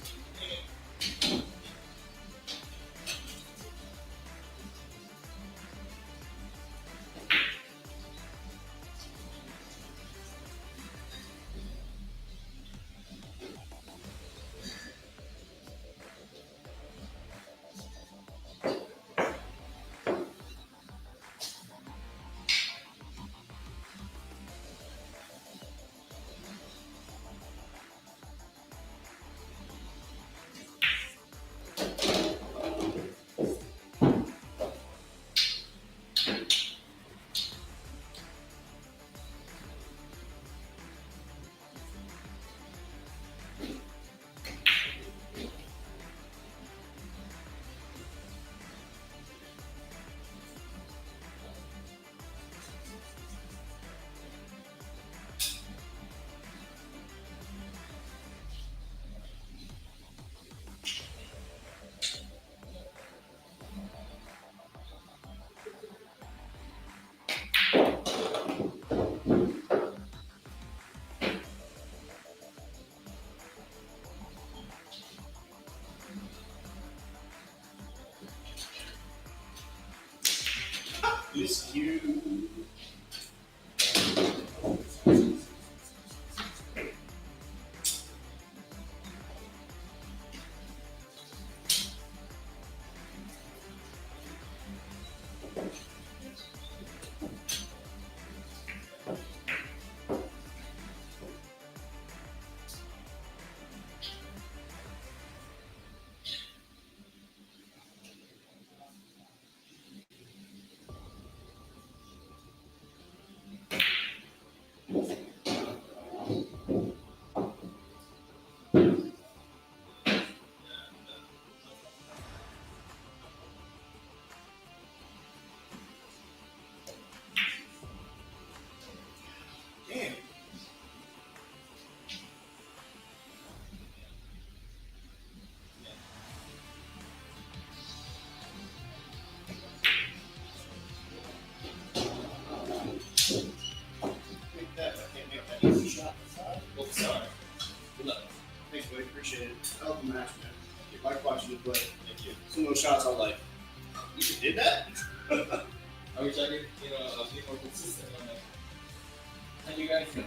Miss you. shot. Well, sorry. Good luck. Thanks, buddy. Appreciate it. Hell of a match, man. I like watching you play. Thank you. Some of those shots, I was like, you just did that? I wish I could, you know, be more consistent on that. How do you guys feel?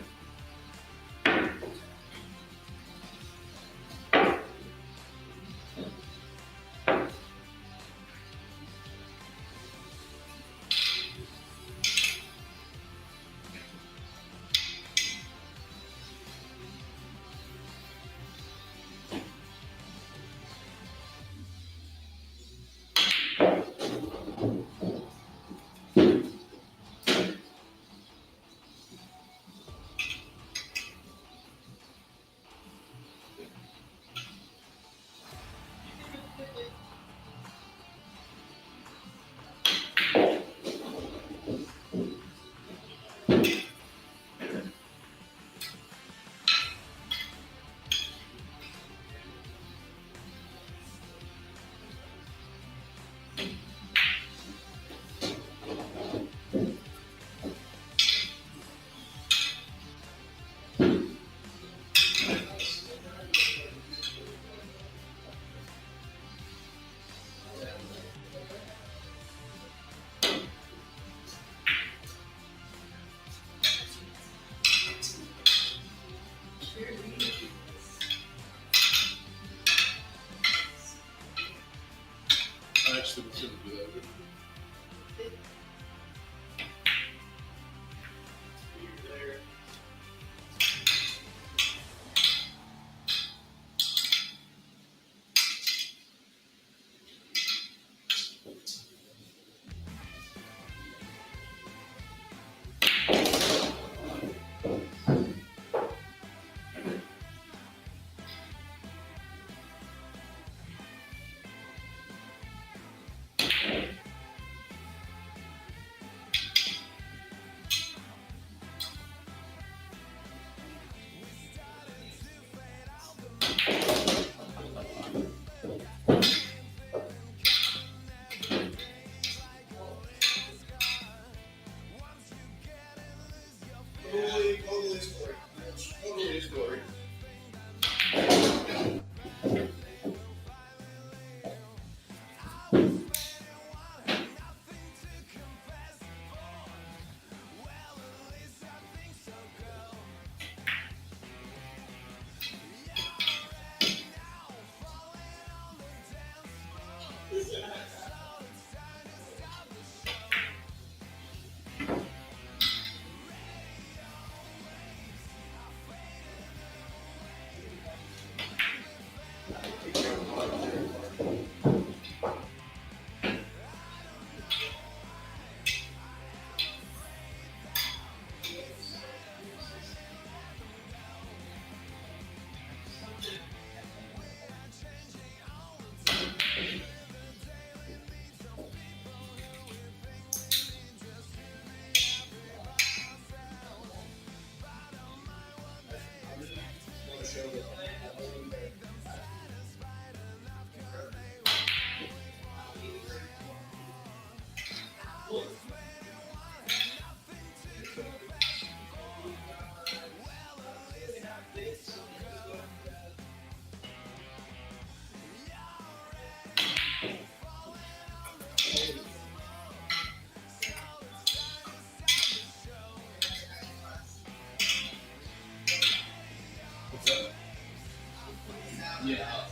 I actually was going to do that. There. Totally story. Totally story. Yeah.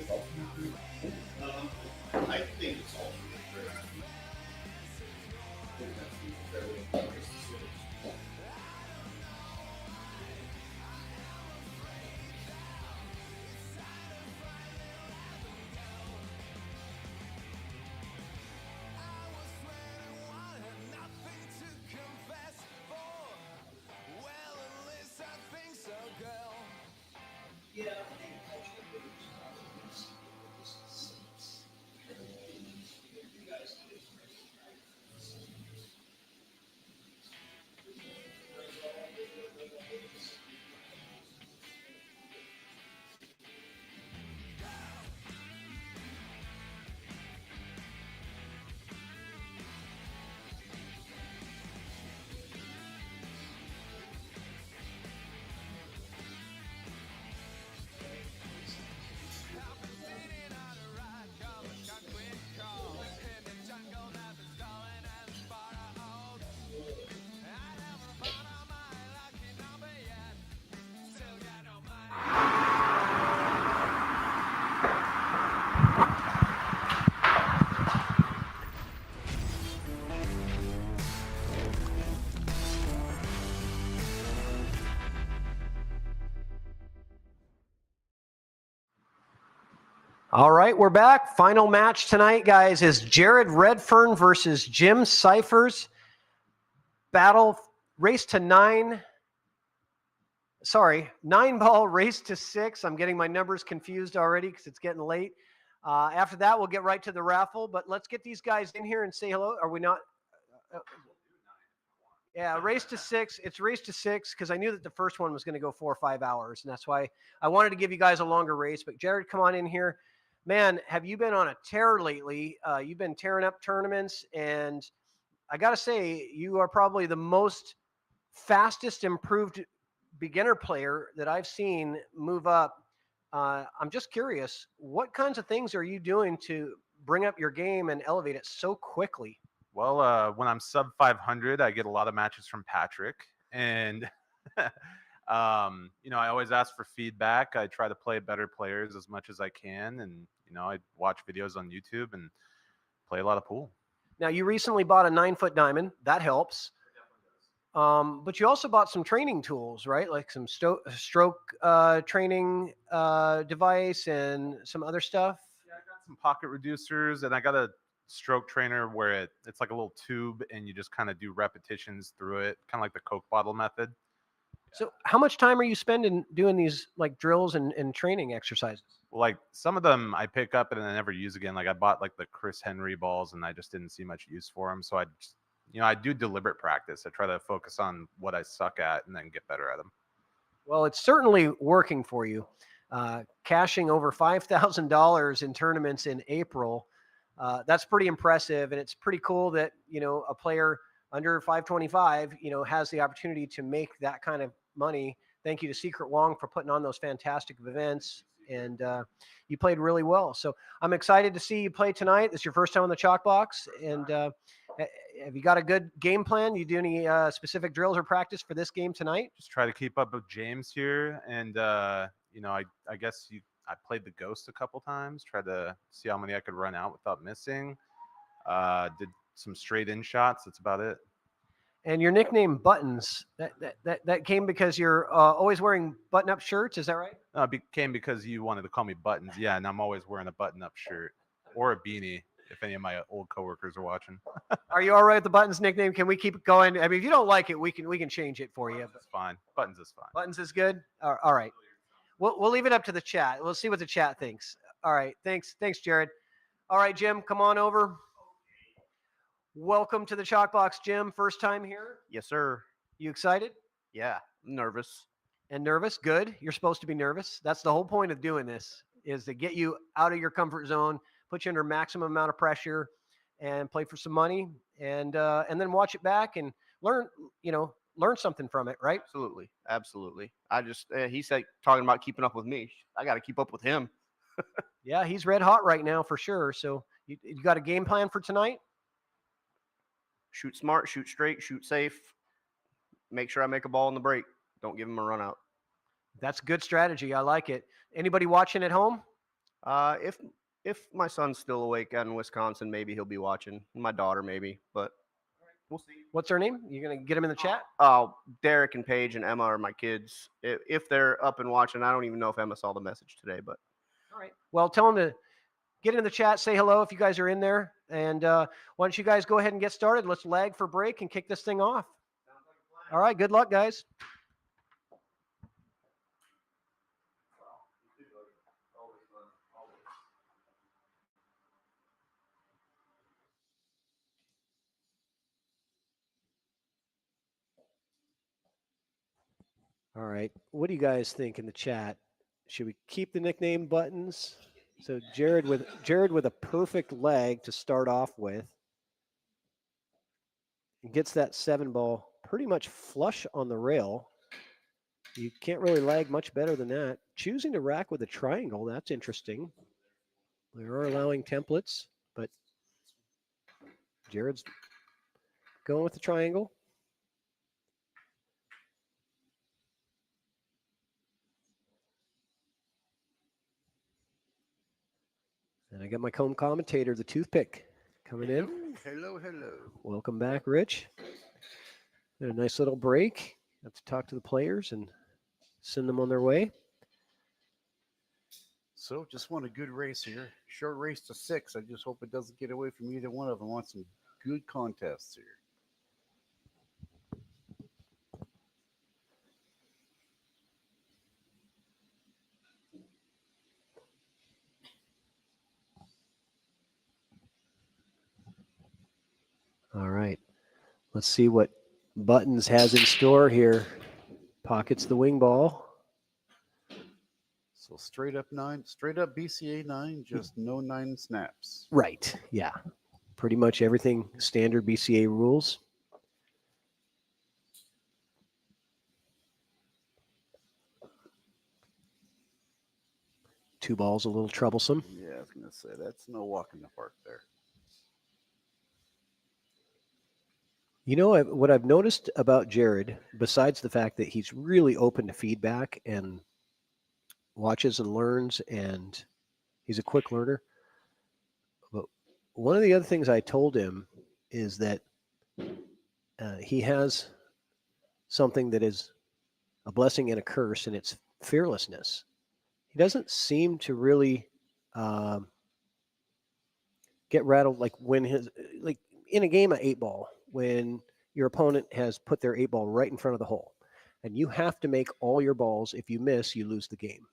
I think it's all fair. I think that's fairly embarrassed. All right, we're back. Final match tonight, guys, is Jared Redfern versus Jim Sifers. Battle race to 9. Sorry, 9-ball race to 6. I'm getting my numbers confused already because it's getting late. After that, we'll get right to the raffle. But let's get these guys in here and say hello. Are we not? Yeah, race to 6. It's race to 6 because I knew that the first one was going to go 4 or 5 hours. And that's why I wanted to give you guys a longer race. But Jared, come on in here. Man, have you been on a tear lately? You've been tearing up tournaments. And I got to say, you are probably the most fastest improved beginner player that I've seen move up. I'm just curious, what kinds of things are you doing to bring up your game and elevate it so quickly? Well, when I'm sub 500, I get a lot of matches from Patrick, and I always ask for feedback. I try to play better players as much as I can, and I watch videos on YouTube and play a lot of pool. Now, you recently bought a 9-foot diamond. That helps. But you also bought some training tools, right? Like some stroke training device and some other stuff. Yeah, I got some pocket reducers, and I got a stroke trainer where it's like a little tube, and you just kind of do repetitions through it, kind of like the Coke bottle method. So how much time are you spending doing these like drills and training exercises? Well, like some of them I pick up and I never use again. Like I bought like the Chris Henry balls, and I just didn't see much use for them. So I do deliberate practice. I try to focus on what I suck at and then get better at them. Well, it's certainly working for you. Cashing over $5,000 in tournaments in April. That's pretty impressive. And it's pretty cool that, a player under 525, has the opportunity to make that kind of money. Thank you to Secret Wong for putting on those fantastic events. And you played really well. So I'm excited to see you play tonight. This is your first time on the Chalkbox. And have you got a good game plan? You do any specific drills or practice for this game tonight? Just try to keep up with James here. And, I guess I played the Ghost a couple times, tried to see how many I could run out without missing. Did some straight in shots. That's about it. And your nickname Buttons, that came because you're always wearing button-up shirts. Is that right? It came because you wanted to call me Buttons. Yeah, and I'm always wearing a button-up shirt or a beanie if any of my old coworkers are watching. Are you all right with the Buttons nickname? Can we keep it going? I mean, if you don't like it, we can change it for you. It's fine. Buttons is fine. Buttons is good? All right. We'll leave it up to the chat. We'll see what the chat thinks. All right. Thanks, Jared. All right, Jim, come on over. Welcome to the Chalkbox, Jim. First time here? Yes, sir. You excited? Yeah, nervous. And nervous? Good. You're supposed to be nervous. That's the whole point of doing this, is to get you out of your comfort zone, put you under maximum amount of pressure, and play for some money, and then watch it back and learn something from it, right? Absolutely. I just he's like talking about keeping up with me. I got to keep up with him. Yeah, he's red hot right now for sure. So you got a game plan for tonight? Shoot smart, shoot straight, shoot safe. Make sure I make a ball in the break. Don't give him a run out. That's good strategy. I like it. Anybody watching at home? If my son's still awake out in Wisconsin, maybe he'll be watching. My daughter, maybe, but we'll see. What's her name? You gonna get him in the chat? Derek and Paige and Emma are my kids. If they're up and watching, I don't even know if Emma saw the message today, but All right. Well, tell them to get in the chat, say hello if you guys are in there. And why don't you guys go ahead and get started? Let's lag for break and kick this thing off. All right. Good luck, guys. All right. What do you guys think in the chat? Should we keep the nickname buttons? So Jared with a perfect leg to start off with. And gets that 7 ball pretty much flush on the rail. You can't really lag much better than that. Choosing to rack with a triangle, that's interesting. They are allowing templates, but Jared's going with the triangle. And I got my home commentator, the toothpick, coming in. Hello. Welcome back, Rich. Had a nice little break. Got to talk to the players and send them on their way. So just want a good race here. Short race to 6. I just hope it doesn't get away from either one of them. I want some good contests here. All right. Let's see what Buttons has in store here. Pockets the wing ball. So straight up BCA 9, just no 9 snaps. Right. Yeah. Pretty much everything standard BCA rules. Two balls a little troublesome. Yeah, I was going to say, that's no walk in the park there. You know, what I've noticed about Jared, besides the fact that he's really open to feedback and watches and learns, and he's a quick learner. But one of the other things I told him is that he has something that is a blessing and a curse, and it's fearlessness. He doesn't seem to really get rattled like in a game of 8-ball, when your opponent has put their 8-ball right in front of the hole, and you have to make all your balls. If you miss, you lose the game.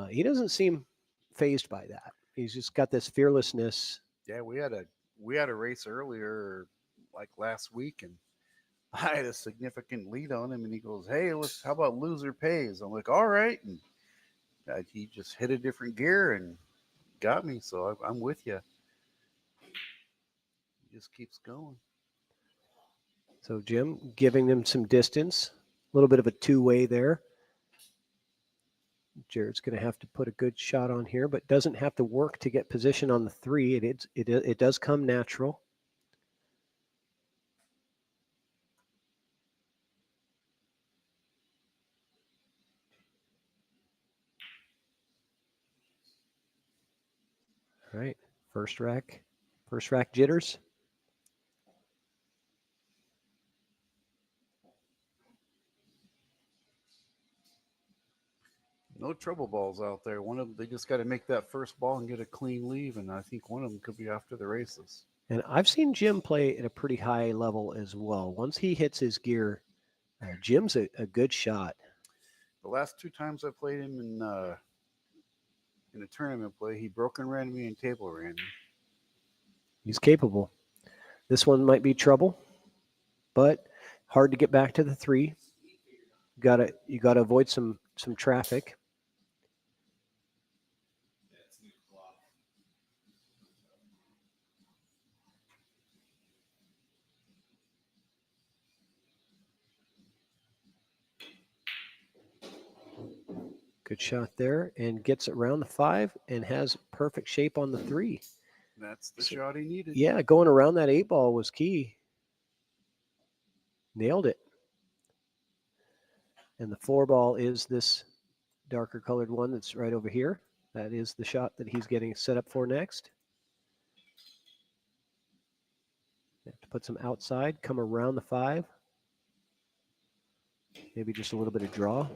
He doesn't seem phased by that. He's just got this fearlessness. Yeah, we had a race earlier, like last week, and I had a significant lead on him, and he goes, "Hey, how about loser pays?" I'm like, "All right," and he just hit a different gear and got me. So I'm with you. He just keeps going. So Jim giving them some distance, a little bit of a two-way there. Jared's going to have to put a good shot on here, but doesn't have to work to get position on the 3. It does come natural. All right, first rack jitters. No trouble balls out there. One of them, they just got to make that first ball and get a clean leave, and I think one of them could be after the races. And I've seen Jim play at a pretty high level as well. Once he hits his gear, Jim's a good shot. The last 2 times I played him in a tournament play, he broke and ran me and table ran me. He's capable. This one might be trouble, but hard to get back to the 3. You gotta avoid some traffic. Good shot there, and gets it around the 5 and has perfect shape on the 3. That's the shot he needed. Yeah, going around that 8-ball was key. Nailed it. And the 4-ball is this darker colored one that's right over here. That is the shot that he's getting set up for next. Have to put some outside, come around the 5. Maybe just a little bit of draw.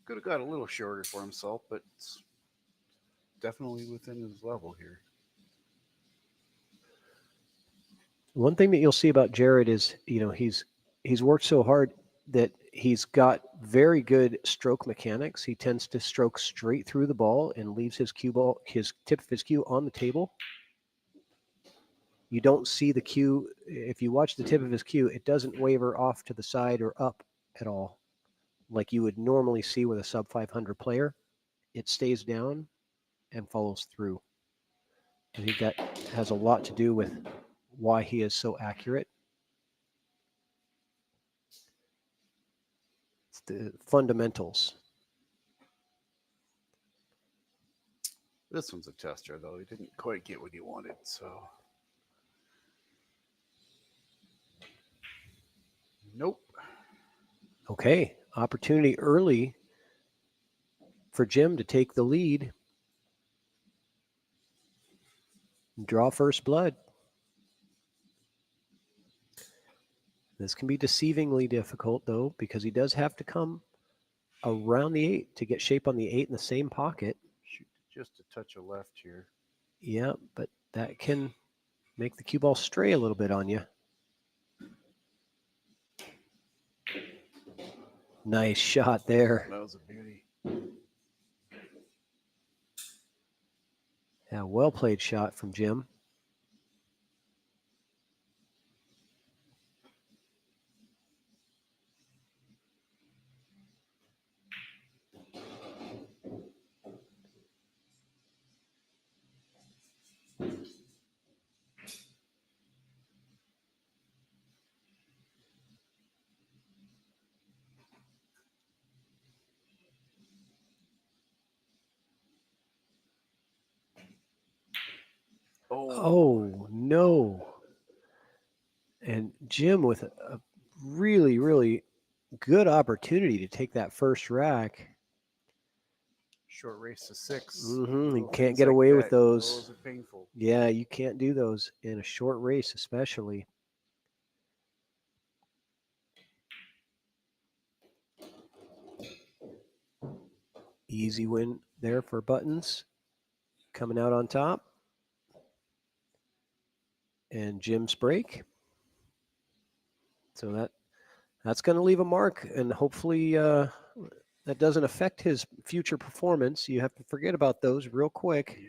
Could have got a little shorter for himself, but it's definitely within his level here. One thing that you'll see about Jared is, he's worked so hard that he's got very good stroke mechanics. He tends to stroke straight through the ball and leaves his tip of his cue on the table. You don't see the cue. If you watch the tip of his cue, it doesn't waver off to the side or up at all, like you would normally see with a sub 500 player. It stays down and follows through. I think that has a lot to do with why he is so accurate. It's the fundamentals. This one's a tester, though. He didn't quite get what he wanted, so. Nope. Okay, opportunity early for Jim to take the lead. Draw first blood. This can be deceivingly difficult, though, because he does have to come around the 8 to get shape on the 8 in the same pocket. Shoot just a touch of left here. Yeah, but that can make the cue ball stray a little bit on you. Nice shot there. That was a beauty. Yeah, well played shot from Jim. Oh, no. And Jim with a really, really good opportunity to take that first rack. Short race to 6. You can't get away with those. Those are painful. Yeah, you can't do those in a short race, especially. Easy win there for Buttons. Coming out on top. And Jim's break. So that's going to leave a mark, and hopefully that doesn't affect his future performance. You have to forget about those real quick.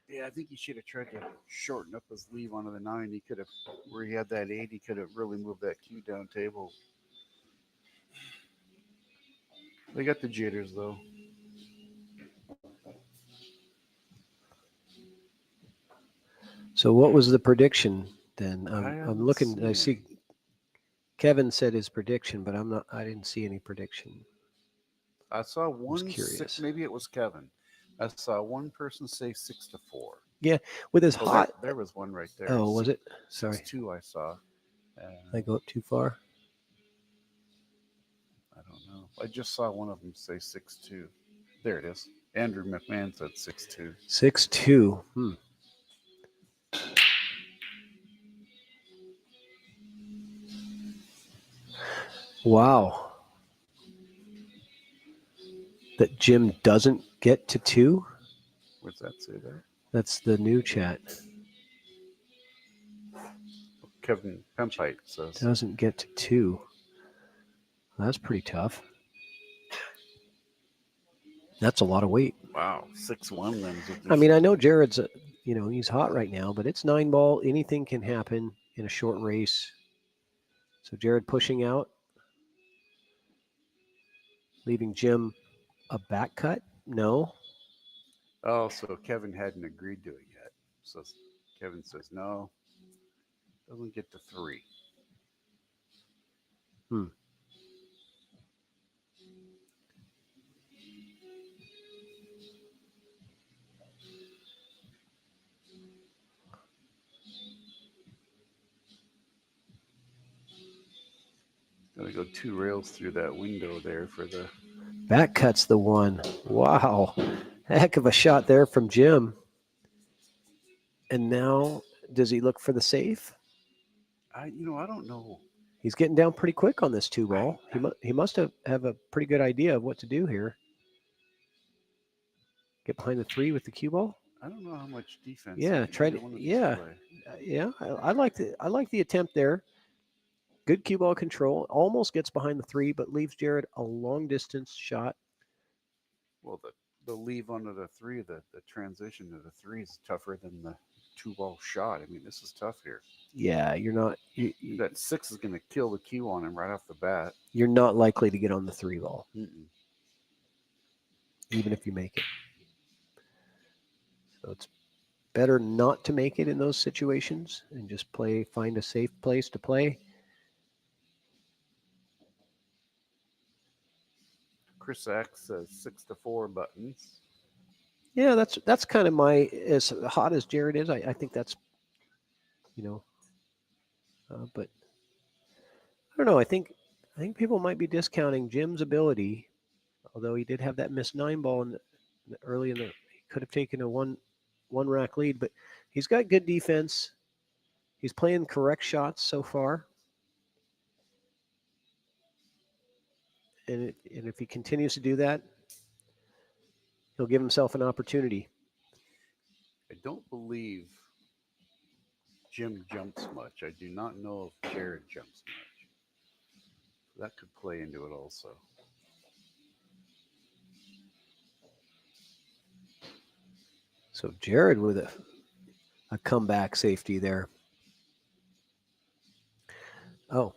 Yeah, I think he should have tried to shorten up his leave onto the 9. He could have, where he had that 8, he could have really moved that cue down table. They got the jitters, though. So what was the prediction then? I'm haven't looking. seen I see Kevin said his prediction, but I didn't see any prediction. I saw one. Curious. Maybe it was Kevin. I saw one person say 6-4. Yeah, with his Oh, hot. There was one right there. Oh, was it? Sorry. 6-2 I saw. I go up too far. I don't know. I just saw one of them say 6-2. There it is. Andrew McMahon said 6-2. 6-2. Wow. That Jim doesn't get to 2? What's that say there? That's the new chat. Kevin Pempite says. Doesn't get to 2. That's pretty tough. That's a lot of weight. Wow. 6-1 then. I mean, I know Jared's, he's hot right now, but it's 9 ball. Anything can happen in a short race. So Jared pushing out, leaving Jim a back cut? No. Oh, so Kevin hadn't agreed to it yet. So Kevin says no. Doesn't get to 3. Gotta to go 2 rails through that window there for the. That cuts the one. Wow. Heck of a shot there from Jim. And now, does he look for the safe? I don't know. He's getting down pretty quick on this 2 ball. He must have a pretty good idea of what to do here. Get behind the 3 with the cue ball. I don't know how much defense. Yeah, try to. Yeah, I like the attempt there. Good cue ball control. Almost gets behind the 3, but leaves Jared a long distance shot. Well, the leave under the 3, the transition to the 3 is tougher than the 2 ball shot. I mean, this is tough here. Yeah, you're not. That 6 is going to kill the cue on him right off the bat. You're not likely to get on the 3 ball, even if you make it. So it's better not to make it in those situations and just find a safe place to play. Chris X says 6 to 4 buttons. Yeah, that's kind of as hot as Jared is. I think that's, but I don't know. I think people might be discounting Jim's ability, although he did have that missed 9 ball early in the. He could have taken a one rack lead, but he's got good defense. He's playing correct shots so far. And if he continues to do that, he'll give himself an opportunity. I don't believe Jim jumps much. I do not know if Jared jumps much. That could play into it also. So Jared with a comeback safety there. Oh.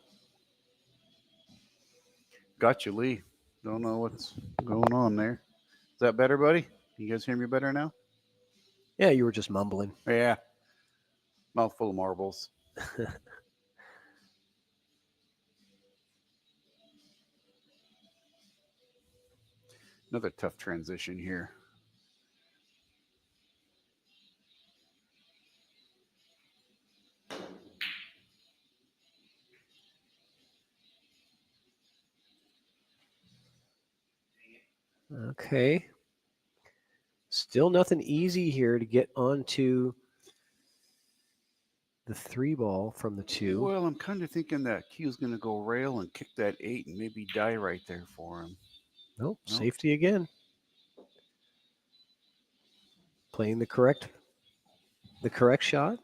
Got you, Lee. Don't know what's going on there. Is that better, buddy? You guys hear me better now? Yeah, you were just mumbling. Yeah. Mouthful of marbles. Another tough transition here. Okay. Still nothing easy here to get onto the 3 ball from the 2. Well, I'm kind of thinking that Q's going to go rail and kick that 8 and maybe die right there for him. Nope. Safety again. Playing the correct shot.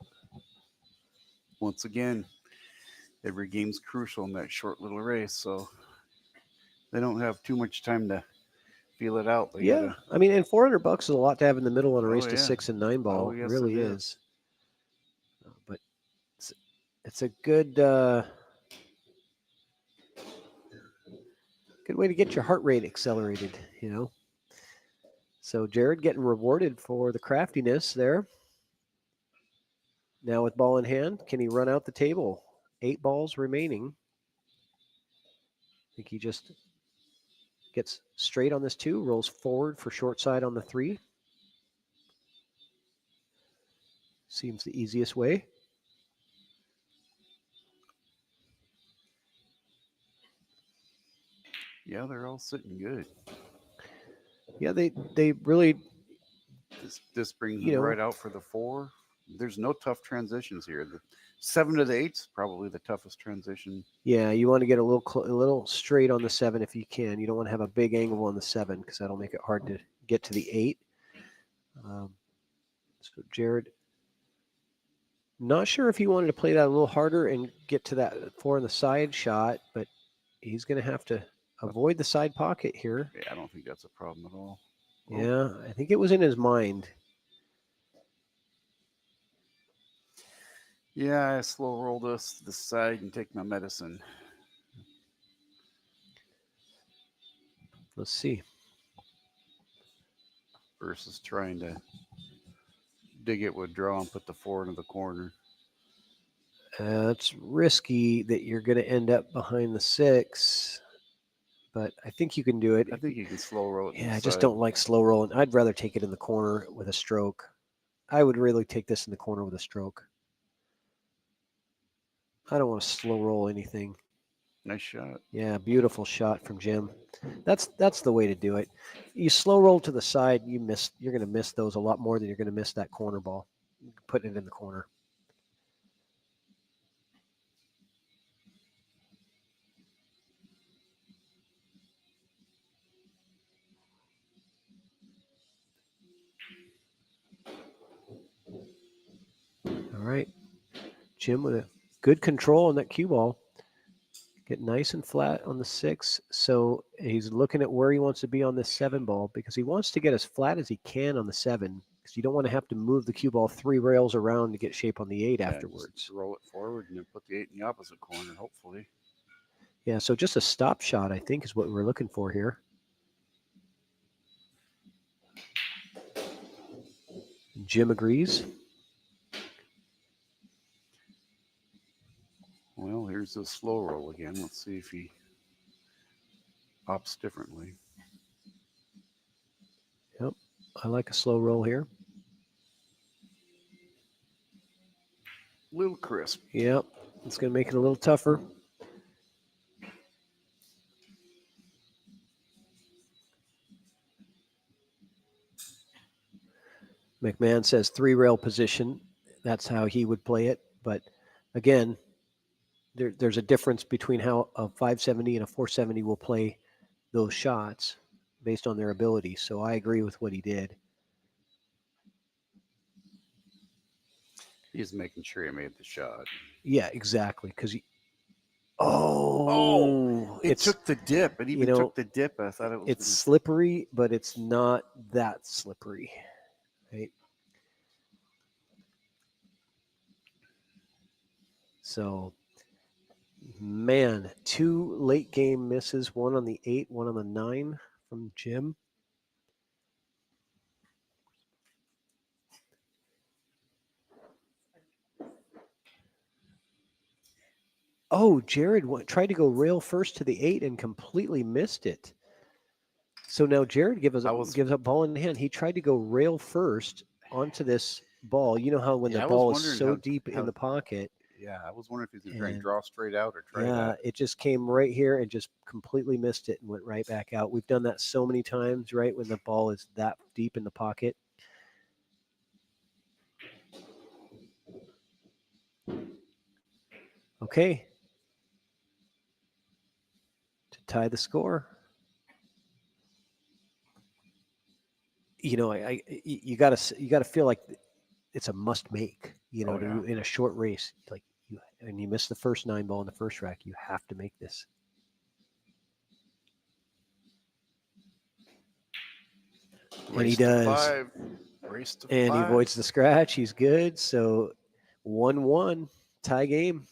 Once again, every game's crucial in that short little race, so they don't have too much time to feel it out. I mean, and $400 is a lot to have in the middle on a race to 6 and 9 ball. Oh, yes, it really it is. But it's a good way to get your heart rate accelerated, So Jared getting rewarded for the craftiness there. Now with ball in hand, can he run out the table? 8 balls remaining. I think he just gets straight on this 2, rolls forward for short side on the 3. Seems the easiest way. Yeah, they're all sitting good. Yeah, they really. This brings them right out for the 4. There's no tough transitions here. The 7 to the 8's probably the toughest transition. Yeah, you want to get a little straight on the 7 if you can. You don't want to have a big angle on the 7 because that'll make it hard to get to the 8. So Jared, not sure if he wanted to play that a little harder and get to that 4 on the side shot, but he's going to have to avoid the side pocket here. Yeah, I don't think that's a problem at all. Yeah, I think it was in his mind. Yeah, I slow roll this to the side and take my medicine. Let's see. Versus trying to dig it with draw and put the 4 into the corner. It's risky that you're going to end up behind the 6, but I think you can do it. I think you can slow roll it. Yeah, I just don't like slow rolling. I'd rather take it in the corner with a stroke. I would really take this in the corner with a stroke. I don't want to slow roll anything. Nice shot. Yeah, beautiful shot from Jim. That's the way to do it. You slow roll to the side, you're going to miss those a lot more than you're going to miss that corner ball. Putting it in the corner. All right. Jim with a good control on that cue ball. Get nice and flat on the 6. So he's looking at where he wants to be on this 7 ball because he wants to get as flat as he can on the 7 because you don't want to have to move the cue ball 3 rails around to get shape on the 8 afterwards. Just roll it forward and then put the 8 in the opposite corner, hopefully. Yeah, so just a stop shot, I think, is what we're looking for here. Jim agrees. Well, here's the slow roll again. Let's see if he opts differently. Yep, I like a slow roll here. Little crisp. Yep, it's going to make it a little tougher. McMahon says 3 rail position. That's how he would play it. But again, there's a difference between how a 570 and a 470 will play those shots based on their ability. So I agree with what he did. He's making sure he made the shot. Yeah, exactly. Because it took the dip. It even took the dip. I thought it was. It's slippery, but it's not that slippery. Right? So, man, 2 late game misses, 1 on the 8, 1 on the 9 from Jim. Oh, Jared tried to go rail first to the 8 and completely missed it. So now Jared gives up ball in hand. He tried to go rail first onto this ball. You know how when the ball is so deep in the pocket. Yeah, I was wondering if he's going to try and draw straight out or try that. Yeah, it just came right here and just completely missed it and went right back out. We've done that so many times, right, when the ball is that deep in the pocket. Okay. To tie the score. You know, you gotta feel like it's a must make. You know, in a short race, like and you miss the first 9 ball in the first rack, you have to make this. And he does. And he avoids the scratch. He's good. So 1-1 tie game.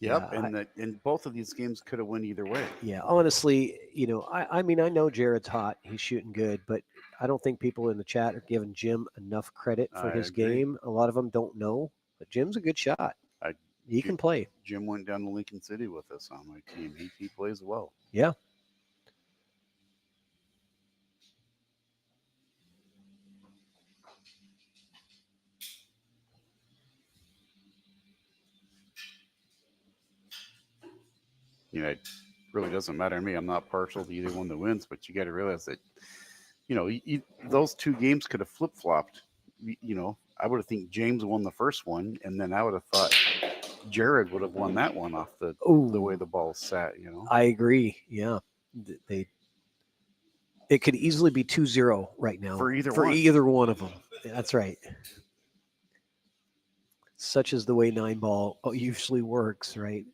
Yep, and both of these games could have went either way. Yeah, honestly, you know, I mean, I know Jared's hot. He's shooting good, but I don't think people in the chat are giving Jim enough credit for his game. A lot of them don't know, but Jim's a good shot. He can play. Jim went down to Lincoln City with us on my team. He plays well. Yeah. You know, it really doesn't matter to me. I'm not partial to either one that wins, but you got to realize that, you know, those 2 games could have flip-flopped. You know, I would have think James won the first one, and then I would have thought Jared would have won that one off the way the ball sat, you know. I agree. Yeah. It could easily be 2-0 right now for either one of them. That's right. Such is the way 9 ball usually works, right?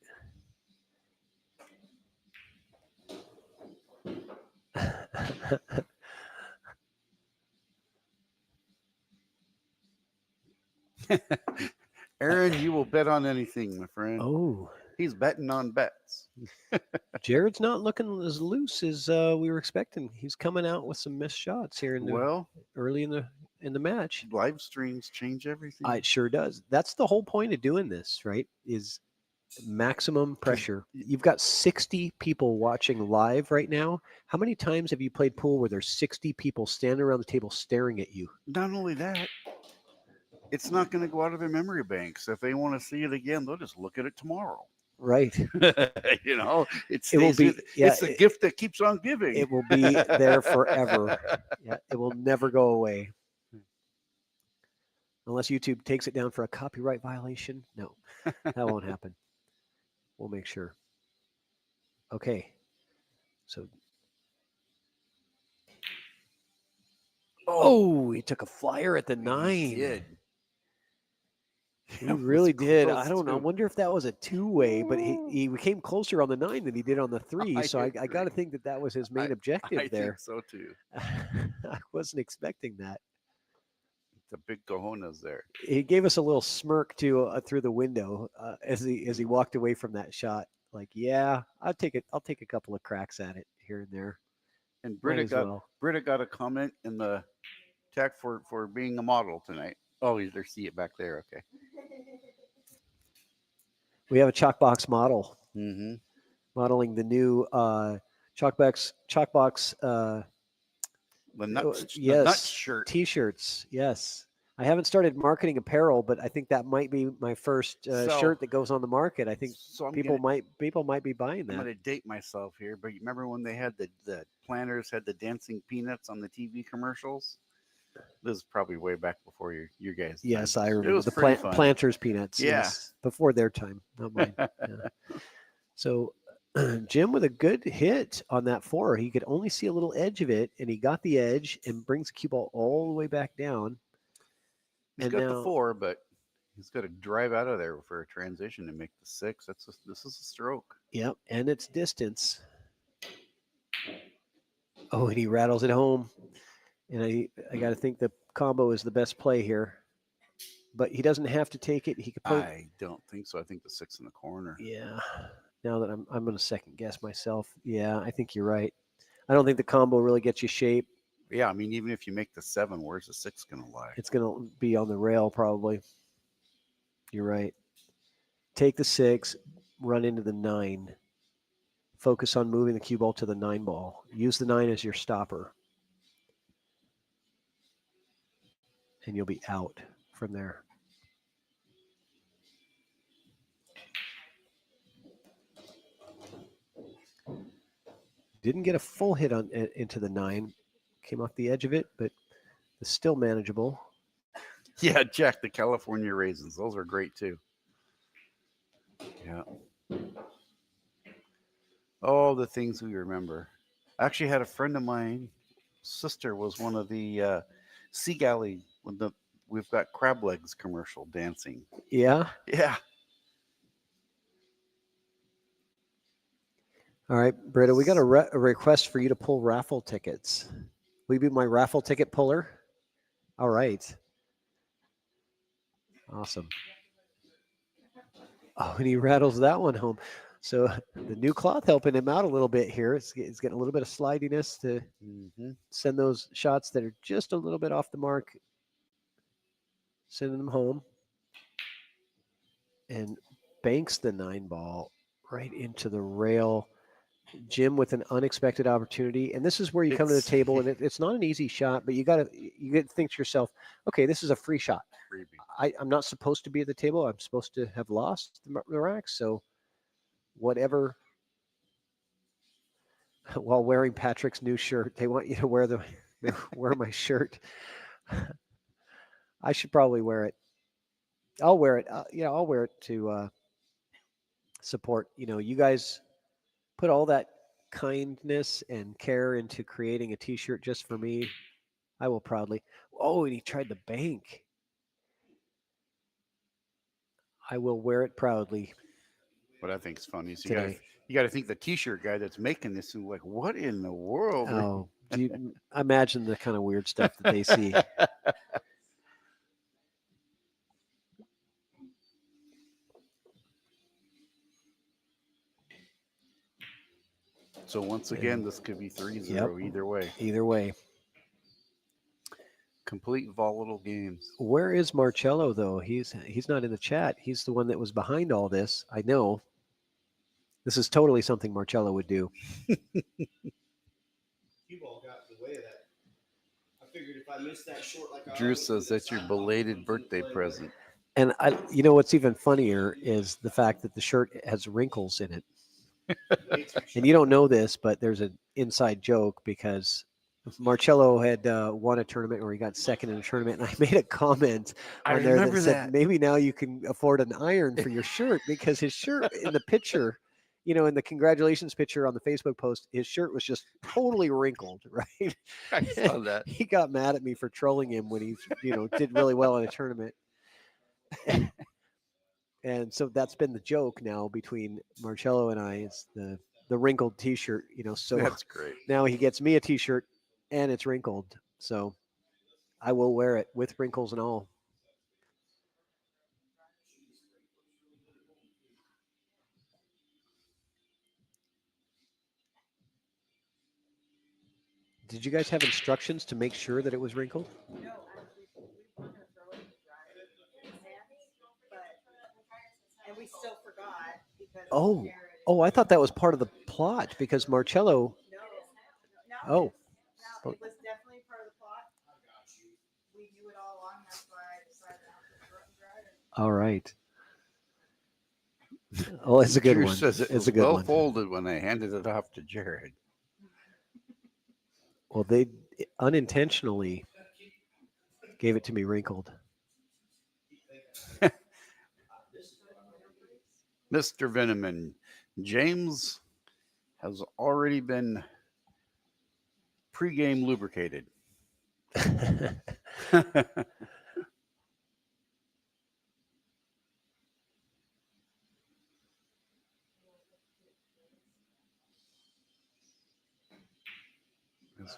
Aaron, you will bet on anything, my friend. Oh, he's betting on bets. Jared's not looking as loose as we were expecting. He's coming out with some missed shots here early in the match. Live streams change everything. It sure does. That's the whole point of doing this, right? Is maximum pressure. You've got 60 people watching live right now. How many times have you played pool where there's 60 people standing around the table staring at you? Not only that, it's not going to go out of their memory banks. If they want to see it again, they'll just look at it tomorrow. Right. You know, It will stays be. with- Yeah. it's the gift that keeps on giving. It will be there forever. Yeah. It will never go away. Unless YouTube takes it down for a copyright violation. No, that won't happen. We'll make sure. Okay. So. Oh, he took a flyer at the 9. He did. He That was really did. I close, don't know. I too. wonder if that was a two-way, but he came closer on the 9 than he did on the 3. So I got to think that was his main objective I there. think so too. I wasn't expecting that. The big cojones there. He gave us a little smirk to through the window as he walked away from that shot. Like, yeah, I'll take it. I'll take a couple of cracks at it here and there. And Might Britta got a comment in the tech for being a model tonight. Oh, there's see it back there. Okay. We have a Chalkbox model Mm-hmm. modeling the new Chalkbox. The nuts, Yes, the nuts shirt. T-shirts. Yes, I haven't started marketing apparel, but I think that might be my first shirt that goes on the market. I think people might be buying I'm that. going to date myself here, but you remember when they had the planters had the dancing peanuts on the TV commercials? This is probably way back before your guys. Yes, time. I It remember was the pretty fun. planters peanuts. Yeah. Yes, before their time, not mine. Yeah. So Jim with a good hit on that 4. He could only see a little edge of it, and he got the edge and brings the cue ball all the way back down. He's got the 4, but he's got to drive out of there for a transition to make the 6. This is a stroke. Yep, and it's distance. Oh, and he rattles it home. And I got to think the combo is the best play here. But he doesn't have to take it. He could put. I don't think so. I think the 6 in the corner. Yeah. Now that I'm going to second guess myself. Yeah, I think you're right. I don't think the combo really gets you shape. Yeah, I mean, even if you make the 7, where's the 6 going to lie? It's going to be on the rail probably. You're right. Take the 6, run into the 9. Focus on moving the cue ball to the 9 ball. Use the 9 as your stopper. And you'll be out from there. Didn't get a full hit on into the 9. Came off the edge of it, but it's still manageable. Yeah, Jack, the California raisins. Those are great too. Yeah. Oh, the things we remember. I actually had a friend of mine, sister was one of the Sea Galley when We've Got Crab Legs commercial dancing. Yeah. Yeah. All right, Britta, we got a request for you to pull raffle tickets. Will you be my raffle ticket puller? All right. Awesome. Oh, and he rattles that one home. So the new cloth helping him out a little bit here. It's getting a little bit of slidiness to send those shots that are just a little bit off the mark, sending them home. And banks the 9 ball right into the rail. Jim with an unexpected opportunity, and this is where you come to the table, and it's not an easy shot, but you got to think to yourself, okay, this is a free shot. I'm not supposed to be at the table. I'm supposed to have lost the rack, so whatever. While wearing Patrick's new shirt, they want you to wear my shirt. I should probably wear it. I'll wear it. I'll wear it to support. You guys put all that kindness and care into creating a T-shirt just for me. I will proudly. Oh, and he tried the bank. I will wear it proudly. What I think is funny is today. You got to think the T-shirt guy that's making this is like, what in the world? Oh, do you imagine the kind of weird stuff that they see? So once again, this could be 3-0 either way. Either way. Complete volatile games. Where is Marcello though? He's not in the chat. He's the one that was behind all this. I know. This is totally something Marcello would do. Cue ball got in the way of that. I figured if I missed that short, like I Drew always do, says that's your I'd belated continue to birthday play, but present. And what's even funnier is the fact that the shirt has wrinkles in it. way too And you don't know this, but there's an inside joke because Marcello had won a tournament or he got second in a tournament, and I made a comment I on there that remember said that. maybe now you can afford an iron for your shirt because his shirt in the picture, in the congratulations picture on the Facebook post, his shirt was just totally wrinkled, right? I saw that. He got mad at me for trolling him when he, did really well in a tournament. And so that's been the joke now between Marcello and I. It's the wrinkled T-shirt, So That's great. now he gets me a T-shirt, and it's wrinkled. So I will wear it with wrinkles and all. Did you guys have instructions to make sure that it was wrinkled? And we still forgot because Oh, I thought that was part of the plot because Marcello. Oh. it was definitely part of the plot. We knew it all along. That's why I decided not to throw it. All right. Oh, it's a good Drew one. says it It's was a good well one. folded when they handed it off to Jared. Well, they unintentionally gave it to me wrinkled. Mr. Veneman, James has already been pregame lubricated.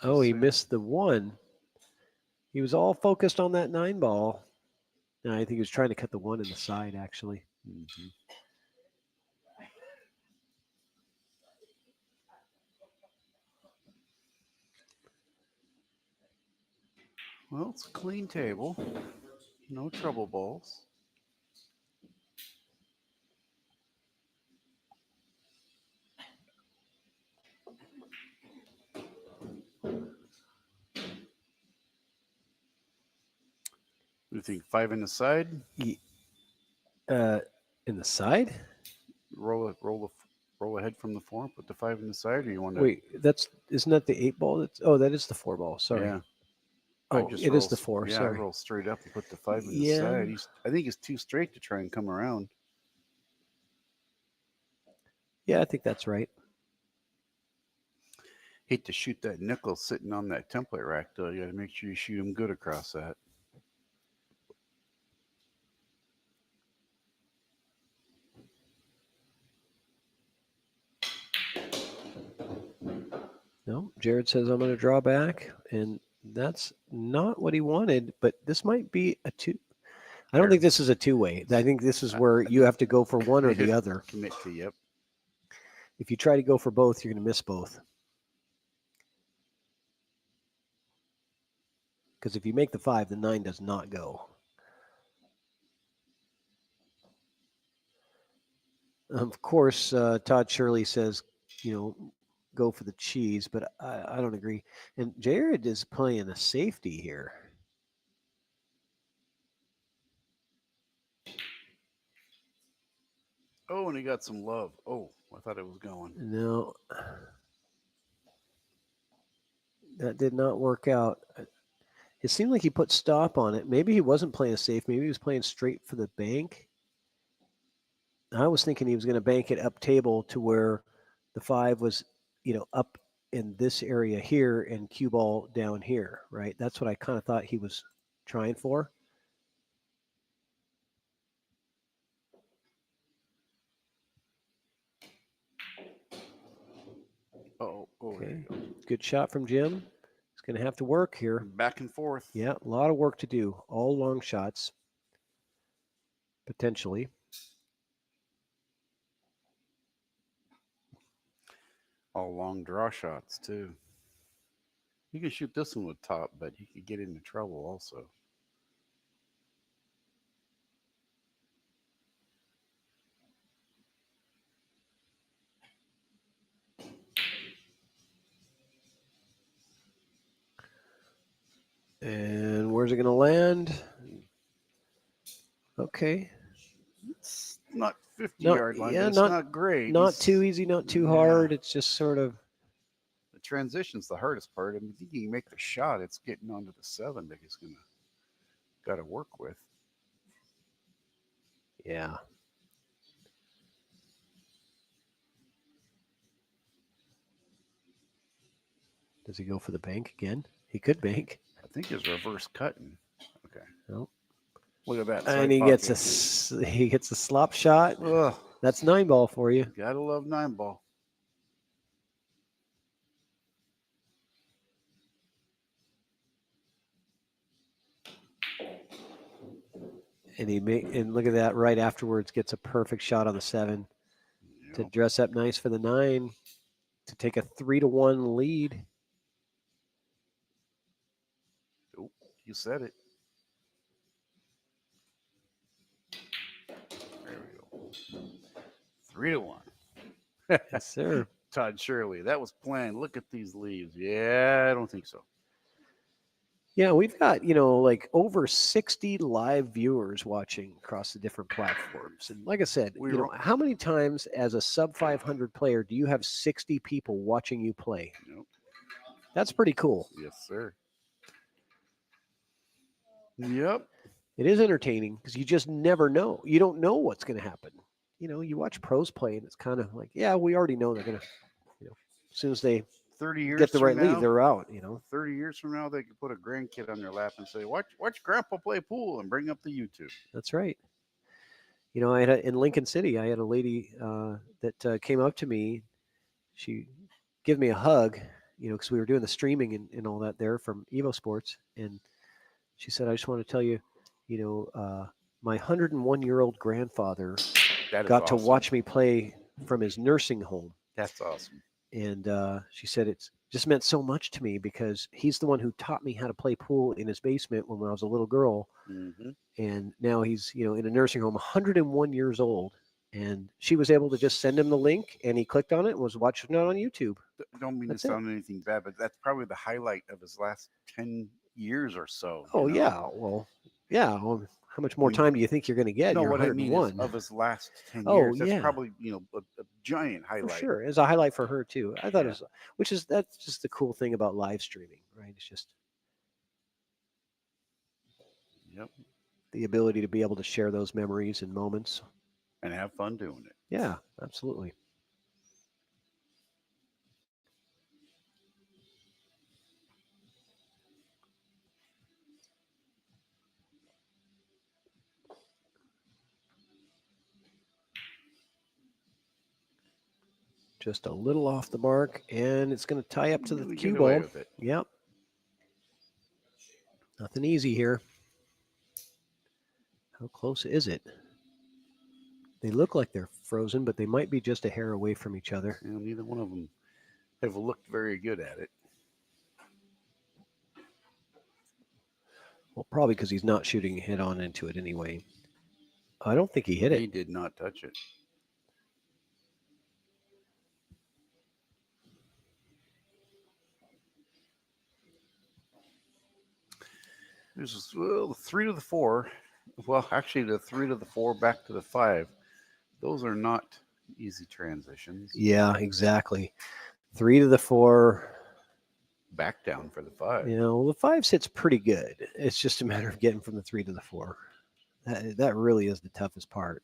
Oh, he missed the one. He was all focused on that 9 ball. No, I think he was trying to cut the one in the side, actually. Mm-hmm. Well, it's a clean table. No trouble balls. You think 5 in the side? In the side? Roll ahead from the 4, put the 5 in the side, or you want to? Wait, isn't that the 8 ball? That is the 4 ball. Sorry. Yeah. Oh, it is the 4. Yeah, Sorry. I roll straight up and put the 5 in the Yeah. side. I think it's too straight to try and come around. Yeah, I think that's right. Hate to shoot that nickel sitting on that template rack, though. You got to make sure you shoot him good across that. No, Jared says I'm going to draw back, and that's not what he wanted, but this might be a 2. I don't think this is a 2-way. I think this is where you have to go for one or the other. Commit to, yep. If you try to go for both, you're going to miss both. Because if you make the 5, the 9 does not go. Of course, Todd Shirley says, go for the cheese, but I don't agree. And Jared is playing a safety here. Oh, and he got some love. Oh, I thought it was going. No. That did not work out. It seemed like he put stop on it. Maybe he wasn't playing a safe. Maybe he was playing straight for the bank. I was thinking he was going to bank it up table to where the 5 was, up in this area here and cue ball down here, right? That's what I kind of thought he was trying for. Oh, okay. Good shot from Jim. He's going to have to work here. Back and forth. Yeah, a lot of work to do. All long shots, potentially. All long draw shots, too. You can shoot this one with top, but he could get into trouble also. And where's it going to land? Okay. It's not 50 Not- yard line, yeah, but it's not- not great. Not He's- too easy, not too Yeah. hard. It's just sort of. The transition's the hardest part. I mean, I think you can make the shot. It's getting onto the 7 that he's got to work with. Yeah. Does he go for the bank again? He could bank. I think he's reverse cutting. Okay. Nope. Look at that. And side he pocket. gets a slop shot. Ugh, That's 9-ball for you. gotta love 9-ball. And look at that, right afterwards gets a perfect shot on the 7 to Yep. dress up nice for the 9 to take a 3-1 lead. Oh, you said it. There we go. 3-1. Yes, sir. Todd Shirley. That was planned. Look at these leaves. Yeah, I don't think so. Yeah, we've got, like over 60 live viewers watching across the different platforms. And like I said, how many times as a sub 500 player do you have 60 people watching you play? Nope. That's pretty cool. Yes, sir. Yep. It is entertaining because you just never know. You don't know what's going to happen. You watch pros play and it's kind of like, yeah, we already know they're going to, as soon as they 30 years get the from right lead, now, they're out, 30 years from now, they could put a grandkid on their lap and say, watch grandpa play pool and bring up the YouTube. That's right. I had in Lincoln City, I had a lady that came up to me. She gave me a hug, because we were doing the streaming and all that there from Evo Sports. And she said, I just want to tell you, my 101-year-old grandfather got to watch me play from his nursing home. That's awesome. And she said it's just meant so much to me because he's the one who taught me how to play pool in his basement when I was a little girl. Mm-hmm. And now he's, in a nursing home, 101 years old. And she was able to just send him the link and he clicked on it and was watching it on YouTube. Don't mean That's to it. sound anything bad, but that's probably the highlight of his last 10 years or so. Oh, yeah. Well, how much more time do you think you're going to get? No, You're what I mean 101. is of his last 10 Oh, years. That's yeah. probably, a giant highlight. For sure. It's a highlight for her too. I thought it was, that's just the cool thing about live streaming, right? It's just the ability to be able to share those memories and moments. And have fun doing it. Yeah, absolutely. Just a little off the mark, and it's going to tie up to the Really cue get away ball. with it. Yep. Nothing easy here. How close is it? They look like they're frozen, but they might be just a hair away from each other. And neither one of them have looked very good at it. Well, probably because he's not shooting head on into it anyway. I don't think he hit it. He did not touch it. There's the 3 to the 4. Well, actually, the 3 to the 4 back to the 5. Those are not easy transitions. Yeah, exactly. 3 to the 4. Back down for the 5. The 5 sits pretty good. It's just a matter of getting from the 3 to the 4. That really is the toughest part.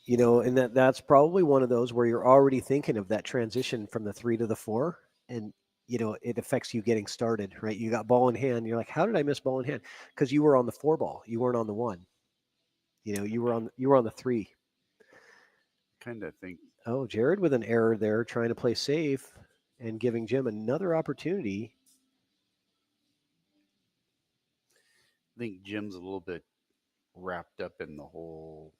And that's probably one of those where you're already thinking of that transition from the 3 to the 4, and it affects you getting started, right? You got ball in hand. You're like, how did I miss ball in hand? Because you were on the 4 ball. You weren't on the 1. You were on the 3. Kind of think. Oh, Jared with an error there, trying to play safe and giving Jim another opportunity. I think Jim's a little bit wrapped up in the whole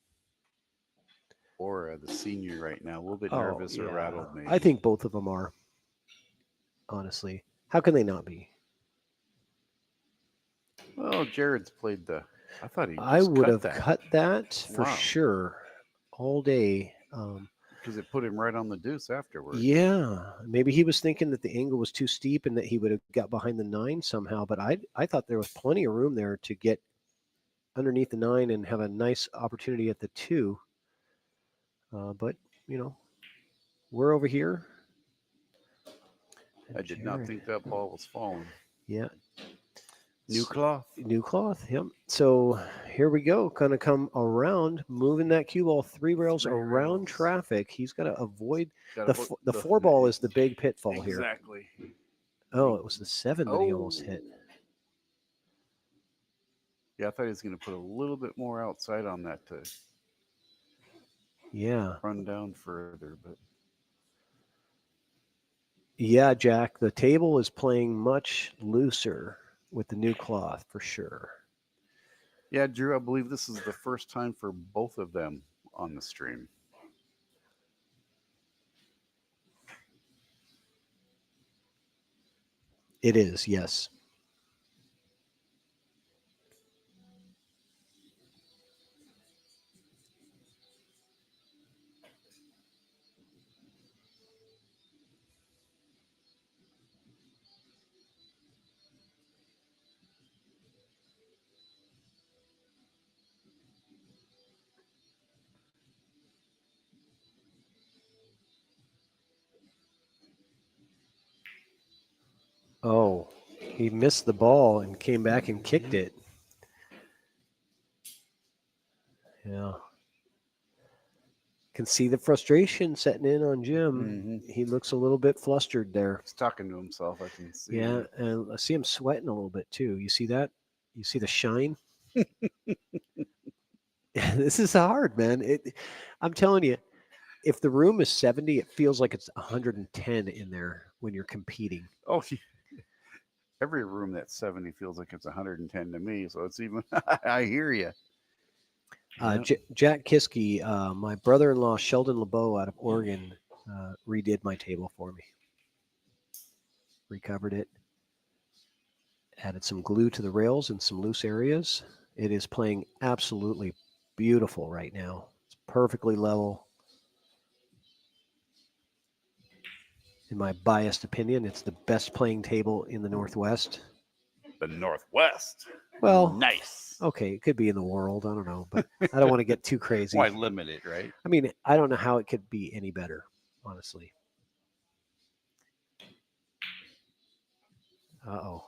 aura, the senior right now, a little bit nervous or rattled maybe. I think both of them are, honestly. How can they not be? Well, Jared's played I would have cut that for sure all day. because it put him right on the deuce afterwards. Yeah, maybe he was thinking that the angle was too steep and that he would have got behind the 9 somehow. But I thought there was plenty of room there to get underneath the 9 and have a nice opportunity at the 2. But we're over here. I did not think that ball was falling. Yeah. New cloth. New cloth. Yep. So here we go. Gonna come around, moving that cue ball 3 rails around traffic. He's got to avoid the 4 ball is the big pitfall here. Exactly. Oh, it was the 7 that he almost hit. Yeah, I thought he was going to put a little bit more outside on that to run down further, but yeah, Jack, the table is playing much looser with the new cloth for sure. Yeah, Drew, I believe this is the first time for both of them on the stream. It is, yes. Oh, he missed the ball and came back and kicked it. Yeah. Can see the frustration setting in on Jim. He looks a little bit flustered there. He's talking to himself, I can see. Yeah, and I see him sweating a little bit too. You see that? You see the shine? This is hard, man. I'm telling you, if the room is 70, it feels like it's 110 in there when you're competing. Oh, every room that's 70 feels like it's 110 to me. So it's even, I hear you. Jack Kiske, my brother-in-law, Sheldon LeBeau out of Oregon, redid my table for me. Recovered it. Added some glue to the rails and some loose areas. It is playing absolutely beautiful right now. It's perfectly level. In my biased opinion, it's the best playing table in the Northwest. The Northwest. Well, nice. Okay, it could be in the world. I don't know, but I don't want to get too crazy. Why limit it, right? I mean, I don't know how it could be any better, honestly. Uh-oh.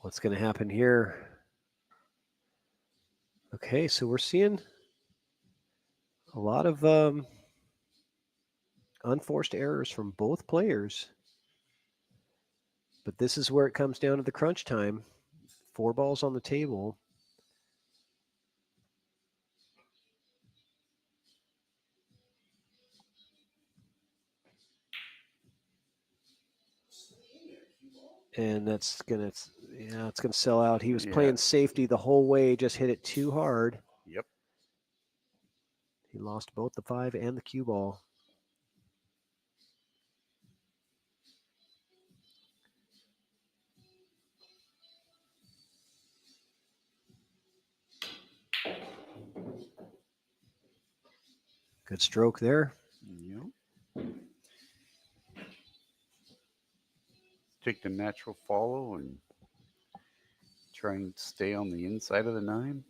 What's going to happen here? Okay, so we're seeing a lot of unforced errors from both players. But this is where it comes down to the crunch time. 4 balls on the table. And that's it's gonna sell out. He was playing safety the whole way, just hit it too hard. Yep. He lost both the 5 and the cue ball. Good stroke there. Yep. Take the natural follow and try and stay on the inside of the 9.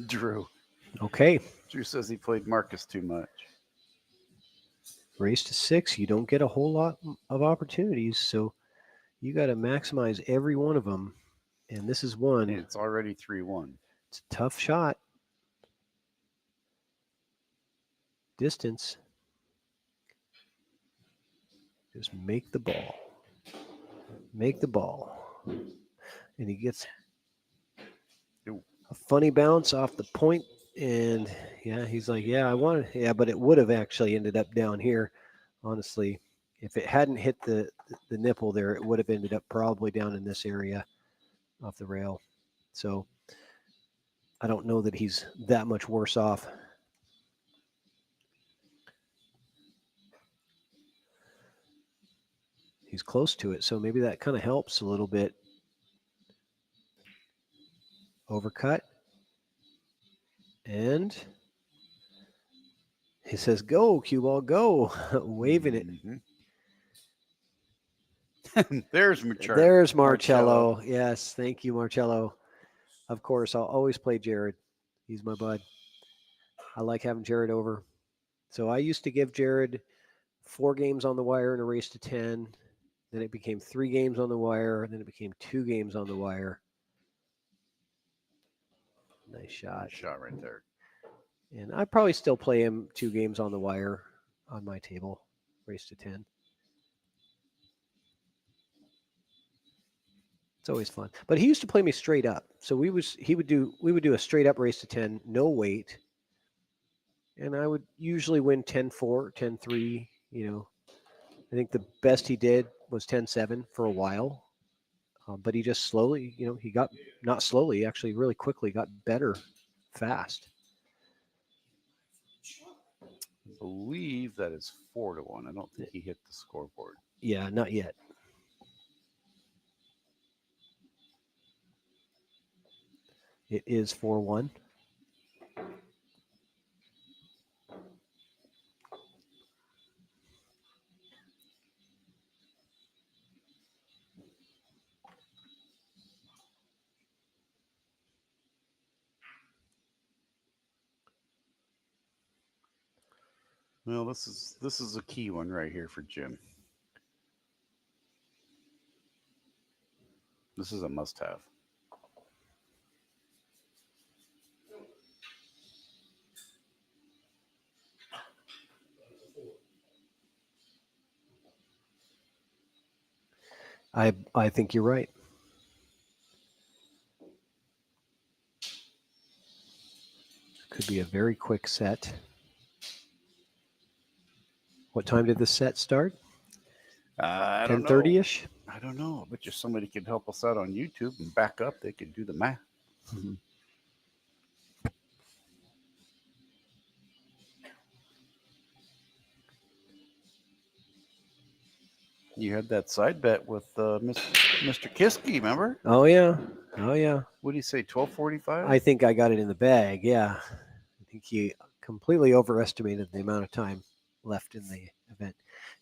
Drew. Okay. Drew says he played Marcus too much. Race to 6. You don't get a whole lot of opportunities, so you got to maximize every one of them. And this is one. And it's already 3-1. It's a tough shot. Distance. Just make the ball. Make the ball. And he gets a funny bounce off the point. And yeah, he's like, yeah, I want it. Yeah, but it would have actually ended up down here. Honestly, if it hadn't hit the nipple there, it would have ended up probably down in this area off the rail. So I don't know that he's that much worse off. He's close to it, so maybe that kind of helps a little bit. Overcut. And he says, go, cue ball, go. Waving it. There's There's Marcello. Yes, thank you, Marcello. Of course, I'll always play Jared. He's my bud. I like having Jared over. So I used to give Jared 4 games on the wire in a race to 10. Then it became 3 games on the wire. And then it became 2 games on the wire. Nice shot. Nice shot right there. And I probably still play him 2 games on the wire on my table, race to 10. It's always fun. But he used to play me straight up. So we would do a straight up race to 10, no weight. And I would usually win 10-4, 10-3, you know. I think the best he did was 10-7 for a while. But he just slowly, you know, he got, not slowly, actually really quickly got better fast. I believe that is 4-1. I don't think he hit the scoreboard. Yeah, not yet. It is 4-1. Well, this is a key one right here for Jim. This is a must-have. I think you're right. Could be a very quick set. What time did the set start? I don't know. 10:30-ish? I don't know. I bet you somebody could help us out on YouTube and back up. They could do the math. Mm-hmm. You had that side bet with Mr. Kiski, remember? Oh, yeah. Oh, yeah. What do you say, 12:45? I think I got it in the bag, yeah. I think he completely overestimated the amount of time left in the event.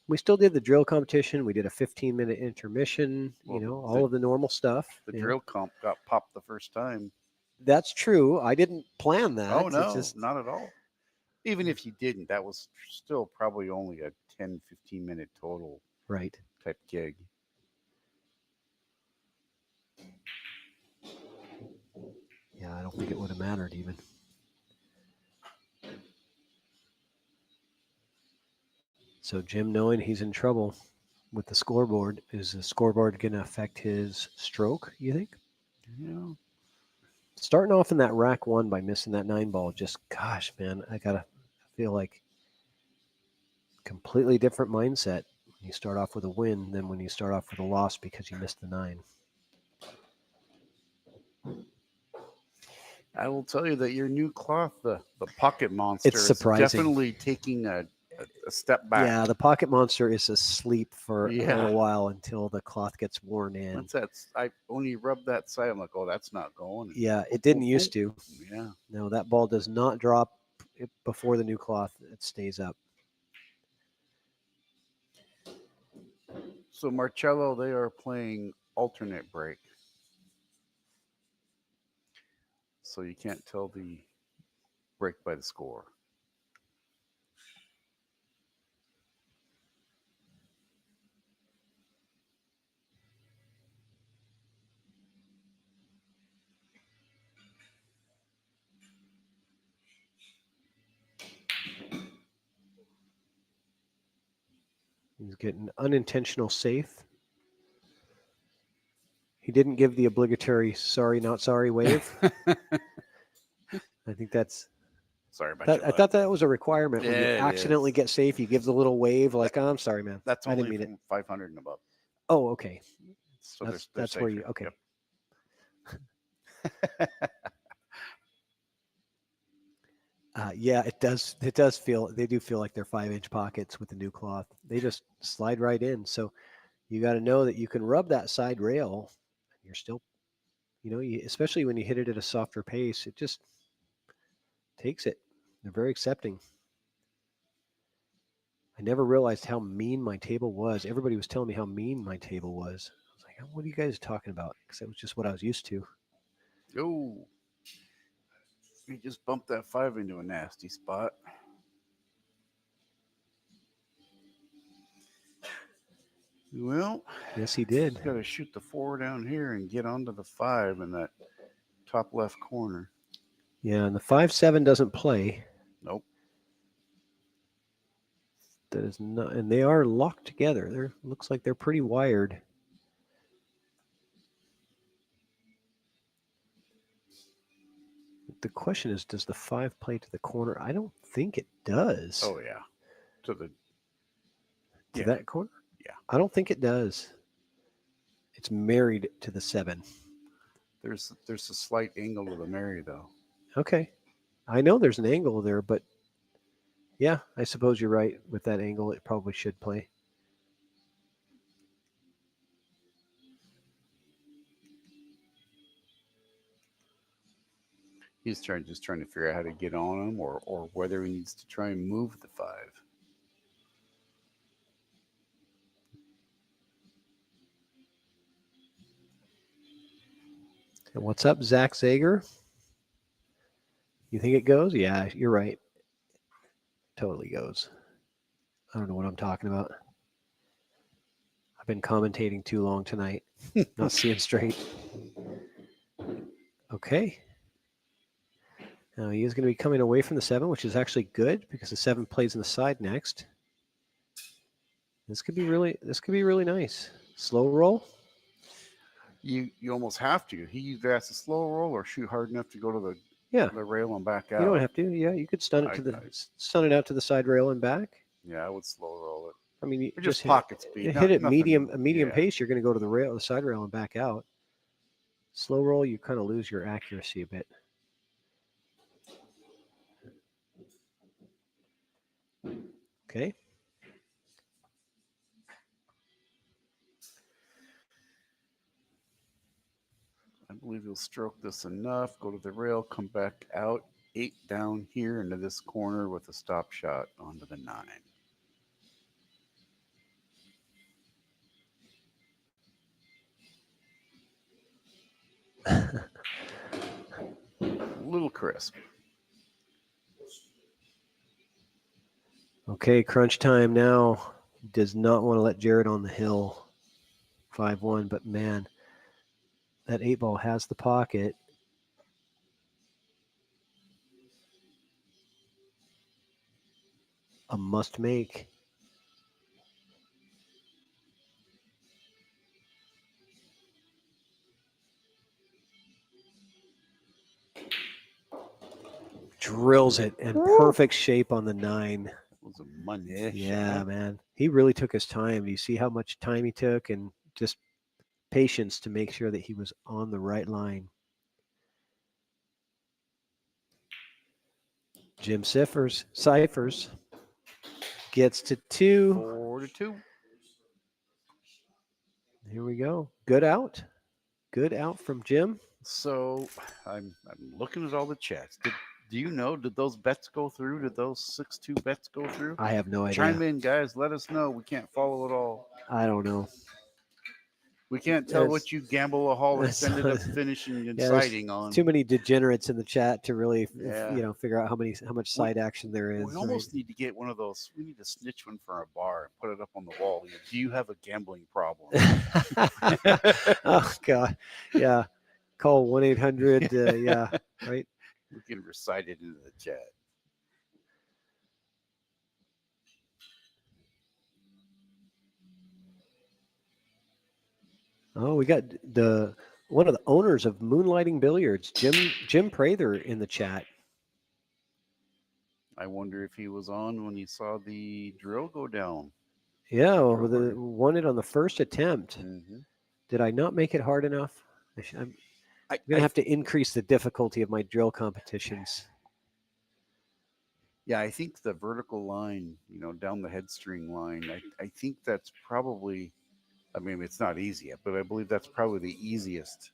We still did the drill competition. We did a 15-minute intermission, Well, you know, all of the normal stuff. The you know. drill comp got popped the first time. That's true. I didn't plan that. Oh, no, It's just, not at all. Even if you didn't, that was still probably only a 10, 15-minute total right. type gig. Yeah, I don't think it would have mattered even. So Jim, knowing he's in trouble with the scoreboard, is the scoreboard going to affect his stroke, you think? Yeah. Starting off in that rack 1 by missing that 9 ball, just, gosh, man, I feel like completely different mindset when you start off with a win than when you start off with a loss because you missed the 9. I will tell you that your new cloth, the Pocket Monster, It's surprising. is definitely taking a step back. Yeah, the Pocket Monster is asleep for a little while until the cloth gets worn in. I only rubbed that side. I'm like, oh, that's not going. Yeah, it didn't used to. Yeah. No, that ball does not drop before the new cloth. It stays up. So Marcello, they are playing alternate break. So you can't tell the break by the score. He's getting unintentional safe. He didn't give the obligatory sorry, not sorry wave. I think that's... Sorry about that. I thought that was a requirement. When you Yeah, it accidentally get safe, you give the little wave like, oh, I'm sorry, man. That's I didn't only mean from it. 500 and above. Oh, okay. So that's where you... Okay. Yep. Yeah, it does. It does feel. They do feel like they're 5-inch pockets with the new cloth. They just slide right in. So you got to know that you can rub that side rail. You're still, especially when you hit it at a softer pace, it just takes it. They're very accepting. I never realized how mean my table was. Everybody was telling me how mean my table was. I was like, what are you guys talking about? Because it was just what I was used to. Oh, he just bumped that 5 into a nasty spot. Well, yes, he did. Got to shoot the 4 down here and get onto the 5 in that top left corner. Yeah, and the 5-7 doesn't play. Nope. That is not, and they are locked together. They're looks like they're pretty wired. The question is, does the 5 play to the corner? I don't think it does. Oh yeah, to that corner. Yeah, I don't think it does. It's married to the 7. There's a slight angle to the marry though. Okay, I know there's an angle there, but yeah, I suppose you're right. With that angle, it probably should play. He's just trying to figure out how to get on him, or whether he needs to try and move the 5. And what's up, Zach Zager? You think it goes? Yeah, you're right. Totally goes. I don't know what I'm talking about. I've been commentating too long tonight. Not seeing straight. Okay. Now he is going to be coming away from the 7, which is actually good because the 7 plays in the side next. This could be really nice. Slow roll. You almost have to. He either has to slow roll or shoot hard enough to go to the rail and back out. You don't have to. Yeah, you could stun it out to the side rail and back. Yeah, I would slow roll it. I mean, you just pocket speed. Hit it medium pace. You're going to go to the side rail and back out. Slow roll, you kind of lose your accuracy a bit. Okay. I believe he'll stroke this enough, go to the rail, come back out, 8 down here into this corner with a stop shot onto the 9. A little crisp. Okay, crunch time now. Does not want to let Jared on the hill. 5-1, but man, that 8 ball has the pocket. A must make. Drills it in perfect shape on the 9. It was a money. Yeah, man. He really took his time. Do you see how much time he took and just patience to make sure that he was on the right line? Jim Sifers gets to 2. 4-2. Here we go. Good out. Good out from Jim. So I'm looking at all the chats. Do you know, did those bets go through? Did those 6-2 bets go through? I have no idea. Chime in, guys. Let us know. We can't follow it all. I don't know. We can't tell what you gamble-aholics ended up finishing and siding on. Too many degenerates in the chat to really, figure out how much side action there is. We almost need to get one of those. We need to snitch one for a bar and put it up on the wall. Do you have a gambling problem? Oh God, yeah. Call 1-800. Yeah, right. We can recite it into the chat. Oh, we got one of the owners of Moonlighting Billiards, Jim Prather, in the chat. I wonder if he was on when he saw the drill go down. Yeah, well, won it on the first attempt. Mm-hmm. Did I not make it hard enough? I'm going to have to increase the difficulty of my drill competitions. Yeah, I think the vertical line, down the headstring line, I think that's probably I mean, it's not easy, but I believe that's probably the easiest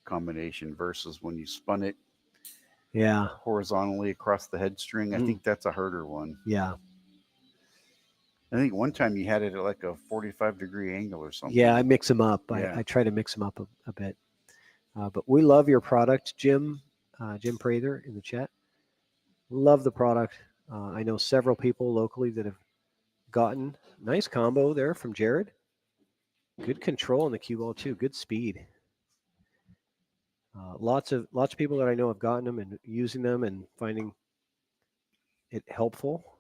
combination versus when you spun it Yeah. horizontally across the head string. I think that's a harder one. Yeah. I think one time you had it at like a 45-degree angle or something. Yeah, I mix them up. Yeah. I try to mix them up a bit. But we love your product, Jim. Jim Prather in the chat. Love the product. I know several people locally that have gotten nice combo there from Jared. Good control on the cue ball too. Good speed. Lots of people that I know have gotten them and using them and finding it helpful.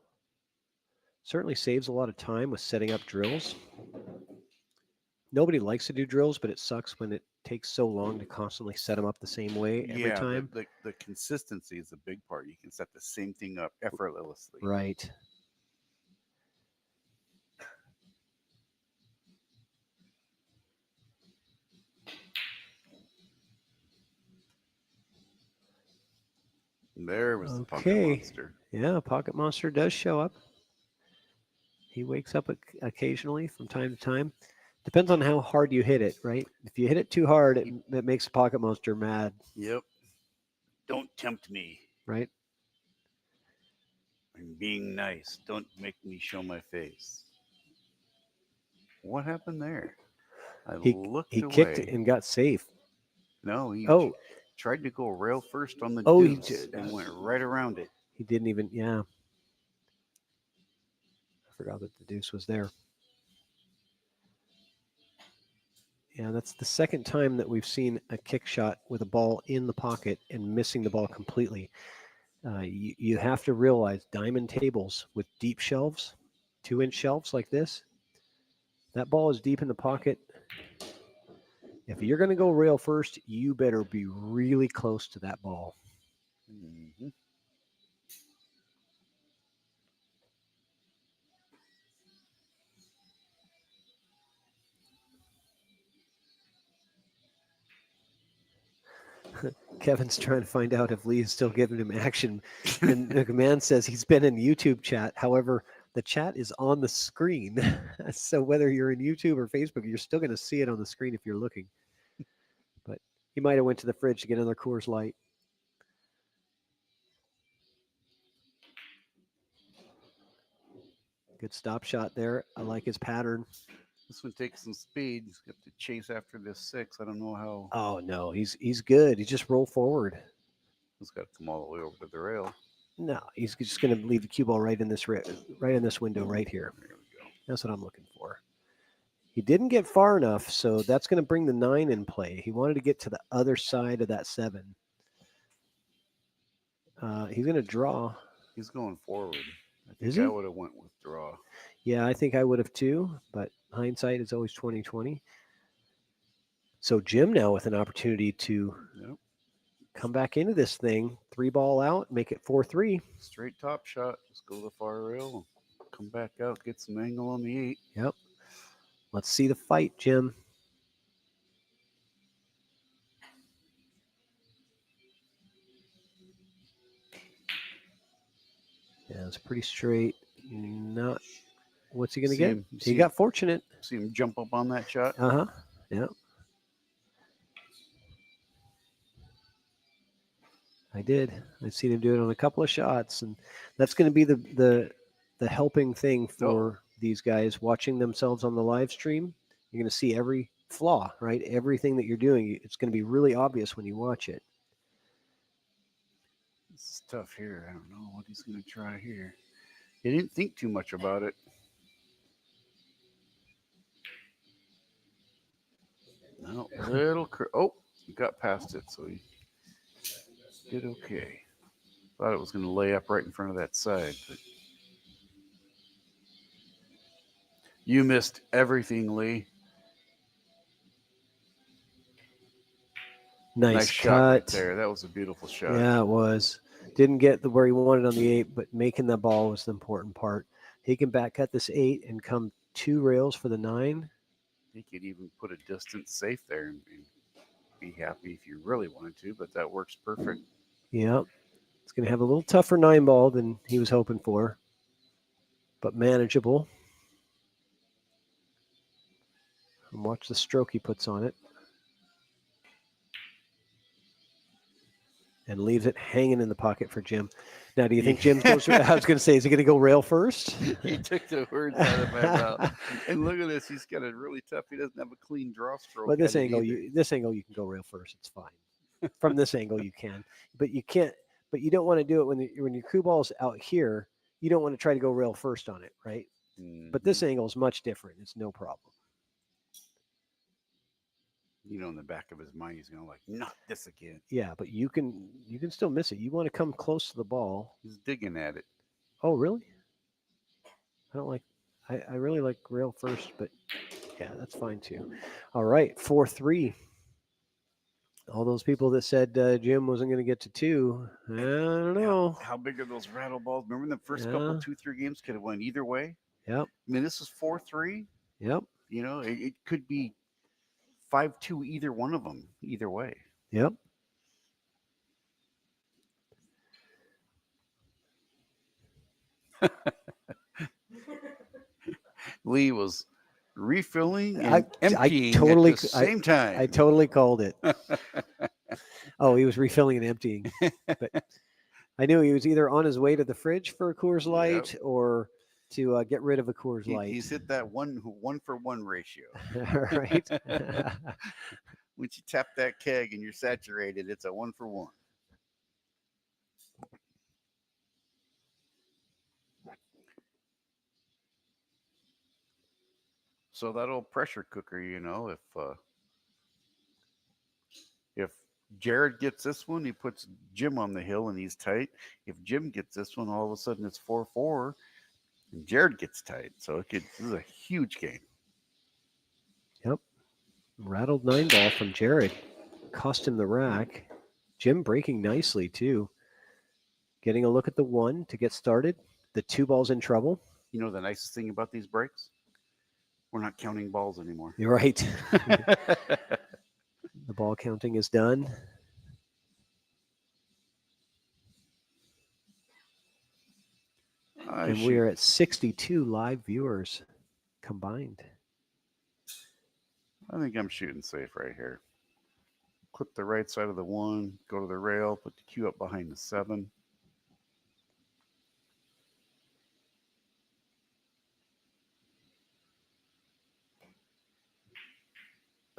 Certainly saves a lot of time with setting up drills. Nobody likes to do drills, but it sucks when it takes so long to constantly set them up the same way every time. The consistency is a big part. You can set the same thing up effortlessly. Right. There was the Pocket Monster. Yeah, Pocket Monster does show up. He wakes up occasionally from time to time. Depends on how hard you hit it, right? If you hit it too hard, it makes the Pocket Monster mad. Yep. Don't tempt me. Right? I'm being nice. Don't make me show my face. What happened there? He away. kicked and got safe. No, he tried to go rail first on the deuce and went right around it. He didn't even, I forgot that the deuce was there. Yeah, that's the second time that we've seen a kick shot with a ball in the pocket and missing the ball completely. You have to realize diamond tables with deep shelves, 2-inch shelves like this, that ball is deep in the pocket. If you're going to go rail first, you better be really close to that ball. Mm-hmm. Kevin's trying to find out if Lee is still giving him action. And the command says he's been in YouTube chat. However, the chat is on the screen. So whether you're in YouTube or Facebook, you're still going to see it on the screen if you're looking. But he might have went to the fridge to get another Coors Light. Good stop shot there. I like his pattern. This one takes some speed. He's got to chase after this 6. I don't know how. Oh, no. He's good. He just rolled forward. He's got to come all the way over to the rail. No, he's just going to leave the cue ball right in this window right here. There we go. That's what I'm looking for. He didn't get far enough, so that's going to bring the 9 in play. He wanted to get to the other side of that 7. He's going to draw. He's going forward. I think I would have went with draw. Yeah, I think I would have too, but hindsight is always 20/20. So Jim now with an opportunity to come back into this thing, 3-ball out, make it 4-3. Straight top shot. Just go to the far rail, come back out, get some angle on the 8. Yep. Let's see the fight, Jim. Yeah, it's pretty straight. Not. What's he going to get? He got fortunate. See him jump up on that shot? Uh-huh. Yeah. I did. I've seen him do it on a couple of shots, and that's going to be the helping thing for these guys watching themselves on the live stream. You're going to see every flaw, right? Everything that you're doing, it's going to be really obvious when you watch it. This is tough here. I don't know what he's going to try here. He didn't think too much about it. No, he got past it, so he did okay. Thought it was going to lay up right in front of that side, but you missed everything, Lee. Nice shot cut right there. That was a beautiful shot. Yeah, it was. Didn't get where he wanted on the 8, but making the ball was the important part. He can back cut this 8 and come 2 rails for the 9. He could even put a distance safe there and be happy if you really wanted to, but that works perfect. Yep. It's going to have a little tougher 9-ball than he was hoping for, but manageable. Watch the stroke he puts on it. And leaves it hanging in the pocket for Jim. Now, do you think Jim goes? I was going to say, is he going to go rail first? He took the words out of my mouth. And look at this. He's got it really tough. He doesn't have a clean draw stroke. But this at it angle, either. this angle, you can go rail first. It's fine. From this angle, you can, but you can't. But you don't want to do it when your cue ball's out here. You don't want to try to go rail first on it, right? But this angle is much different. It's no problem. You know, in the back of his mind, he's going to like, not this again. Yeah, but you can still miss it. You want to come close to the ball. He's digging at it. Oh, really? I don't like. I really like rail first, but yeah, that's fine too. All right, 4-3. All those people that said Jim wasn't going to get to 2, I don't know. How big are those rattle balls? Remember the first couple, 2-3 games could have went either way? Yep. I mean, this is 4-3. Yep. You know, it could be 5-2 either one of them, either way. Yep. Lee was refilling and emptying totally, at the same time. I totally called it. Oh, he was refilling and emptying. But I knew he was either on his way to the fridge for a Coors Light or to get rid of a Coors Light. He's hit that one for one ratio. Right. Once you tap that keg and you're saturated, it's a 1 for 1. So that old pressure cooker, you know, if Jared gets this one, he puts Jim on the hill and he's tight. If Jim gets this one, all of a sudden it's 4-4 and Jared gets tight. So this is a huge game. Yep. Rattled 9-ball from Jared. Cost him the rack. Jim breaking nicely too. Getting a look at the 1 to get started. The 2 ball's in trouble. You know the nicest thing about these breaks? We're not counting balls anymore. You're right. The ball counting is done. And we are at 62 live viewers combined. I think I'm shooting safe right here. Clip the right side of the 1, go to the rail, put the cue up behind the 7.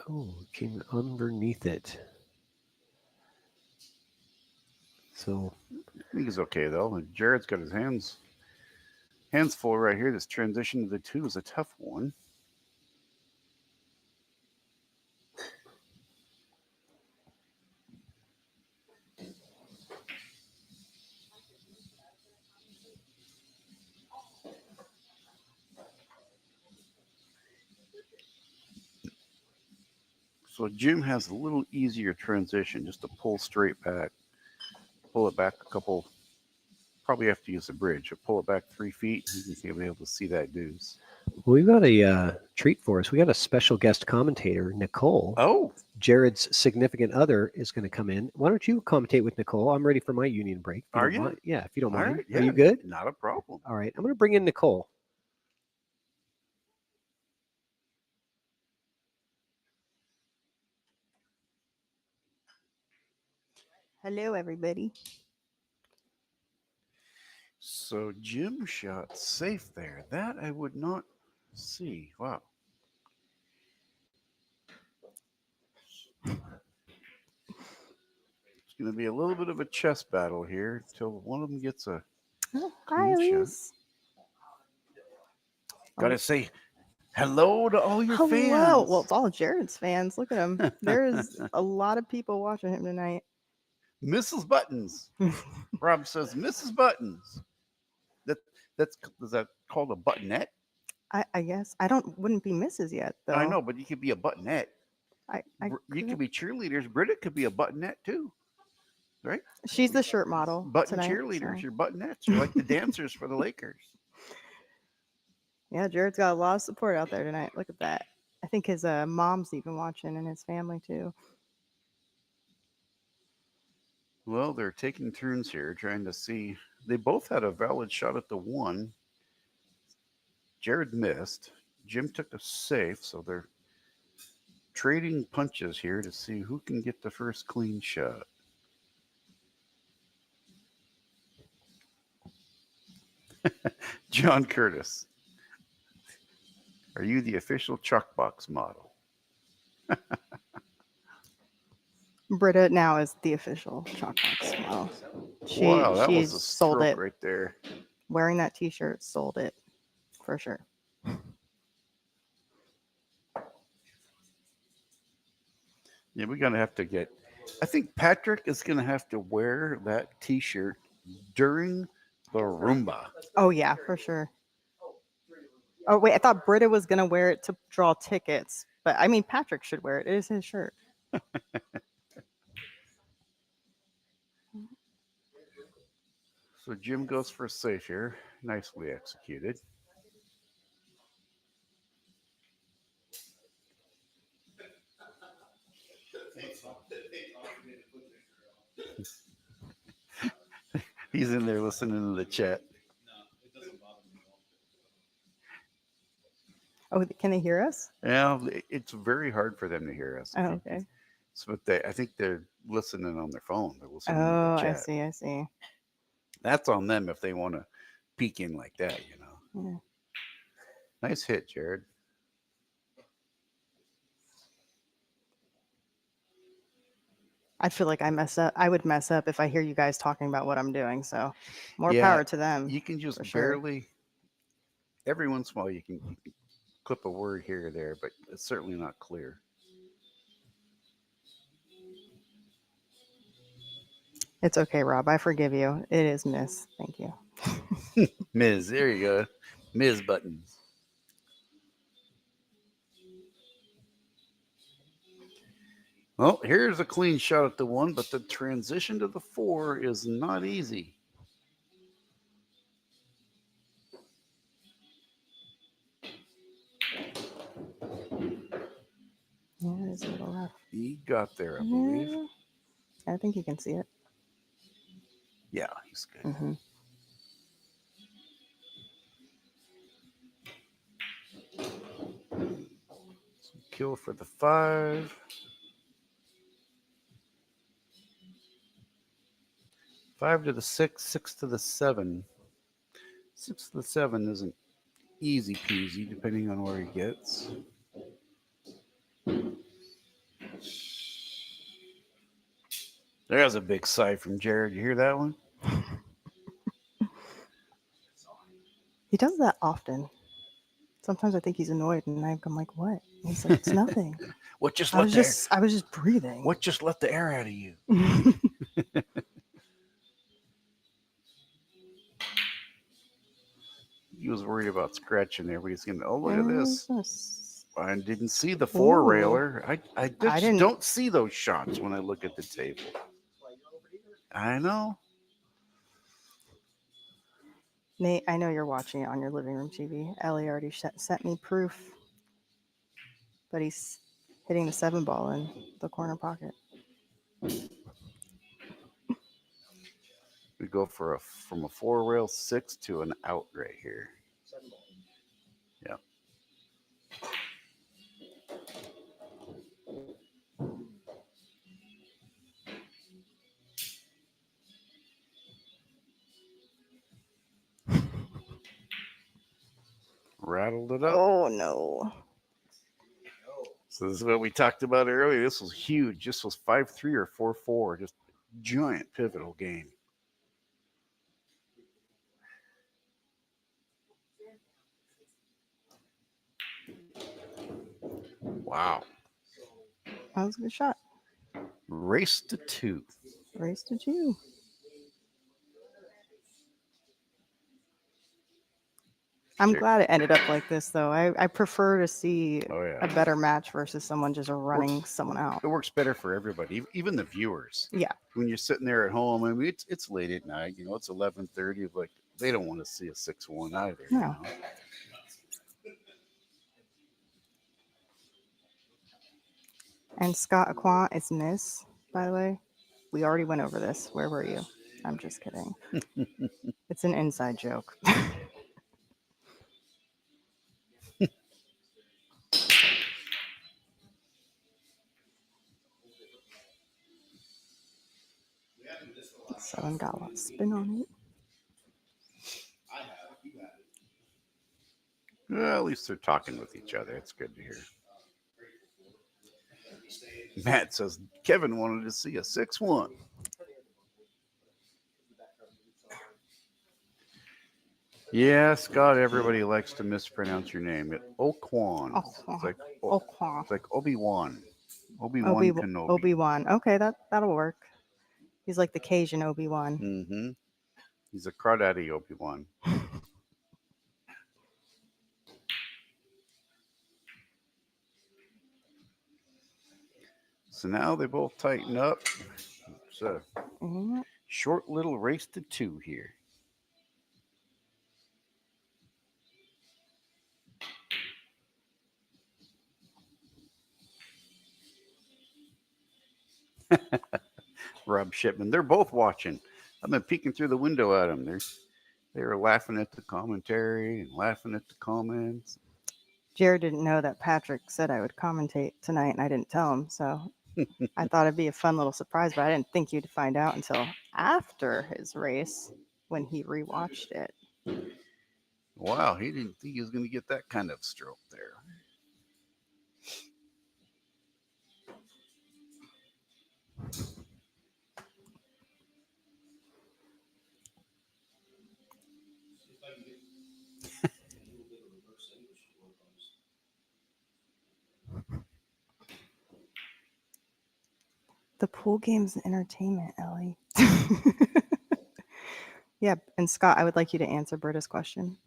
Oh, came underneath it. So I think he's okay though. And Jared's got his hands full right here. This transition to the 2 is a tough one. So Jim has a little easier transition, just to pull straight back. Pull it back a couple, probably have to use the bridge. Pull it back 3 feet, you can be able to see that deuce. we've got a treat for us. We got a special guest commentator, Nicole. Oh. Jared's significant other is going to come in. Why don't you commentate with Nicole? I'm ready for my union break. Are you? Mind. Yeah, if you don't All mind. right, yeah, Are you good? Not a problem. All right. I'm going to bring in Nicole. Hello, everybody. So Jim shot safe there. That I would not see. Wow. It's going to be a little bit of a chess battle here until one of them gets a Hi, clean shot. Elise. Gotta say hello to all your Hello. fans. Well, it's all Jared's fans. Look at him. There's a lot of people watching him tonight. Mrs. Buttons. Rob says Mrs. Buttons. Is that called a buttonette? I guess wouldn't be Mrs. yet though. I know, but you could be a buttonette. You could be cheerleaders. Britta could be a buttonette too, right? She's the shirt model. Button tonight, cheerleaders. so. You're buttonettes. You're like the dancers for the Lakers. Yeah, Jared's got a lot of support out there tonight. Look at that. I think his mom's even watching and his family too. Well, they're taking turns here trying to see. They both had a valid shot at the 1. Jared missed. Jim took a safe, so they're trading punches here to see who can get the first clean shot. John Curtis, are you the official Chalkbox model? Britta now is the official Chalkbox model. Wow, that was She's a sold stroke it. right there. Wearing that T-shirt sold it for sure. Yeah, we're gonna have to get. I think Patrick is gonna have to wear that T-shirt during the Roomba. Oh yeah, for sure. Oh wait, I thought Britta was gonna wear it to draw tickets, but I mean Patrick should wear it. It is his shirt. So Jim goes for a safe here. Nicely executed. He's in there listening to the chat. Oh, can they hear us? Yeah, it's very hard for them to hear us. Oh, okay. So, but I think they're listening on their phone. They're listening to Oh, the I chat. see. I see. That's on them if they want to peek in like that, you know. Yeah. Nice hit, Jared. I feel like I mess up. I would mess up if I hear you guys talking about what I'm doing. So, more power to them. You can just for sure. barely. Every once in a while, you can clip a word here or there, but it's certainly not clear. It's okay, Rob. I forgive you. It is Miss. Thank you. Ms. There you go. Ms. Buttons. Well, here's a clean shot at the 1, but the transition to the 4 is not easy. Yeah, it's a little rough. He got there, I believe. I think you can see it. Yeah, he's good. Mm-hmm. Kill for the 5. 5 to the 6, 6 to the 7. 6 to the 7 isn't easy peasy, depending on where he gets. There's a big sigh from Jared. You hear that one? He does that often. Sometimes I think he's annoyed, and I'm like, "What?" And he's like, "It's nothing." What just I was just breathing. What just let the air out of you? He was worried about scratching there, but he's going to, oh, look at this. I didn't see the 4-railer. I just don't see those shots when I look at the table. I know. Nate, I know you're watching it on your living room TV. Ellie already sent me proof. But he's hitting the 7 ball in the corner pocket. We go for from a 4-rail 6 to an out right here. Yeah. Rattled it up. Oh no. So this is what we talked about earlier. This was huge. This was 5-3 or 4-4. Just giant pivotal game. Wow. That was a good shot. Race to 2. Race to 2. I'm glad it ended up like this, though. I prefer to see a better match versus someone just running someone out. It works better for everybody, even the viewers. Yeah. When you're sitting there at home, I mean, it's late at night. You know, it's 11:30. Like they don't want to see a 6-1 either. No. You know? And Scott Aquan is Miss, by the way. We already went over this. Where were you? I'm just kidding. It's an inside joke. 7 got a lot of spin on it. I have. You have it. Well, at least they're talking with each other. It's good to hear. Matt says Kevin wanted to see a 6-1. Yeah, Scott, everybody likes to mispronounce your name. Okwon. It's like Obi-Wan. Obi-Wan Kenobi. Obi-Wan. Okay, that'll work. He's like the Cajun Obi-Wan. Mm-hmm. He's a crawdaddy Obi-Wan. So now they both tighten up. It's a short little race to 2 here. Rob Shipman. They're both watching. I've been peeking through the window at them. They were laughing at the commentary and laughing at the comments. Jared didn't know that Patrick said I would commentate tonight, and I didn't tell him. So I thought it'd be a fun little surprise, but I didn't think you'd find out until after his race when he rewatched it. Wow, he didn't think he was going to get that kind of stroke there. The pool game's entertainment, Ellie. Yeah, and Scott, I would like you to answer Britta's question.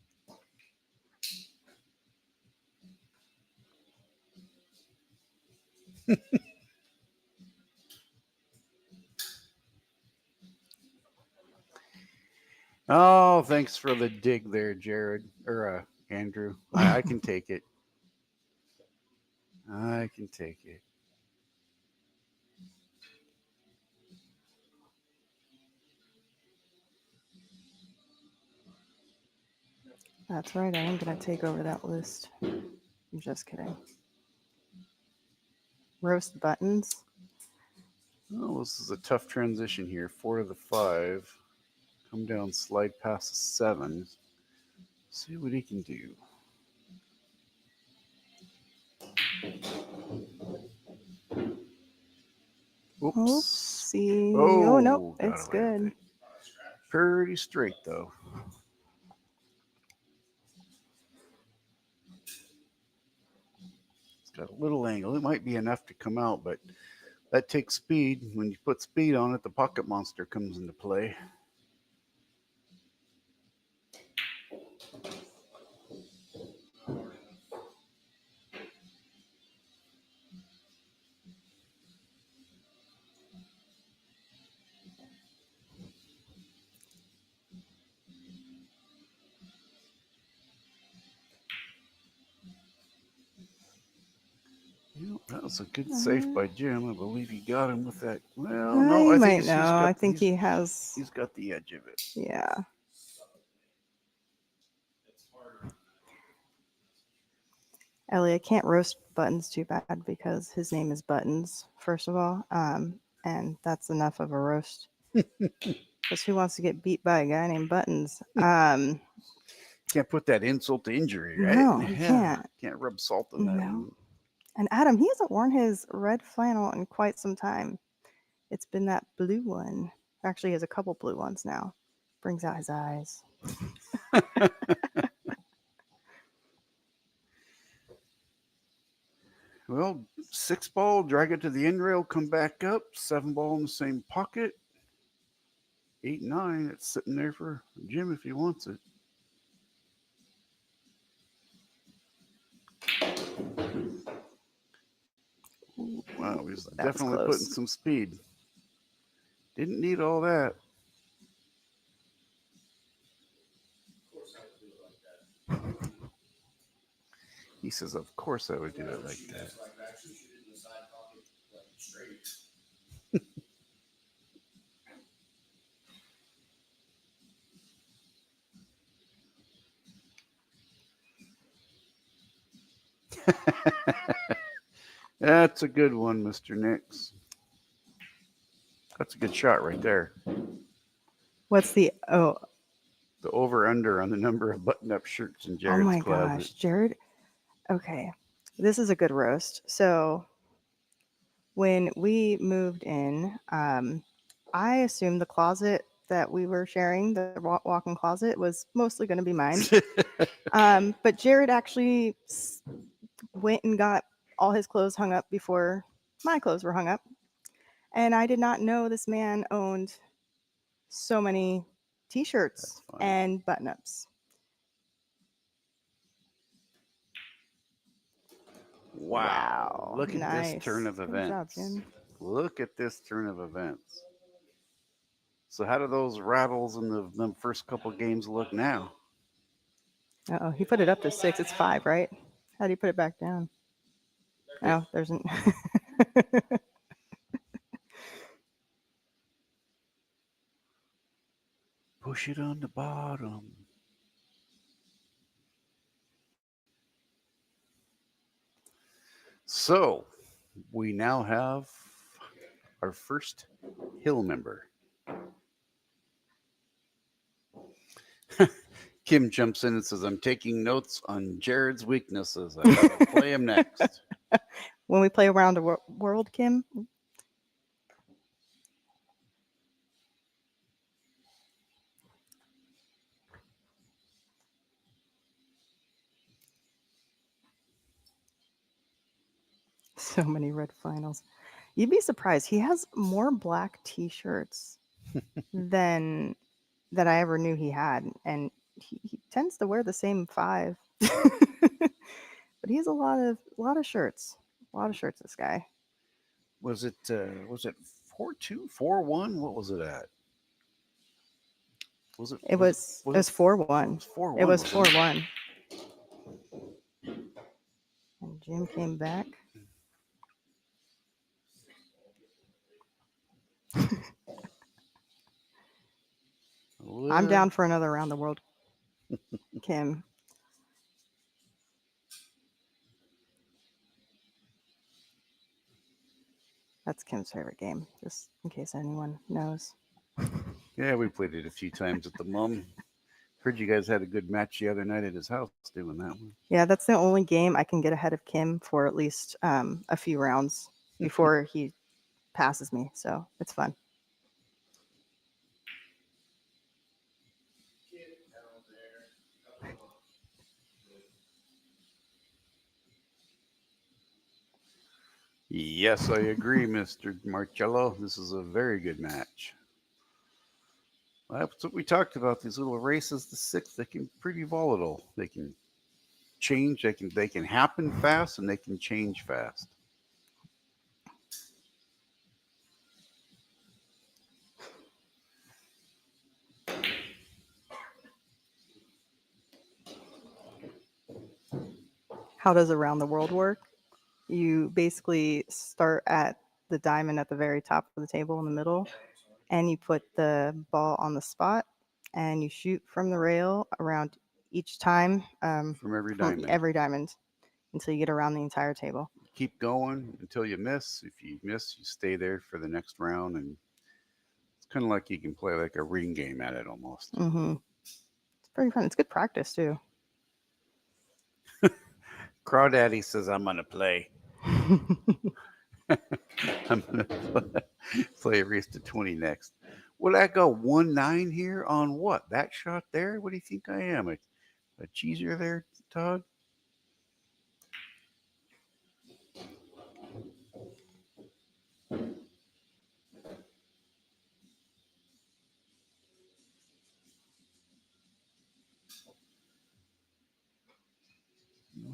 Oh, thanks for the dig there, Jared or Andrew. I can take it. I can take it. That's right. I am going to take over that list. I'm just kidding. Roast buttons. Oh, this is a tough transition here. 4 to the 5. Come down, slide past the 7. See what he can do. Oops. Oopsie. Oh, nope. got It's away with good. it. Pretty straight, though. It's got a little angle. It might be enough to come out, but that takes speed. When you put speed on it, the pocket monster comes into play. That was a good save by Jim. I believe he got him with that. Well, no, I I might think know. I think he has. He's got the edge of it. Yeah. Ellie, I can't roast Buttons too bad because his name is Buttons, first of all. And that's enough of a roast. Because who wants to get beat by a guy named Buttons? Can't put that insult to injury, right? No, you can't. Can't rub salt in that. No. And Adam, he hasn't worn his red flannel in quite some time. It's been that blue one. Actually, he has a couple blue ones now. Brings out his eyes. Well, 6 ball, drag it to the end rail, come back up. 7 ball in the same pocket. 8, 9, it's sitting there for Jim if he wants it. Wow, he's definitely putting some speed. Didn't need all that. He says, of course I would do it like that. That's a good one, Mr. Nix. That's a good shot right there. What's the The over under on the number of button up shirts in oh Jared's my closet. gosh, Jared. Okay, this is a good roast. So when we moved in, I assumed the closet that we were sharing, the walk-in closet, was mostly going to be mine. But Jared actually went and got all his clothes hung up before my clothes were hung up. And I did not know this man owned so many t-shirts and button-ups. Wow. Look at this turn of Good events. job, Jim. Look at this turn of events. So how do those rattles in the first couple games look now? Uh-oh, he put it up to 6. It's 5, right? How do you put it back down? Oh, there's an Push it on the bottom. So we now have our first Hill member. Kim jumps in and says, I'm taking notes on Jared's weaknesses. I gotta play him next. when we play around the world, Kim. So many red finals. You'd be surprised. He has more black t-shirts than that I ever knew he had. And he tends to wear the same 5. But he has a lot of shirts. A lot of shirts, this guy. Was it 4-2, 4-1? What was it at? It was 4-1. It was 4-1. And Jim came back. I'm down for another around the world, Kim. That's Kim's favorite game, just in case anyone knows. Yeah, we played it a few times at the Mum. Heard you guys had a good match the other night at his house doing that one. Yeah, that's the only game I can get ahead of Kim for at least a few rounds before he passes me. So it's fun. Yes, I agree, Mr. Marcello. This is a very good match. Well, that's what we talked about. These little races, the 6, they can be pretty volatile. They can change. They can happen fast, and they can change fast. How does around the world work? You basically start at the diamond at the very top of the table in the middle, and you put the ball on the spot, and you shoot from the rail around each time From every diamond. Until you get around the entire table. Keep going until you miss. If you miss, you stay there for the next round, and it's kind of like you can play like a ring game at it almost. Mm-hmm. It's pretty fun. It's good practice too. Crawdaddy says, I'm going to play. I'm going to play a race to 20 next. Will I go 1-9 here on what? That shot there? What do you think I am? A cheeser there, Todd?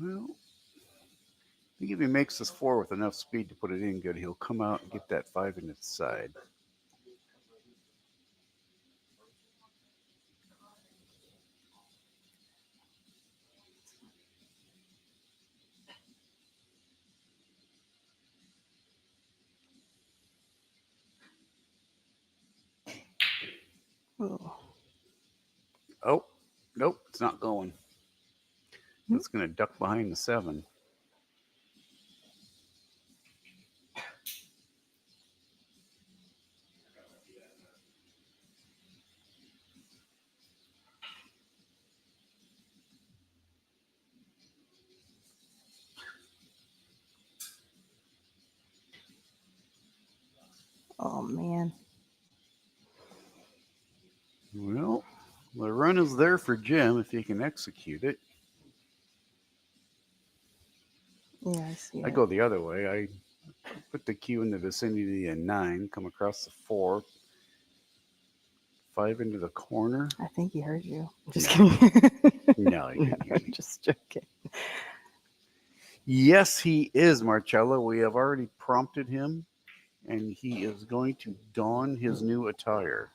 Well, I think if he makes this 4 with enough speed to put it in good, he'll come out and get that 5 in its side. Oh, nope, it's not going. It's going to duck behind the 7. Oh man. Well, the run is there for Jim if he can execute it. Yeah, I see. I go the other way. I put the cue in the vicinity of 9, come across the 4, 5 into the corner. I think he heard you. Just No. kidding. No, he didn't hear me. Just joking. Yes, he is, Marcello. We have already prompted him, and he is going to don his new attire.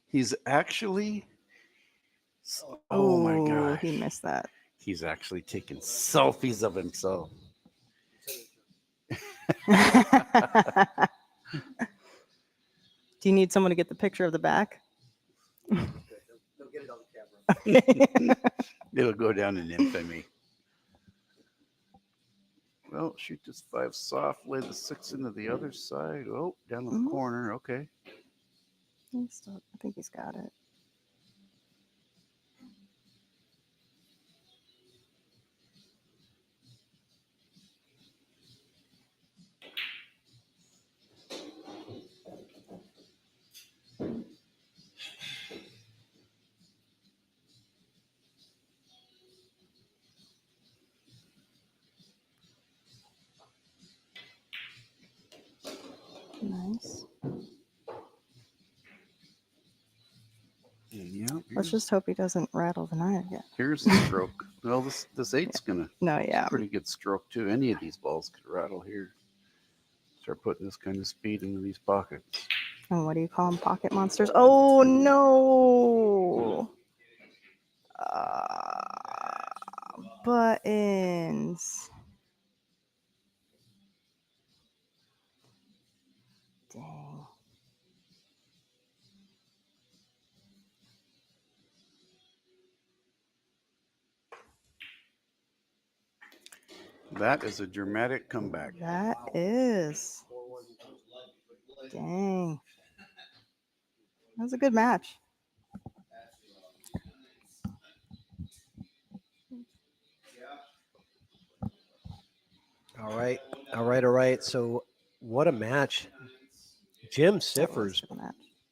He's actually, oh my Ooh, gosh, he missed that. he's actually taking selfies of himself. Do you need someone to get the picture of the back? They'll get it on the camera. It'll go down in infamy. Well, shoot this 5 soft, lay the 6 into the other side. Oh, down in the corner. Okay. I think he's got it. Nice. Yeah. Let's just hope he doesn't rattle the 9 again. Here's the stroke. Well, this 8's gonna. No, yeah. Pretty good stroke too. Any of these balls could rattle here. Start putting this kind of speed into these pockets. And what do you call them? Pocket monsters? Oh no! Buttons. Dang. That is a dramatic comeback. That is. Dang. That was a good match. All right. All right. All right. So what a match. Jim Sifers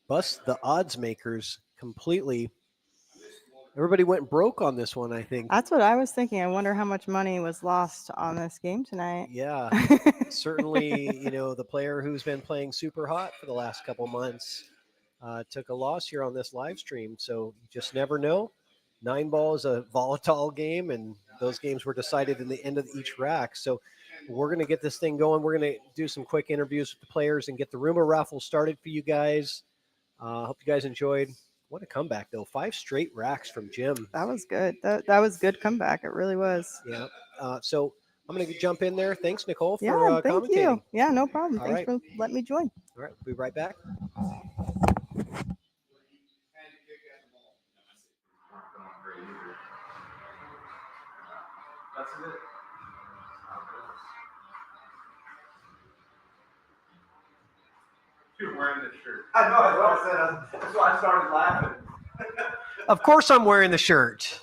bust the odds makers completely. Everybody went broke on this one, I think. That's what I was thinking. I wonder how much money was lost on this game tonight. Yeah. Certainly, you know, the player who's been playing super hot for the last couple months took a loss here on this live stream. So you just never know. 9 ball is a volatile game, and those games were decided in the end of each rack. So we're going to get this thing going. We're going to do some quick interviews with the players and get the rumor raffle started for you guys. Hope you guys enjoyed. What a comeback, though. 5 straight racks from Jim. That was good. That was good comeback. It really was. Yeah. So I'm going to jump in there. Thanks, Nicole, for Yeah, thank commentating. you. Yeah, no problem. All Thanks right. for letting me join. All right. We'll be right back. That's it. You're wearing this shirt. I know. That's why I started laughing. Of course I'm wearing the shirt.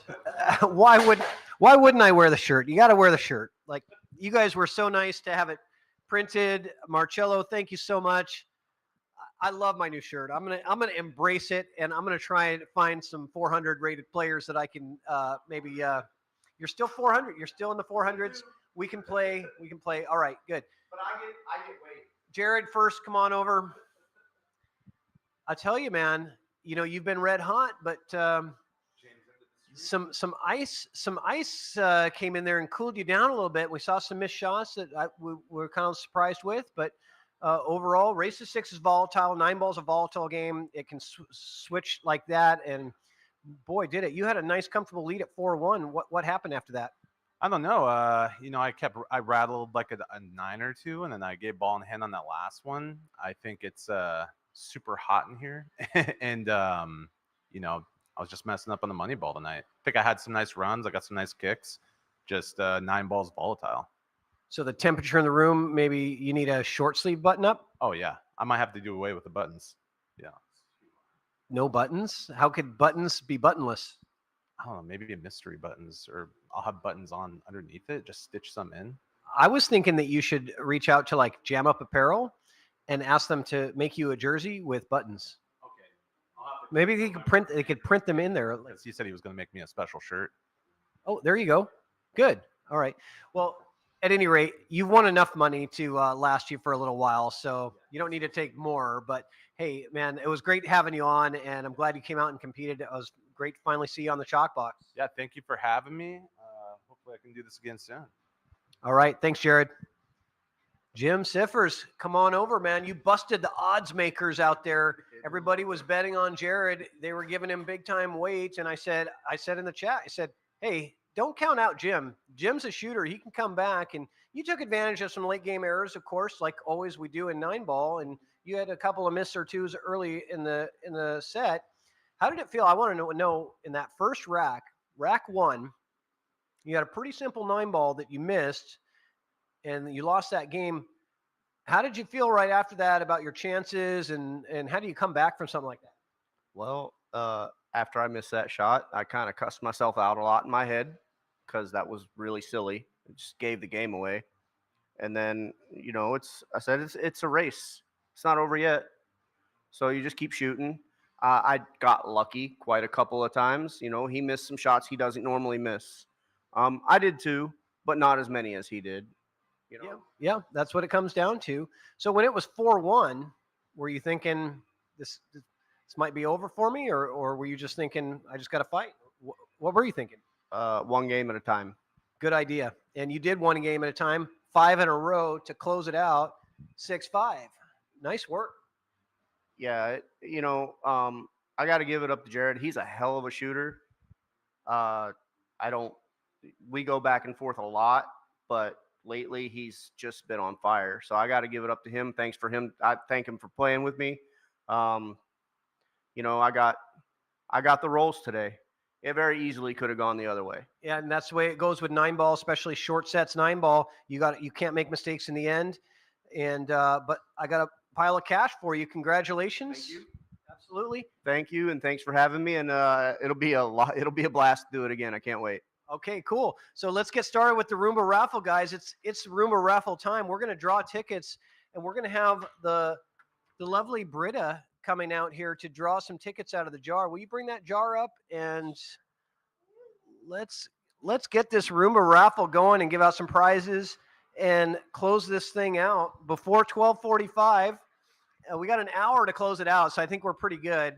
Why wouldn't I wear the shirt? You got to wear the shirt. Like, you guys were so nice to have it printed. Marcello, thank you so much. I love my new shirt. I'm gonna embrace it, and I'm gonna try and find some 400 rated players that I can maybe. You're still 400. You're still in the 400s. We can play. All right, good. But I get weight. Jared, first, come on over. I tell you, man. You know, you've been red hot, but some ice came in there and cooled you down a little bit. We saw some missed shots that we were kind of surprised with, but overall, race to 6 is volatile. 9 ball is a volatile game. It can switch like that, and boy, did it! You had a nice, comfortable lead at 4-1. What happened after that? I don't know. You know, I rattled like a 9 or 2, and then I gave ball in hand on that last one. I think it's super hot in here, and you know, I was just messing up on the money ball tonight. I think I had some nice runs. I got some nice kicks. Just 9 balls volatile. So the temperature in the room, maybe you need a short sleeve button up? Oh yeah, I might have to do away with the buttons. Yeah. No buttons? How could buttons be buttonless? I don't know, maybe mystery buttons, or I'll have buttons on underneath it. Just stitch some in. I was thinking that you should reach out to like Jam Up Apparel and ask them to make you a jersey with buttons. Okay. I'll have to Maybe they could print them in there. Because he said he was going to make me a special shirt. Oh, there you go. Good. All right. Well, at any rate, you've won enough money to last you for a little while, so you don't need to take more. But hey, man, it was great having you on, and I'm glad you came out and competed. It was great to finally see you on the Chalkbox. Yeah, thank you for having me. Hopefully I can do this again soon. All right. Thanks, Jared. Jim Sifers, come on over, man. You busted the odds makers out there. Everybody was betting on Jared. They were giving him big time weights. And I said in the chat, I said, hey, don't count out Jim. Jim's a shooter. He can come back. And you took advantage of some late game errors, of course, like always we do in 9-ball. And you had a couple of miss or twos early in the set. How did it feel? I want to know in that first rack 1, you had a pretty simple 9-ball that you missed, and you lost that game. How did you feel right after that about your chances, and how do you come back from something like that? Well, after I missed that shot, I kind of cussed myself out a lot in my head because that was really silly. It just gave the game away. And then, I said it's a race. It's not over yet. So you just keep shooting. I got lucky quite a couple of times. He missed some shots he doesn't normally miss. I did too, but not as many as he did. Yeah, that's what it comes down to. So when it was 4-1, were you thinking this might be over for me, or were you just thinking I just got to fight? What were you thinking? One game at a time. Good idea. And you did one game at a time, 5 in a row to close it out, 6-5. Nice work. Yeah, I got to give it up to Jared. He's a hell of a shooter. We go back and forth a lot, but lately he's just been on fire. So I got to give it up to him. Thanks for him. I thank him for playing with me. I got the rolls today. It very easily could have gone the other way. Yeah, and that's the way it goes with 9-ball, especially short sets 9-ball. You can't make mistakes in the end. And but I got a pile of cash for you. Congratulations. Thank you. Absolutely. Thank you, and thanks for having me. And it'll be a blast to do it again. I can't wait. Okay, cool. So let's get started with the Roomba raffle, guys. It's Roomba raffle time. We're going to draw tickets, and we're going to have the lovely Britta coming out here to draw some tickets out of the jar. Will you bring that jar up, and let's get this Roomba raffle going and give out some prizes and close this thing out before 12:45. We got an hour to close it out, so I think we're pretty good.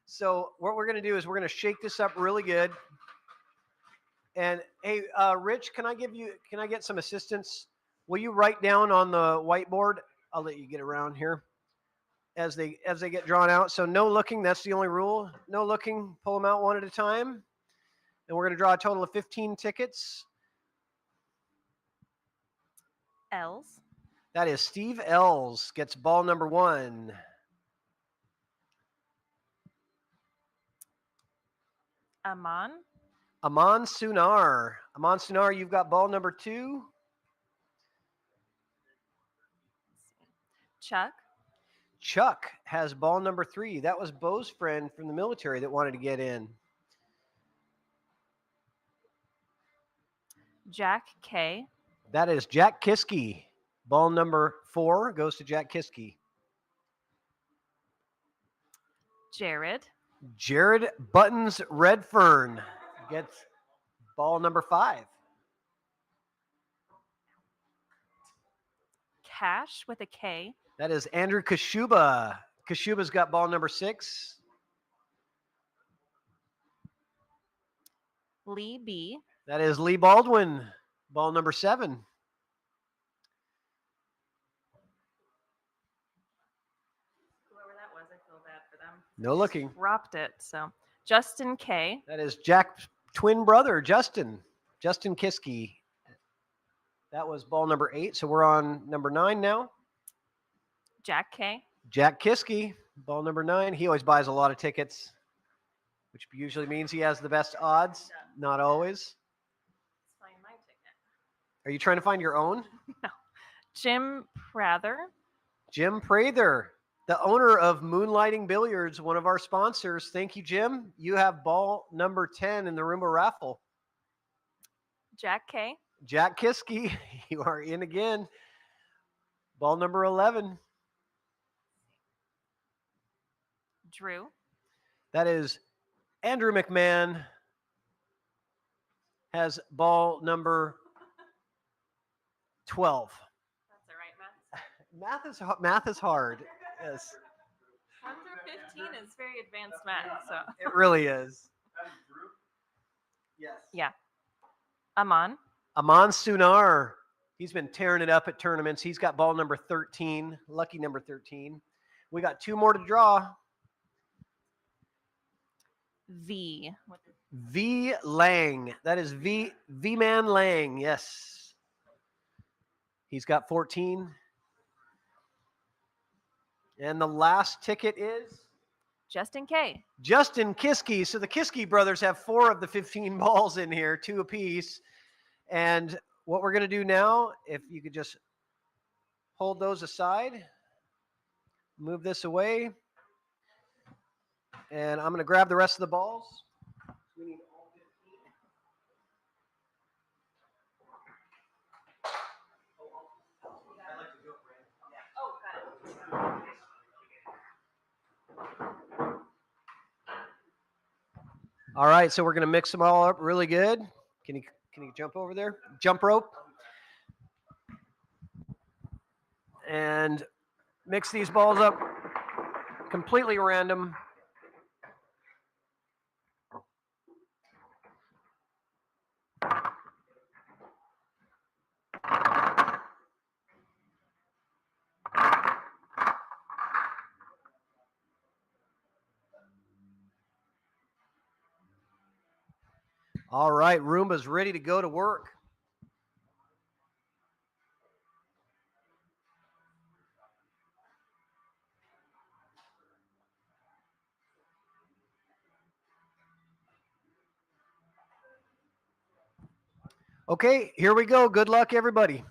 So what we're going to do is we're going to shake this up really good. And hey, Rich, can I get some assistance? Will you write down on the whiteboard? I'll let you get around here as they get drawn out. So no looking, that's the only rule. No looking, pull them out one at a time. And we're going to draw a total of 15 tickets. Els. That is Steve Els gets ball number 1. Aman Sunar. Aman Sunar, you've got ball number 2. Chuck has ball number 3. That was Bo's friend from the military that wanted to get in. Jack K. That is Jack Kiske. Ball number 4 goes to Jack Kiske. Jared Buttons Redfern gets ball number 5. Cash with a K. That is Andrew Kashuba. Kashuba's got ball number 6. Lee B. That is Lee Baldwin. Ball number 7. Whoever that was, I feel bad for them. No looking. Dropped it. So Justin K. That is Jack's twin brother, Justin Kiske. That was ball number 8. So we're on number 9 now. Jack K. Jack Kiske, ball number 9. He always buys a lot of tickets, which usually means he has the best odds. Not always. Let's find my ticket. Are you trying to find your own? No. Jim Prather. Jim Prather. the owner of Moonlighting Billiards, one of our sponsors. Thank you, Jim. You have ball number 10 in the Roomba raffle. Jack K. Jack Kiske, you are in again. Ball number 11. Drew. That is Andrew McMahon. Has ball number 12. That's all right, Matt. Math is hard. Yes, 1 through 15 is very advanced math. So it really is. Yes. Yeah. Aman. Aman Sunar. He's been tearing it up at tournaments. He's got ball number 13, lucky number 13. We got 2 more to draw. V. V Lang. That is V-Man Lang. Yes. He's got 14. And the last ticket is Justin K. Justin Kiske. So the Kiske brothers have 4 of the 15 balls in here, 2 apiece. And what we're going to do now, if you could just hold those aside, move this away. And I'm going to grab the rest of the balls. We need all 15. All right, so we're going to mix them all up really good. Can you jump over there? Jump rope. And mix these balls up completely random. All right, Roomba's ready to go to work. Okay, here we go. Good luck, everybody.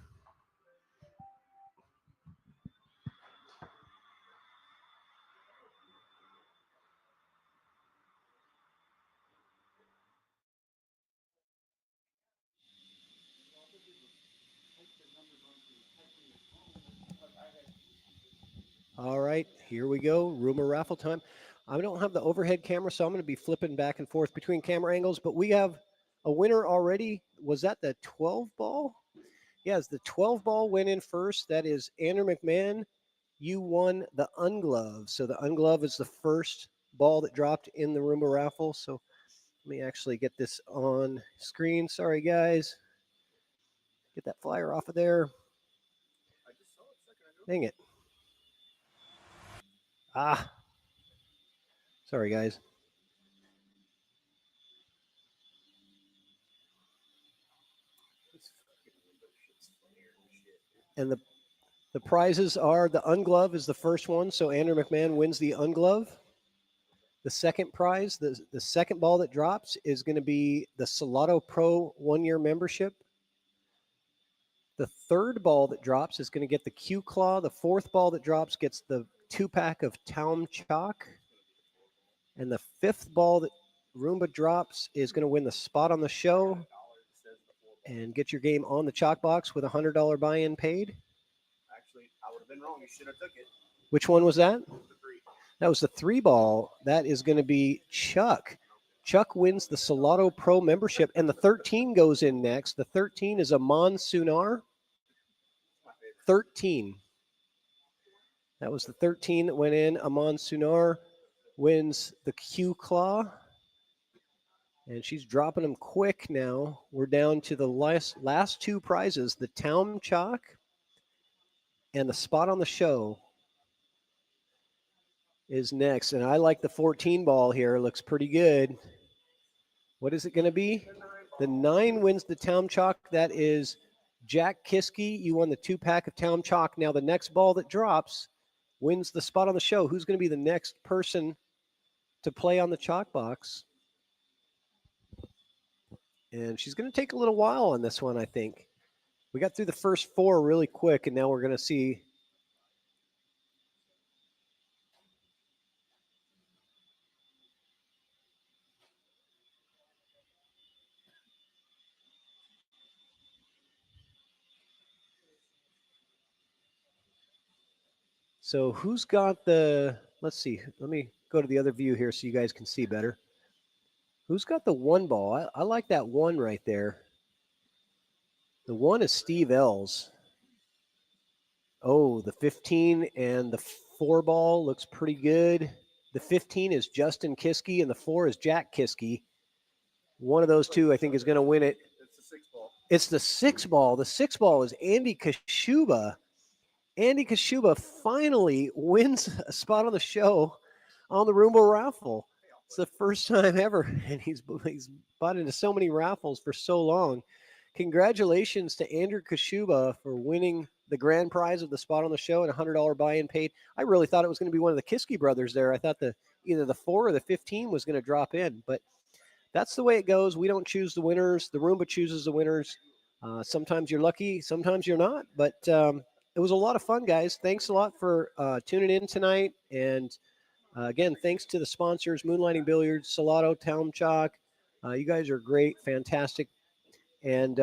All right, here we go. Roomba raffle time. I don't have the overhead camera, so I'm going to be flipping back and forth between camera angles, but we have a winner already. Was that the 12 ball? Yes, the 12 ball went in first. That is Andrew McMahon. You won the unglove. So the unglove is the first ball that dropped in the Roomba raffle. So let me actually get this on screen. Sorry, guys. Get that flyer off of there. Dang it. Ah. Sorry, guys. And the prizes are the unglove is the first one. So Andrew McMahon wins the unglove. The second prize, the second ball that drops is going to be the Salado Pro 1-year membership. The third ball that drops is going to get the Q Claw. The fourth ball that drops gets the 2-pack of Town Chalk. And the fifth ball that Roomba drops is going to win the spot on the show and get your game on the Chalkbox with a $100 buy-in paid. Actually, I would have been wrong. You should have took it. Which one was that? That was the 3 ball. That is going to be Chuck. Chuck wins the Salado Pro membership, and the 13 goes in next. The 13 is Aman Sunar. 13. That was the 13 that went in. Aman Sunar wins the Q Claw. And she's dropping them quick now. We're down to the last 2 prizes, the Town Chalk and the spot on the show is next. And I like the 14 ball here. It looks pretty good. What is it going to be? The 9 wins the Town Chalk. That is Jack Kiske. You won the 2-pack of Town Chalk. Now the next ball that drops wins the spot on the show. Who's going to be the next person to play on the Chalkbox? And she's going to take a little while on this one, I think. We got through the first 4 really quick, and now we're going to see So who's got the, let's see, let me go to the other view here so you guys can see better. Who's got the 1 ball? I like that 1 right there. The 1 is Steve Ells. Oh, the 15 and the 4 ball looks pretty good. The 15 is Justin Kiske and the 4 is Jack Kiske. One of those two, I think, is going to win it. It's the 6 ball. It's the 6 ball. The 6 ball is Andy Kashuba. Andy Kashuba finally wins a spot on the show on the Roomba raffle. It's the first time ever, and he's bought into so many raffles for so long. Congratulations to Andrew Kashuba for winning the grand prize of the spot on the show and a $100 buy-in paid. I really thought it was going to be one of the Kiske brothers there. I thought either the 4 or the 15 was going to drop in, but that's the way it goes. We don't choose the winners. The Roomba chooses the winners. Sometimes you're lucky, sometimes you're not, but it was a lot of fun, guys. Thanks a lot for tuning in tonight. And again, thanks to the sponsors, Moonlighting Billiards, Salado, Town Chalk. You guys are great, fantastic. And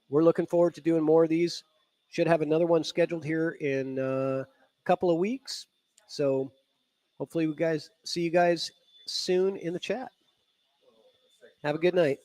we're looking forward to doing more of these. Should have another one scheduled here in a couple of weeks. So hopefully we see you guys soon in the chat. Have a good night.